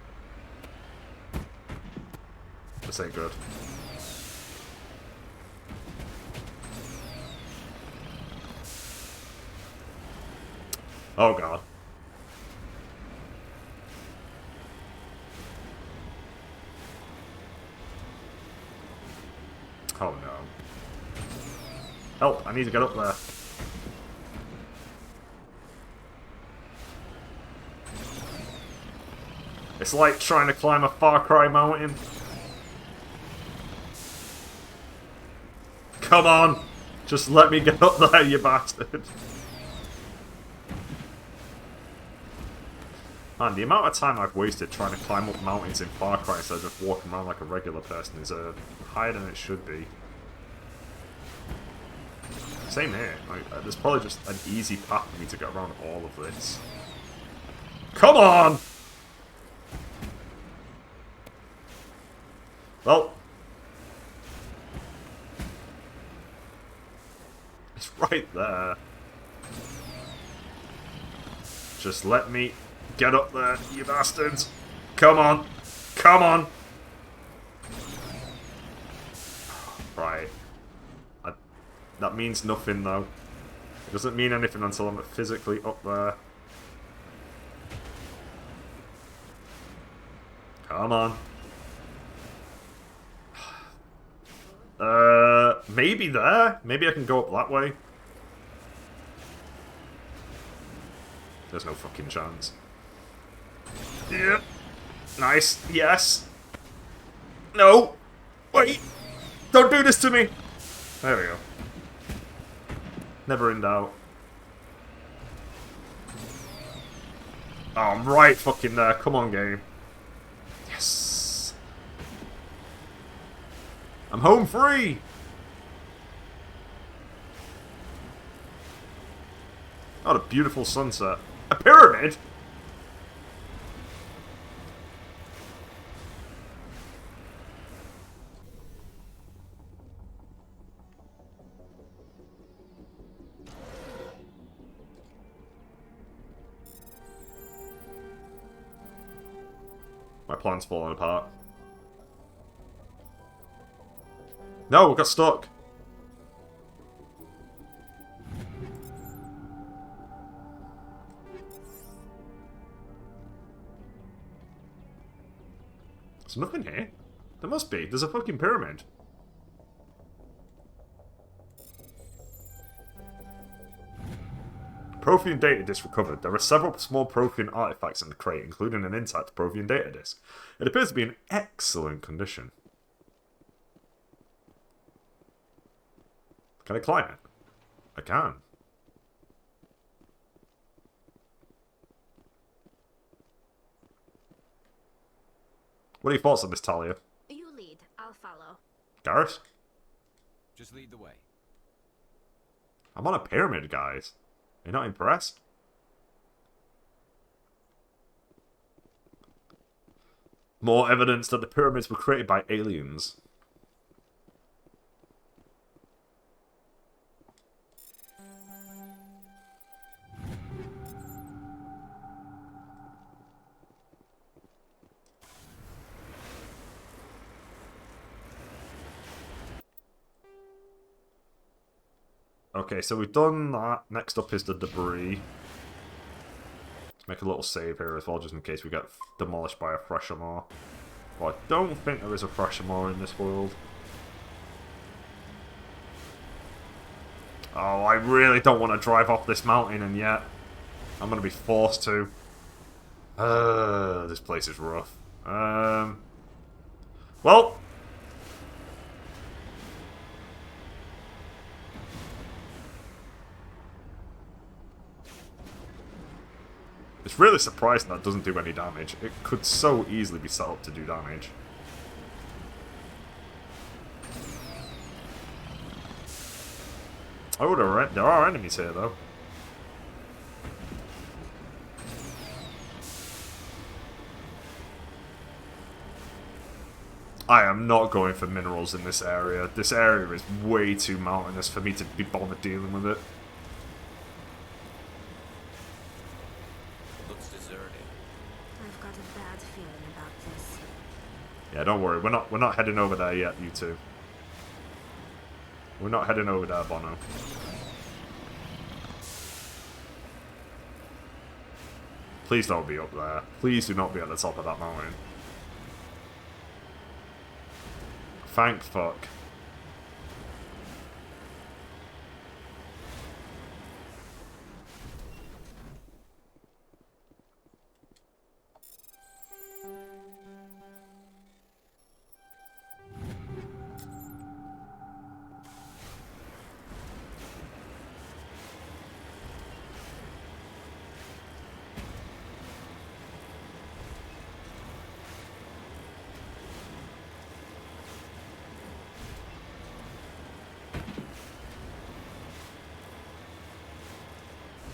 This ain't good. Oh, God. Oh, no. Help, I need to get up there. It's like trying to climb a Far Cry mountain. Come on! Just let me get up there, you bastard. Man, the amount of time I've wasted trying to climb up mountains in Far Cry instead of just walking around like a regular person is higher than it should be. Same here. Like, there's probably just an easy path for me to get around all of this. Come on! Well. It's right there. Just let me get up there, you bastards. Come on. Come on. Right. That means nothing, though. It doesn't mean anything until I'm physically up there. Come on. Maybe there? Maybe I can go up that way? There's no fucking chance. Yep. Nice. Yes. No. Wait. Don't do this to me. There we go. Never in doubt. Oh, I'm right fucking there. Come on, game. Yes. I'm home free. What a beautiful sunset. A pyramid? My plan's falling apart. No, we got stuck. There's nothing here. There must be. There's a fucking pyramid. Prothean data disk recovered. There are several small Prothean artifacts in the crate, including an intact Prothean data disk. It appears to be in excellent condition. Can I climb it? I can. What are your thoughts on this, Talia? You lead. I'll follow. Garrett? Just lead the way. I'm on a pyramid, guys. You're not impressed? More evidence that the pyramids were created by aliens. Okay, so we've done that. Next up is the debris. Let's make a little save here as well, just in case we get demolished by a Threshamore. But I don't think there is a Threshamore in this world. Oh, I really don't want to drive off this mountain, and yet I'm going to be forced to. This place is rough. Well. It's really surprising that doesn't do any damage. It could so easily be set up to do damage. Oh, there are enemies here, though. I am not going for minerals in this area. This area is way too mountainous for me to be bothered dealing with it. Looks deserted. I've got a bad feeling about this. Yeah, don't worry. We're not heading over there yet, you two. We're not heading over there, Bono. Please don't be up there. Please do not be at the top of that mountain. Thank fuck.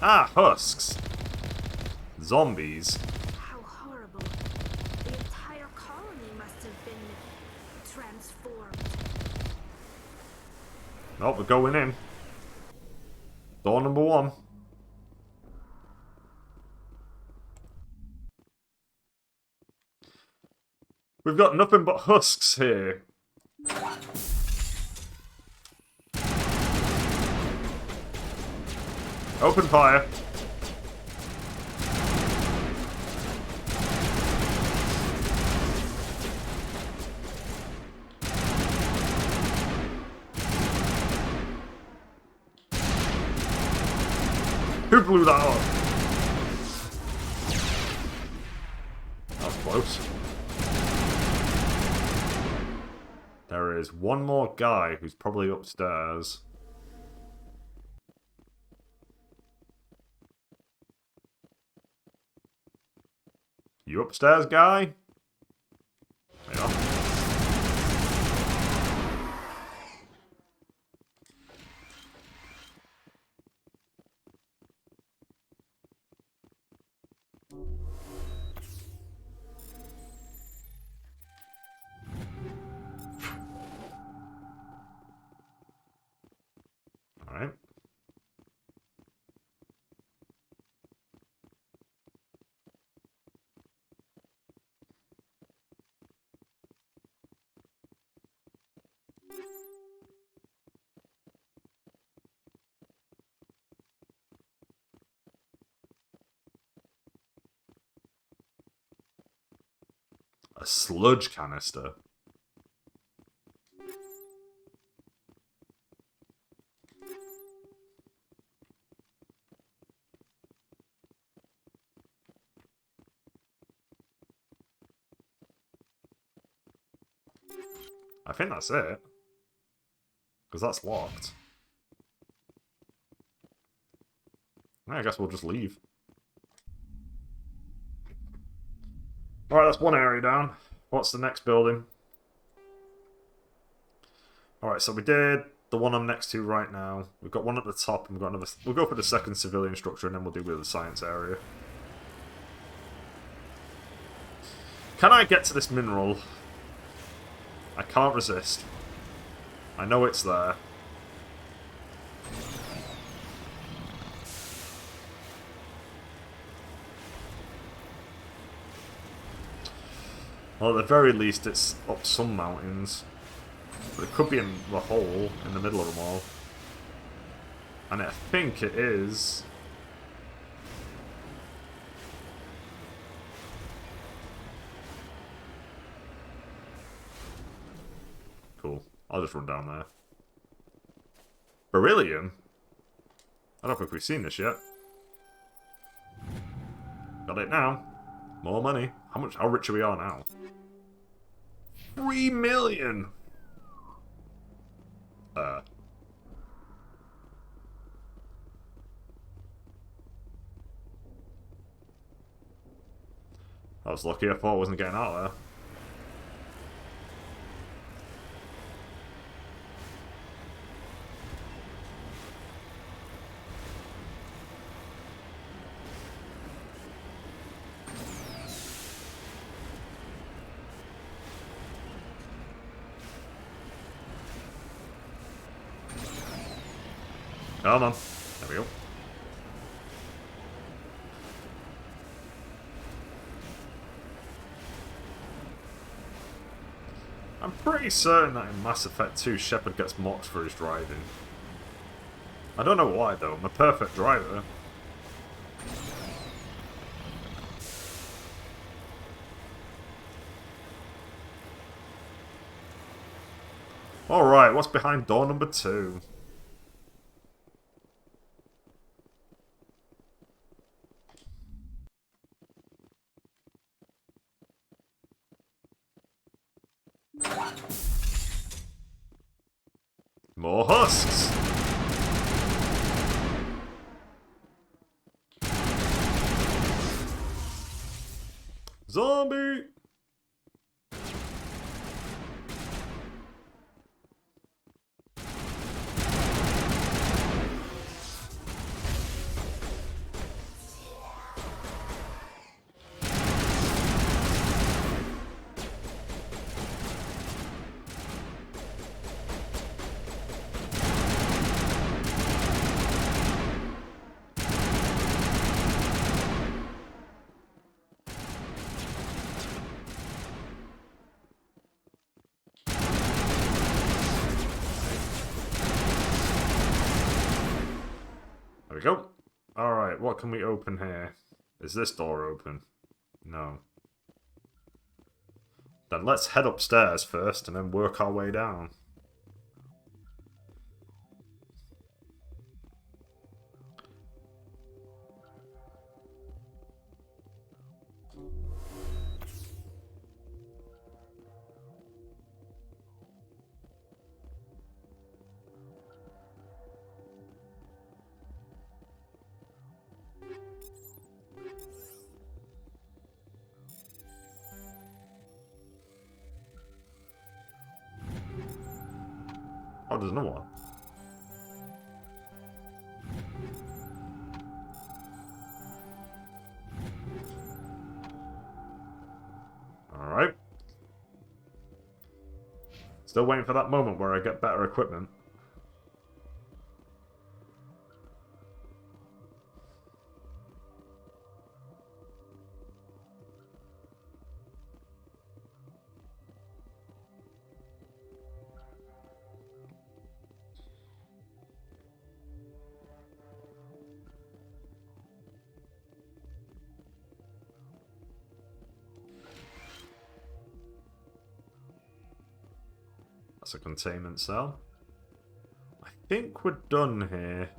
Ah, husks. Zombies. How horrible. The entire colony must have been transformed. Oh, we're going in. Door number 1. We've got nothing but husks here. Open fire. Who blew that up? That was close. There is one more guy who's probably upstairs. You upstairs, guy? Yeah. Alright. A sludge canister. I think that's it. Because that's locked. I guess we'll just leave. Alright, that's one area down. What's the next building? Alright, so we did the one I'm next to right now. We've got one at the top, and we've got another... We'll go for the second civilian structure, and then we'll do with the science area. Can I get to this mineral? I can't resist. I know it's there. Well, at the very least, it's up some mountains. But it could be in the hole in the middle of them all. And I think it is... Cool. I'll just run down there. Beryllium? I don't think we've seen this yet. Got it now. More money. How rich are we are now? 3 million! I was lucky, I thought I wasn't getting out of there. Come on. There we go. I'm pretty certain that in Mass Effect 2, Shepard gets mocked for his driving. I don't know why though, I'm a perfect driver. Alright, what's behind door number 2? More husks! Zombie! There we go. Alright, what can we open here? Is this door open? No. Then let's head upstairs first and then work our way down. Oh, there's no one. Alright. Still waiting for that moment where I get better equipment. That's a containment cell. I think we're done here.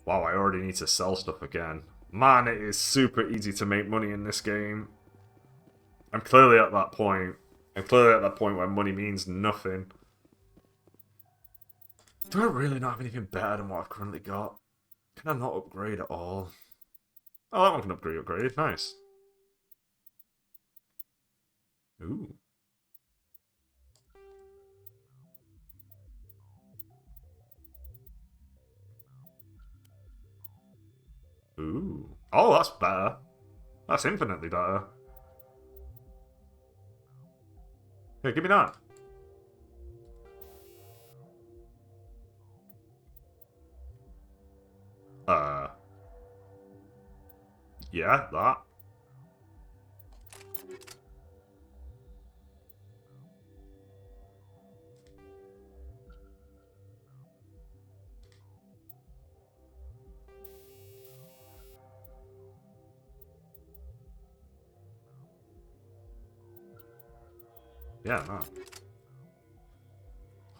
Wow, I already need to sell stuff again. Man, it is super easy to make money in this game. I'm clearly at that point. I'm clearly at that point where money means nothing. Do I really not have anything better than what I've currently got? Can I not upgrade at all? Oh, that one can upgrade. Nice. Ooh. Ooh. Oh, that's better. That's infinitely better. Here, give me that. Yeah, that. Yeah, that.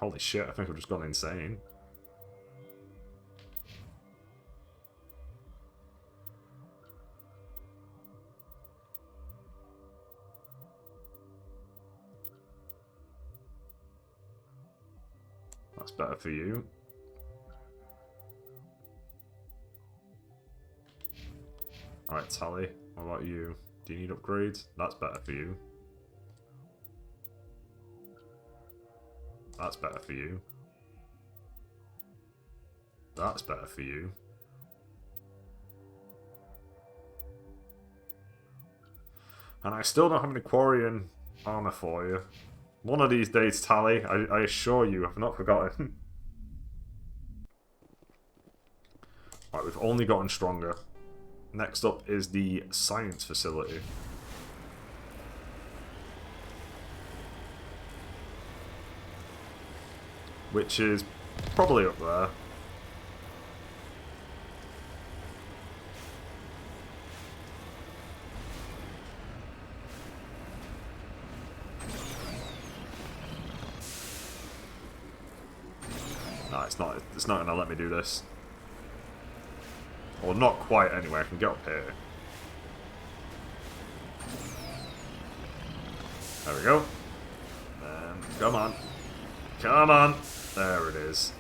Holy shit, I think I've just gone insane. That's better for you. Alright, Tally, what about you? Do you need upgrades? That's better for you. That's better for you. That's better for you. And I still don't have any Quarian armor for you. One of these days, Tally, I assure you, I've not forgotten. Right, we've only gotten stronger. Next up is the science facility. Which is probably up there. No, it's not gonna let me do this. Or not quite anyway, I can get up here. There we go. Come on. Come on! There it is.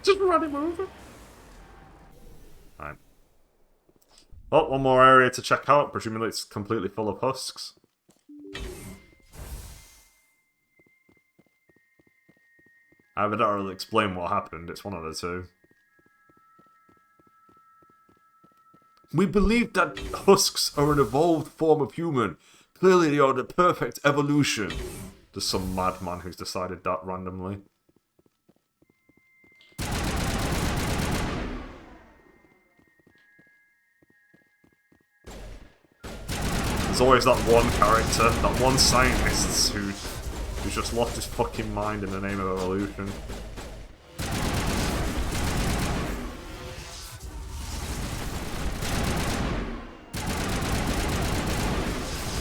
Just run him over. Right. Oh, one more area to check out. Presumably it's completely full of husks. I would not really explain what happened. It's one of the two. We believe that husks are an evolved form of human. Clearly they are the perfect evolution. There's some madman who's decided that randomly. There's always that one character, that one scientist who's just lost his fucking mind in the name of evolution.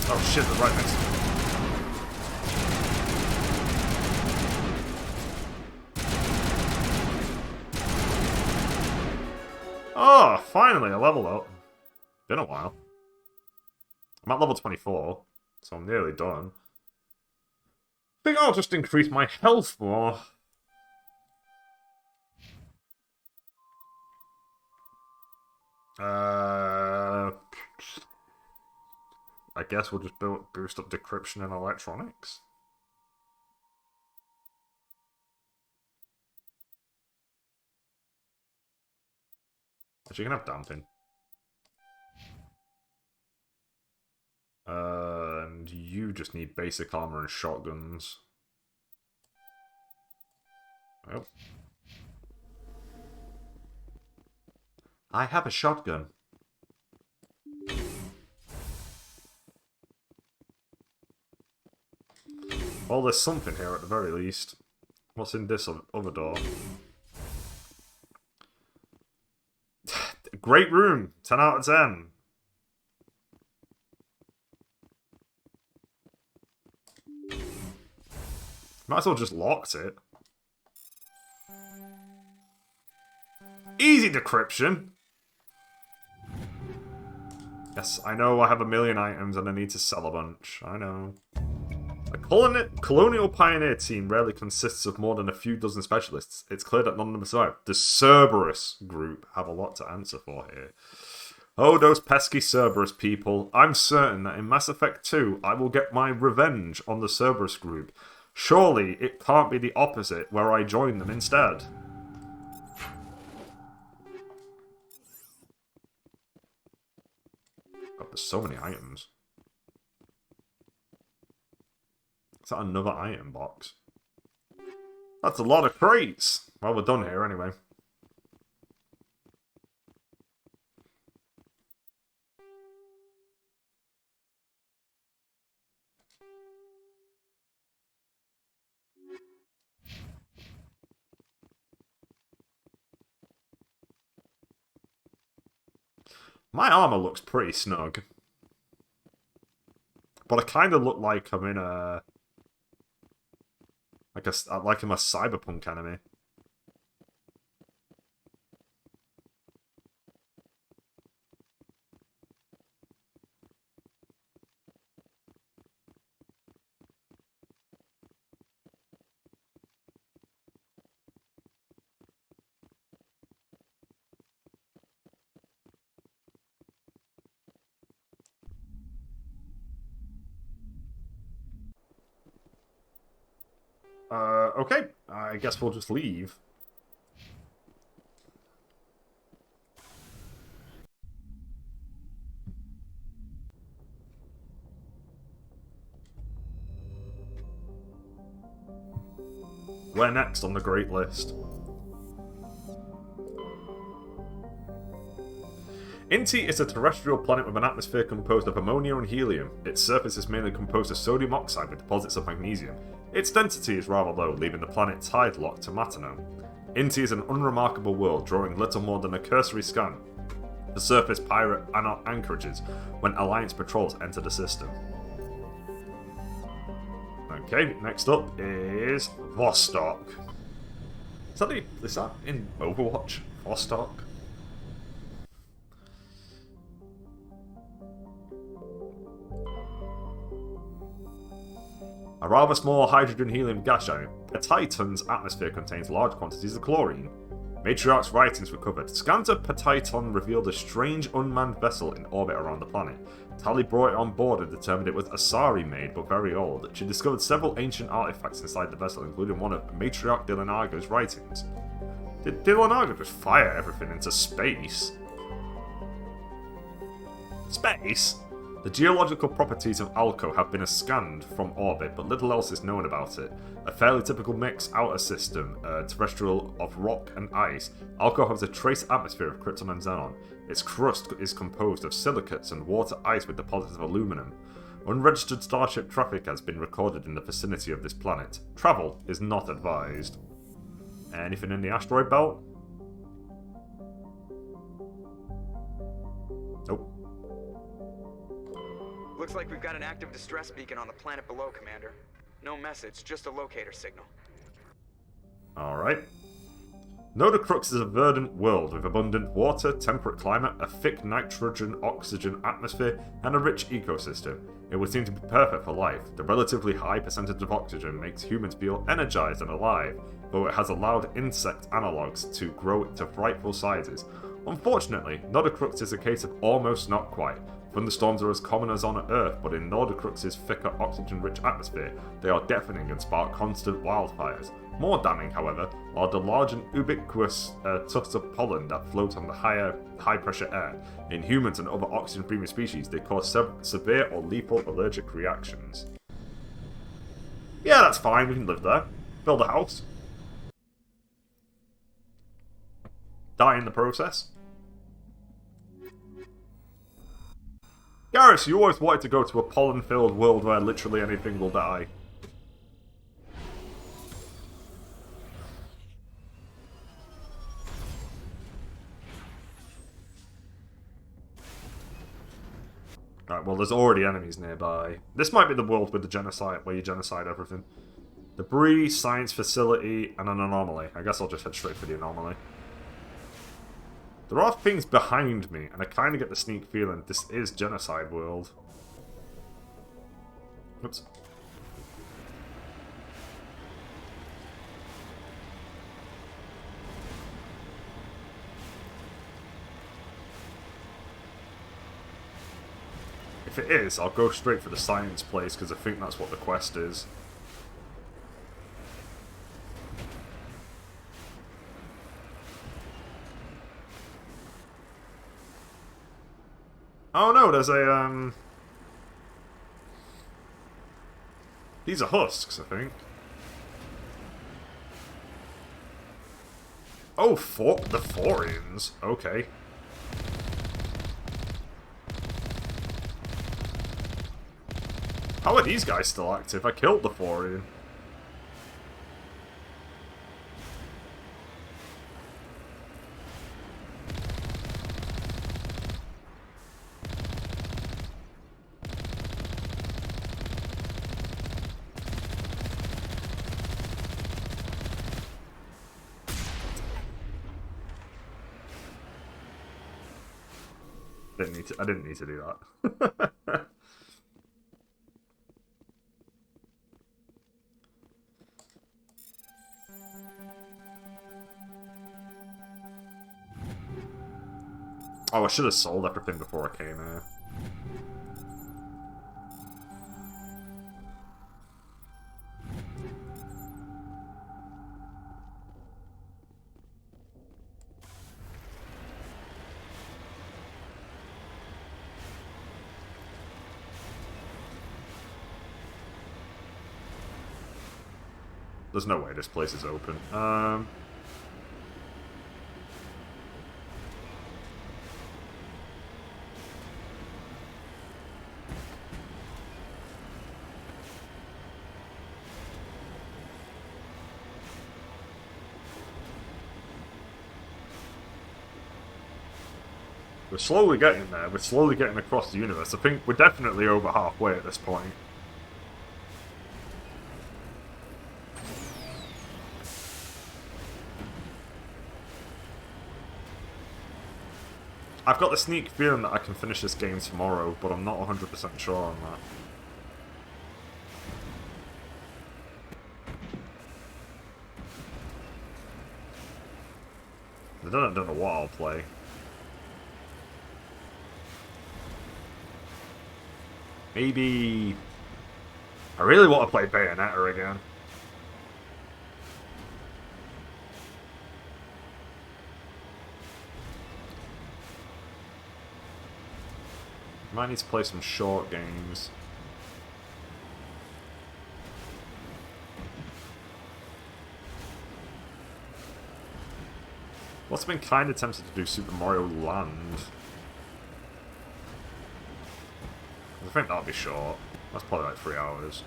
Oh shit, they're right next to me. Oh, finally a level up. Been a while. I'm at level 24, so I'm nearly done. I think I'll just increase my health more. I guess we'll just boost up decryption and electronics. Actually, you can have damping. And you just need basic armor and shotguns. Well. I have a shotgun. Well, there's something here at the very least. What's in this other door? Great room! 10 out of 10. Might as well just locked it. Easy decryption! Yes, I know I have a million items and I need to sell a bunch. I know. A colonial pioneer team rarely consists of more than a few dozen specialists. It's clear that none of them survive. The Cerberus group have a lot to answer for here. Oh, those pesky Cerberus people. I'm certain that in Mass Effect 2, I will get my revenge on the Cerberus group. Surely it can't be the opposite, where I join them instead. God, there's so many items. Is that another item box? That's a lot of crates! Well, we're done here anyway. My armor looks pretty snug. But I kind of look like I'm in a... like I'm a cyberpunk anime. Okay. I guess we'll just leave. We're next on the Great List. Inti is a terrestrial planet with an atmosphere composed of ammonia and helium. Its surface is mainly composed of sodium oxide with deposits of magnesium. Its density is rather low, leaving the planet tide-locked to Matano. Inti is an unremarkable world, drawing little more than a cursory scan. The surface pirate anchorages when Alliance patrols enter the system. Okay, next up is Vostok. Is that in Overwatch? Vostok? A rather small hydrogen-helium gas giant, Petaiton's atmosphere contains large quantities of chlorine. Matriarch's writings were covered. Scans of Petaiton revealed a strange unmanned vessel in orbit around the planet. Tali brought it on board and determined it was Asari-made, but very old. She discovered several ancient artifacts inside the vessel, including one of Matriarch Dillinaga's writings. Did Dillinaga just fire everything into space? Space? The geological properties of Alco have been scanned from orbit, but little else is known about it. A fairly typical mixed outer system, terrestrial of rock and ice, Alco has a trace atmosphere of krypton and xenon. Its crust is composed of silicates and water ice with deposits of aluminum. Unregistered starship traffic has been recorded in the vicinity of this planet. Travel is not advised. Anything in the asteroid belt? Nope. Looks like we've got an active distress beacon on the planet below, Commander. No message, just a locator signal. Alright. Nodacrux is a verdant world with abundant water, temperate climate, a thick nitrogen-oxygen atmosphere, and a rich ecosystem. It would seem to be perfect for life. The relatively high percentage of oxygen makes humans feel energized and alive, though it has allowed insect analogues to grow to frightful sizes. Unfortunately, Nodacrux is a case of almost not quite. Thunderstorms are as common as on Earth, but in Nodacrux's thicker oxygen-rich atmosphere, they are deafening and spark constant wildfires. More damning, however, are the large and ubiquitous tufts of pollen that float on the high-pressure air. In humans and other oxygen-breathing species, they cause severe or lethal allergic reactions. Yeah, that's fine, we can live there. Build a house. Die in the process. Garrus, you always wanted to go to a pollen-filled world where literally anything will die. Right, well, there's already enemies nearby. This might be the world with the genocide, where you genocide everything. Debris, science facility, and an anomaly. I guess I'll just head straight for the anomaly. There are things behind me, and I kind of get the sneak feeling this is Genocide World. Oops. If it is, I'll go straight for the science place, because I think that's what the quest is. Oh no, there's a, These are husks, I think. Oh, the Thorians. Okay. How are these guys still active? I killed the Thorian. I didn't need to do that. Oh, I should have sold everything before I came here. There's no way this place is open. We're slowly getting there. We're slowly getting across the universe. I think we're definitely over halfway at this point. I've got the sneak feeling that I can finish this game tomorrow, but I'm not 100% sure on that. I don't know what I'll play. Maybe... I really want to play Bayonetta again. Might need to play some short games. Also been kind of tempted to do Super Mario Land. I think that'll be short. That's probably like 3 hours.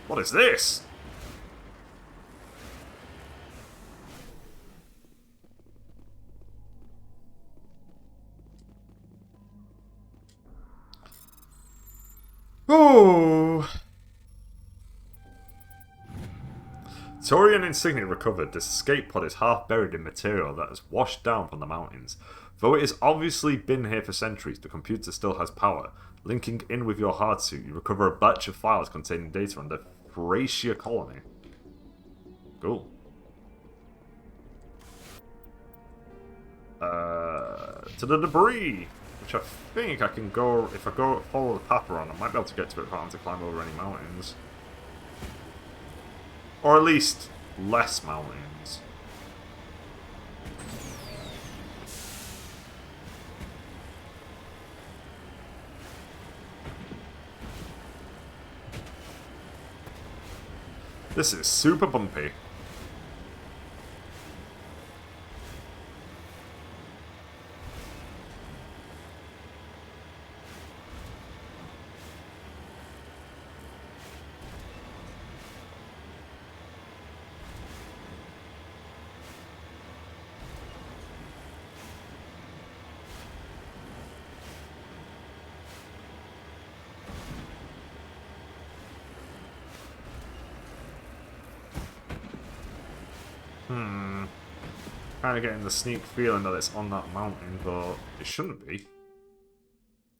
What is this? Oh! Torian insignia recovered. This escape pod is half buried in material that has washed down from the mountains. Though it has obviously been here for centuries, the computer still has power. Linking in with your hard suit, you recover a batch of files containing data on the Thracia colony. Cool. To the debris! Which I think I can go, if I go follow the path around, I might be able to get to it without having to climb over any mountains. Or at least, less mountains. This is super bumpy. Kind of getting the sneak feeling that it's on that mountain, but it shouldn't be.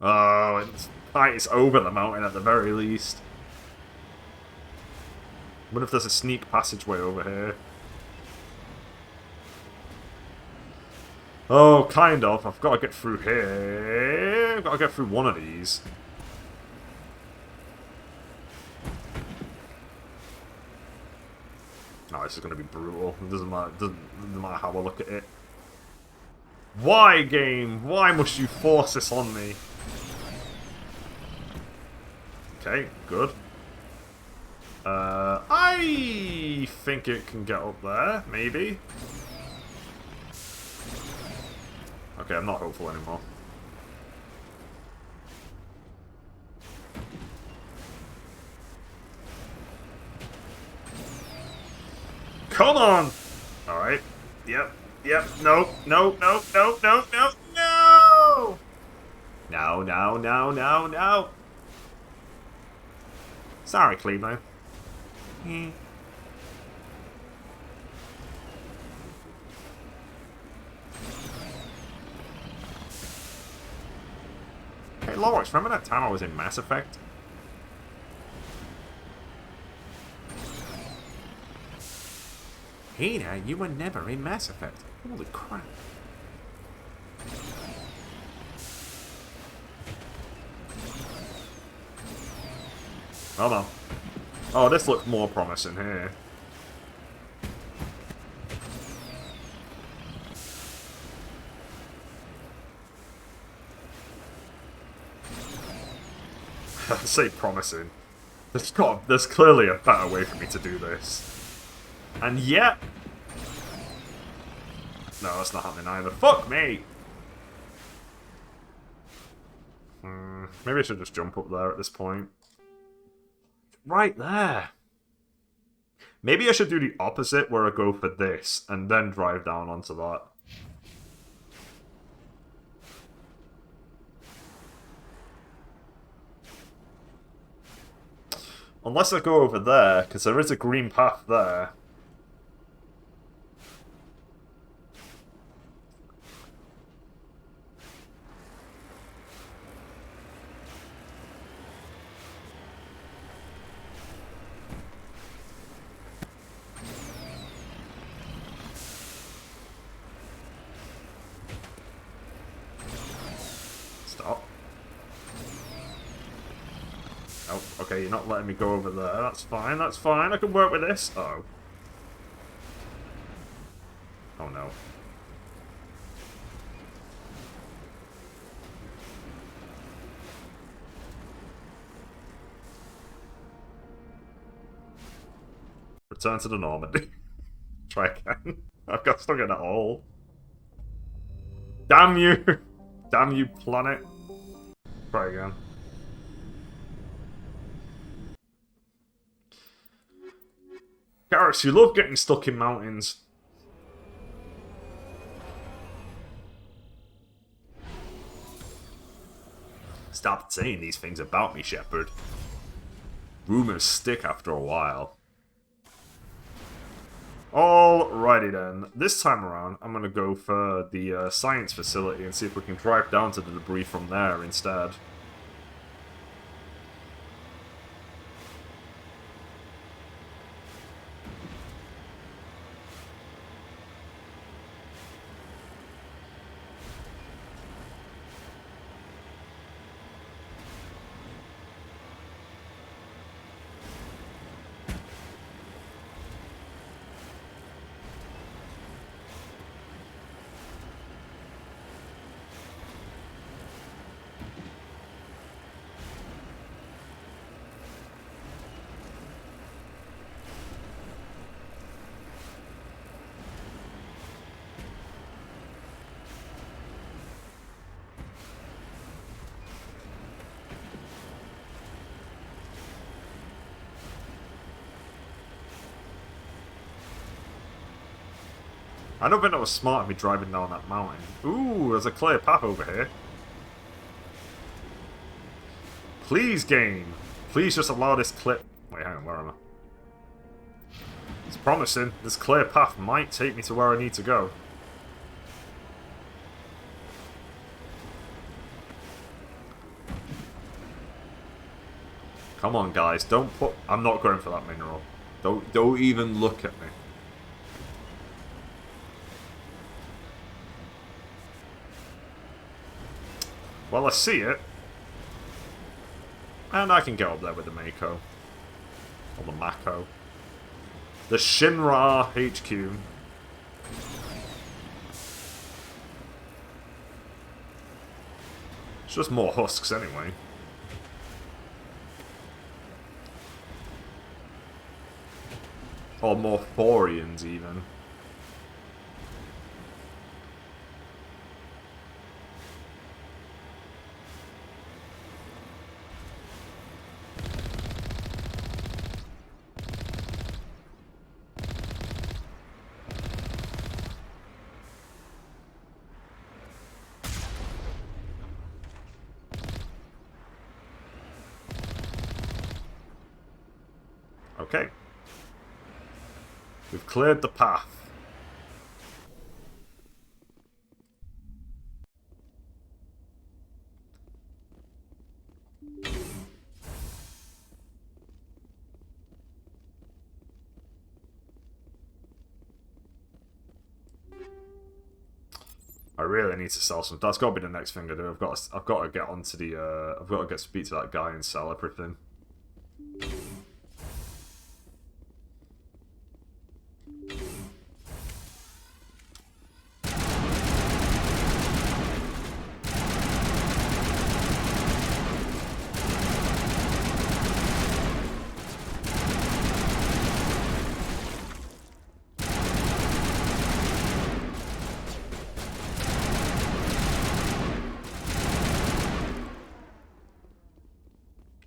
Oh, it's over the mountain at the very least. What if there's a sneak passageway over here? Oh, kind of. I've got to get through here. I've got to get through one of these. No, this is going to be brutal. It doesn't matter how I look at it. Why, game? Why must you force this on me? Okay, good. I think it can get up there, maybe. Okay, I'm not hopeful anymore. Come on! Alright. Yep. No. No. Sorry, Cleveland. Hey, Loris, remember that time I was in Mass Effect? Hey now, you were never in Mass Effect. Holy crap. Hold on. Oh, this looks more promising here. I say promising. There's clearly a better way for me to do this. And yet... No, that's not happening either. Fuck me! Maybe I should just jump up there at this point. Right there! Maybe I should do the opposite, where I go for this, and then drive down onto that. Unless I go over there, because there is a green path there. Stop. Oh, okay, you're not letting me go over there. That's fine, that's fine. I can work with this. Uh-oh. Oh no. Return to the Normandy. Try again. I've got stuck in a hole. Damn you! Damn you, planet. Try again. Garrus, you love getting stuck in mountains. Stop saying these things about me, Shepard. Rumors stick after a while. Alrighty then. This time around, I'm going to go for the science facility and see if we can drive down to the debris from there instead. I don't think that was smart of me driving down that mountain. Ooh, there's a clear path over here. Please, game. Please just allow this clip. Wait, hang on, where am I? It's promising. This clear path might take me to where I need to go. Come on, guys. Don't put... I'm not going for that mineral. Don't even look at me. Well, I see it. And I can get up there with the Mako. Or the Mako. The Shinra HQ. It's just more husks anyway. Or more Thorians even. Okay. We've cleared the path. I really need to sell some. That's got to be the next thing I do. I've got to get onto the. I've got to speak to that guy and sell everything.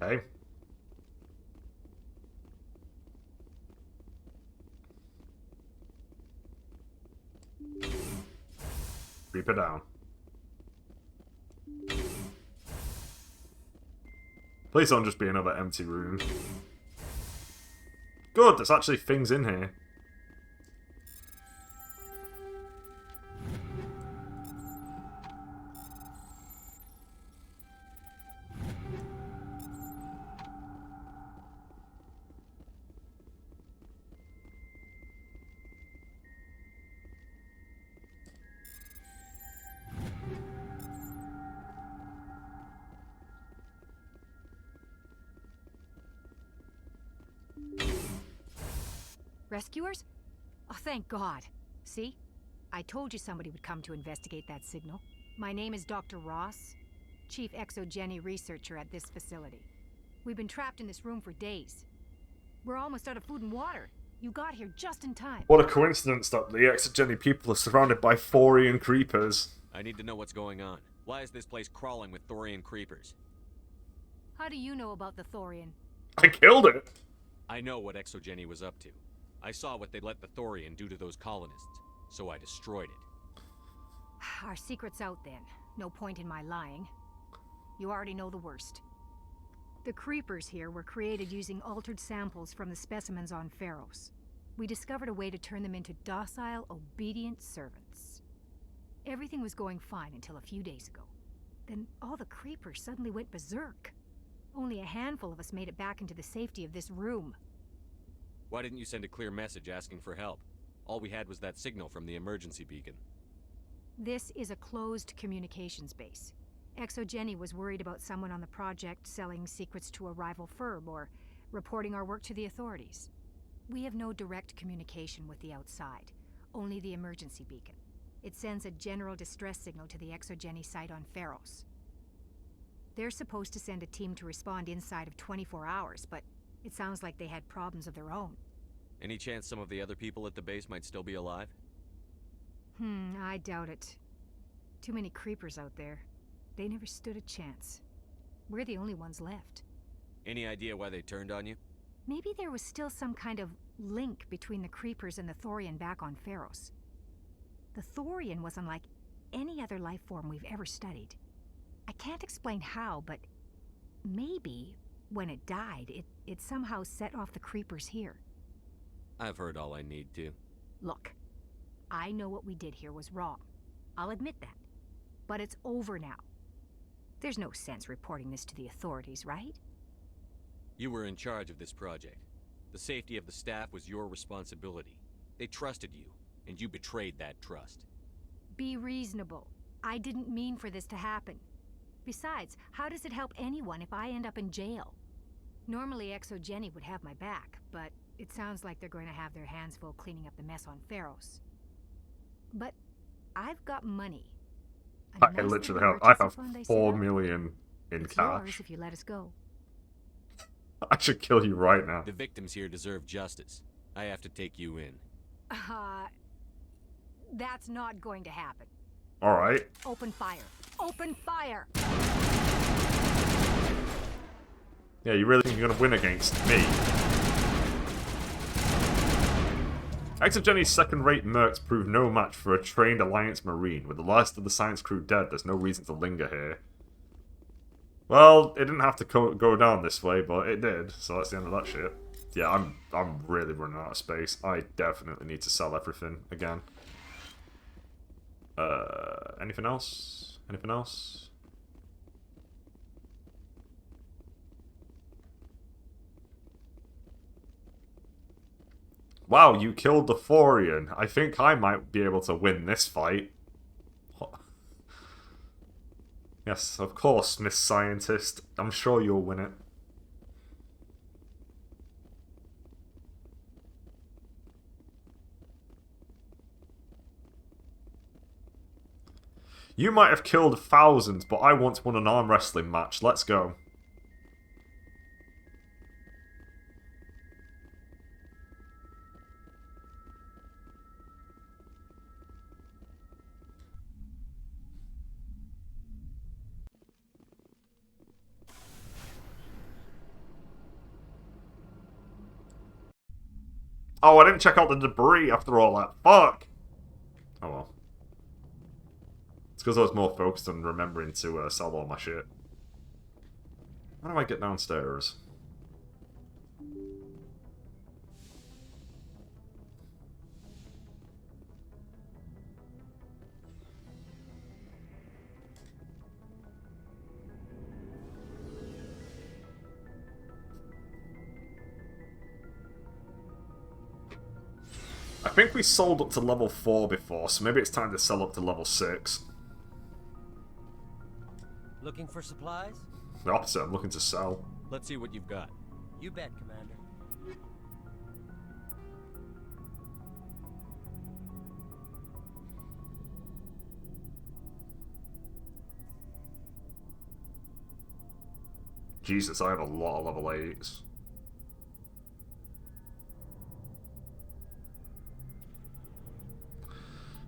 Okay. Reaper down. Please don't just be another empty room. Good, there's actually things in here. Rescuers? Oh, thank God. See? I told you somebody would come to investigate that signal. My name is Dr. Ross, Chief Exogeny Researcher at this facility. We've been trapped in this room for days. We're almost out of food and water. You got here just in time. What a coincidence that the Exogeny people are surrounded by Thorian creepers. I need to know what's going on. Why is this place crawling with Thorian creepers? How do you know about the Thorian? I killed it! I know what Exogeny was up to. I saw what they let the Thorian do to those colonists, so I destroyed it. Our secret's out then. No point in my lying. You already know the worst. The creepers here were created using altered samples from the specimens on Pharos. We discovered a way to turn them into docile, obedient servants. Everything was going fine until a few days ago. Then all the creepers suddenly went berserk. Only a handful of us made it back into the safety of this room. Why didn't you send a clear message asking for help? All we had was that signal from the emergency beacon. This is a closed communications base. Exogeny was worried about someone on the project selling secrets to a rival firm or reporting our work to the authorities. We have no direct communication with the outside, only the emergency beacon. It sends a general distress signal to the Exogeny site on Pharos. They're supposed to send a team to respond inside of 24 hours, but it sounds like they had problems of their own. Any chance some of the other people at the base might still be alive? I doubt it. Too many creepers out there. They never stood a chance. We're the only ones left. Any idea why they turned on you? Maybe there was still some kind of link between the creepers and the Thorian back on Pharos. The Thorian was unlike any other life form we've ever studied. I can't explain how, but maybe when it died, it somehow set off the creepers here. I've heard all I need to. Look, I know what we did here was wrong. I'll admit that. But it's over now. There's no sense reporting this to the authorities, right? You were in charge of this project. The safety of the staff was your responsibility. They trusted you, and you betrayed that trust. Be reasonable. I didn't mean for this to happen. Besides, how does it help anyone if I end up in jail? Normally Exogeny would have my back, but it sounds like they're going to have their hands full cleaning up the mess on Pharos. But I've got money. I literally have. I have 4 million in it's yours cash. if you let us go. I should kill you right now. The victims here deserve justice. I have to take you in. That's not going to happen. All right. Open fire. Open fire! Yeah, you really think you're gonna win against me? Exogeny's second-rate mercs prove no match for a trained Alliance Marine. With the last of the science crew dead, there's no reason to linger here. Well, it didn't have to go down this way, but it did, so that's the end of that shit. Yeah, I'm really running out of space. I definitely need to sell everything again. Anything else? Anything else? Wow, you killed the Thorian. I think I might be able to win this fight. Yes, of course, Miss Scientist. I'm sure you'll win it. You might have killed thousands, but I once won an arm wrestling match. Let's go. Oh, I didn't check out the debris after all that. Fuck! Oh well. It's because I was more focused on remembering to sell all my shit. How do I get downstairs? I think we sold up to level 4 before, so maybe it's time to sell up to level 6. Looking for supplies? The opposite, I'm looking to sell. Let's see what you've got. You bet, Commander. Jesus, I have a lot of level 8s.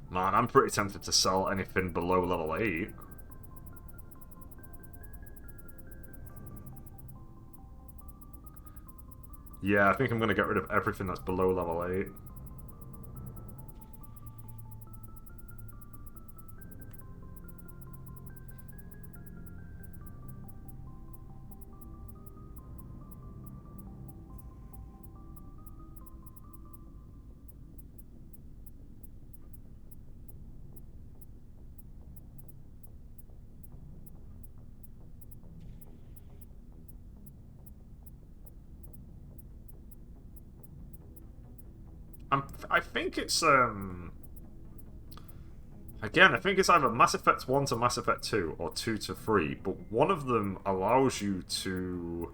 Man, I'm pretty tempted to sell anything below level 8. Yeah, I think I'm going to get rid of everything that's below level 8. I think it's, again, I think it's either Mass Effect 1 to Mass Effect 2 or 2 to 3, but one of them allows you to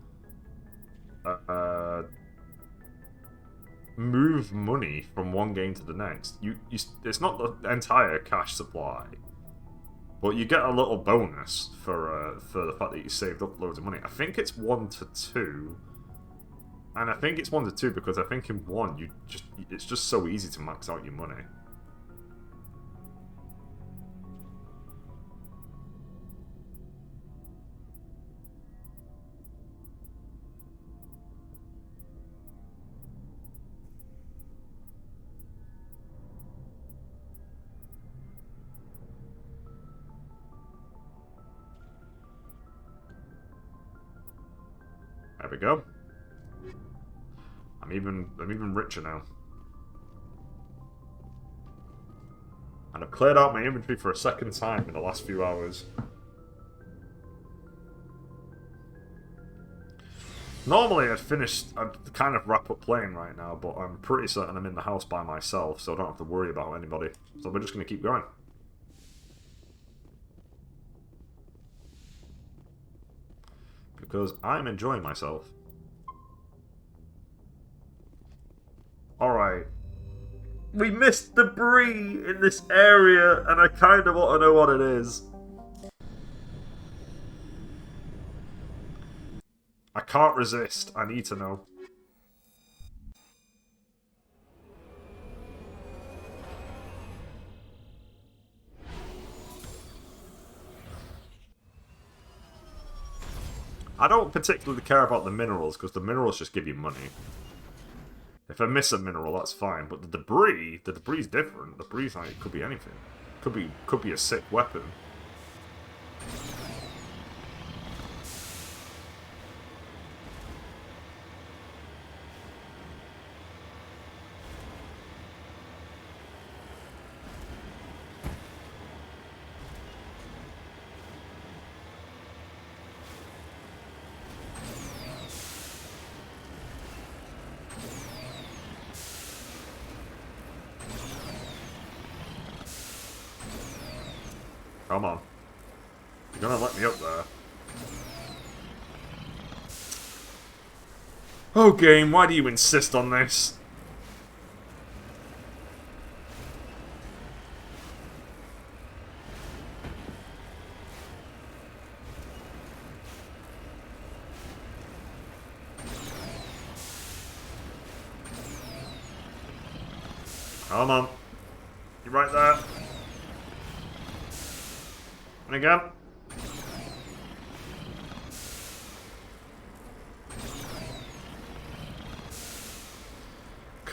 move money from one game to the next. It's not the entire cash supply, but you get a little bonus for the fact that you saved up loads of money. I think it's 1 to 2. And I think it's 1 to 2 because I think in 1 it's just so easy to max out your money. There we go. I'm even richer now. And I've cleared out my inventory for a second time in the last few hours. Normally I'd kind of wrap up playing right now, but I'm pretty certain I'm in the house by myself, so I don't have to worry about anybody. So we're just going to keep going. Because I'm enjoying myself. Alright. We missed debris in this area, and I kind of want to know what it is. I can't resist. I need to know. I don't particularly care about the minerals, because the minerals just give you money. If I miss a mineral, that's fine, but the debris is different. The debris, like, it could be anything. Could be a sick weapon. Come on. You're gonna let me up there. Oh, game, why do you insist on this? Come on. You're right there. And again.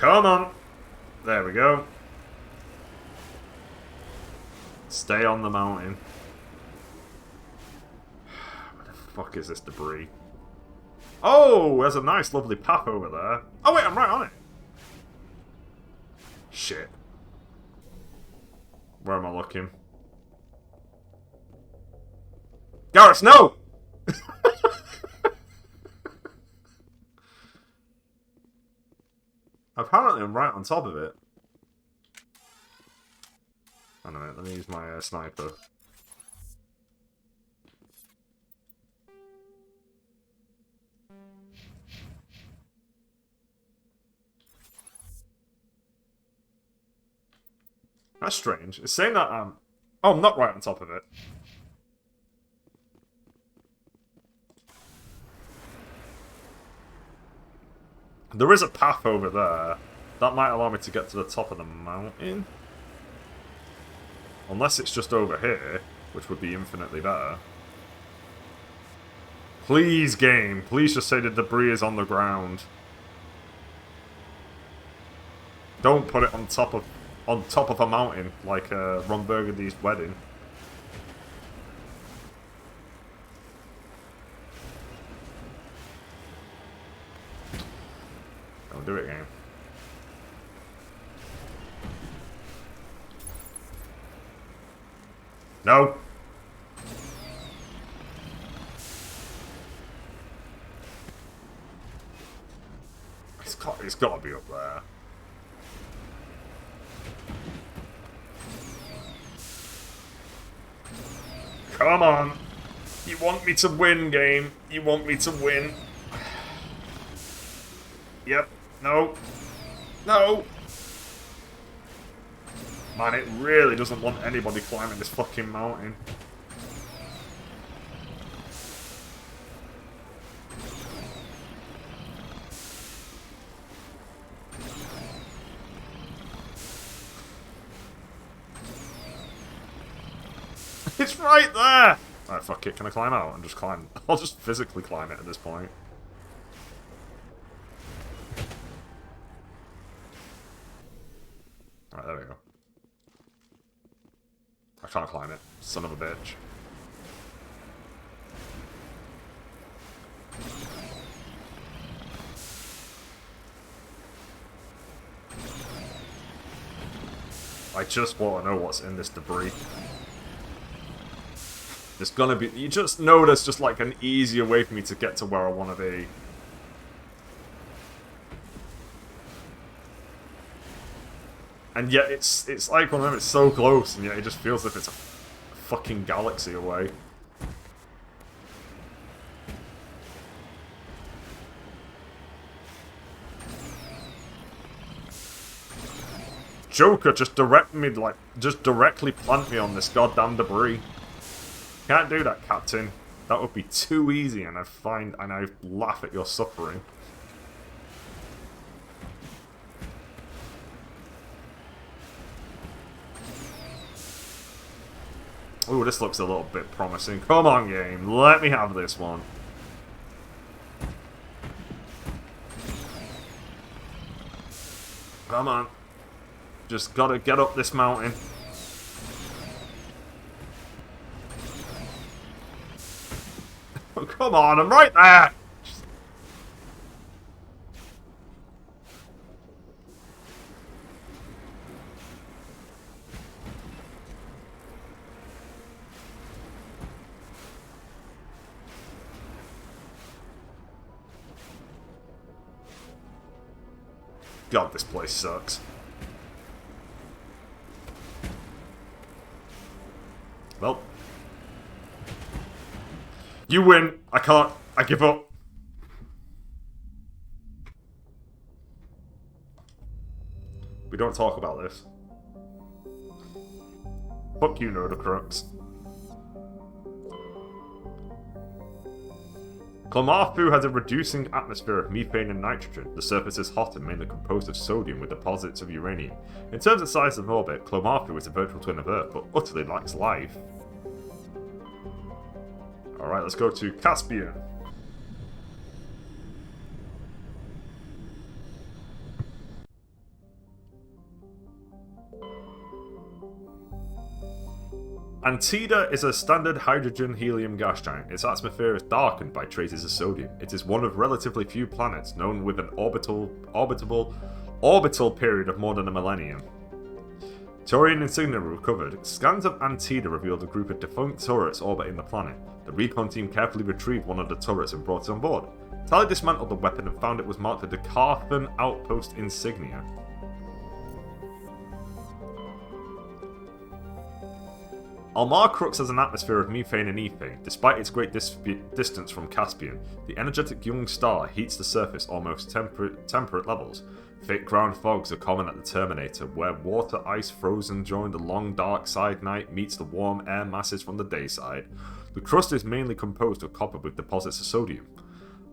Come on! There we go. Stay on the mountain. What the fuck is this debris? Oh, there's a nice lovely path over there. Oh wait, I'm right on it. Shit. Where am I looking? Garrus, no! Apparently I'm right on top of it. Hang on a minute, let me use my sniper. That's strange. It's saying that oh, I'm not right on top of it. There is a path over there. That might allow me to get to the top of the mountain. Unless it's just over here, which would be infinitely better. Please, game. Please just say the debris is on the ground. Don't put it on top of a mountain like Ron Burgundy's wedding. Don't do it, game. No. It's got to be up there. Come on. You want me to win, game. You want me to win. Yep. No. No. Man, it really doesn't want anybody climbing this fucking mountain. It's right there! Alright, fuck it. Can I climb out and just climb? I'll just physically climb it at this point. Alright, there we go. I can't climb it. Son of a bitch. I just want to know what's in this debris. There's gonna be... You just know there's just like an easier way for me to get to where I want to be. And yet it's like one of them, it's so close, and yet it just feels as if it's a fucking galaxy away. Joker, just directly plant me on this goddamn debris. Can't do that, Captain. That would be too easy, and I laugh at your suffering. Ooh, this looks a little bit promising. Come on, game. Let me have this one. Come on. Just gotta get up this mountain. Oh, come on, I'm right there! God, this place sucks. Well. You win. I can't. I give up. We don't talk about this. Fuck you, Nerdocrux. Klamarfu has a reducing atmosphere of methane and nitrogen. The surface is hot and mainly composed of sodium with deposits of uranium. In terms of size of orbit, Klamarfu is a virtual twin of Earth, but utterly lacks life. Alright, let's go to Caspian. Antida is a standard hydrogen-helium gas giant. Its atmosphere is darkened by traces of sodium. It is one of relatively few planets known with an orbital period of more than a millennium. Taurian insignia recovered. Scans of Antida revealed a group of defunct turrets orbiting the planet. The recon team carefully retrieved one of the turrets and brought it on board. Tally dismantled the weapon and found it was marked with the Carthan Outpost insignia. Almar Crux has an atmosphere of methane and ethane. Despite its great distance from Caspian, the energetic young star heats the surface almost temperate levels. Thick ground fogs are common at the Terminator, where water ice frozen during the long dark side night meets the warm air masses from the day side. The crust is mainly composed of copper with deposits of sodium.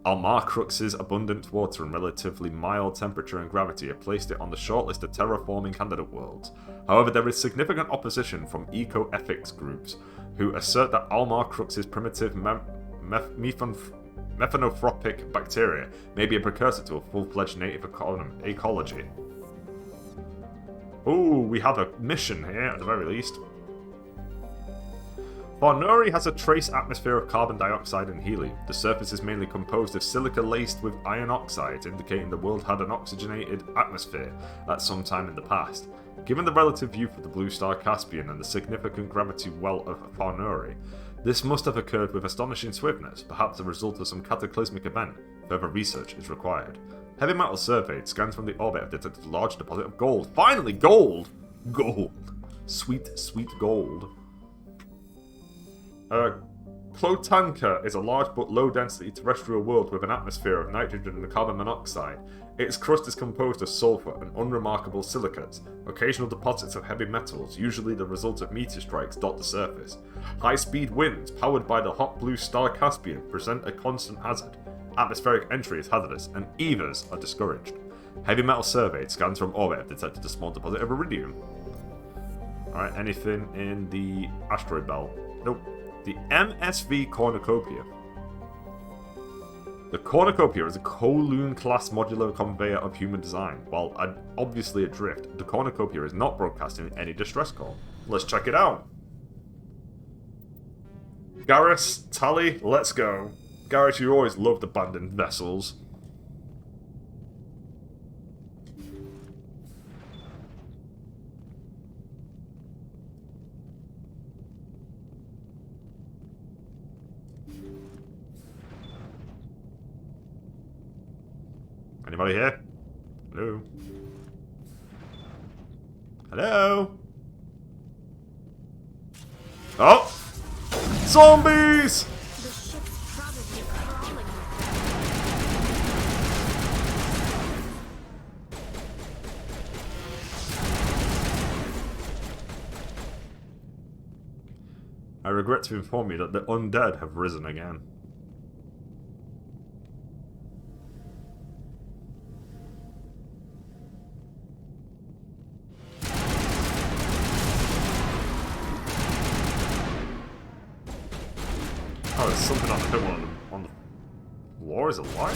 Almar Crux's abundant water and relatively mild temperature and gravity have placed it on the shortlist of terraforming candidate worlds. However, there is significant opposition from eco-ethics groups who assert that Almar Crux's primitive methanophropic bacteria may be a precursor to a full-fledged native ecology. Ooh, we have a mission here at the very least. Farnuri has a trace atmosphere of carbon dioxide and helium. The surface is mainly composed of silica laced with iron oxides, indicating the world had an oxygenated atmosphere at some time in the past. Given the relative youth of the blue star Caspian and the significant gravity well of Farnuri, this must have occurred with astonishing swiftness, perhaps a result of some cataclysmic event. Further research is required. Heavy metal surveyed, scans from the orbit have detected a large deposit of gold. Finally, gold! Gold. Sweet, sweet gold. Clotanka is a large but low-density terrestrial world with an atmosphere of nitrogen and carbon monoxide. Its crust is composed of sulfur and unremarkable silicates. Occasional deposits of heavy metals, usually the result of meteor strikes, dot the surface. High-speed winds, powered by the hot blue star Caspian, present a constant hazard. Atmospheric entry is hazardous, and EVAs are discouraged. Heavy metal surveyed, scans from orbit have detected a small deposit of iridium. Alright, anything in the asteroid belt? Nope. The MSV Cornucopia. The Cornucopia is a Kowloon class modular conveyor of human design. While obviously adrift, the Cornucopia is not broadcasting any distress call. Let's check it out. Garrus, Tally, let's go. Garrus, you always loved abandoned vessels. Anybody here? Hello? Hello? Oh! Zombies! The ship's probably crawling. I regret to inform you that the undead have risen again. Oh, there's something on the hill on the floor. Is it light?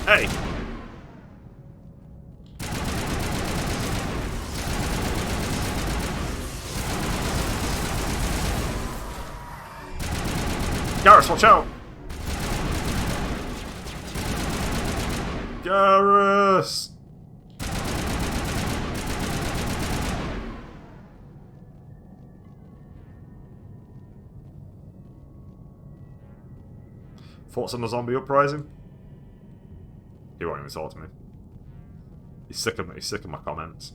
Hey! Garrus, watch out! Garrus! Thoughts on the zombie uprising? He won't even talk to me. He's sick of my comments.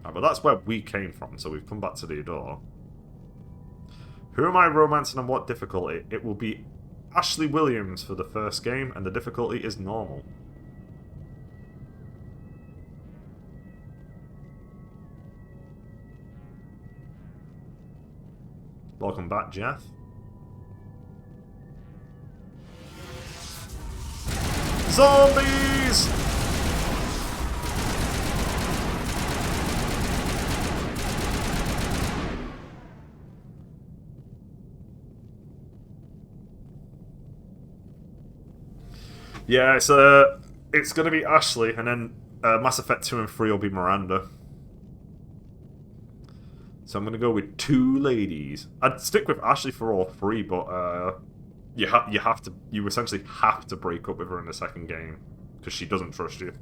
Right, but that's where we came from, so we've come back to the door. Who am I romancing and what difficulty? It will be Ashley Williams for the first game, and the difficulty is normal. Welcome back, Jeff. Zombies! Yeah, it's gonna be Ashley, and then Mass Effect 2 and 3 will be Miranda. So I'm gonna go with 2 ladies. I'd stick with Ashley for all 3, but you essentially have to break up with her in the second game because she doesn't trust you.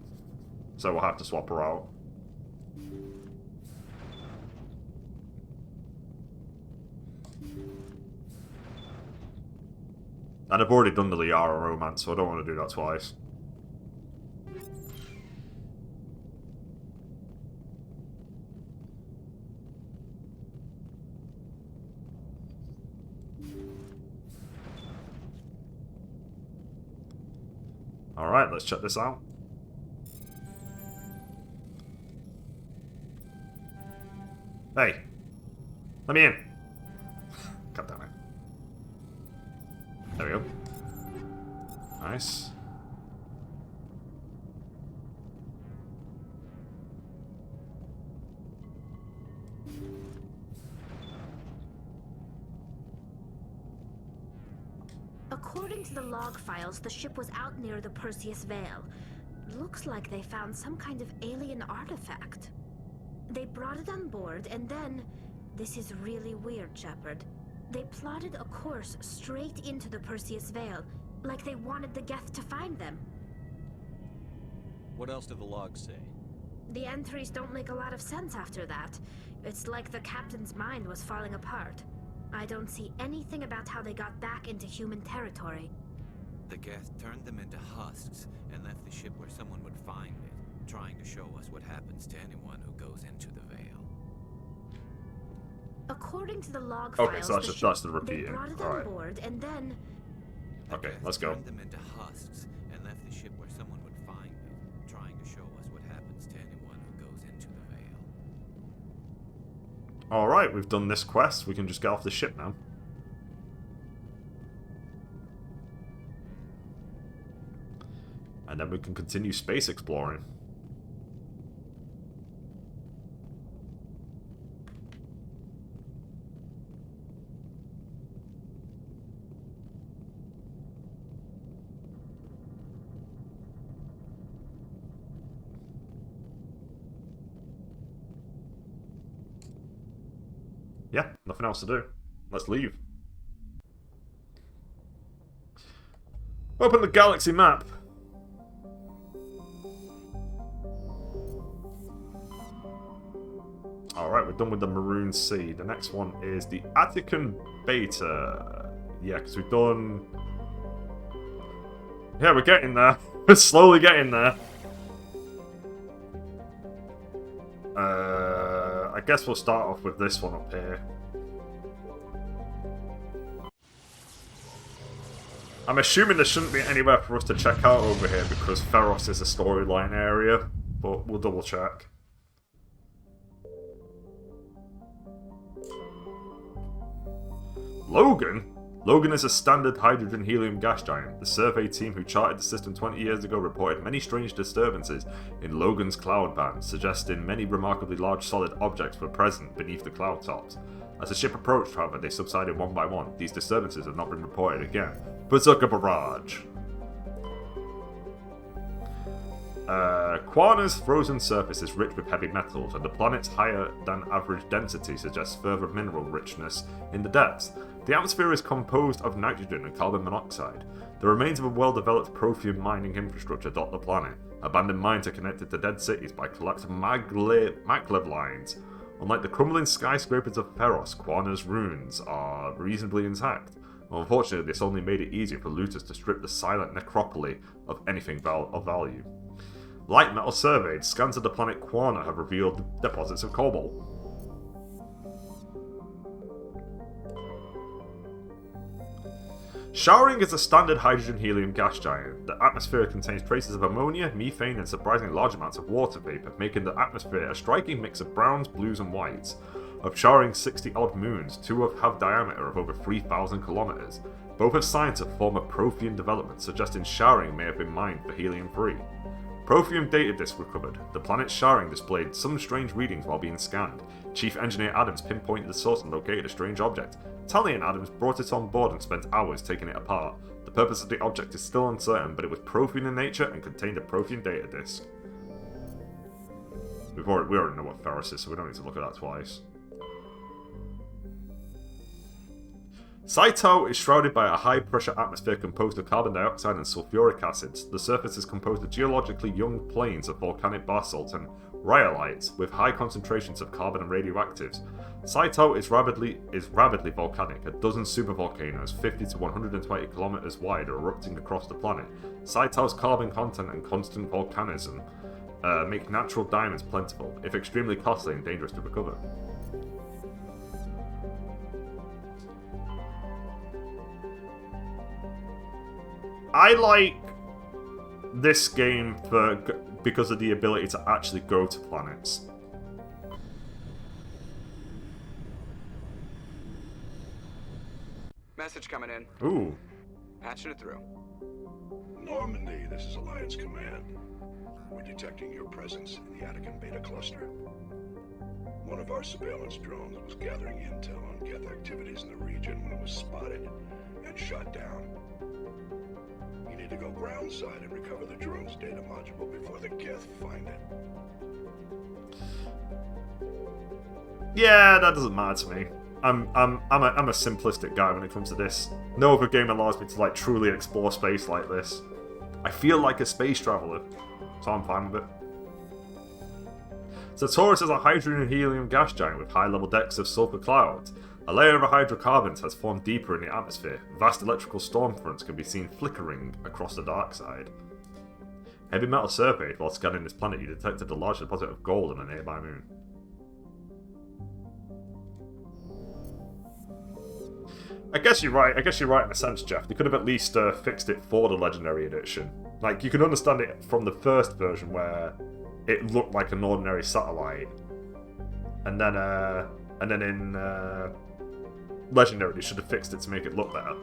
So we'll have to swap her out. And I've already done the Liara romance, so I don't want to do that twice. Alright, let's check this out. Hey! Let me in! God damn it. There we go. Nice. According to the log files, the ship was out near the Perseus Veil. Looks like they found some kind of alien artifact. They brought it on board, and then... This is really weird, Shepard. They plotted a course straight into the Perseus Veil, like they wanted the Geth to find them. What else do the logs say? The entries don't make a lot of sense after that. It's like the captain's mind was falling apart. I don't see anything about how they got back into human territory. The Geth turned them into husks and left the ship where someone would find it, trying to show us what happens to anyone who goes into the Veil. According to the log okay, files, so that's the repeating. They brought it Alright. on board, and then... Okay, let's go. Turned them into husks and left the ship where someone would find it, trying to show us what happens to anyone who goes into the Veil. Alright, we've done this quest. We can just get off the ship now. And then we can continue space exploring. Yeah, nothing else to do. Let's leave. Open the galaxy map. Alright, we're done with the Maroon Sea. The next one is the Attican Beta. Yeah, because we've done... Yeah, we're getting there. We're slowly getting there. I guess we'll start off with this one up here. I'm assuming there shouldn't be anywhere for us to check out over here because Feros is a storyline area, but we'll double check. Logan? Logan is a standard hydrogen-helium gas giant. The survey team who charted the system 20 years ago reported many strange disturbances in Logan's cloud band, suggesting many remarkably large solid objects were present beneath the cloud tops. As the ship approached, however, they subsided one by one. These disturbances have not been reported again. Berserker Barrage. Quana's frozen surface is rich with heavy metals, and the planet's higher-than-average density suggests further mineral richness in the depths. The atmosphere is composed of nitrogen and carbon monoxide. The remains of a well-developed Prothean mining infrastructure dot the planet. Abandoned mines are connected to dead cities by collapsed maglev lines. Unlike the crumbling skyscrapers of Feros, Quana's ruins are reasonably intact. Unfortunately, this only made it easier for looters to strip the silent necropoli of anything of value. Light metal surveyed, scans of the planet Quana have revealed deposits of cobalt. Showering is a standard hydrogen-helium gas giant. The atmosphere contains traces of ammonia, methane, and surprisingly large amounts of water vapor, making the atmosphere a striking mix of browns, blues, and whites. Of Showering's 60-odd moons, 2 have diameter of over 3,000 kilometers. Both have signs of former Prothean development, suggesting Showering may have been mined for helium-3. Prothean data disk recovered. The planet's Showering displayed some strange readings while being scanned. Chief Engineer Adams pinpointed the source and located a strange object. Tally and Adams brought it on board and spent hours taking it apart. The purpose of the object is still uncertain, but it was Prothean in nature and contained a Prothean data disk. We already know what Ferrous is, so we don't need to look at that twice. Saito is shrouded by a high-pressure atmosphere composed of carbon dioxide and sulfuric acids. The surface is composed of geologically young plains of volcanic basalt and rhyolites with high concentrations of carbon and radioactives. Saito is rapidly volcanic. A dozen supervolcanoes, 50 to 120 kilometers wide, are erupting across the planet. Saito's carbon content and constant volcanism make natural diamonds plentiful, if extremely costly and dangerous to recover. I like this game because of the ability to actually go to planets. Message coming in. Ooh. Patching it through. Normandy, this is Alliance Command. We're detecting your presence in the Attican Beta Cluster. One of our surveillance drones was gathering intel on Geth activities in the region when it was spotted and shot down. You need to go groundside and recover the drone's data module before the Geth find it. Yeah, that doesn't matter to me. I'm a simplistic guy when it comes to this. No other game allows me to like truly explore space like this. I feel like a space traveler, so I'm fine with it. So Taurus is a hydrogen and helium gas giant with high-level depths of sulfur clouds. A layer of hydrocarbons has formed deeper in the atmosphere. Vast electrical storm fronts can be seen flickering across the dark side. Heavy metal surveyed. While scanning this planet, you detected a large deposit of gold on a nearby moon. I guess you're right in a sense, Jeff. They could have at least fixed it for the Legendary Edition. Like, you can understand it from the first version where it looked like an ordinary satellite. And then in Legendary, they should have fixed it to make it look better.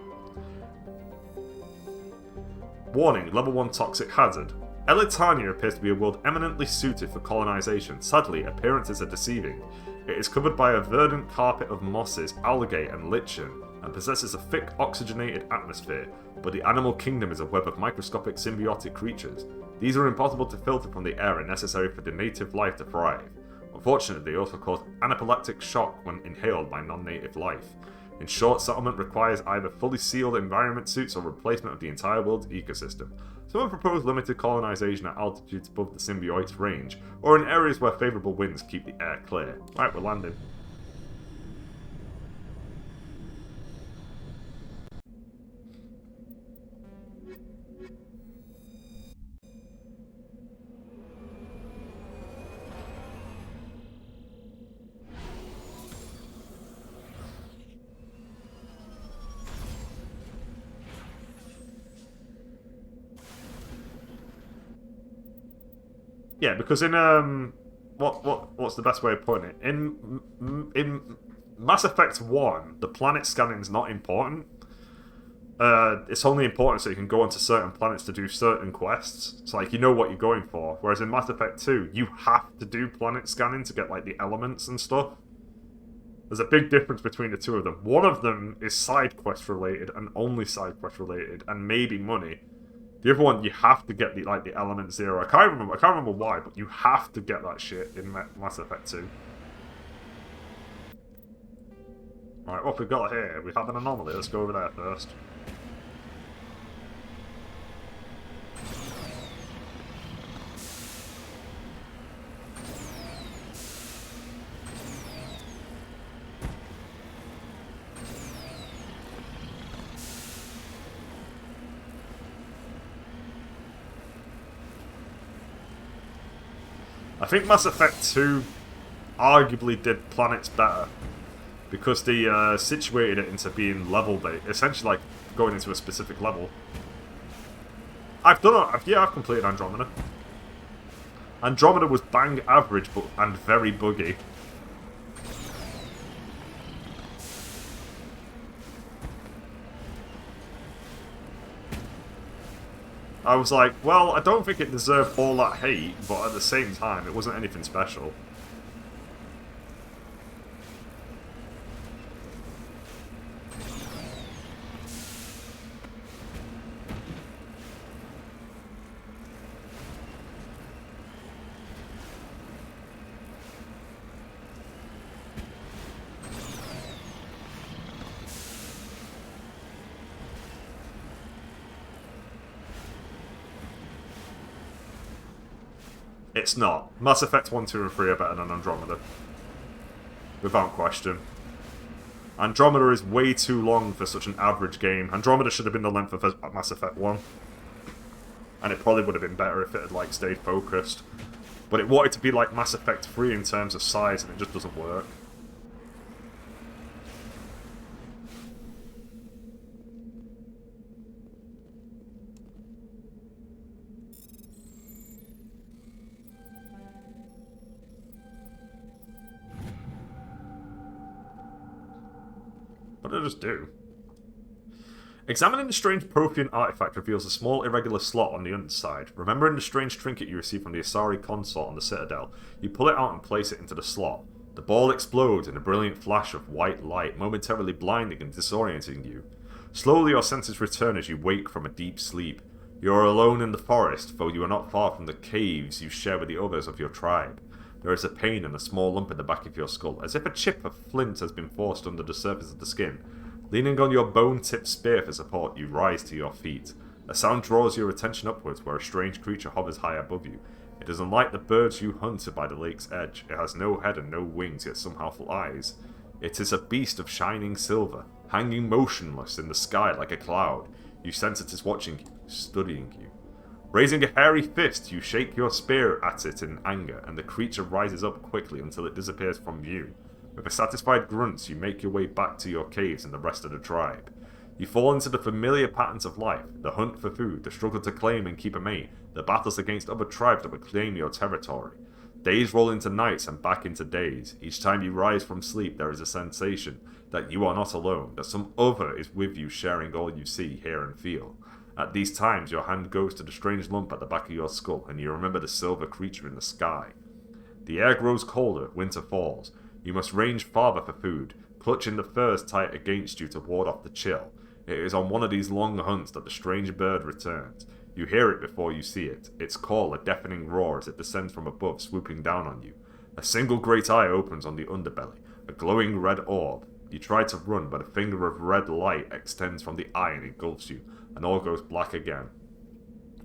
Warning, level 1 toxic hazard. Elitania appears to be a world eminently suited for colonization. Sadly, appearances are deceiving. It is covered by a verdant carpet of mosses, algae, and lichen, and possesses a thick, oxygenated atmosphere, but the animal kingdom is a web of microscopic symbiotic creatures. These are impossible to filter from the air and necessary for the native life to thrive. Unfortunately, they also cause anaphylactic shock when inhaled by non-native life. In short, settlement requires either fully sealed environment suits or replacement of the entire world's ecosystem. Some have proposed limited colonization at altitudes above the symbiote's range, or in areas where favourable winds keep the air clear. Right, we're landing. Yeah, because in what's the best way of putting it? In Mass Effect 1, the planet scanning is not important. It's only important so you can go onto certain planets to do certain quests. It's like you know what you're going for. Whereas in Mass Effect 2, you have to do planet scanning to get like the elements and stuff. There's a big difference between the two of them. One of them is side quest related and only side quest related, and maybe money. The other one, you have to get the element 0. I can't remember why, but you have to get that shit in Mass Effect 2. Right, what we've got here, we have an anomaly. Let's go over there first. I think Mass Effect 2 arguably did planets better because they situated it into being level-based, essentially like going into a specific level. I've completed Andromeda. Andromeda was bang average and very buggy. I was like, well, I don't think it deserved all that hate, but at the same time, it wasn't anything special. It's not. Mass Effect 1, 2, and 3 are better than Andromeda. Without question. Andromeda is way too long for such an average game. Andromeda should have been the length of Mass Effect 1. And it probably would have been better if it had, like, stayed focused. But it wanted to be like Mass Effect 3 in terms of size, and it just doesn't work. What did I just do? Examining the strange Prothean artifact reveals a small irregular slot on the underside. Remembering the strange trinket you received from the Asari consort on the Citadel, you pull it out and place it into the slot. The ball explodes in a brilliant flash of white light, momentarily blinding and disorienting you. Slowly your senses return as you wake from a deep sleep. You are alone in the forest, though you are not far from the caves you share with the others of your tribe. There is a pain and a small lump in the back of your skull, as if a chip of flint has been forced under the surface of the skin. Leaning on your bone-tipped spear for support, you rise to your feet. A sound draws your attention upwards, where a strange creature hovers high above you. It is unlike the birds you hunted by the lake's edge. It has no head and no wings, yet somehow flies. It is a beast of shining silver, hanging motionless in the sky like a cloud. You sense it is watching you, studying you. Raising a hairy fist, you shake your spear at it in anger, and the creature rises up quickly until it disappears from view. With a satisfied grunt, you make your way back to your caves and the rest of the tribe. You fall into the familiar patterns of life, the hunt for food, the struggle to claim and keep a mate, the battles against other tribes that would claim your territory. Days roll into nights and back into days. Each time you rise from sleep, there is a sensation that you are not alone, that some other is with you sharing all you see, hear and feel. At these times, your hand goes to the strange lump at the back of your skull, and you remember the silver creature in the sky. The air grows colder, winter falls. You must range farther for food, clutching the furs tight against you to ward off the chill. It is on one of these long hunts that the strange bird returns. You hear it before you see it, its call a deafening roar as it descends from above, swooping down on you. A single great eye opens on the underbelly, a glowing red orb. You try to run, but a finger of red light extends from the eye and engulfs you, and all goes black again.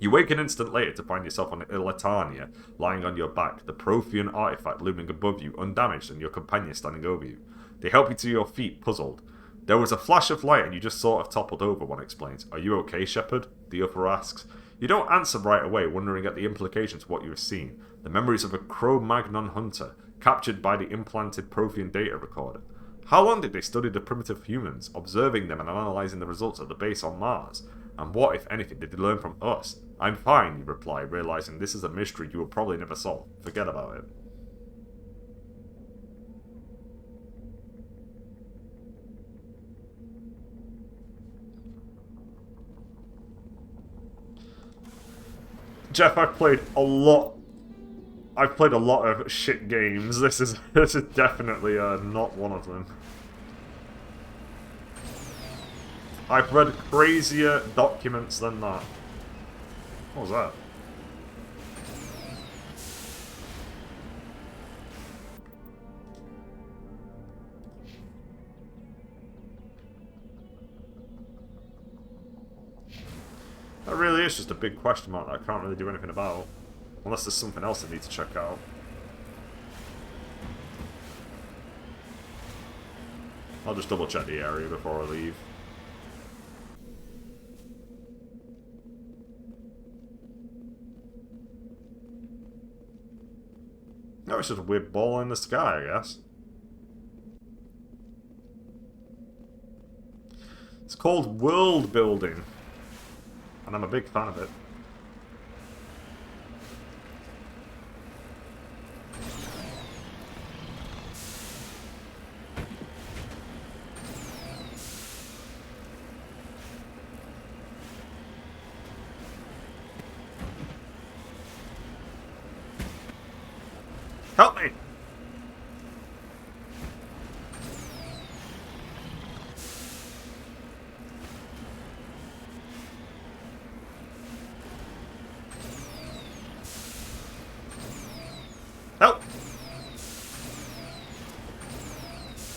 You wake an instant later to find yourself on Ilatania, lying on your back, the Prothean artifact looming above you, undamaged, and your companion standing over you. They help you to your feet, puzzled. There was a flash of light and you just sort of toppled over, one explains. Are you okay, Shepard? The other asks. You don't answer right away, wondering at the implications of what you have seen. The memories of a Cro-Magnon hunter, captured by the implanted Prothean data recorder. How long did they study the primitive humans, observing them and analysing the results at the base on Mars? And what, if anything, did they learn from us? I'm fine, you reply, realising this is a mystery you will probably never solve. Forget about it. Jeff, I've played a lot of shit games. This is definitely not one of them. I've read crazier documents than that. What was that? That really is just a big question mark that I can't really do anything about. Unless there's something else I need to check out. I'll just double check the area before I leave. No, it's just a weird ball in the sky, I guess. It's called world building. And I'm a big fan of it. Help me! Help!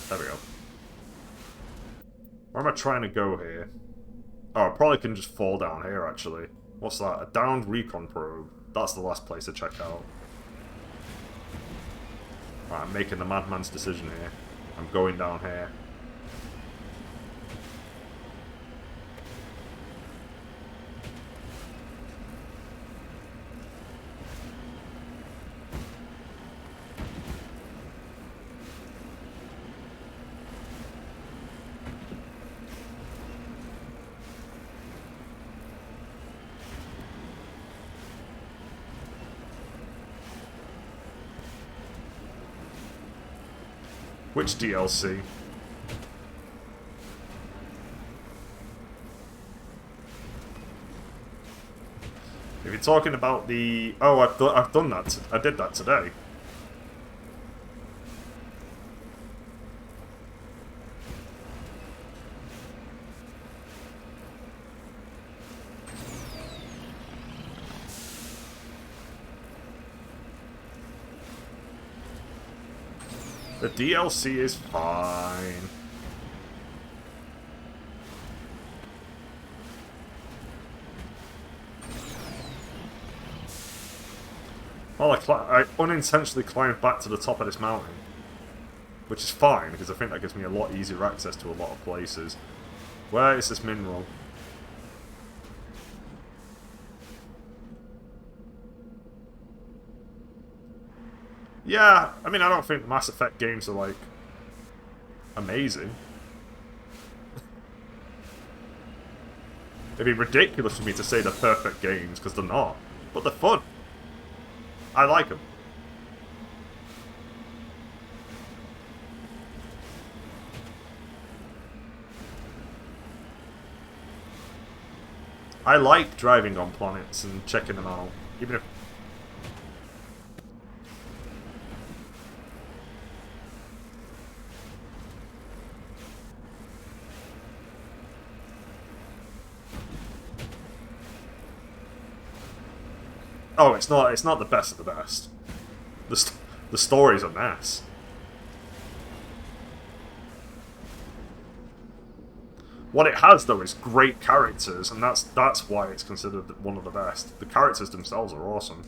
There we go. Where am I trying to go here? Oh, I probably can just fall down here, actually. What's that? A downed recon probe. That's the last place to check out. Right, I'm making the madman's decision here. I'm going down here. Which DLC? If you're talking about the... Oh, I've done that. I did that today. The DLC is fine. Well, I unintentionally climbed back to the top of this mountain. Which is fine, because I think that gives me a lot easier access to a lot of places. Where is this mineral? Yeah, I mean, I don't think the Mass Effect games are, like, amazing. It'd be ridiculous for me to say they're perfect games, because they're not. But they're fun. I like them. I like driving on planets and checking them out, even if... Oh, it's not the best of the best. The story's a mess. What it has, though, is great characters, and that's why it's considered one of the best. The characters themselves are awesome.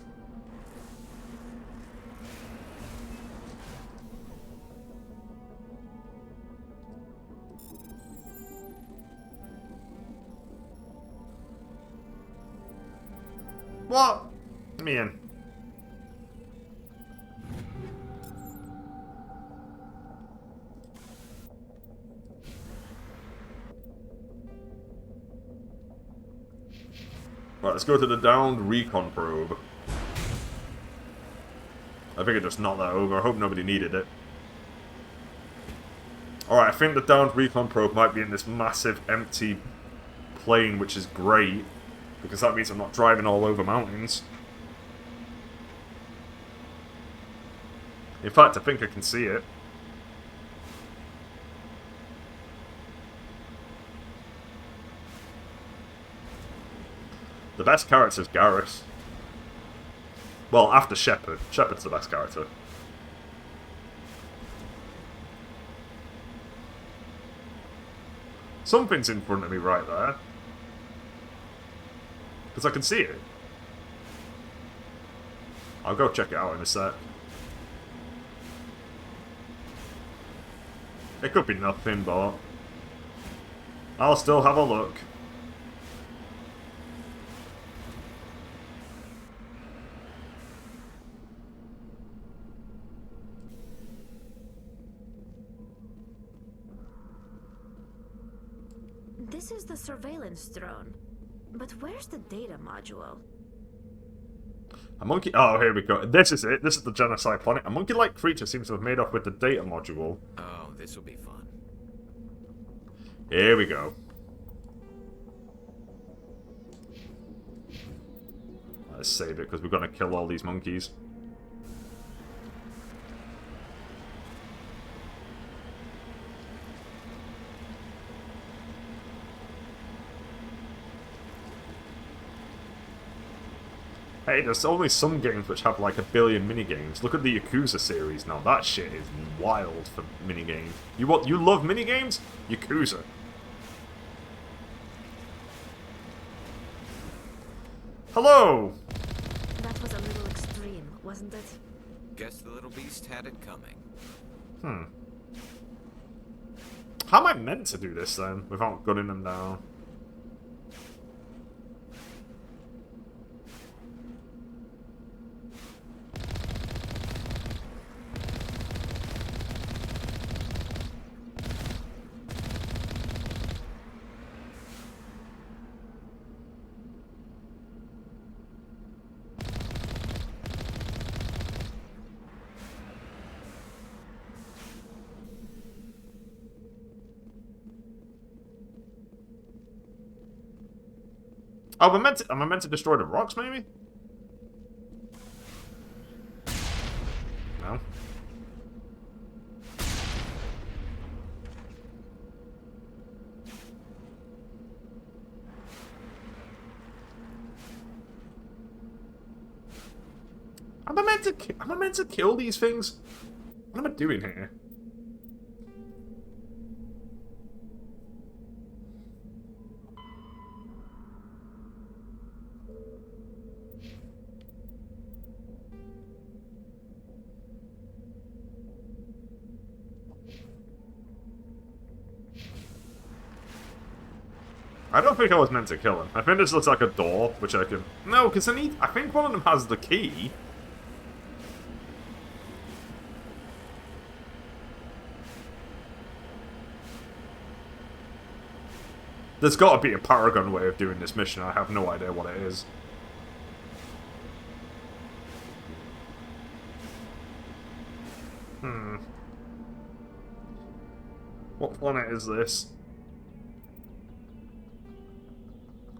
What? Let me in. Right, let's go to the downed recon probe. I figured just knock that over. I hope nobody needed it. Alright, I think the downed recon probe might be in this massive empty plane, which is great. Because that means I'm not driving all over mountains. In fact, I think I can see it. The best character is Garrus. Well, after Shepard. Shepard's the best character. Something's in front of me right there. Because I can see it. I'll go check it out in a sec. It could be nothing, but I'll still have a look. This is the surveillance drone. But where's the data module? A monkey... Oh, here we go. This is it. This is the genocide planet. A monkey-like creature seems to have made off with the data module. Oh, this will be fun. Here we go. Let's save it, because we're going to kill all these monkeys. Hey, there's only some games which have like 1 billion minigames. Look at the Yakuza series now. That shit is wild for minigames. You love minigames? Yakuza. Hello! That was a little extreme, wasn't it? Guess the little beast had it coming. Hmm. How am I meant to do this then, without gunning them down? Oh, am I meant to destroy the rocks, maybe? No. Am I meant to kill these things? What am I doing here? I don't think I was meant to kill him. I think this looks like a door, which I can... No, because I think one of them has the key. There's got to be a Paragon way of doing this mission. I have no idea what it is. Hmm. What planet is this?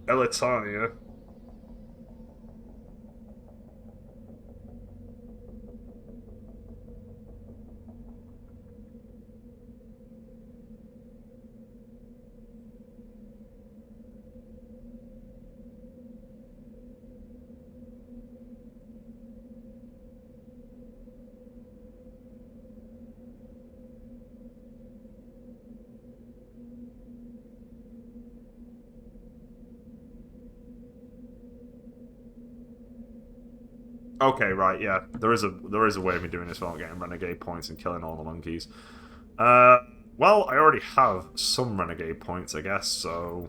Elitania. Okay, right, yeah. There is a way of me doing this without getting renegade points and killing all the monkeys. Well, I already have some renegade points, I guess, so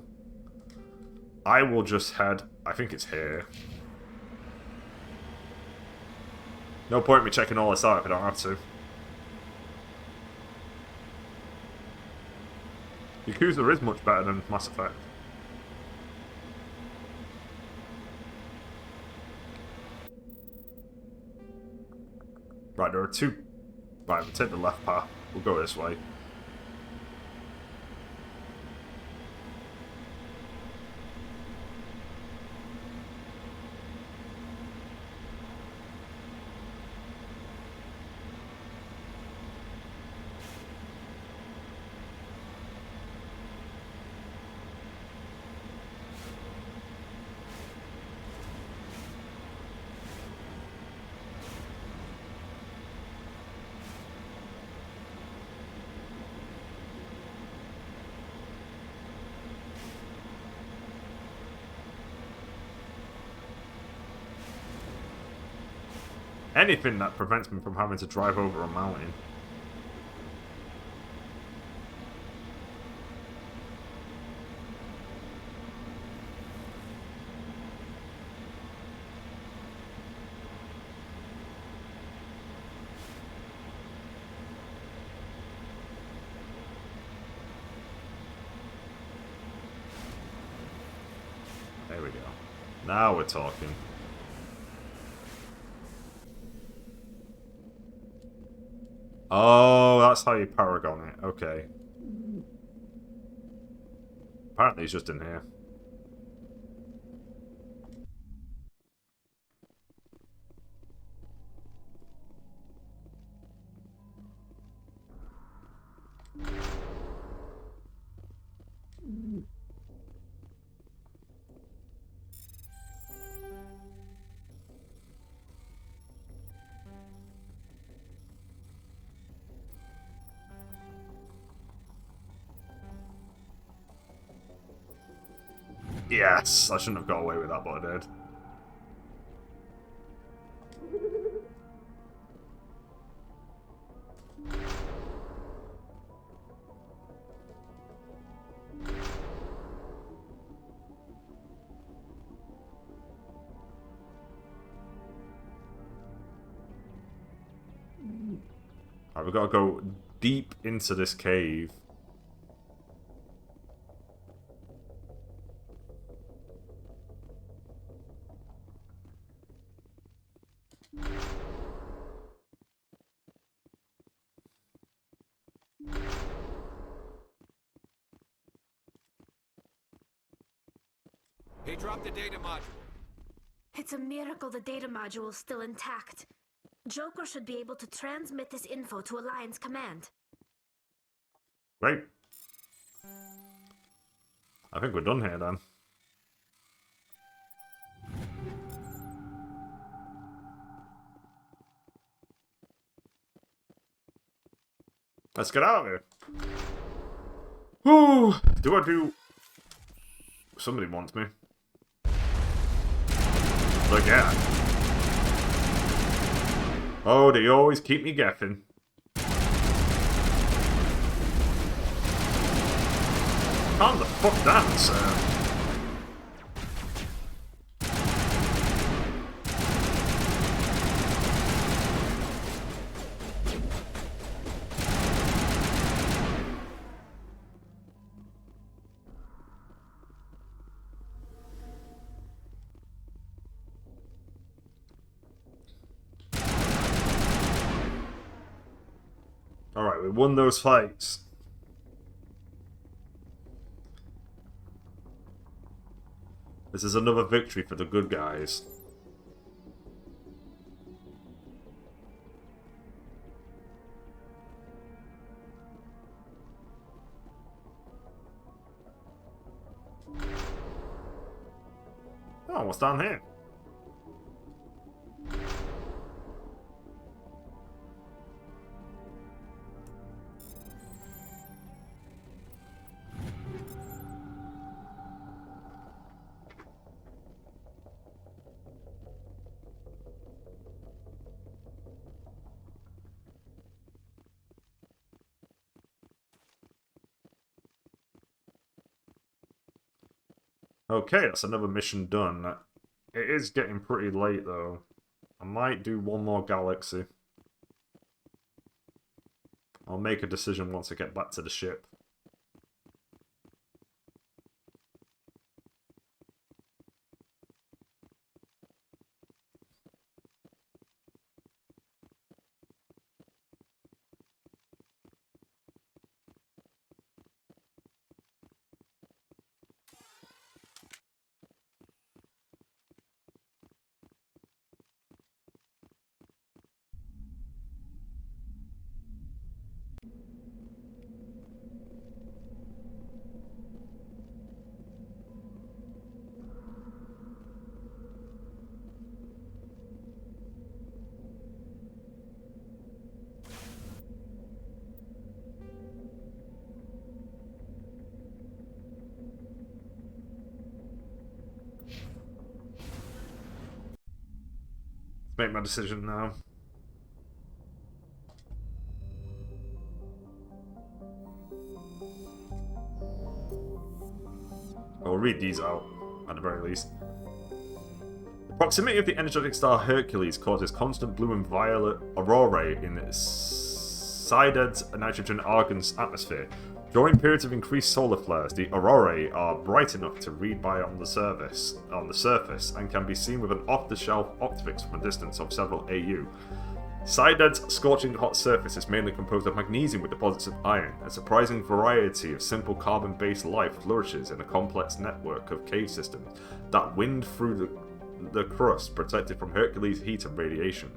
I will just head. I think it's here. No point in me checking all this out if I don't have to. Yakuza is much better than Mass Effect. Right, there are two. Right, we'll take the left path. We'll go this way. Anything that prevents me from having to drive over a mountain. There we go. Now we're talking. Oh, that's how you Paragon it. Okay. Apparently he's just in here. Yes! I shouldn't have got away with that, but I did. Alright, we've got to go deep into this cave. He dropped the data module. It's a miracle the data module's still intact. Joker should be able to transmit this info to Alliance Command. Great. I think we're done here then. Let's get out of here. Whew. Do? Somebody wants me. Look at. Oh, they always keep me guessing. Calm the fuck down, sir. Alright, we won those fights. This is another victory for the good guys. Oh, what's down here? Okay, that's another mission done. It is getting pretty late, though. I might do one more galaxy. I'll make a decision once I get back to the ship. Make my decision now. I'll read these out, at the very least. The proximity of the energetic star Hercules causes constant blue and violet aurorae in Sided's nitrogen-argon atmosphere. During periods of increased solar flares, the aurorae are bright enough to read by on the surface, and can be seen with an off-the-shelf optics from a distance of several AU. Sided's scorching hot surface is mainly composed of magnesium with deposits of iron. A surprising variety of simple carbon-based life flourishes in a complex network of cave systems that wind through the crust, protected from Hercules' heat and radiation.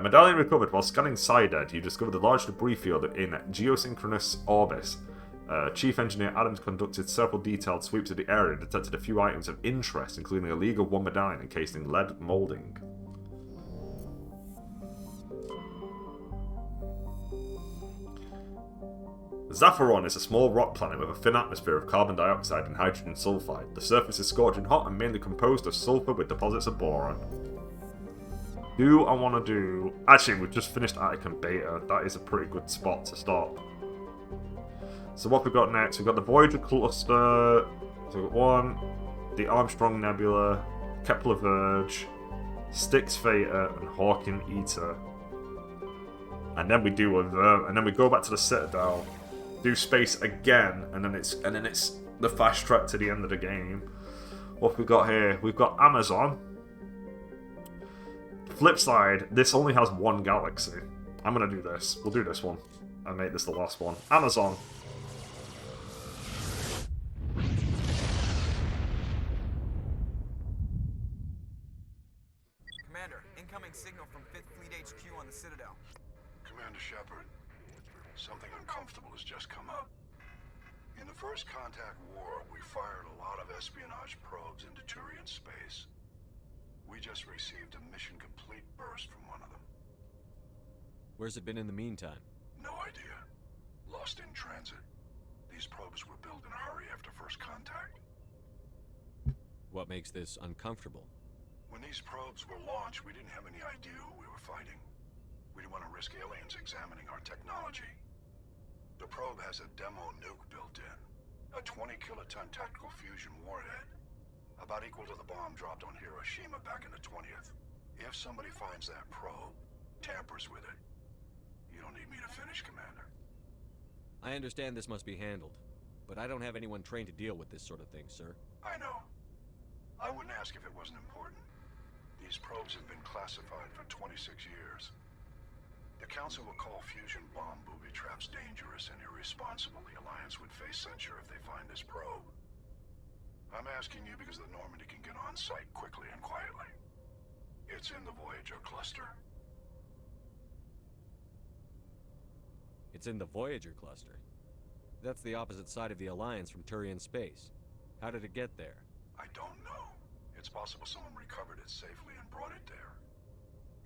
Medallion recovered. While scanning Sided, you discovered a large debris field in geosynchronous orbit. Chief Engineer Adams conducted several detailed sweeps of the area and detected a few items of interest, including a League of One medallion encased in lead molding. Zapharon is a small rock planet with a thin atmosphere of carbon dioxide and hydrogen sulfide. The surface is scorching hot and mainly composed of sulfur with deposits of boron. Do I want to do... Actually, we've just finished Attic and Beta. That is a pretty good spot to stop. So what we've got next, we've got the Voyager Cluster, so we've got one, the Armstrong Nebula, Kepler Verge, Styx Theta, and Hawking Eta. and then we do and then we go back to the Citadel, do space again, and then it's the fast track to the end of the game. What have we got here? We've got Amazon. Flip side, this only has one galaxy. I'm gonna do this. We'll do this one and make this the last one. Amazon. Commander, incoming signal from 5th Fleet HQ on the Citadel. Commander Shepard, something uncomfortable has just come up. In the First Contact War, we fired a lot of espionage probes into Turian space. We just received a mission complete burst from one of them. Where's it been in the meantime? No idea. Lost in transit. These probes were built in a hurry after First Contact. What makes this uncomfortable? When these probes were launched, we didn't have any idea who we were fighting. We didn't want to risk aliens examining our technology. The probe has a demo nuke built in. A 20-kiloton tactical fusion warhead. About equal to the bomb dropped on Hiroshima back in the 20th. If somebody finds that probe, tampers with it, you don't need me to finish, Commander. I understand this must be handled, but I don't have anyone trained to deal with this sort of thing, sir. I know. I wouldn't ask if it wasn't important. These probes have been classified for 26 years. The Council will call fusion bomb booby traps dangerous and irresponsible. The Alliance would face censure if they find this probe. I'm asking you because the Normandy can get on site quickly and quietly. It's in the Voyager cluster. It's in the Voyager cluster. That's the opposite side of the Alliance from Turian space. How did it get there? I don't know. It's possible someone recovered it safely and brought it there.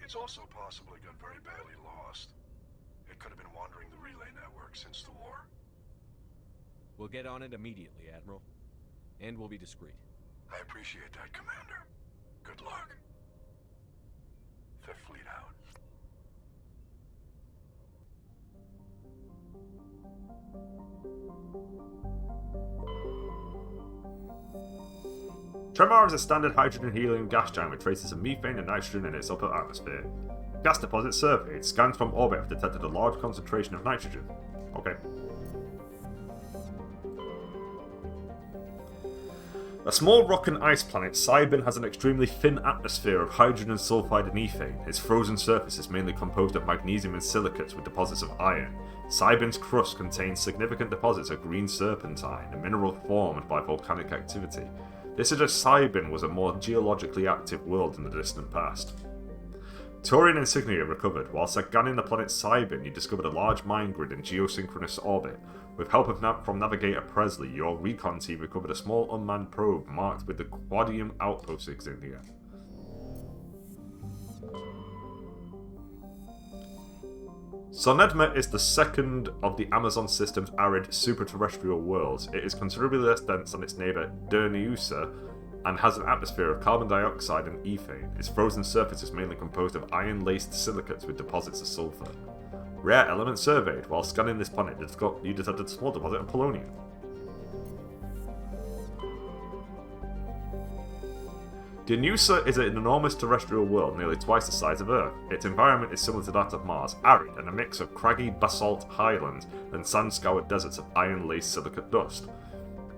It's also possible it got very badly lost. It could have been wandering the relay network since the war. We'll get on it immediately, Admiral. And we'll be discreet. I appreciate that, Commander. Good luck. Fifth Fleet out. Tremor is a standard hydrogen-helium gas giant with traces of methane and nitrogen in its upper atmosphere. Gas deposit surveyed. Scans from orbit have detected a large concentration of nitrogen. Okay. A small rock and ice planet, Cybin has an extremely thin atmosphere of hydrogen sulfide and ethane. Its frozen surface is mainly composed of magnesium and silicates with deposits of iron. Cybin's crust contains significant deposits of green serpentine, a mineral formed by volcanic activity. This suggests Cybin was a more geologically active world in the distant past. Turian insignia recovered. While scanning the planet Cybin, you discovered a large mine grid in geosynchronous orbit. With help from Navigator Presley, your recon team recovered a small unmanned probe marked with the Quadium Outpost insignia. Sonedma is the second of the Amazon system's arid superterrestrial worlds. It is considerably less dense than its neighbour Derniusa and has an atmosphere of carbon dioxide and ethane. Its frozen surface is mainly composed of iron-laced silicates with deposits of sulfur. Rare elements surveyed. While scanning this planet, you detected a small deposit of polonium. Dinusa is an enormous terrestrial world, nearly twice the size of Earth. Its environment is similar to that of Mars, arid and a mix of craggy basalt highlands and sand-scoured deserts of iron-laced silicate dust.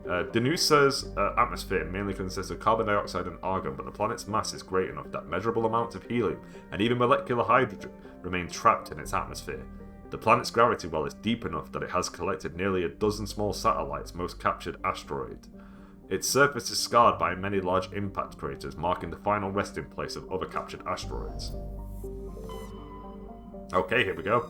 Dinusa's atmosphere mainly consists of carbon dioxide and argon, but the planet's mass is great enough that measurable amounts of helium and even molecular hydrogen remain trapped in its atmosphere. The planet's gravity well is deep enough that it has collected nearly a dozen small satellites, most captured asteroids. Its surface is scarred by many large impact craters, marking the final resting place of other captured asteroids. Okay, here we go.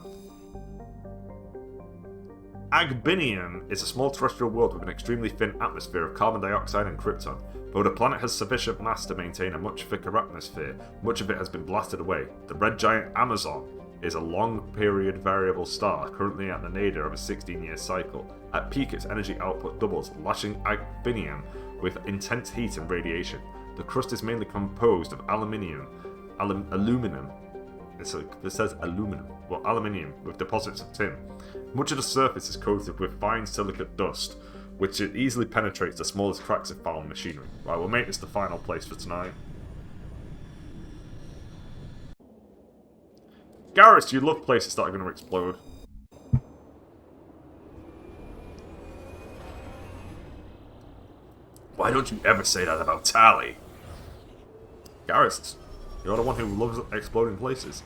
Agbinium is a small terrestrial world with an extremely thin atmosphere of carbon dioxide and krypton. Though the planet has sufficient mass to maintain a much thicker atmosphere, much of it has been blasted away. The red giant Amazon is a long-period variable star, currently at the nadir of a 16-year cycle. At peak, its energy output doubles, lashing Agbinium with intense heat and radiation. The crust is mainly composed of aluminum. It says aluminum, well, aluminium with deposits of tin. Much of the surface is coated with fine silicate dust, which it easily penetrates the smallest cracks of found machinery. Right, we'll make this the final place for tonight. Garrus, you love places that are going to explode. Why don't you ever say that about Tally? Garrus, you're the one who loves exploding places.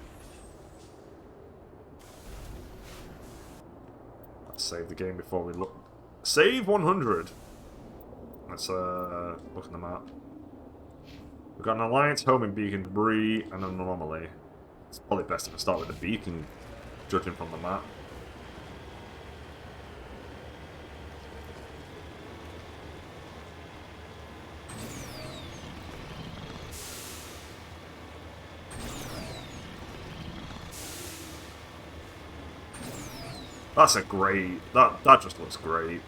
Let's save the game before we look. Save 100! Let's look at the map. We've got an Alliance homing beacon, debris, and an anomaly. It's probably best if I start with the beacon, judging from the map. That's a great... That just looks great.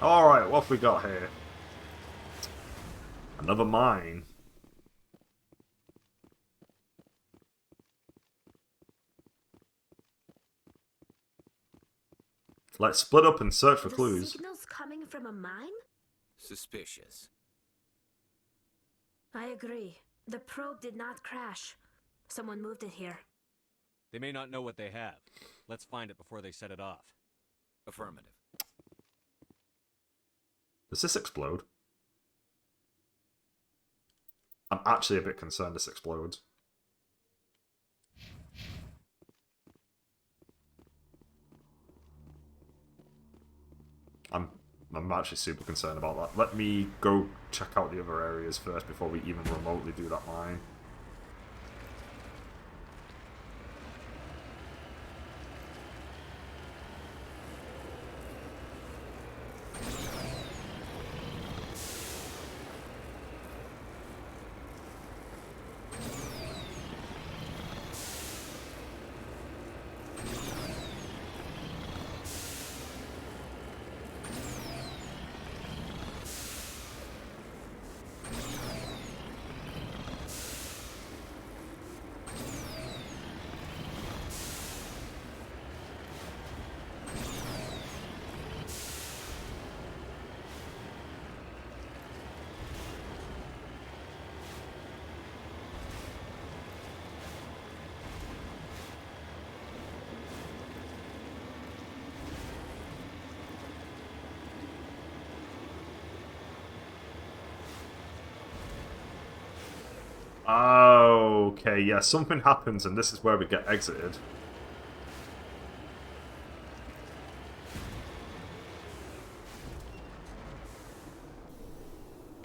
Alright, what have we got here? Another mine. Let's split up and search for clues. Signals coming from a mine? Suspicious. I agree. The probe did not crash. Someone moved it here. They may not know what they have. Let's find it before they set it off. Affirmative. Does this explode? I'm actually a bit concerned this explodes. I'm actually super concerned about that. Let me go check out the other areas first before we even remotely do that mine. Okay, yeah, something happens and this is where we get exited.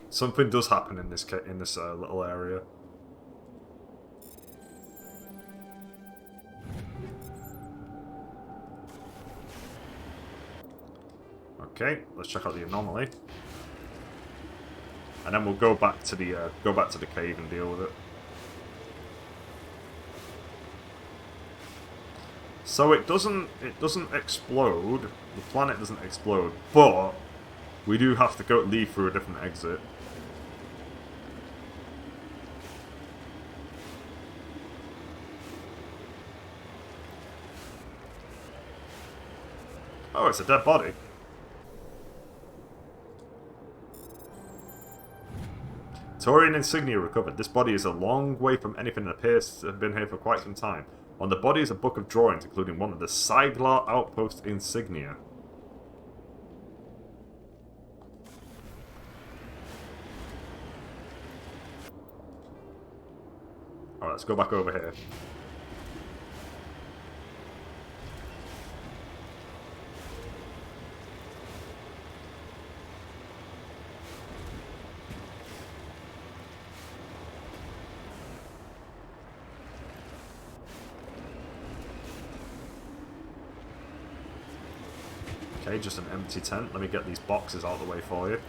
Something does happen in this little area. Okay, let's check out the anomaly. And then we'll go back to the cave and deal with it. So it doesn't explode. The planet doesn't explode, but we do have to leave through a different exit. Oh, it's a dead body. Taurian insignia recovered. This body is a long way from anything that appears to have been here for quite some time. On the body is a book of drawings, including one of the Siglar outpost insignia. Alright, let's go back over here. Okay, just an empty tent. Let me get these boxes out of the way for you.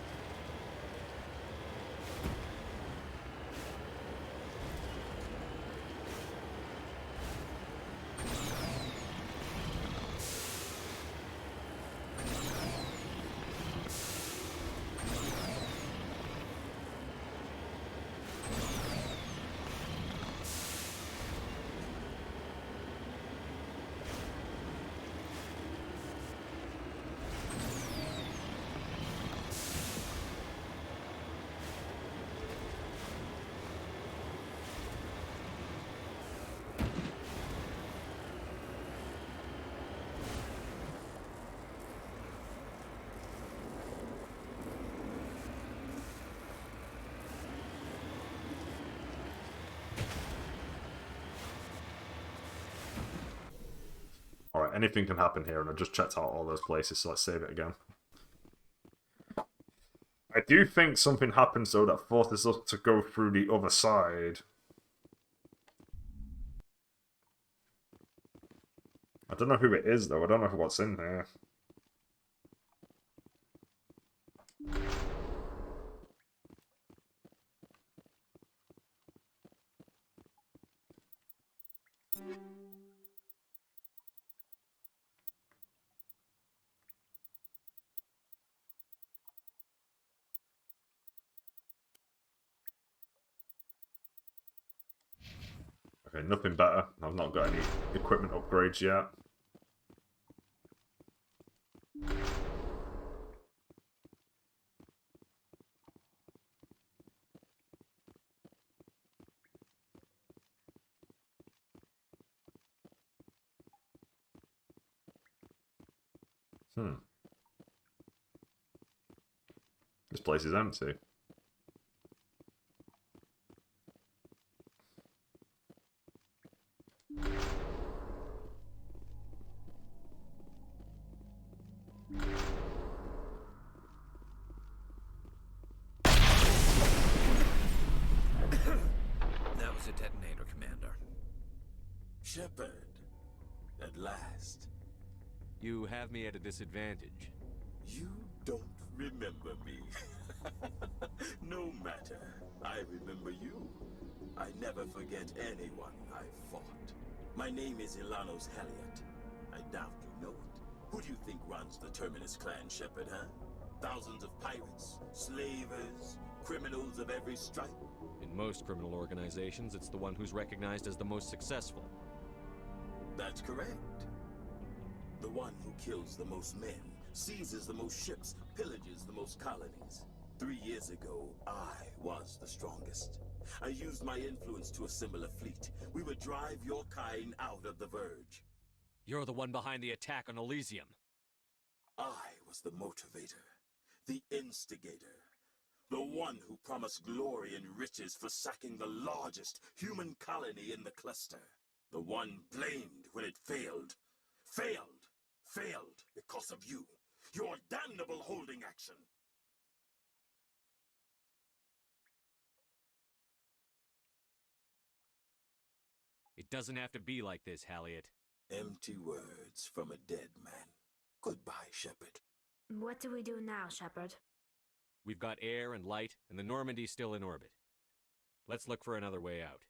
Right, anything can happen here, and I just checked out all those places, so let's save it again. I do think something happens, though, that forces us to go through the other side. I don't know who it is, though. I don't know what's in here. Okay, nothing better. I've not got any equipment upgrades yet. This place is empty. That was a detonator, Commander. Shepard, at last. You have me at a disadvantage. You don't remember me. No matter. I remember you. I never forget anyone I've fought. My name is Ilanos Heliot. I doubt you know it. Who do you think runs the Terminus clan, Shepard, huh? Thousands of pirates, slavers, criminals of every stripe? In most criminal organizations, it's the one who's recognized as the most successful. That's correct. The one who kills the most men, seizes the most ships, pillages the most colonies. 3 years ago, I was the strongest. I used my influence to assemble a fleet. We would drive your kind out of the Verge. You're the one behind the attack on Elysium. I was the motivator, the instigator, the one who promised glory and riches for sacking the largest human colony in the cluster. The one blamed when it failed. Failed because of you. Your damnable holding action. It doesn't have to be like this, Haliot. Empty words from a dead man. Goodbye, Shepard. What do we do now, Shepard? We've got air and light, and the Normandy's still in orbit. Let's look for another way out.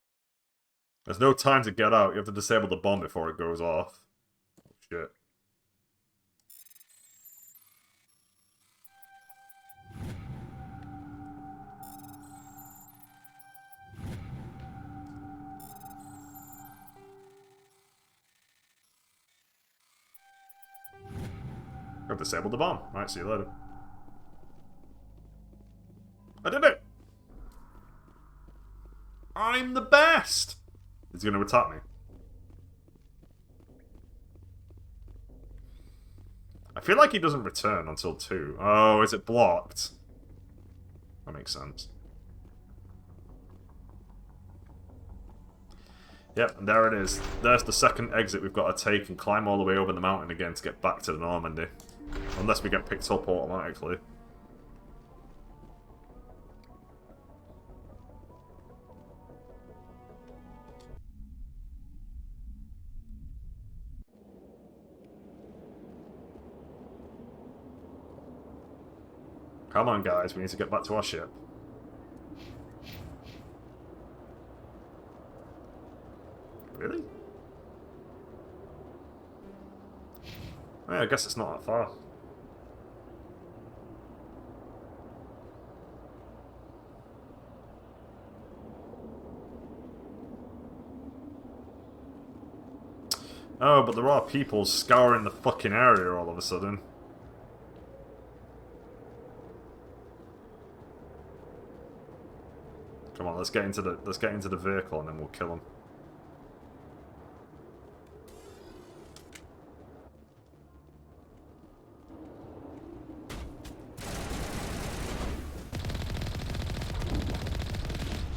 There's no time to get out. You have to disable the bomb before it goes off. Oh, shit. I've disabled the bomb. Right, see you later. I did it! I'm the best! Is he going to attack me? I feel like he doesn't return until 2. Oh, is it blocked? That makes sense. Yep, and there it is. There's the second exit we've got to take and climb all the way over the mountain again to get back to the Normandy. Unless we get picked up automatically. Come on, guys, we need to get back to our ship. Really? Oh, yeah, I guess it's not that far. Oh, but there are people scouring the fucking area all of a sudden. Come on, let's get into the vehicle and then we'll kill them.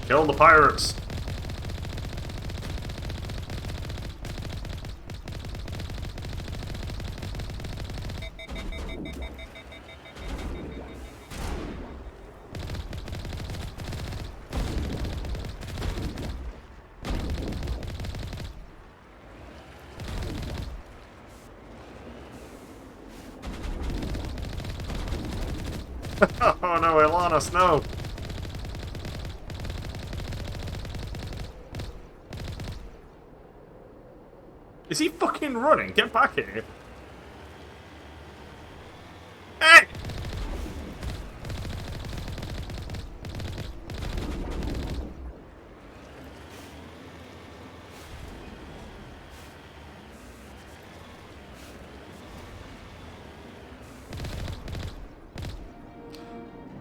Kill the pirates! Oh no, Ilanos, no! Is he fucking running? Get back here! Hey!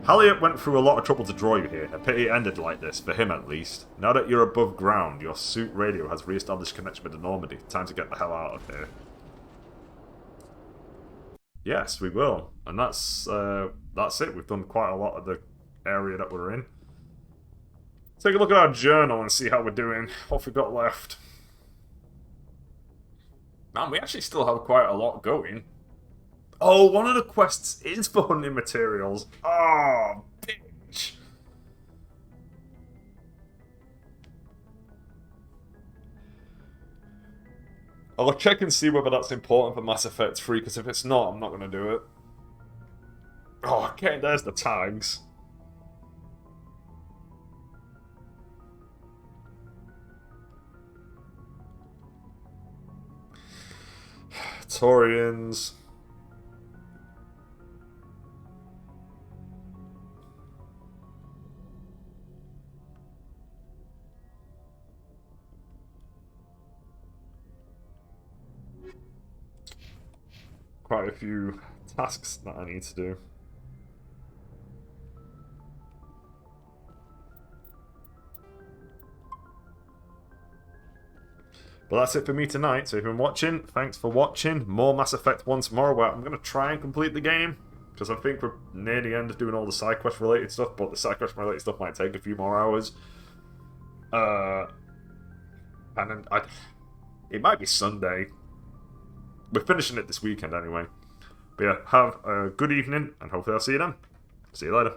Halliot went through a lot of trouble to draw you here. A pity it ended like this, for him at least. Now that you're above ground, your suit radio has re-established connection with the Normandy. Time to get the hell out of here. Yes, we will. And that's it. We've done quite a lot of the area that we're in. Take a look at our journal and see how we're doing. What have we got left? Man, we actually still have quite a lot going. Oh, one of the quests is for hunting materials. Oh, bitch. I'll check and see whether that's important for Mass Effect 3, because if it's not, I'm not going to do it. Oh, okay, there's the tags. Torians. Quite a few tasks that I need to do. But that's it for me tonight. So if you've been watching, thanks for watching. More Mass Effect 1 tomorrow, where I'm going to try and complete the game. Because I think we're near the end of doing all the side quest related stuff, but the side quest related stuff might take a few more hours. And then it might be Sunday. We're finishing it this weekend anyway. But yeah, have a good evening, and hopefully I'll see you then. See you later.